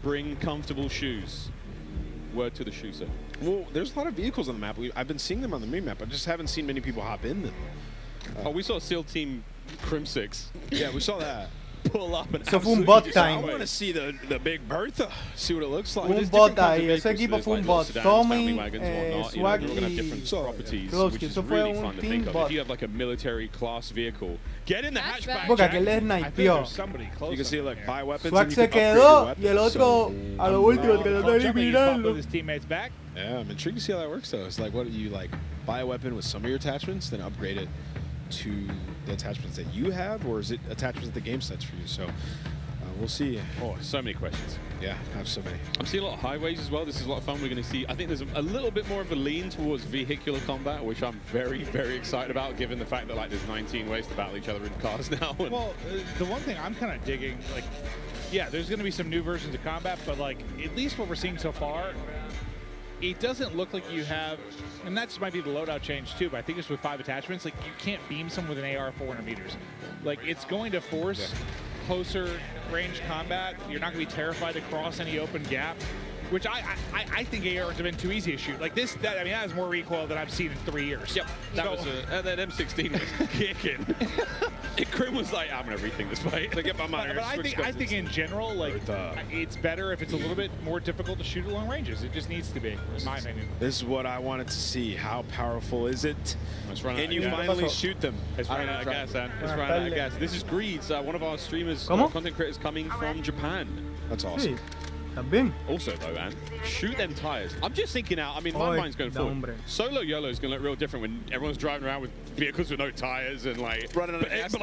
Bring comfortable shoes. Word to the shoe set. Well, there's a lot of vehicles on the map. I've been seeing them on the mini-map. I just haven't seen many people hop in them. Oh, we saw SEAL Team Crim6. Yeah, we saw that. Pull up and So fue un bot I time. want to see the Big Bertha. See what it looks like. Un bot ahí. Ese equipo fue un bot. Tommy, Swag y Klowski. Eso fue un team bot. If you have like a military class vehicle, get in the hatchback. Porque aquel le snipeó. You can see like buy weapons. Swag se quedó y el otro a lo último tratando de eliminarlo. His teammates back. Yeah, I'm intrigued to see how that works though. It's like, what do you like? Buy a weapon with some of your attachments, then upgrade it to the attachments that you have, or is it attachments that the game sets for you? So we'll see. Oh, so many questions. Yeah, I have so many. I'm seeing a lot of highways as well. This is a lot of fun. We're going to see, I think there's a little bit more of a lean towards vehicular combat, which I'm very, very excited about, given the fact that like there's 19 ways to battle each other in cars now. Well, the one thing I'm kind of digging, like, yeah, there's going to be some new versions of combat, but like at least what we're seeing so far, it doesn't look like you have, and that might be the loadout change too, but I think it's with 5 attachments, like you can't beam someone with an AR 400 meters. Like it's going to force closer range combat. You're not going to be terrified to cross any open gap, which I think ARs have been too easy to shoot. Like this, that is more recoil than I've seen in 3 years. Yep, that M16 was kicking. Krim was like, I'm going to rethink this fight. But I think in general, like it's better if it's a little bit more difficult to shoot at long ranges. It just needs to be, in my opinion. This is what I wanted to see. How powerful is it? Can you gas. finally shoot them? It's running out of gas, man. It's running out of gas. This is Greeds, one of our streamers, content creators coming from Japan. That's awesome. Also, though, man, shoot them tires. I'm just thinking out. I mean, my mind's going forward. Solo YOLO is going to look real different when everyone's driving around with vehicles with no tires and like running out of gas.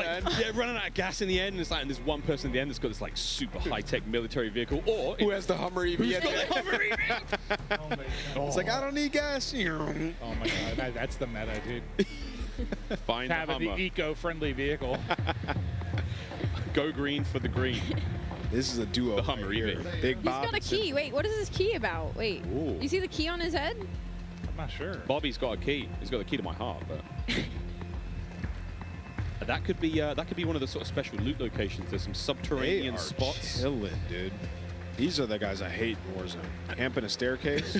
Running out of gas in the end. And it's like, and there's one person at the end that's got this like super high-tech military vehicle, or who has the Hummer EV? Who's got the Hummer EV? It's like I don't need gas. Oh my god, that's the meta, dude. Find the Hummer. The eco-friendly vehicle. Go green for the green. This is a duo. The Hummer EV. Big Bob. He's got a key. Wait, what is this key about? Wait, you see the key on his head? I'm not sure. Bobby's got a key. He's got the key to my heart, but that could be one of the sort of special loot locations. There's some subterranean spots. Chilling, dude. These are the guys I hate in Warzone. Camp in a staircase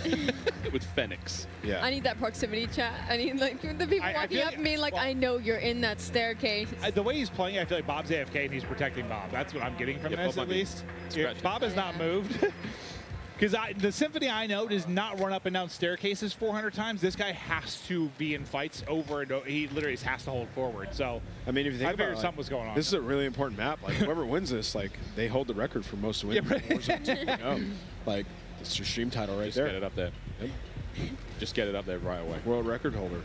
with Phoenix. Yeah. I need that proximity chat. I need like the people walking up and being like, I know you're in that staircase. The way he's playing, I feel like Bob's AFK and he's protecting Bob. That's what I'm getting from this, at least. Bob has not moved. Because the Symphony I know does not run up and down staircases 400 times. This guy has to be in fights over and over. He literally has to hold forward. So I mean, if you think I figured about something was going on. This is a really important map. Like whoever wins this, like they hold the record for most wins. Like it's your stream title right there. Just get it up there. Yep. Just get it up there right away. World record holder.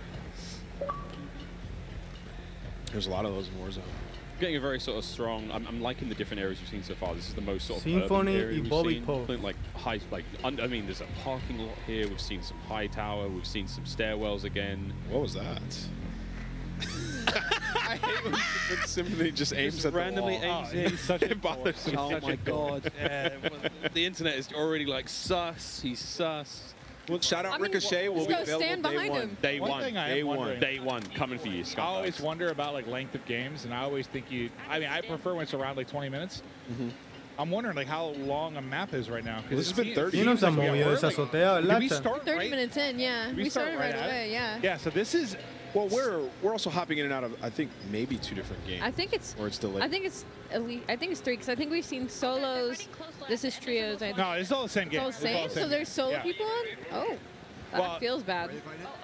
There's a lot of those in Warzone. Getting a very sort of strong. I'm liking the different areas we've seen so far. This is the most sort of Symphony urban area we've seen. Like high, I mean, there's a parking lot here. We've seen some high tower. We've seen some stairwells again. What was that? I hate when Symphony just aims at randomly the wall. aims in. It bothers me. Oh my god! The internet is already like sus. He's sus. Well, shout out Ricochet. Will be available stand behind him. Day One one. thing I am wondering. Day one. Coming for you, Scott. I always wonder about like length of games, and I always think I mean, I prefer when it's around like 20 minutes. I'm wondering like how long a map is right now. This has been 30. Y no se ha movido esa azotea, Did we ¿verdad? start 30 minutes in, yeah. We started right away, yeah. Yeah, so this is. Well, we're also hopping in and out of I think maybe 2 different games. I think it's. Or it's delayed. I think it's at least. I think it's 3 because I think we've seen solos. This is trios. I think. No, it's all the same It's game. all the same. So there's solo people on. Oh, that feels bad. Oh,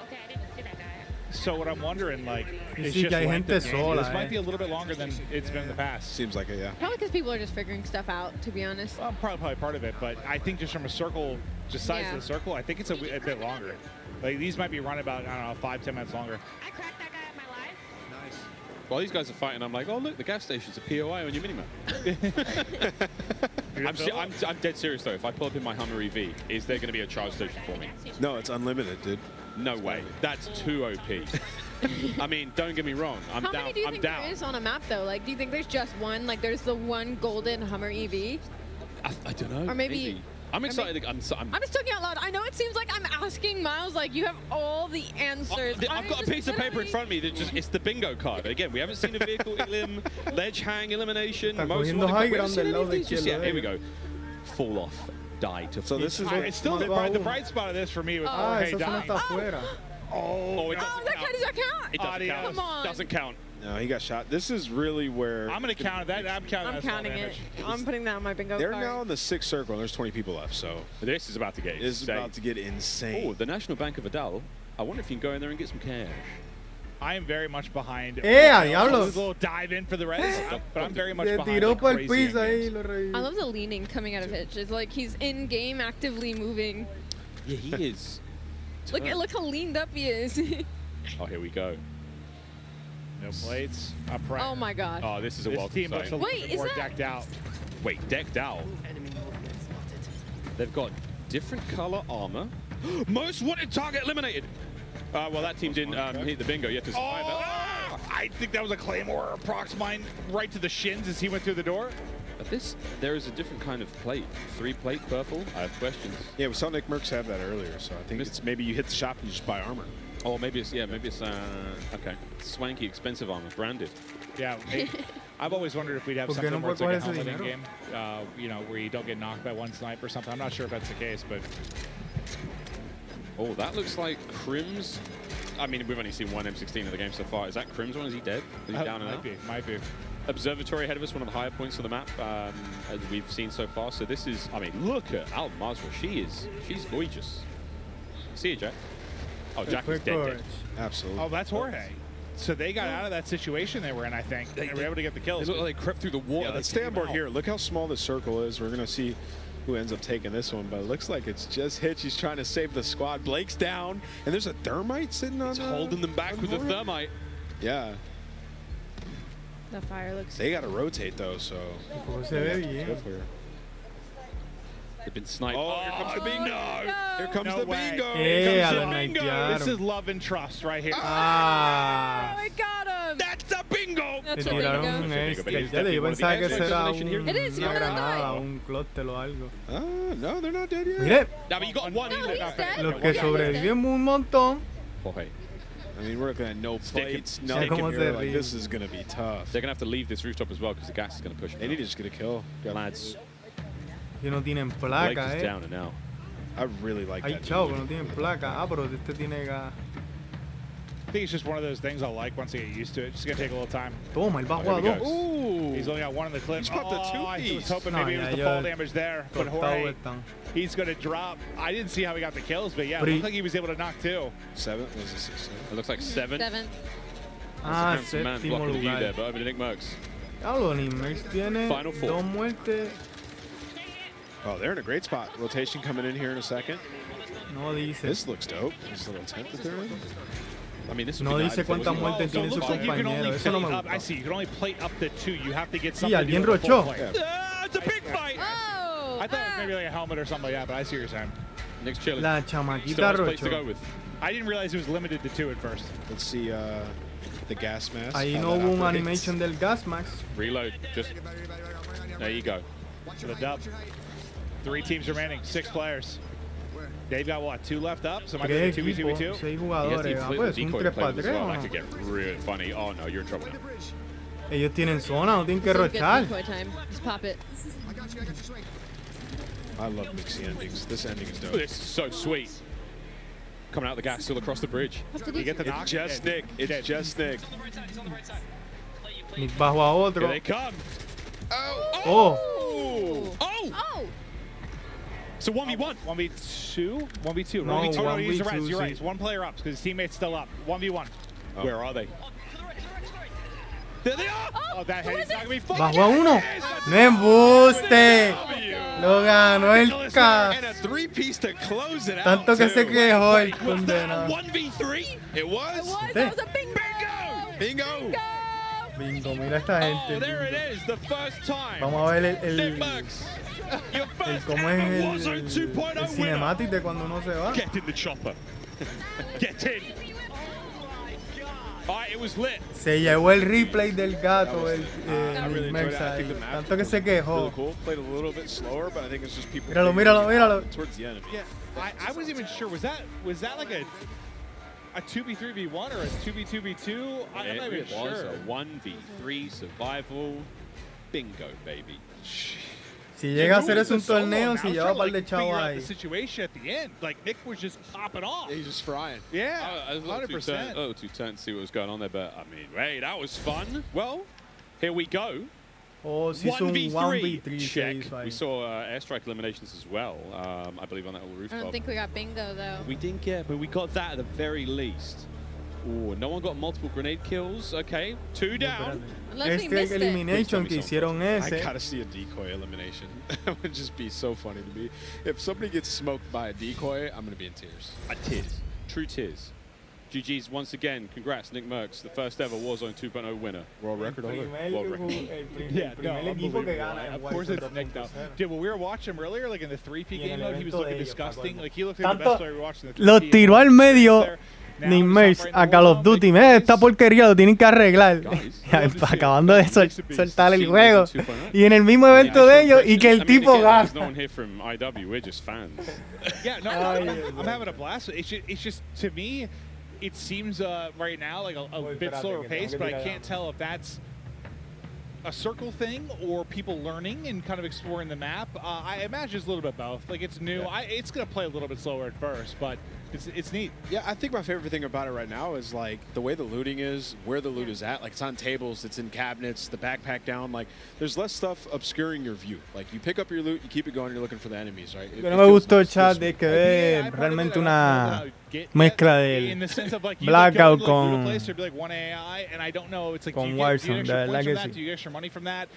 okay, I didn't see that guy. So what I'm wondering, like, is Sí, just que hay length gente of game. sola, This might be a little bit longer than it's been in the past. Seems like it, yeah. Probably because people are just figuring stuff out, to be honest. Well, probably part of it, but I think just from a circle, just size of the circle, I think it's a bit longer. Like, these might be running about, I don't know, 5-10 minutes longer. I cracked that guy at my live. Nice. While these guys are fighting, I'm like, oh, look, the gas station's a POI on your minimap. I'm dead serious, though. If I pull up in my Hummer EV, is there going to be a charge station for me? No, it's unlimited, dude. No way. That's too OP. I mean, don't get me wrong. I'm How down. many do you I'm think down. there is on a map, though? Like, do you think there's just one? Like, there's the one golden Hummer EV? I don't know. Or maybe I'm excited. I'm just talking out loud. I know it seems like I'm asking Miles, like, you have all the answers. I've got a piece of paper in front of me that it's the bingo card. Again, we haven't seen a vehicle elim, ledge hang elimination. Most of high we haven't ground seen del any of lado these just yet. izquierdo. Here we go. Fall off. Die to So this is what, it's still the bright spot of this for me was esa zona dying. está afuera. Oh, it doesn't that count. does that count? It doesn't count. Come on. Doesn't count. No, he got shot. This is really where I'm going to count that. I'm counting I'm that small counting it. damage. I'm putting that on my bingo they're card. now in the 6th circle, and there's 20 people left. So This is about to get it's insane. about to get insane. Oh, the National Bank of Adal. I wonder if you can go in there and get some cash. I am very much behind. Diablo! A little dive in for the res, but I'm very much Se behind. tiró Like, por el crazy piso in ahí, games. lo reí. I love the leaning coming out of Hitch. It's like he's in game, actively moving. Yeah, he is. Look how leaned up he is. Oh, here we go. No plates. Up front. Oh my god. Oh, this is a This welcome team looks a sight. little Wait, bit is more that- decked out. Wait, decked out. They've got different color armor. Most wanted target eliminated. Well, that team didn't hit the bingo yet to survive that. Oh, I think that was a Claymore or Prox mine right to the shins as he went through the door. But there is a different kind of plate. 3-plate purple. I have questions. Yeah, we saw Nick Merckx have that earlier, so I think it's maybe you hit the shop and you just buy armor. Oh, maybe it's okay. Swanky, expensive armor, branded. Yeah, I've always wondered if we'd have ¿Por qué something no where it's puedo like a coger ese helmet in dinero? game, you know, where you don't get knocked by one snipe or something. I'm not sure if that's the case, but Oh, that looks like Crim's. I mean, we've only seen one M16 of the game so far. Is that Crim's one? Is he dead? Is he down and out? Might be. Observatory ahead of us, one of the higher points of the map as we've seen so far. So this is, I mean, look at Al Mazra. She's gorgeous. See you, Jack. Oh, Jack is dead. Absolutely. Oh, that's Jorge. So they got out of that situation they were in, I think. They were able to get the kills. They look like they crept through the water. Yeah, let's stay on board here. Look how small this circle is. We're going to see who ends up taking this one, but it looks like it's just Hitch. He's trying to save the squad. Blake's down, and there's a thermite sitting on holding them back with the thermite. Yeah. The fire looks. They got to rotate, though, so. Se ve bien. Go for it. They've been sniped. Oh, here comes the bingo. No. Here comes No the way. bingo. Hey, Here comes a the la bingo. naitearon. This is love and trust right here. Ah. Oh, I got him. That's a bingo. Le That's a tiraron bingo. un That's a bingo, este. but Ya yo it's pensaba que definitely ese era one of the It is, una you're not granada, dying. un clóctel o algo. No, they're not dead yet. Mire, Now, but you got one. No, he's dead. los que sobreviven un montón. Jorge. I mean, we're looking at no plates, him. nothing. Cómo se Here. Like, ríe. this is going to be tough. They're going to have to leave this rooftop as well because the gas is going to push them. They need to just get a kill. Lads, Que no tienen Blake placa, is down and out. I really like Ay, that. chao, que dude. no tienen placa. Ah, pero este tiene gas. I think it's just one of those things I'll like once I get used to it. It's just going to take a little time. Toma, el bajo a Here we dos. go. Ooh. He's only got one in the clip. He's got the I was two-piece. hoping No, maybe it was yeah, the fall yo- damage there. But Cortado Jorge, están. he's going to drop. I didn't see how he got the kills, but yeah, it But looked he- like he was able to knock two. 7? Was this 6? It looks like 7. 7th. Ah, Handsome man séptimo blocking the view there, lugar. but over to Nick Merckx. Diablo, ni Merckx tiene Final four. dos muertes. Oh, they're in a great spot. Rotation coming in here in a second. No dice. This looks dope. This little tent that they're in. I mean, this would No be dice nice if there cuántas was a- muertes So it tiene su looks like you can compañero. only Eso no me plate up. I gusta. see. You can only plate up to 2. You have to get Sí, something. to alguien do with the full rochó. plate. It's a big fight. Oh. I thought it was maybe like a helmet or something like that, but I see what you're saying. Nick's chilling. La Still chamaquita has plates to go rochó. with. I didn't realize it was limited to 2 at first. Let's see the gas mask. Ahí how no that hubo un operates. animation del gas max. Reload. Just there you go. For the dub. 3 teams remaining, 6 players. They've got what, 2 left up? So it might be a Tres 2v2v2. equipos, 6 He has jugadores. the Ah, flip pues the un decoy 3 para players as 3 well. o That no. could get real funny. Oh no, you're in trouble now. Ellos tienen zona, no tienen que This is good rochar. decoy time. Just pop it. I love mixy endings. This ending is dope. This is so sweet. Coming out the gas, still across the bridge. You get the knock. It's just Nick. It's just Nick. Nick bajo a Here otro. they come. Oh, Oh! Oh. So 1v1. 1v2? 1v2. No, 1v2. No, he's the 1v2, res. You're right. sí. It's 1 player up because his teammate's still up. 1v1. Where are they? There they are! Oh, that head is not gonna be fun. Bajo a uno. No embuste. Lo ganó el And a three-piece to close it out. Tanto que se quejó el Was that condenado. a 1v3? It was? That was a bingo. Bingo! Bingo, mira esta gente. Oh, there it is, the first time. Vamos a ver Nick Merckx, your first cómo ever es Warzone 2.0 el cinemático de cuando uno se va. Get in the chopper. Get in. It was lit. Se llevó el replay del gato, el really Merckx enjoyed it. I think ahí. the match Tanto que se quejó. Really cool. Played a little bit slower, but I think it's just people. Míralo, míralo, míralo. Towards the enemy. Yeah, I wasn't even sure. Was that like a 2v3v1 or a 2v2v2? I'm not even It was sure. a 1v3 survival. Bingo, baby. Si llega a hacer eso un Solo, torneo, now si I'm lleva trying un par to, de like, chavos figure out ahí. the situation at the end. Like, Nick was just popping off. He's just frying. Yeah, I was a little 100%. too tense to see what was going on there, but I mean, hey, that was fun. Well, here we go. Oh, si hizo un 1v3 se check. hizo ahí. We saw airstrike eliminations as well, I believe, on that little I rooftop. don't think we got bingo though. We didn't get, but we got that at the very least. Ooh, no one got multiple grenade kills. Okay, 2 down. Unless we Este missed it. elimination que hicieron I ese. gotta see a decoy elimination. That would just be so funny to me. If somebody gets smoked by a decoy, I'm gonna be in tears. Tears. True tears. GG's once again. Congrats, Nick Merckx, the first ever Warzone 2.0 winner. World record holder. World record. Yeah, no, primer equipo que gana en of course it's Nick now. Dude, when we were watching him earlier, like in the 3P game mode, he was looking disgusting. Like he looked like the best player we watched in the 3P. Lo tiró al medio ni Merckx a Call of Duty. Mira, esta porquería lo tienen que arreglar. Acabando de soltar el juego. Y en el mismo evento de ellos y que el tipo gana. There's no one here from IW. We're just fans. Yeah, no, I'm having a blast. It's just to me, it seems right now like a bit slower pace, but I can't tell if that's a circle thing or people learning and kind of exploring the map. I imagine it's a little bit both. Like it's new. Yeah. It's gonna play a little bit slower at first, but it's neat. Yeah, I think my favorite thing about it right now is like the way the looting is, where the loot is at. Like it's on tables, it's in cabinets, the backpack down. Like there's less stuff obscuring your view. Like you pick up your loot, you keep it going, you're looking for the enemies, right? No me gustó el chat de que es realmente una mezcla del Blackout con Warzone, de verdad que sí. Do you get extra money from that?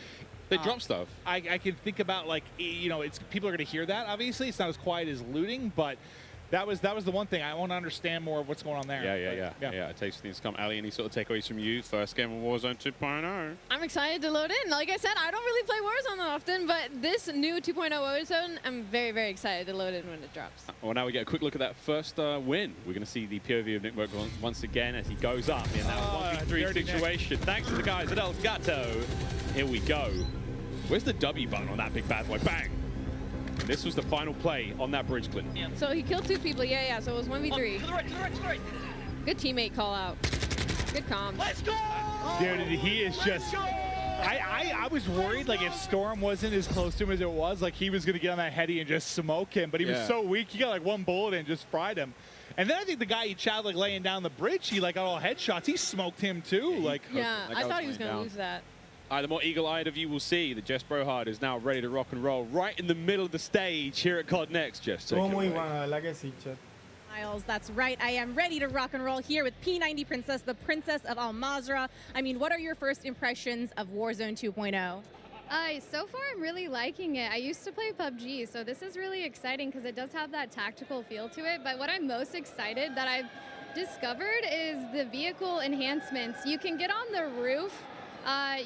They drop stuff. I can think about like it's people are going to hear that. Obviously, it's not as quiet as looting, but that was the one thing I want to understand more of what's going on there. Yeah. It takes things to come. Ali, any sort of takeaways from you? First game of Warzone 2.0. I'm excited to load in. Like I said, I don't really play Warzone often, but this new 2.0 Warzone, I'm very, very excited to load in when it drops. Well, now we get a quick look at that first win. We're going to see the POV of Nick Merckx once again as he goes up in that 1v3 situation. Thanks to the guys at El Gato. Here we go. Where's the W button on that big bad boy? Bang! And this was the final play on that bridge, Clinton. So he killed 2 people. Yeah. So it was 1v3. Good teammate call out. Good comms. Let's go! Dude, he is just... I was worried, like, if Storm wasn't as close to him as it was, like, he was going to get on that heady and just smoke him, but he was so weak, he got, like, 1 bullet and just fried him. And then I think the guy he chowed, like, laying down the bridge, he, like, got all headshots. He smoked him, too. Yeah, I thought he was going to lose that. The more eagle-eyed of you will see that Jess Brohard is now ready to rock and roll right in the middle of the stage here at COD Next. Jess, take it away. Miles, that's right. I am ready to rock and roll here with P90 Princess, the Princess of Al Mazrah. I mean, what are your first impressions of Warzone 2.0? So far, I'm really liking it. I used to play PUBG, so this is really exciting because it does have that tactical feel to it. But what I'm most excited that I've discovered is the vehicle enhancements. You can get on the roof.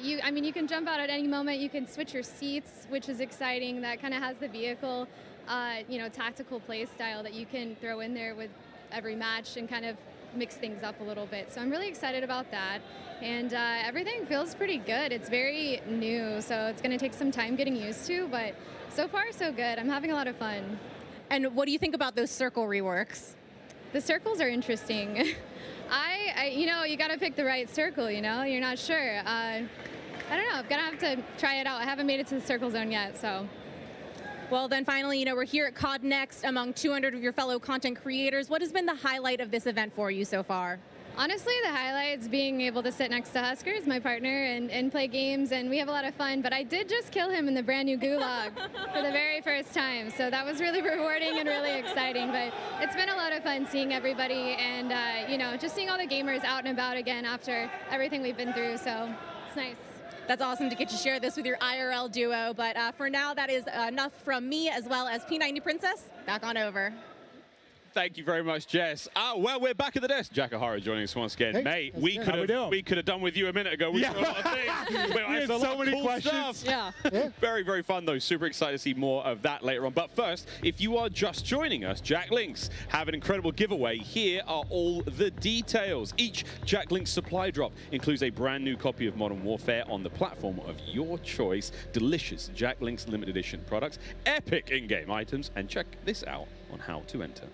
You can jump out at any moment. You can switch your seats, which is exciting. That kind of has the vehicle, tactical play style that you can throw in there with every match and kind of mix things up a little bit. So I'm really excited about that. And everything feels pretty good. It's very new, so it's going to take some time getting used to, but so far so good. I'm having a lot of fun. And what do you think about those circle reworks? The circles are interesting. You got to pick the right circle, you're not sure. I don't know, I'm going to have to try it out. I haven't made it to the circle zone yet, so. Well, then finally, we're here at COD Next among 200 of your fellow content creators. What has been the highlight of this event for you so far? Honestly, the highlights being able to sit next to Huskers, my partner, and play games, and we have a lot of fun. But I did just kill him in the brand new Gulag for the very first time, so that was really rewarding and really exciting. But it's been a lot of fun seeing everybody and, you know, just seeing all the gamers out and about again after everything we've been through, so it's nice. That's awesome to get to share this with your IRL duo, but for now, that is enough from me as well as P90 Princess. Back on over. Thank you very much, Jess. Well, we're back at the desk. Jack O'Hara joining us once again. Hey, mate, we could have done with you a minute ago. We saw a lot of things. We had so many questions. Stuff. Yeah. Very, very fun, though. Super excited to see more of that later on. But first, if you are just joining us, Jack Links have an incredible giveaway. Here are all the details. Each Jack Links supply drop includes a brand new copy of Modern Warfare on the platform of your choice. Delicious Jack Links limited edition products, epic in-game items, and check this out on how to enter.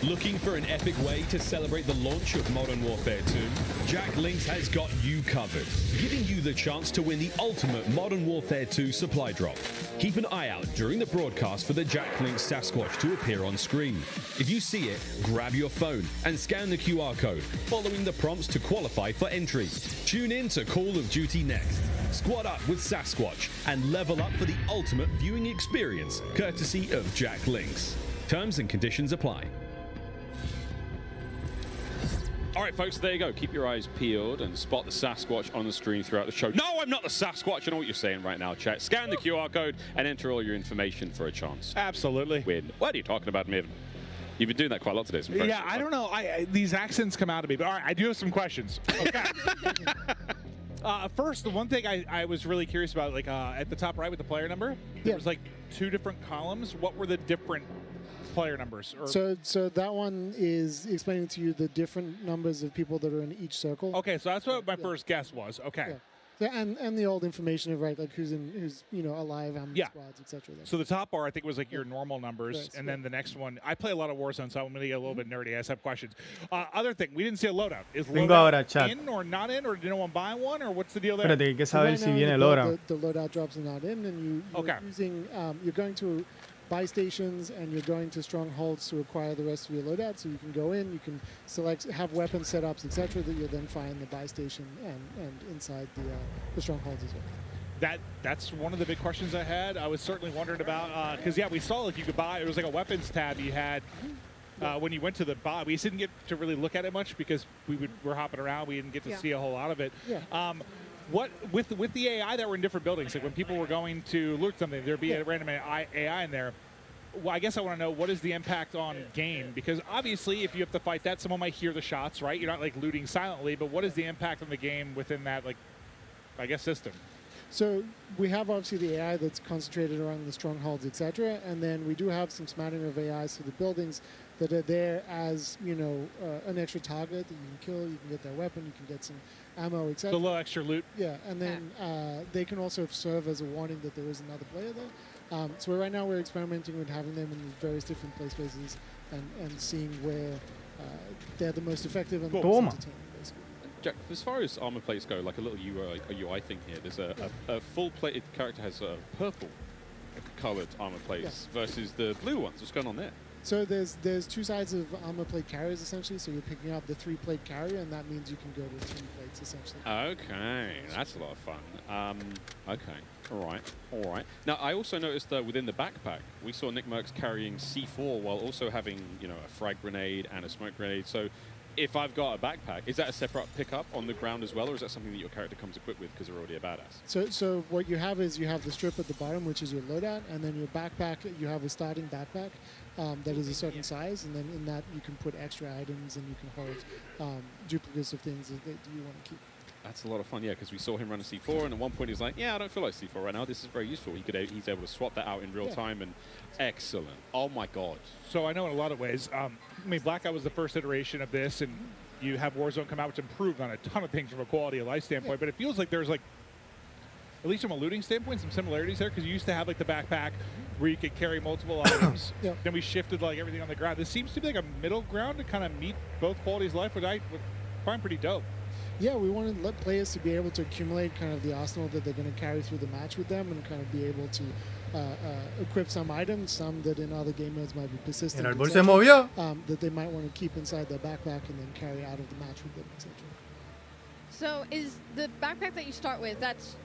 Looking for an epic way to celebrate the launch of Modern Warfare 2? Jack Links has got you covered, giving you the chance to win the ultimate Modern Warfare 2 supply drop. Keep an eye out during the broadcast for the Jack Links Sasquatch to appear on screen. If you see it, grab your phone and scan the QR code, following the prompts to qualify for entry. Tune in to Call of Duty next. Squad up with Sasquatch and level up for the ultimate viewing experience, courtesy of Jack Links. Terms and conditions apply. All right, folks, there you go. Keep your eyes peeled and spot the Sasquatch on the screen throughout the show. No, I'm not the Sasquatch. I know what you're saying right now, chat. Scan the QR code and enter all your information for a chance. Absolutely. Win. What are you talking about, Maven? You've been doing that quite a lot today. Yeah, I don't know. These accents come out of me. But all right, I do have some questions. Okay. First, the one thing I was really curious about, like at the top right with the player number, there was like 2 different columns. What were the different player numbers? So that one is explaining to you the different numbers of people that are in each circle. Okay, so that's what my first guess was. Okay. Yeah, and the old information of like who's alive, how many squads, etc. So the top bar I think was like your normal numbers, and then the next one. I play a lot of Warzone, so I'm going to get a little bit nerdy. I just have questions. Other thing, we didn't see a loadout. Is loadout in or not in, or did no one buy one, or what's the deal there? Espérate, hay que saber si viene el loadout. The loadout drops are not in, and you're going to buy stations and you're going to strongholds to acquire the rest of your loadout. So you can go in, you can select, have weapon setups, etc. that you'll then find the buy station and inside the strongholds as well. That's one of the big questions I had. I was certainly wondering about because we saw like you could buy. It was like a weapons tab you had when you went to the buy. We didn't get to really look at it much because we're hopping around. We didn't get to see a whole lot of it. Yeah. What with the AI that were in different buildings, like when people were going to loot something, there'd be a random AI in there. Well, I guess I want to know, what is the impact on game? Because obviously, if you have to fight that, someone might hear the shots, right? You're not like looting silently, but what is the impact on the game within that, like, I guess, system? So we have obviously the AI that's concentrated around the strongholds, etc. And then we do have some smattering of AIs to the buildings that are there as, an extra target that you can kill, you can get their weapon, you can get some ammo, etc. So a little extra loot. Yeah, and then they can also serve as a warning that there is another player there. So right now we're experimenting with having them in various different play spaces and seeing where they're the most effective and the most entertaining, basically. Jack, as far as armor plates go, like a little UI thing here, there's a full-plated character has purple-colored armor plates versus the blue ones. What's going on there? So there's 2 sides of armor plate carriers, essentially. So you're picking up the 3-plate carrier, and that means you can go to 3 plates, essentially. Okay, that's a lot of fun. Okay, all right. Now, I also noticed that within the backpack, we saw Nick Merckx carrying C4 while also having, a frag grenade and a smoke grenade. So if I've got a backpack, is that a separate pickup on the ground as well, or is that something that your character comes equipped with because they're already a badass? So what you have is you have the strip at the bottom, which is your loadout, and then your backpack, you have a starting backpack that is a certain size, and then in that you can put extra items and you can hold duplicates of things that you want to keep. That's a lot of fun, yeah, because we saw him run a C4, and at one point he's like, I don't feel like C4 right now. This is very useful. He's able to swap that out in real time, and excellent. Oh, my God. So I know in a lot of ways, Blackout was the first iteration of this, and you have Warzone come out, which improved on a ton of things from a quality of life standpoint, but it feels like there's, like, at least from a looting standpoint, some similarities there, because you used to have, like, the backpack where you could carry multiple items. Then we shifted, like, everything on the ground. This seems to be, like, a middle ground to kind of meet both qualities of life, which I would find pretty dope. Yeah, we want to let players to be able to accumulate kind of the arsenal that they're going to carry through the match with them, and kind of be able to equip some items, some that in other game modes might be persistent, El árbol se movió. that they might want to keep inside their backpack and then carry out of the match with them, etc. So is the backpack that you start with, that's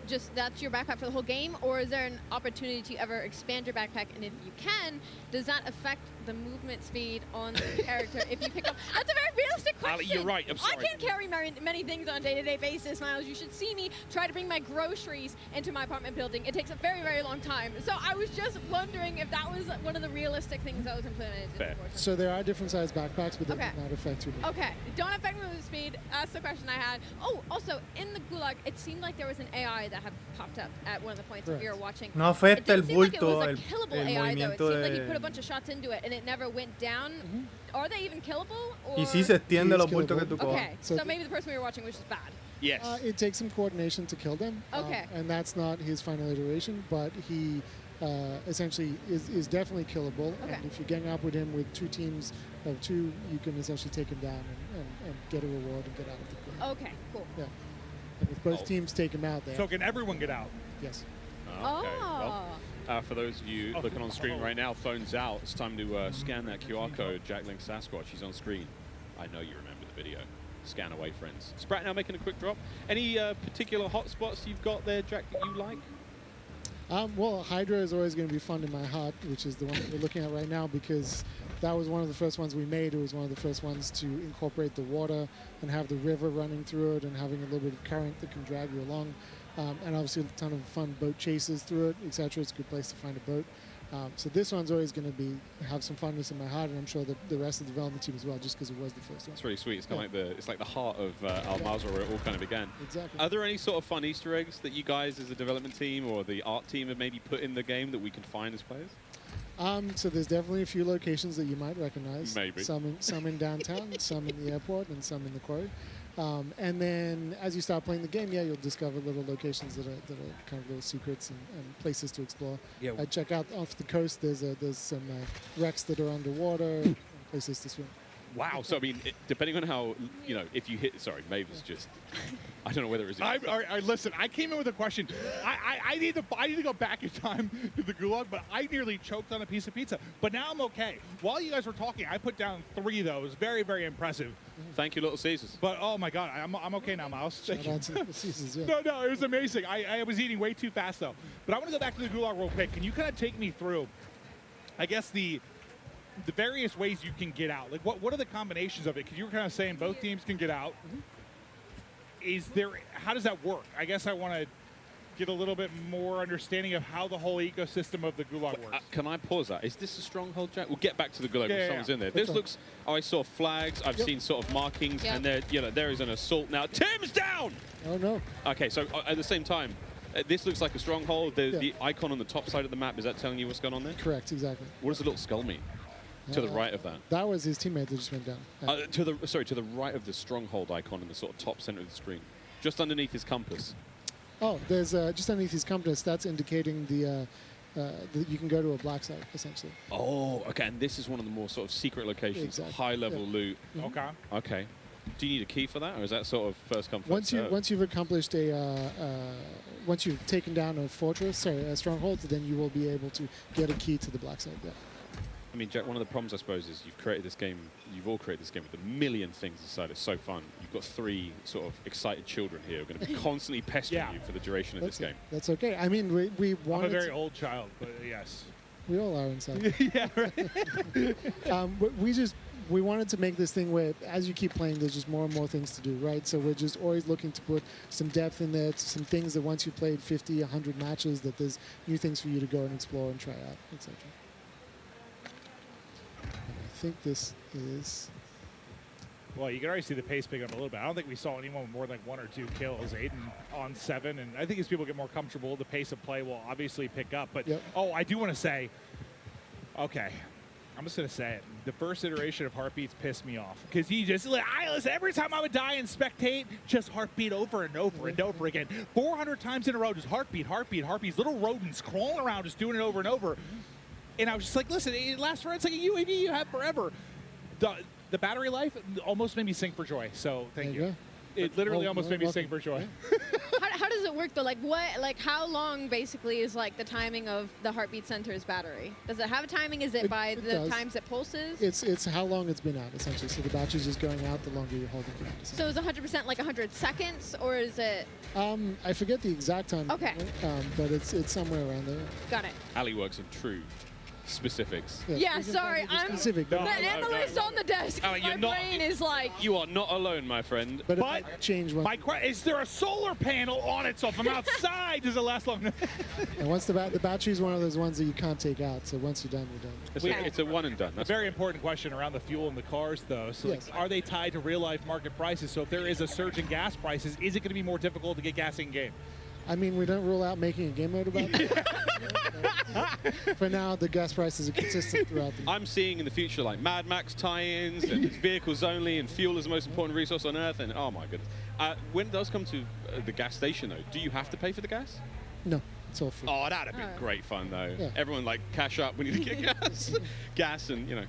your backpack for the whole game, or is there an opportunity to ever expand your backpack? And if you can, does that affect the movement speed on the character if you pick up? That's a very realistic question. Ali, you're right. I'm sorry. I can't carry many things on a day-to-day basis, Miles. You should see me try to bring my groceries into my apartment building. It takes a very, very long time. So I was just wondering if that was one of the realistic things that was implemented. Fair. So there are different size backpacks, but they do not affect your movement. Okay, don't affect movement speed. That's the question I had. Oh, also, in the Gulag, it seemed like there was an AI that had popped up at one of the points if you were watching. No afecta el bulto, it seemed like it was a killable AI, though. It seemed like you put a bunch of shots into it, and it never went down. Are they even killable? Or? Y sí se extiende los bultos que tú cojas. Okay, so maybe the person we were watching was just bad. Yes. It takes some coordination to kill them. Okay. And that's not his final iteration, but he essentially is definitely killable. Okay. And if you gang up with him with 2 teams of 2, you can essentially take him down and get a reward and get out of the game. Okay, cool. Yeah. And if both teams take him out, So can everyone get out? Yes. Okay. Well, for those of you looking on screen right now, phones out. It's time to scan that QR code. Jack Link Sasquatch, he's on screen. I know you remember the video. Scan away, friends. Sprat now making a quick drop. Any particular hotspots you've got there, Jack, that you like? Well, Hydra is always going to be fun in my heart, which is the one that we're looking at right now, because that was one of the first ones we made. It was one of the first ones to incorporate the water and have the river running through it and having a little bit of current that can drag you along. And obviously a ton of fun boat chases through it, etc. It's a good place to find a boat. So this one's always going to have some funness in my heart, and I'm sure that the rest of the development team as well, just because it was the first one. It's really sweet. It's kind of like the heart of Al-Mazrah where it all kind of began. Exactly. Are there any sort of fun Easter eggs that you guys as a development team or the art team have maybe put in the game that we can find as players? So there's definitely a few locations that you might recognize. Maybe. Some in downtown, some in the airport, and some in the quarry. And then as you start playing the game, you'll discover little locations that are kind of little secrets and places to explore. Yeah. Check out off the coast. There's some wrecks that are underwater, and places to swim. Wow. So, I mean, depending on how, if you hit... Sorry, Maeve is just... I don't know whether it was... Listen, I came in with a question. I need to go back in time to the Gulag, but I nearly choked on a piece of pizza. But now I'm okay. While you guys were talking, I put down 3 of those. Very, very impressive. Thank you, Little Caesars. But, oh, my God, I'm okay now, Miles. Thank you. Little Caesars, yeah. No, it was amazing. I was eating way too fast, though. But I want to go back to the Gulag real quick. Can you kind of take me through, I guess, the various ways you can get out? Like, what are the combinations of it? Because you were kind of saying both teams can get out. How does that work? I guess I want to get a little bit more understanding of how the whole ecosystem of the Gulag works. Can I pause that? Is this a stronghold, Jack? We'll get back to the Gulag when someone's in there. This looks... I saw flags. I've seen sort of markings, and there is an assault now. Tim's down! Oh, no. Okay, so at the same time, this looks like a stronghold. The icon on the top side of the map, is that telling you what's going on there? Correct, exactly. What does the little skull mean? To the right of that. That was his teammate that just went down. To the right of the stronghold icon in the sort of top center of the screen, just underneath his compass. Oh, there's just underneath his compass. That's indicating that you can go to a black site essentially. Oh, okay. And this is one of the more sort of secret locations, high level loot. Okay. Okay. Do you need a key for that, or is that sort of first come first serve? Once you've accomplished once you've taken down a stronghold, then you will be able to get a key to the black site. Yeah. I mean, Jack, one of the problems, I suppose, is you've all created this game with a million things inside. It's so fun. You've got 3 sort of excited children here who are going to be constantly pestering you for the duration of this game. That's okay. I mean, we want. I'm a very old child, but yes. We all are inside. Yeah, right. We wanted to make this thing where, as you keep playing, there's just more and more things to do, right? So we're just always looking to put some depth in there, some things that once you've played 50, 100 matches, that there's new things for you to go and explore and try out, etc. I think this is... Well, you can already see the pace pick up a little bit. I don't think we saw anyone with more than 1 or 2 kills. Aiden on 7, and I think as people get more comfortable, the pace of play will obviously pick up. But, I do want to say, okay, I'm just going to say it. The first iteration of Heartbeats pissed me off because he just, listen, every time I would die and spectate, just Heartbeat over and over and over again. 400 times in a row, just Heartbeat, Heartbeat, Heartbeats, little rodents crawling around, just doing it over and over. And I was just like, listen, it lasts for, it's like a UAV you have forever. The battery life almost made me sing for joy, so thank you. It literally almost made me sing for joy. How does it work though? Like how long basically is like the timing of the heartbeat sensor's battery? Does it have a timing? Is it by the times it pulses? It's how long it's been out essentially. So the battery's just going out the longer you're holding it out. So is 100% like 100 seconds, or is it? I forget the exact time. Okay. But it's somewhere around there. Got it. Ali works in true specifics. Yeah, sorry, I'm specific. the analyst on the desk. Oh, My brain is like. You are not alone, my friend. But change one. Is there a solar panel on it? So if I'm outside, does it last long? And once the battery is one of those ones that you can't take out. So once you're done, you're done. It's a one and done. That's a very important question around the fuel in the cars, though. So Yes. are they tied to real life market prices? So if there is a surge in gas prices, is it going to be more difficult to get gas in game? I mean, we don't rule out making a game mode about it. For now, the gas prices are consistent throughout the I'm seeing in the future like Mad Max tie-ins and vehicles only, and fuel is the most important resource on Earth. And oh my goodness, when it does come to the gas station, though, do you have to pay for the gas? No, it's all free. Oh, that'd be great fun though. Yeah. Everyone like cash up. We need to get gas, and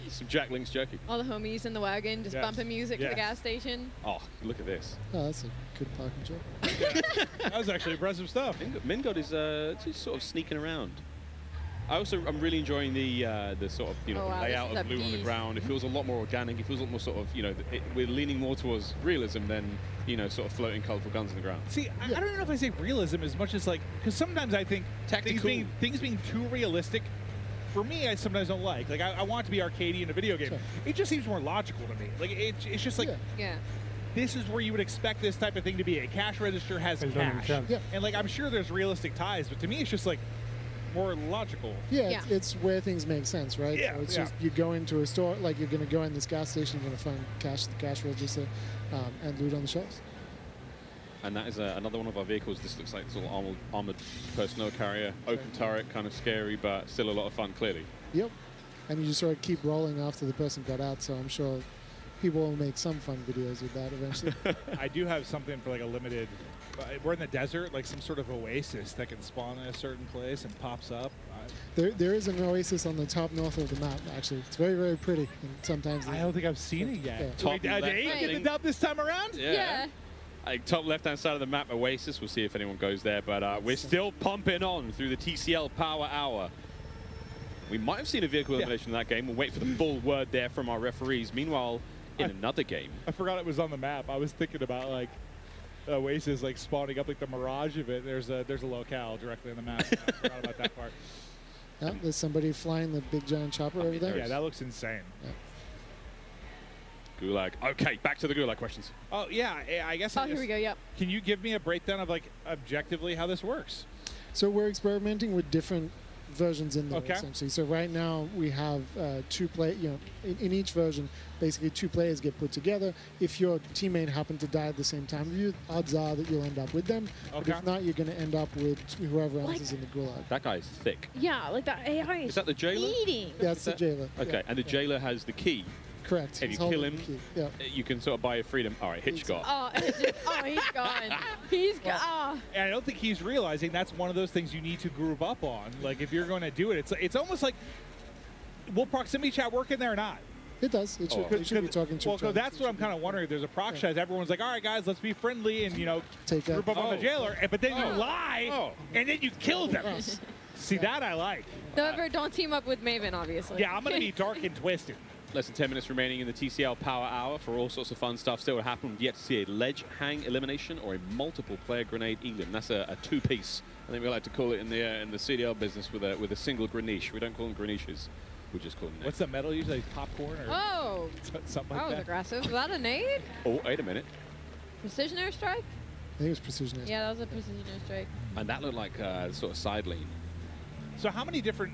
some Jack Link's jerky. All the homies in the wagon just bumping music to the gas station. Oh, look at this. Oh, that's a good parking job. That was actually impressive stuff. Mingod is just sort of sneaking around. I'm really enjoying the sort of layout of blue on the ground. It feels a lot more organic. It feels a lot more sort of we're leaning more towards realism than sort of floating colorful guns in the ground. See, I don't know if I say realism as much as like, because sometimes I think things being too realistic. For me, I sometimes don't like. Like, I want it to be arcadey in a video game. Sure. It just seems more logical to me. Like, it's just like, this is where you would expect this type of thing to be. A cash register has cash. And, like, I'm sure there's realistic ties, but to me, it's just, like, more logical. Yeah. It's where things make sense, right? Yeah. So it's just, you go into a store, like, you're going to go in this gas station, you're going to find the cash register, and loot on the shelves. And that is another one of our vehicles. This looks like this little armored personnel carrier. Open turret, kind of scary, but still a lot of fun, clearly. Yep. And you just sort of keep rolling after the person got out, so I'm sure people will make some fun videos with that eventually. I do have something for like a limited... we're in the desert, like some sort of oasis that can spawn in a certain place and pops up. There is an oasis on the top north of the map, actually. It's very, very pretty. And sometimes I don't think I've seen it yet. Yeah. Top did they get the dub this time around? Yeah. Top left-hand side of the map, Oasis. We'll see if anyone goes there, but we're still pumping on through the TCL Power Hour. We might have seen a vehicle elimination in that game. We'll wait for the full word there from our referees. Meanwhile, in another game... I forgot it was on the map. I was thinking about, like, Oasis, like, spawning up, like, the mirage of it. There's a locale directly on the map. I forgot about that part. Yeah, there's somebody flying the big giant chopper over there. Yeah, that looks insane. Yeah. Gulag. Okay, back to the Gulag questions. Oh, yeah, I guess. Here we go, yep. Can you give me a breakdown of, like, objectively how this works? So we're experimenting with different versions in there, Okay. essentially. So right now we have in each version, basically 2 players get put together. If your teammate happened to die at the same time as you, odds are that you'll end up with them. Okay. But if not, you're going to end up with whoever else is in the Gulag. That guy's thick. Yeah, like that AI Is that the jailer? eating. That's the jailer. Okay, Yeah. and the jailer has the key. Correct. If He's you kill holding him, the key. Yeah. you can sort of buy your freedom. All right, Hitch got. He's gone. He's gone. And I don't think he's realizing that's one of those things you need to group up on. Like, if you're going to do it, it's almost like, will proximity chat work in there or not? It does. It should, it should be talking to each other. That's what I'm kind of wondering. If there's a proc chat, everyone's like, all right, guys, let's be friendly and, take group up on the jailer. But then you lie, and then you kill them. See, that I like. However, don't team up with Maven, obviously. Yeah, I'm going to be dark and twisted. Less than 10 minutes remaining in the TCL Power Hour for all sorts of fun stuff. Still to happen. We've yet to see a ledge hang elimination or a multiple player grenade elim. That's a 2-piece. I think we like to call it in the CDL business with a single greniche. We don't call them greniches. We just call them nades. What's the metal usually? Popcorn or something like that? Was aggressive. Was that a nade? Oh, wait a minute. Precision airstrike? I think it was precision airstrike. Yeah, that was a precision airstrike. And that looked like sort of side lean. So how many different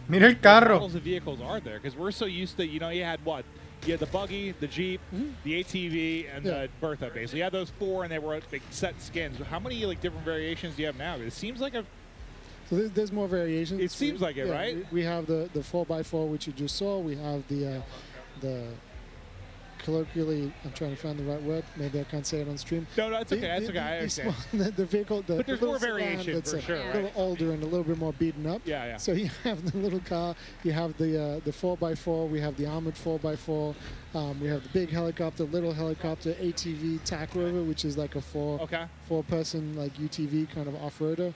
Mira el carro. models of vehicles are there? Because we're so used to, you had what? You had the buggy, the Jeep, the ATV, and the Bertha, basically. You had those 4, and they were big set skins. How many different variations do you have now? It seems like So there's more variations. It seems like it, right? We have the 4x4, which you just saw. We have the colloquially, I'm trying to find the right word. Maybe I can't say it on stream. No, that's okay. That's okay. I understand. The vehicle, but there's more variation that's for sure, a right? little older and a little bit more beaten up. Yeah. So you have the little car. You have the 4x4. We have the armored 4x4. We have the big helicopter, little helicopter, ATV, tack rover, which is like a four-person like UTV kind of off-roader.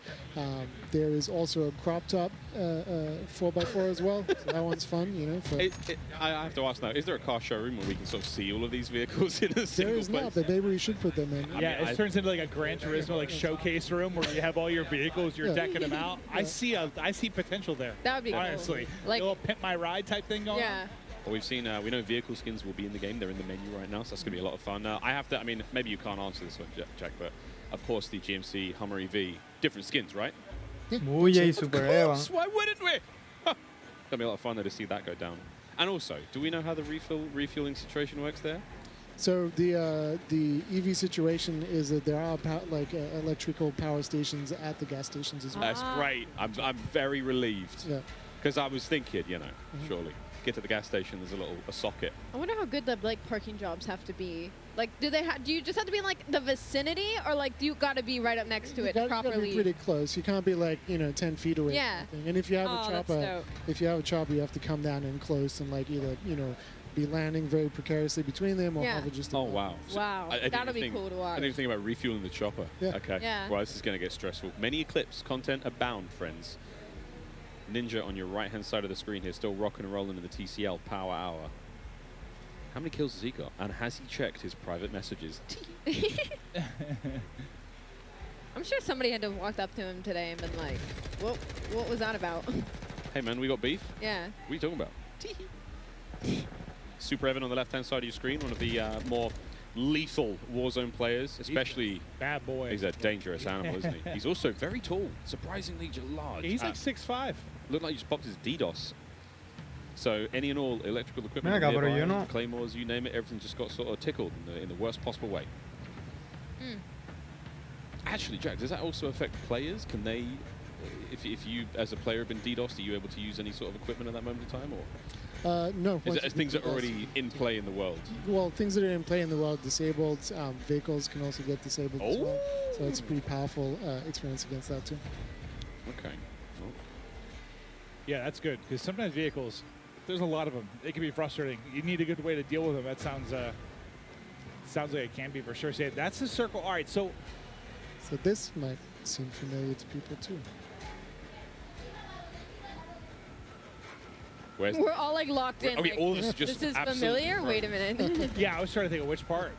There is also a crop top 4x4 as well. So that one's fun, you know. I have to ask now: is there a car showroom where we can sort of see all of these vehicles in a single There is place? not, but maybe we should put them in. Yeah, it turns into like a Gran Turismo like showcase room where you have all your vehicles, you're decking them out. I see potential there. That would be honestly cool. Like a little pimp my ride type thing going on. Well, we've seen, we know vehicle skins will be in the game. They're in the menu right now, so that's going to be a lot of fun. I have to, I mean, maybe you can't answer this one, Jack, but of course the GMC Hummer EV, different skins, right? Muy Super Eva. Why wouldn't we? Huh. That'll be a lot of fun there to see that go down. And also, do we know how the refueling situation works there? So the EV situation is that there are electrical power stations at the gas stations as well. That's great. I'm very relieved. Yeah. Because I was thinking, you know, surely get to the gas station, there's a socket. I wonder how good the parking jobs have to be. Like, do you just have to be in like the vicinity, or like do you got to be right up next to it properly? You got to be pretty close. You can't be like 10 feet away. Yeah. And if you have a chopper, you have to come down in close and like either be landing very precariously between them or hover just above. Oh wow! Wow, that'll be cool to watch. I didn't even think about refueling the chopper. Yeah. Okay. Yeah. Well, this is going to get stressful. Many Eclipse content abound, friends. Ninja on your right-hand side of the screen here, still rocking and rolling in the TCL Power Hour. How many kills has he got? And has he checked his private messages? I'm sure somebody had to have walked up to him today and been like, what was that about? Hey man, we got beef? Yeah. What are you talking about? Super Evan on the left-hand side of your screen, one of the more lethal Warzone players, especially... Bad boy. He's a dangerous animal, isn't he? He's also very tall, surprisingly large. He's like 6'5". Looked like he just popped his DDoS. So any and all electrical equipment, Venga, pero yo no. claymores, you name it, everything just got sort of tickled in the worst possible way. Actually, Jack, does that also affect players? Can they, if you as a player have been DDoSed, are you able to use any sort of equipment at that moment in time, or? No. Is it things that are already in play in the world? Well, things that are in play in the world, disabled vehicles can also get disabled as well. So it's a pretty powerful experience against that too. Okay. Yeah, that's good, because sometimes vehicles, there's a lot of them. It can be frustrating. You need a good way to deal with them. That sounds like it can be for sure. Say that's the circle. All right, so this might seem familiar to people too. We're all like locked in. Okay, like, all this is familiar? Wait a minute. Yeah, I was trying to think of which part.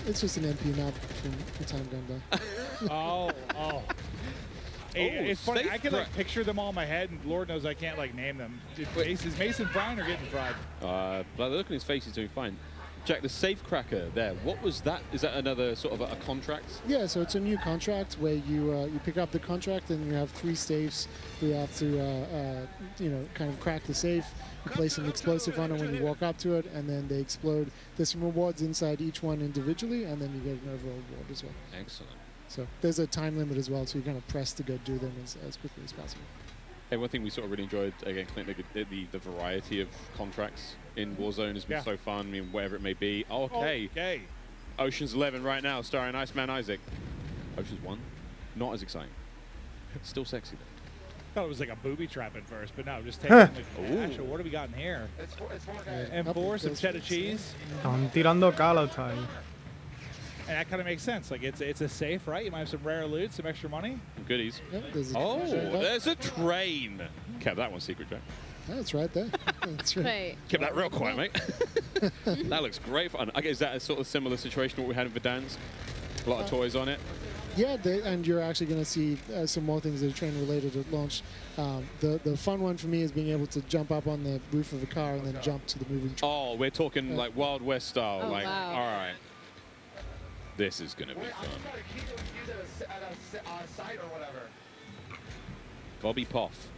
It's just an MP map from time gone by. Oh. It's funny. I can like picture them all in my head, and Lord knows I can't like name them. Is Mason frying or getting fried? But look at his face; he's doing fine. Jack, the safe cracker there. What was that? Is that another sort of a contract? Yeah, so it's a new contract where you pick up the contract and you have 3 safes. You have to kind of crack the safe. You place an explosive on it when you walk up to it, and then they explode. There's some rewards inside each one individually, and then you get an overall reward as well. Excellent. So there's a time limit as well, so you kind of press to go do them as quickly as possible. Hey, one thing we sort of really enjoyed, again, Clint, the variety of contracts in Warzone has been so fun. I mean, whatever it may be. Okay. Ocean's 11 right now, starring Iceman Isaac. Ocean's 1, not as exciting. Still sexy, though. Thought it was like a booby trap at first, but no, just taking the cash. What do we got in here? And some cheddar cheese. Están tirando callouts ahí. And that kind of makes sense. Like it's a safe, right? You might have some rare loot, some extra money. Goodies. Yep, there's a train. Kept that one secret, Jack. That's right there. That's right. Kept that real quiet, mate. That looks great fun. I guess is that a sort of similar situation to what we had in Verdansk? A lot of toys on it. Yeah, and you're actually going to see some more things that are train related at launch. The fun one for me is being able to jump up on the roof of a car and then jump to the moving train. Oh, we're talking like Wild West style. Oh, like, wow. all right. This is going to be fun. Bobby Poff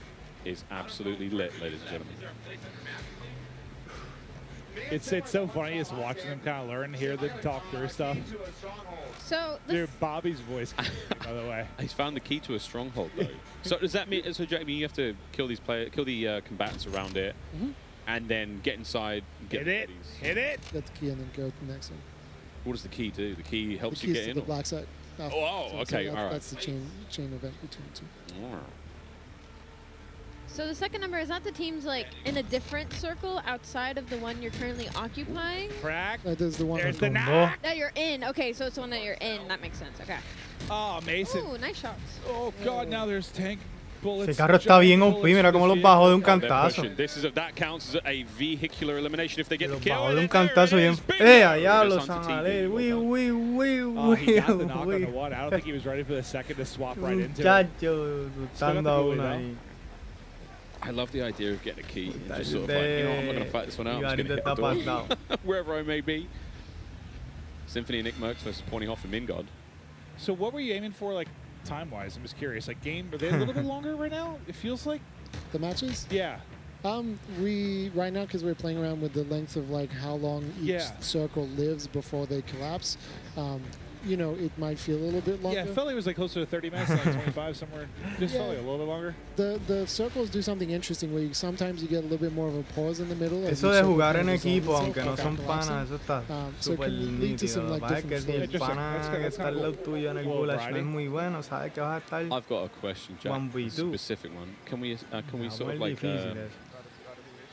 is absolutely lit, ladies and gentlemen. It's so funny just watching them kind of learn, hear them talk through stuff. So dude, Bobby's voice, by the way. He's found the key to a stronghold, though. So does that mean? So Jack, you have to kill the combatants around it, and then get inside. And get hit it. Get the key and then go to the next one. What does the key do? The key helps you get in. The black side. Okay, all right. That's the chain event between the two. So the second number, is that the team's like in a different circle outside of the one you're currently occupying? Crack. That is the one that you're in. Okay, so it's the one that you're in. That makes sense. Okay. Oh, Mason. Ooh, nice shots. Oh, God, now there's tank bullets. Ese carro está bien OP, mira cómo los bajó de un cantazo. That counts as a vehicular elimination if they get the kill. Bajó de un cantazo bien. Diablo, San Ale. He got the knock on the one. I don't think he was ready for the second to swap right into it. Muchacho, gustando a uno ahí. I love the idea of getting a key. Just sort of like, you know, I'm not going to fight this one out. I'm just going to hit the door. Wherever I may be. Symphony and Nick Merckx versus pointing off from Mingod. So what were you aiming for, like, time-wise? I'm just curious. Like, game, are they a little bit longer right now? It feels like. The matches? Yeah. We right now, because we're playing around with the length of like how long each circle lives before they collapse. You know, it might feel a little bit longer. Yeah, it felt like it was like closer to 30 minutes, like 25 somewhere. Just felt like a little bit longer. The circles do something interesting where sometimes you get a little bit more of a pause in the middle. Eso de jugar en equipo, aunque no son panas, eso está súper nítido. Lo que pasa es que si el pana que está al lado tuyo en el goulash no es muy bueno, sabes que vas a estar. I've got a question, Jack. 1v2. Specific one. Can we sort of like?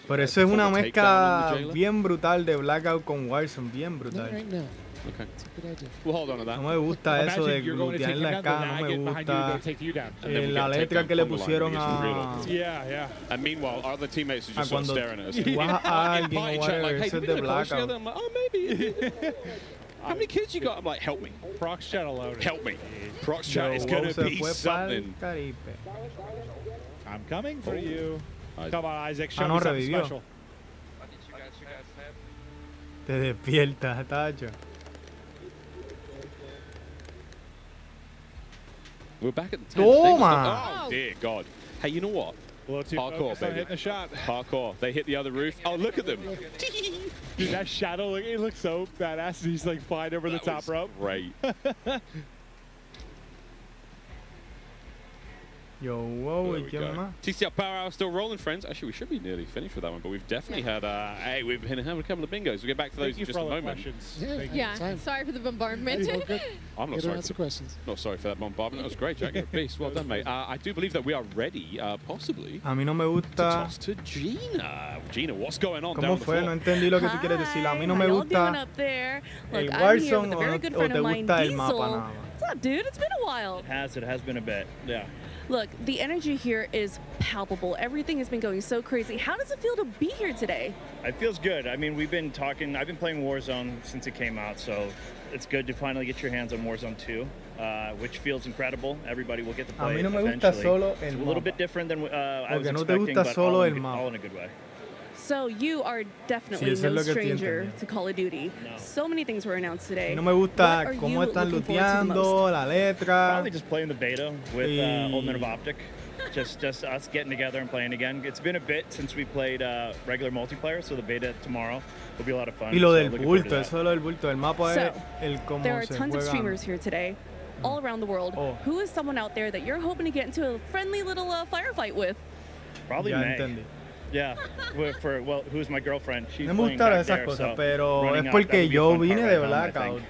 Pero eso es una mezcla bien brutal de Blackout con Warzone, bien brutal. Okay. We'll hold on to that. No me gusta eso de glutear la escala, no me gusta la letra que le pusieron a... And meanwhile, our other teammates are just sort of staring at us. Tú vas a alguien o whatever, eso es de Blackout. I'm like, oh, maybe. How many kids you got? I'm like, help me. Prox chat alone. Help me. Prox chat is going to be something. I'm coming for you. Come on, Isaac, show no me something revivió. special. Te despierta, Tacho. We're back at the 10th. Toma! Oh, dear God. Hey, you know what? Parkour, baby. Hitting the shot. Parkour. They hit the other roof. Oh, look at them. Dude, that shadow, it looks so badass. He's like flying over the top rope. Great. Yo, whoa, TCL Power Hour still rolling, friends. Actually, we should be nearly finished with that one, but we've definitely had, hey, we've been having a couple of bingos. We'll get back to those in just a moment. Yeah, sorry for the bombardment. I'm not sorry. Questions. Not sorry for that bombardment. That was great, Jack. You're a beast. Well done, mate. I do believe that we are ready, possibly, a mí no me gusta. to toss to Gina. Gina, what's going on down ¿Cómo fue? No entendí lo que tú quieres decir. A mí no me gusta el Warzone o te gusta el mapa nada más. What's up, dude? It's been a while. It has been a bit, yeah. Look, the energy here is palpable. Everything has been going so crazy. How does it feel to be here today? It feels good. I mean, we've been talking, I've been playing Warzone since it came out, so it's good to finally get your hands on Warzone 2, which feels incredible. Everybody will get to play it eventually. It's a little bit different than I was expecting, but all in a good way. So you are definitely no stranger to Call of Duty. No. So many things were announced today. No me gusta cómo están looteando, la letra. Probably just playing the beta with Ultimate of Optic. Just us getting together and playing again. It's been a bit since we played regular multiplayer, so the beta tomorrow will be a lot of fun. Y lo del bulto, eso lo del bulto, el mapa es el cómo se juega. There are tons of streamers here today, all around the world. Who is someone out there that you're hoping to get into a friendly little firefight with? Probably May. Yeah, who's my girlfriend? She's me gustaron esas cosas, pero es porque yo vine de Blackout.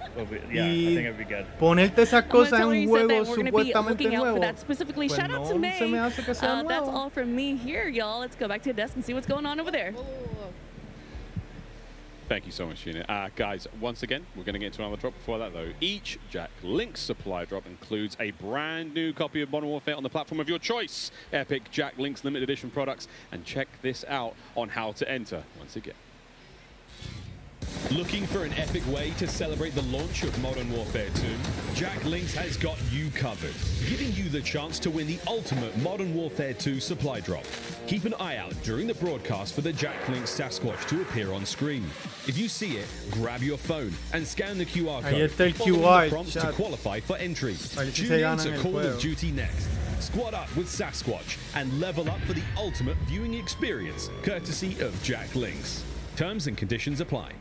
Y ponerte esas cosas en un juego supuestamente nuevo, pues no se me hace que sea nuevo. That's all from me here, y'all. Let's go back to the desk and see what's going on over there. Thank you so much, Gina. Guys, once again, we're going to get into another drop. Before that, though, each Jack Link's supply drop includes a brand new copy of Modern Warfare on the platform of your choice. Epic Jack Link's limited edition products. And check this out on how to enter once again. Looking for an epic way to celebrate the launch of Modern Warfare 2? Jack Links has got you covered, giving you the chance to win the ultimate Modern Warfare 2 supply drop. Keep an eye out during the broadcast for the Jack Links Sasquatch to appear on screen. If you see it, grab your phone and scan the QR code, following the prompts to qualify for entry. Tune in to Call of Duty next. Squad up with Sasquatch and level up for the ultimate viewing experience, courtesy of Jack Links. Terms and conditions apply.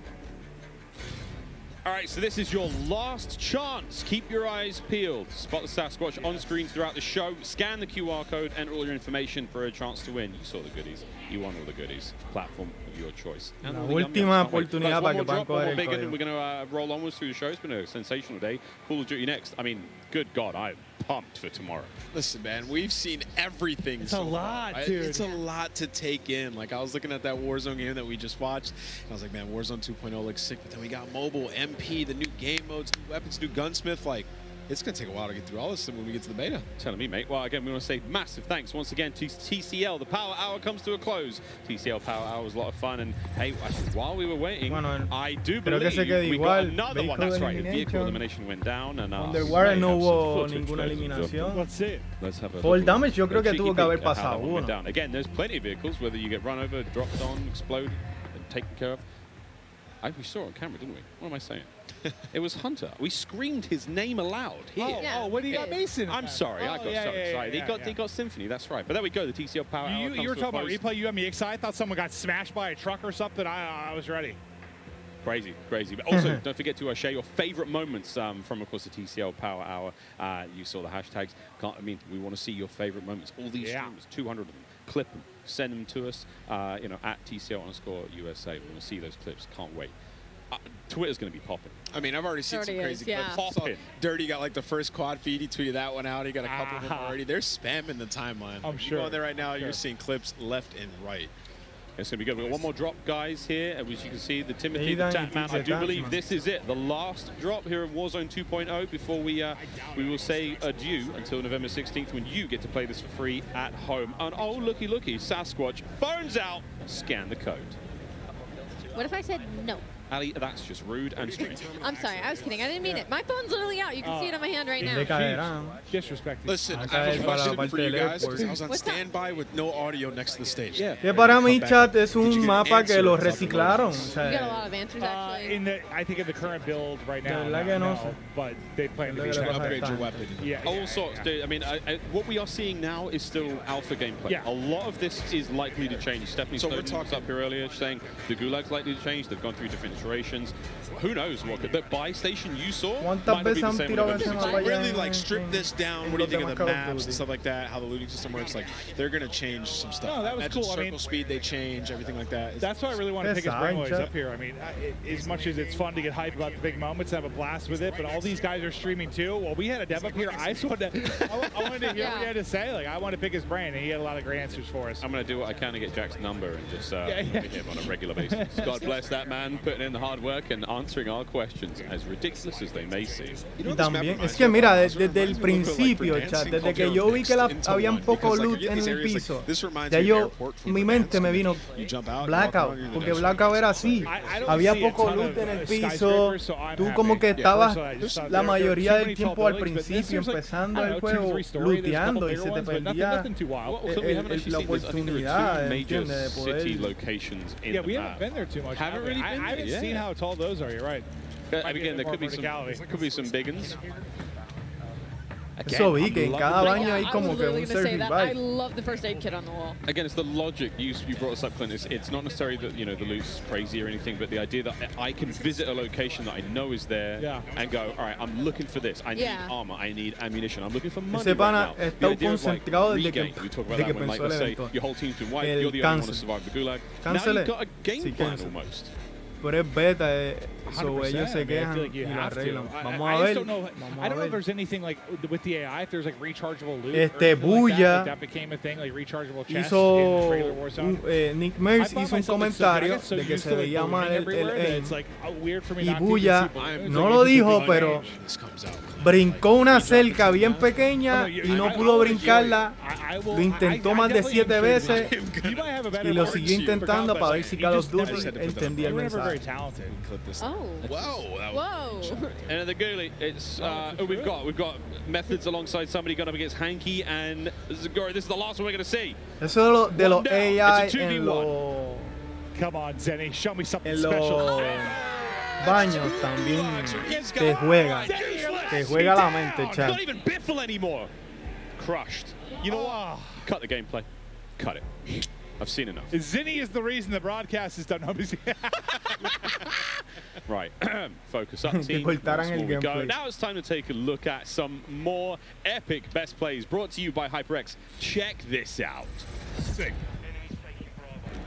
All right, so this is your last chance. Keep your eyes peeled. Spot the Sasquatch on screen throughout the show. Scan the QR code, enter all your information for a chance to win. You saw the goodies. You won all the goodies. Platform of your choice. La última oportunidad para que puedan coger el código. We're going to roll onwards through the show. It's been a sensational day. Call of Duty next. I mean, good God, I'm pumped for tomorrow. Listen, man, we've seen everything. It's a lot, dude. It's a lot to take in. Like, I was looking at that Warzone game that we just watched, and I was like, man, Warzone 2.0 looks sick. But then we got mobile, MP, the new game modes, new weapons, new gunsmith. Like, it's going to take a while to get through all this when we get to the beta. Telling me, mate. Well, again, we want to say massive thanks once again to TCL. The Power Hour comes to a close. TCL Power Hour was a lot of fun. And, hey, actually, while we were waiting, I do believe we got another one. That's right. Vehicle elimination went down. And Underwater no hubo ninguna eliminación. Let's see. Let's have a Full damage, yo creo que tuvo que haber pasado uno. Again, there's plenty of vehicles, whether you get run over, dropped on, exploded, and taken care of. We saw it on camera, didn't we? What am I saying? It was Hunter. We screamed his name aloud here. Oh, what do you got Mason? I'm sorry, I got so excited. He got Symphony, that's right. But there we go, the TCL Power Hour. You were talking about replay, you had me excited. I thought someone got smashed by a truck or something. I was ready. Crazy. But also, don't forget to share your favorite moments from, of course, the TCL Power Hour. You saw the hashtags. We want to see your favorite moments. All these streams, 200 of them. Clip them. Send them to us, at TCL_USA. We want to see those clips. Can't wait. Twitter's going to be popping. I mean, I've already seen some crazy clips. Dirty got like the first quad feed. He tweeted that one out. He got a couple of them already. They're spamming the timeline. I'm sure. You go on there right now, you're seeing clips left and right. It's going to be good. We've got one more drop, guys, here. As you can see, the Timothy, the Tatman. I do believe this is it. The last drop here in Warzone 2.0 before we will say adieu until November 16th when you get to play this for free at home. And oh, looky, Sasquatch, phone's out. Scan the code. What if I said no? Ali, that's just rude and strange. I'm sorry, I was kidding. I didn't mean it. My phone's literally out. You can see it on my hand right now. Disrespect. Listen, I have a question for you guys because I was on standby with no audio next to the stage. Que para mí, chat, es un mapa que lo reciclaron. You got a lot of answers, actually. I think in the current build right now, but they plan to upgrade your weapon. Yeah, all sorts, dude. I mean, what we are seeing now is still alpha gameplay. Yeah. A lot of this is likely to change. Stephanie Stone was up here earlier saying the Gulag's likely to change. They've gone through different iterations. Who knows what the buy station you saw might not be the same. Really like strip this down. What do you think of the maps and stuff like that? How the looting system works? Like they're gonna change some stuff. No, that was cool. Circle speed they change, everything like that. That's why I really want to pick his brain while he's up here. I mean, as much as it's fun to get hyped about the big moments, have a blast with it, but all these guys are streaming too. Well, we had a dev up here. I wanted to hear what he had to say. Like I want to pick his brain, and he had a lot of great answers for us. I'm gonna do what I can to get Jack's number and just meet him on a regular basis. God bless that man, putting in the hard work and answering our questions, as ridiculous as they may seem. Y también, es que mira, desde el principio, chat, desde que yo vi que habían poco loot en el piso, ya mi mente me vino Blackout, porque Blackout era así. Había poco loot en el piso, tú como que estabas la mayoría del tiempo al principio, empezando el juego, looteando y se te perdía la oportunidad, ¿entiendes? De poder... Yeah, we haven't been there too much. I haven't seen how tall those are. You're right. Again, there could be some big ones. Eso vi que en cada baño hay como que un surfing bike. I love the first aid kit on the wall. Again, it's the logic. You brought this up, Clint. It's not necessarily that the loot's crazy or anything, but the idea that I can visit a location that I know is there and go, all right, I'm looking for this. I need armor. I need ammunition. I'm looking for money right now. The idea of like regame. We talk about that when, like, let's say your whole team's been wiped, you're the only one to survive the gulag. Now you've got a game plan almost. Pero es beta, so ellos se quejan y lo arreglan. Vamos a ver. I don't know if there's anything like with the AI, if there's like rechargeable loot. Buya that became a thing, like rechargeable chests hizo, in regular Warzone. Nick Merce hizo un comentario de que se veía mal el aim. Y Buya no lo dijo, pero brincó una cerca bien pequeña y no pudo brincarla. Lo intentó más de 7 veces y lo siguió intentando para ver si Call of Duty entendía el mensaje. Oh. Whoa. And the Ghoulie, it's we've got Methods alongside somebody going up against Hanky and Zagori. This is the last one we're going to see. Eso de los AI en los... Come on, Zenny, show me something en special. Baños también te juega la mente, chat. Not even Biffle anymore. Crushed. You know what? Cut the gameplay. Cut it. I've seen enough. Zinni is the reason the broadcast is done. Right. Focus up, team. We go. Now it's time to take a look at some more epic best plays brought to you by HyperX. Check this out. Sick.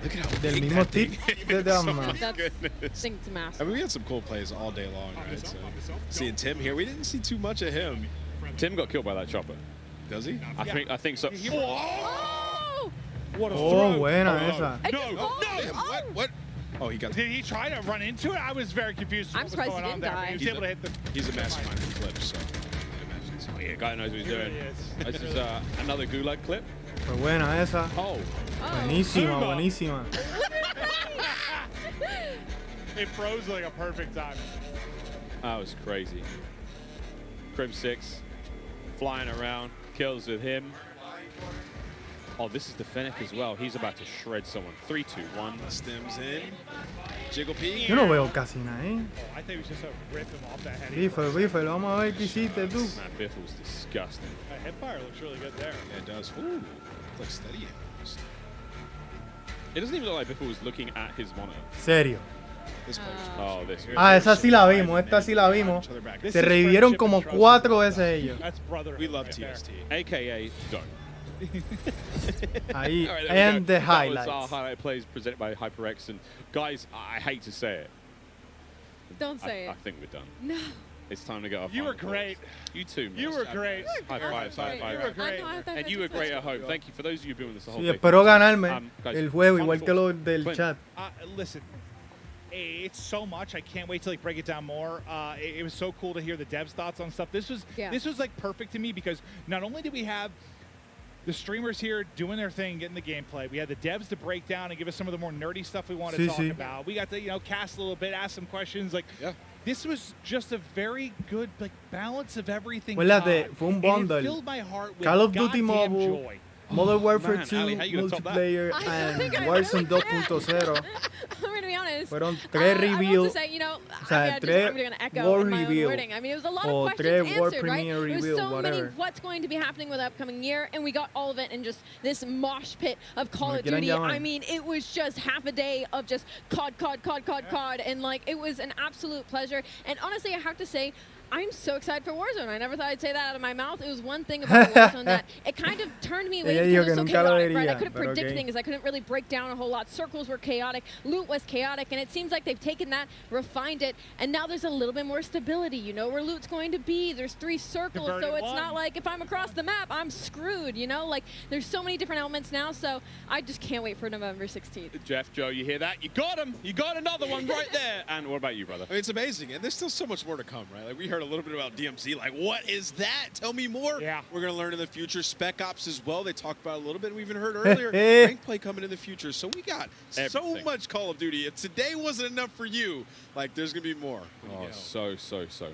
Look at how Del big mismo that thing is. Oh my goodness. I mean, we had some cool plays all day long, right? So, seeing Tim here, we didn't see too much of him. Tim got killed by that chopper. Does he? I think so. Oh! What a buena esa. No. What? Oh, he got. Did he try to run into it? I was very confused. I'm surprised he didn't die. He was able to hit the. He's a mastermind of clips, so I imagine so. Oh, yeah, guy knows what he's doing. Really This is another gulag clip. Fue buena esa. Oh. Buenísima. It froze like a perfect time. That was crazy. Crim 6 flying around, kills with him. Oh, this is the Fennec as well. He's about to shred someone. 3, 2, 1. Stems in. Jiggle P. Yo no veo casi nada, I think we should just rip him off that head. Biffle, vamos a ver qué hiciste tú. That Biffle's disgusting. That headfire looks really good there. Yeah, it does. Ooh, it's like steady. It doesn't even look like Biffle was looking at his monitor. Serio. This esa sí la vimos, esta sí la vimos. Se revivieron como 4 veces ellos. We love TST. AKA don't. Ahí, Right, and the highlights. highlights. That was our highlight plays presented by HyperX. And guys, I hate to say it. Don't say I it. think we're done. No. It's time to get off. You were great. You too, man. You were great. High five, high five. You were great. And you were great at home. Thank you for those of you who've been with us the whole Sí, day. espero ganarme Guys, el juego, fun igual que thoughts. los del Clint. chat. Listen, it's so much. I can't wait to like break it down more. It was so cool to hear the devs' thoughts on stuff. This was like perfect to me because not only did we have the streamers here doing their thing, getting the gameplay, we had the devs to break down and give us some of the more nerdy stuff we wanted to talk about. We got to cast a little bit, ask some questions. Like, this was just a very good like balance of everything. Acuérdate, fue un bundle. It filled my heart with Call of Duty goddamn Mobile, joy. Modern Warfare man, 2 Ali, how you gonna top that? multiplayer, and Warzone 2.0. I'm going to be honest. Fueron 3 I want reveals. to say, O sea, 3 I'm going to echo war in my own reveal. wording. I mean, it was a lot or of questions 3 war answered, right? premiere There was reveal, so many whatever. what's going to be happening with the upcoming year, and we got all of it in just this mosh pit of Call of Duty. I mean, it was just half a day of just COD, and like it was an absolute pleasure. And honestly, I have to say, I'm so excited for Warzone. I never thought I'd say that out of my mouth. It was one thing about Warzone that it kind of turned me away because it was so chaotic, right? I couldn't predict things. I couldn't really break down a whole lot. Circles were chaotic. Loot was chaotic. And it seems like they've taken that, refined it, and now there's a little bit more stability. You know where loot's going to be. There's 3 circles, so it's not like if I'm across the map, I'm screwed, you know? Like, there's so many different elements now, so I just can't wait for November 16th. Jeff, Joe, you hear that? You got him. You got another one right there. And what about you, brother? I mean, it's amazing, and there's still so much more to come, right? Like we heard a little bit about DMZ. Like, what is that? Tell me more. Yeah. We're gonna learn in the future. Spec Ops as well. They talked about it a little bit. We even heard earlier rank play coming in the future. So we got so much Call of Duty. If today wasn't enough for you, like there's gonna be more. Oh, so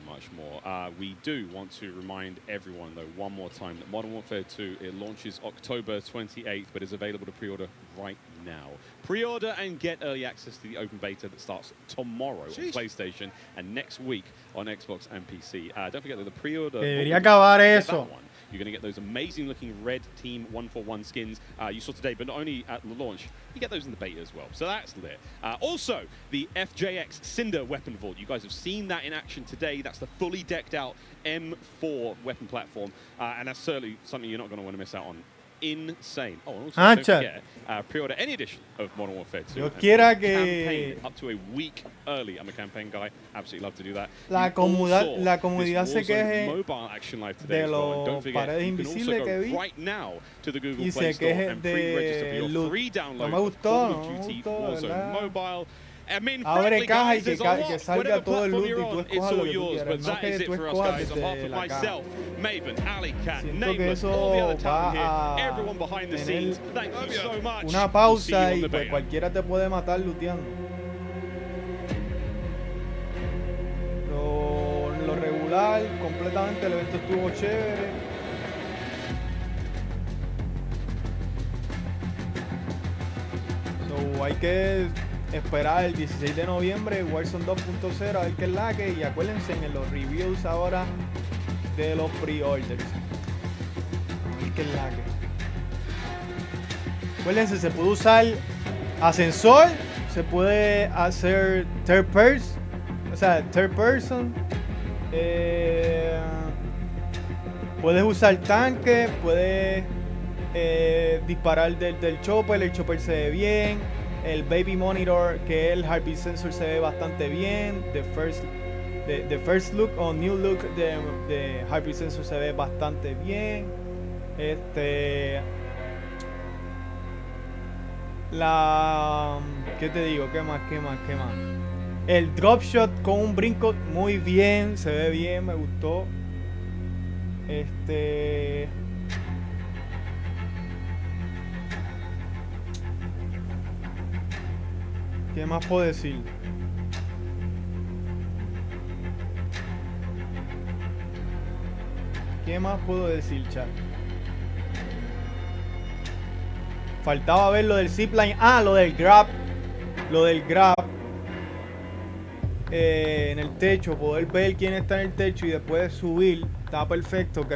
much more. We do want to remind everyone, though, one more time that Modern Warfare 2, it launches October 28th, but is available to pre-order right now. Pre-order and get early access to the open beta that starts tomorrow on PlayStation and next week on Xbox and PC. Don't forget that the pre-order... Debería acabar eso. You're going to get those amazing-looking red Team 141 skins you saw today, but not only at the launch, you get those in the beta as well. So that's lit. Also, the FJX Cinder weapon vault. You guys have seen that in action today. That's the fully decked-out M4 weapon platform, and that's certainly something you're not going to want to miss out on. Insane. Oh, and also don't forget, pre-order any edition of Modern Warfare 2. Yo quiera que campaign up to a week early. I'm a campaign guy. Absolutely love to do that. La comunidad se queje mobile action live today de as well. And don't los forget, paredes you can also invisibles que go vi right now to the Google y Play se Store queje and pre-register for de your loot. free download No me of gustó, Call of no me Duty gustó, Warzone ¿verdad? Mobile. I mean, Abre frankly, caja y guys, there's a que lot. salga Whatever todo el platform loot y you're tú on, it's escojas all lo que tú yours. quieras. But No that que is it tú for us, escojas guys. On behalf desde of la caja. myself, Maven, Alicat, Siento que Nameless, all the other eso talent va here, a everyone behind the scenes, thank you so much. una We'll see you pausa on y the pues beta. cualquiera te puede matar looteando. Lo regular, completamente, el evento estuvo chévere. So, hay que esperar el 16 de noviembre Warzone 2.0 a ver qué es la que, y acuérdense en los reviews ahora de los pre-orders a ver qué es la que. Acuérdense, se puede usar ascensor, se puede hacer third person, o sea, third person, puedes usar tanque, puedes disparar del chopper, el chopper se ve bien, el baby monitor, que es el heartbeat sensor, se ve bastante bien, the first The first look o new look de Hybrid Sensor se ve bastante bien. ¿Qué te digo? ¿Qué más? El drop shot con un brinco muy bien, se ve bien, me gustó. ¿Qué más puedo decir? ¿Qué más puedo decir, chat? Faltaba ver lo del zipline. Lo del grab. En el techo. Poder ver quién está en el techo y después subir. Está perfecto. Creo que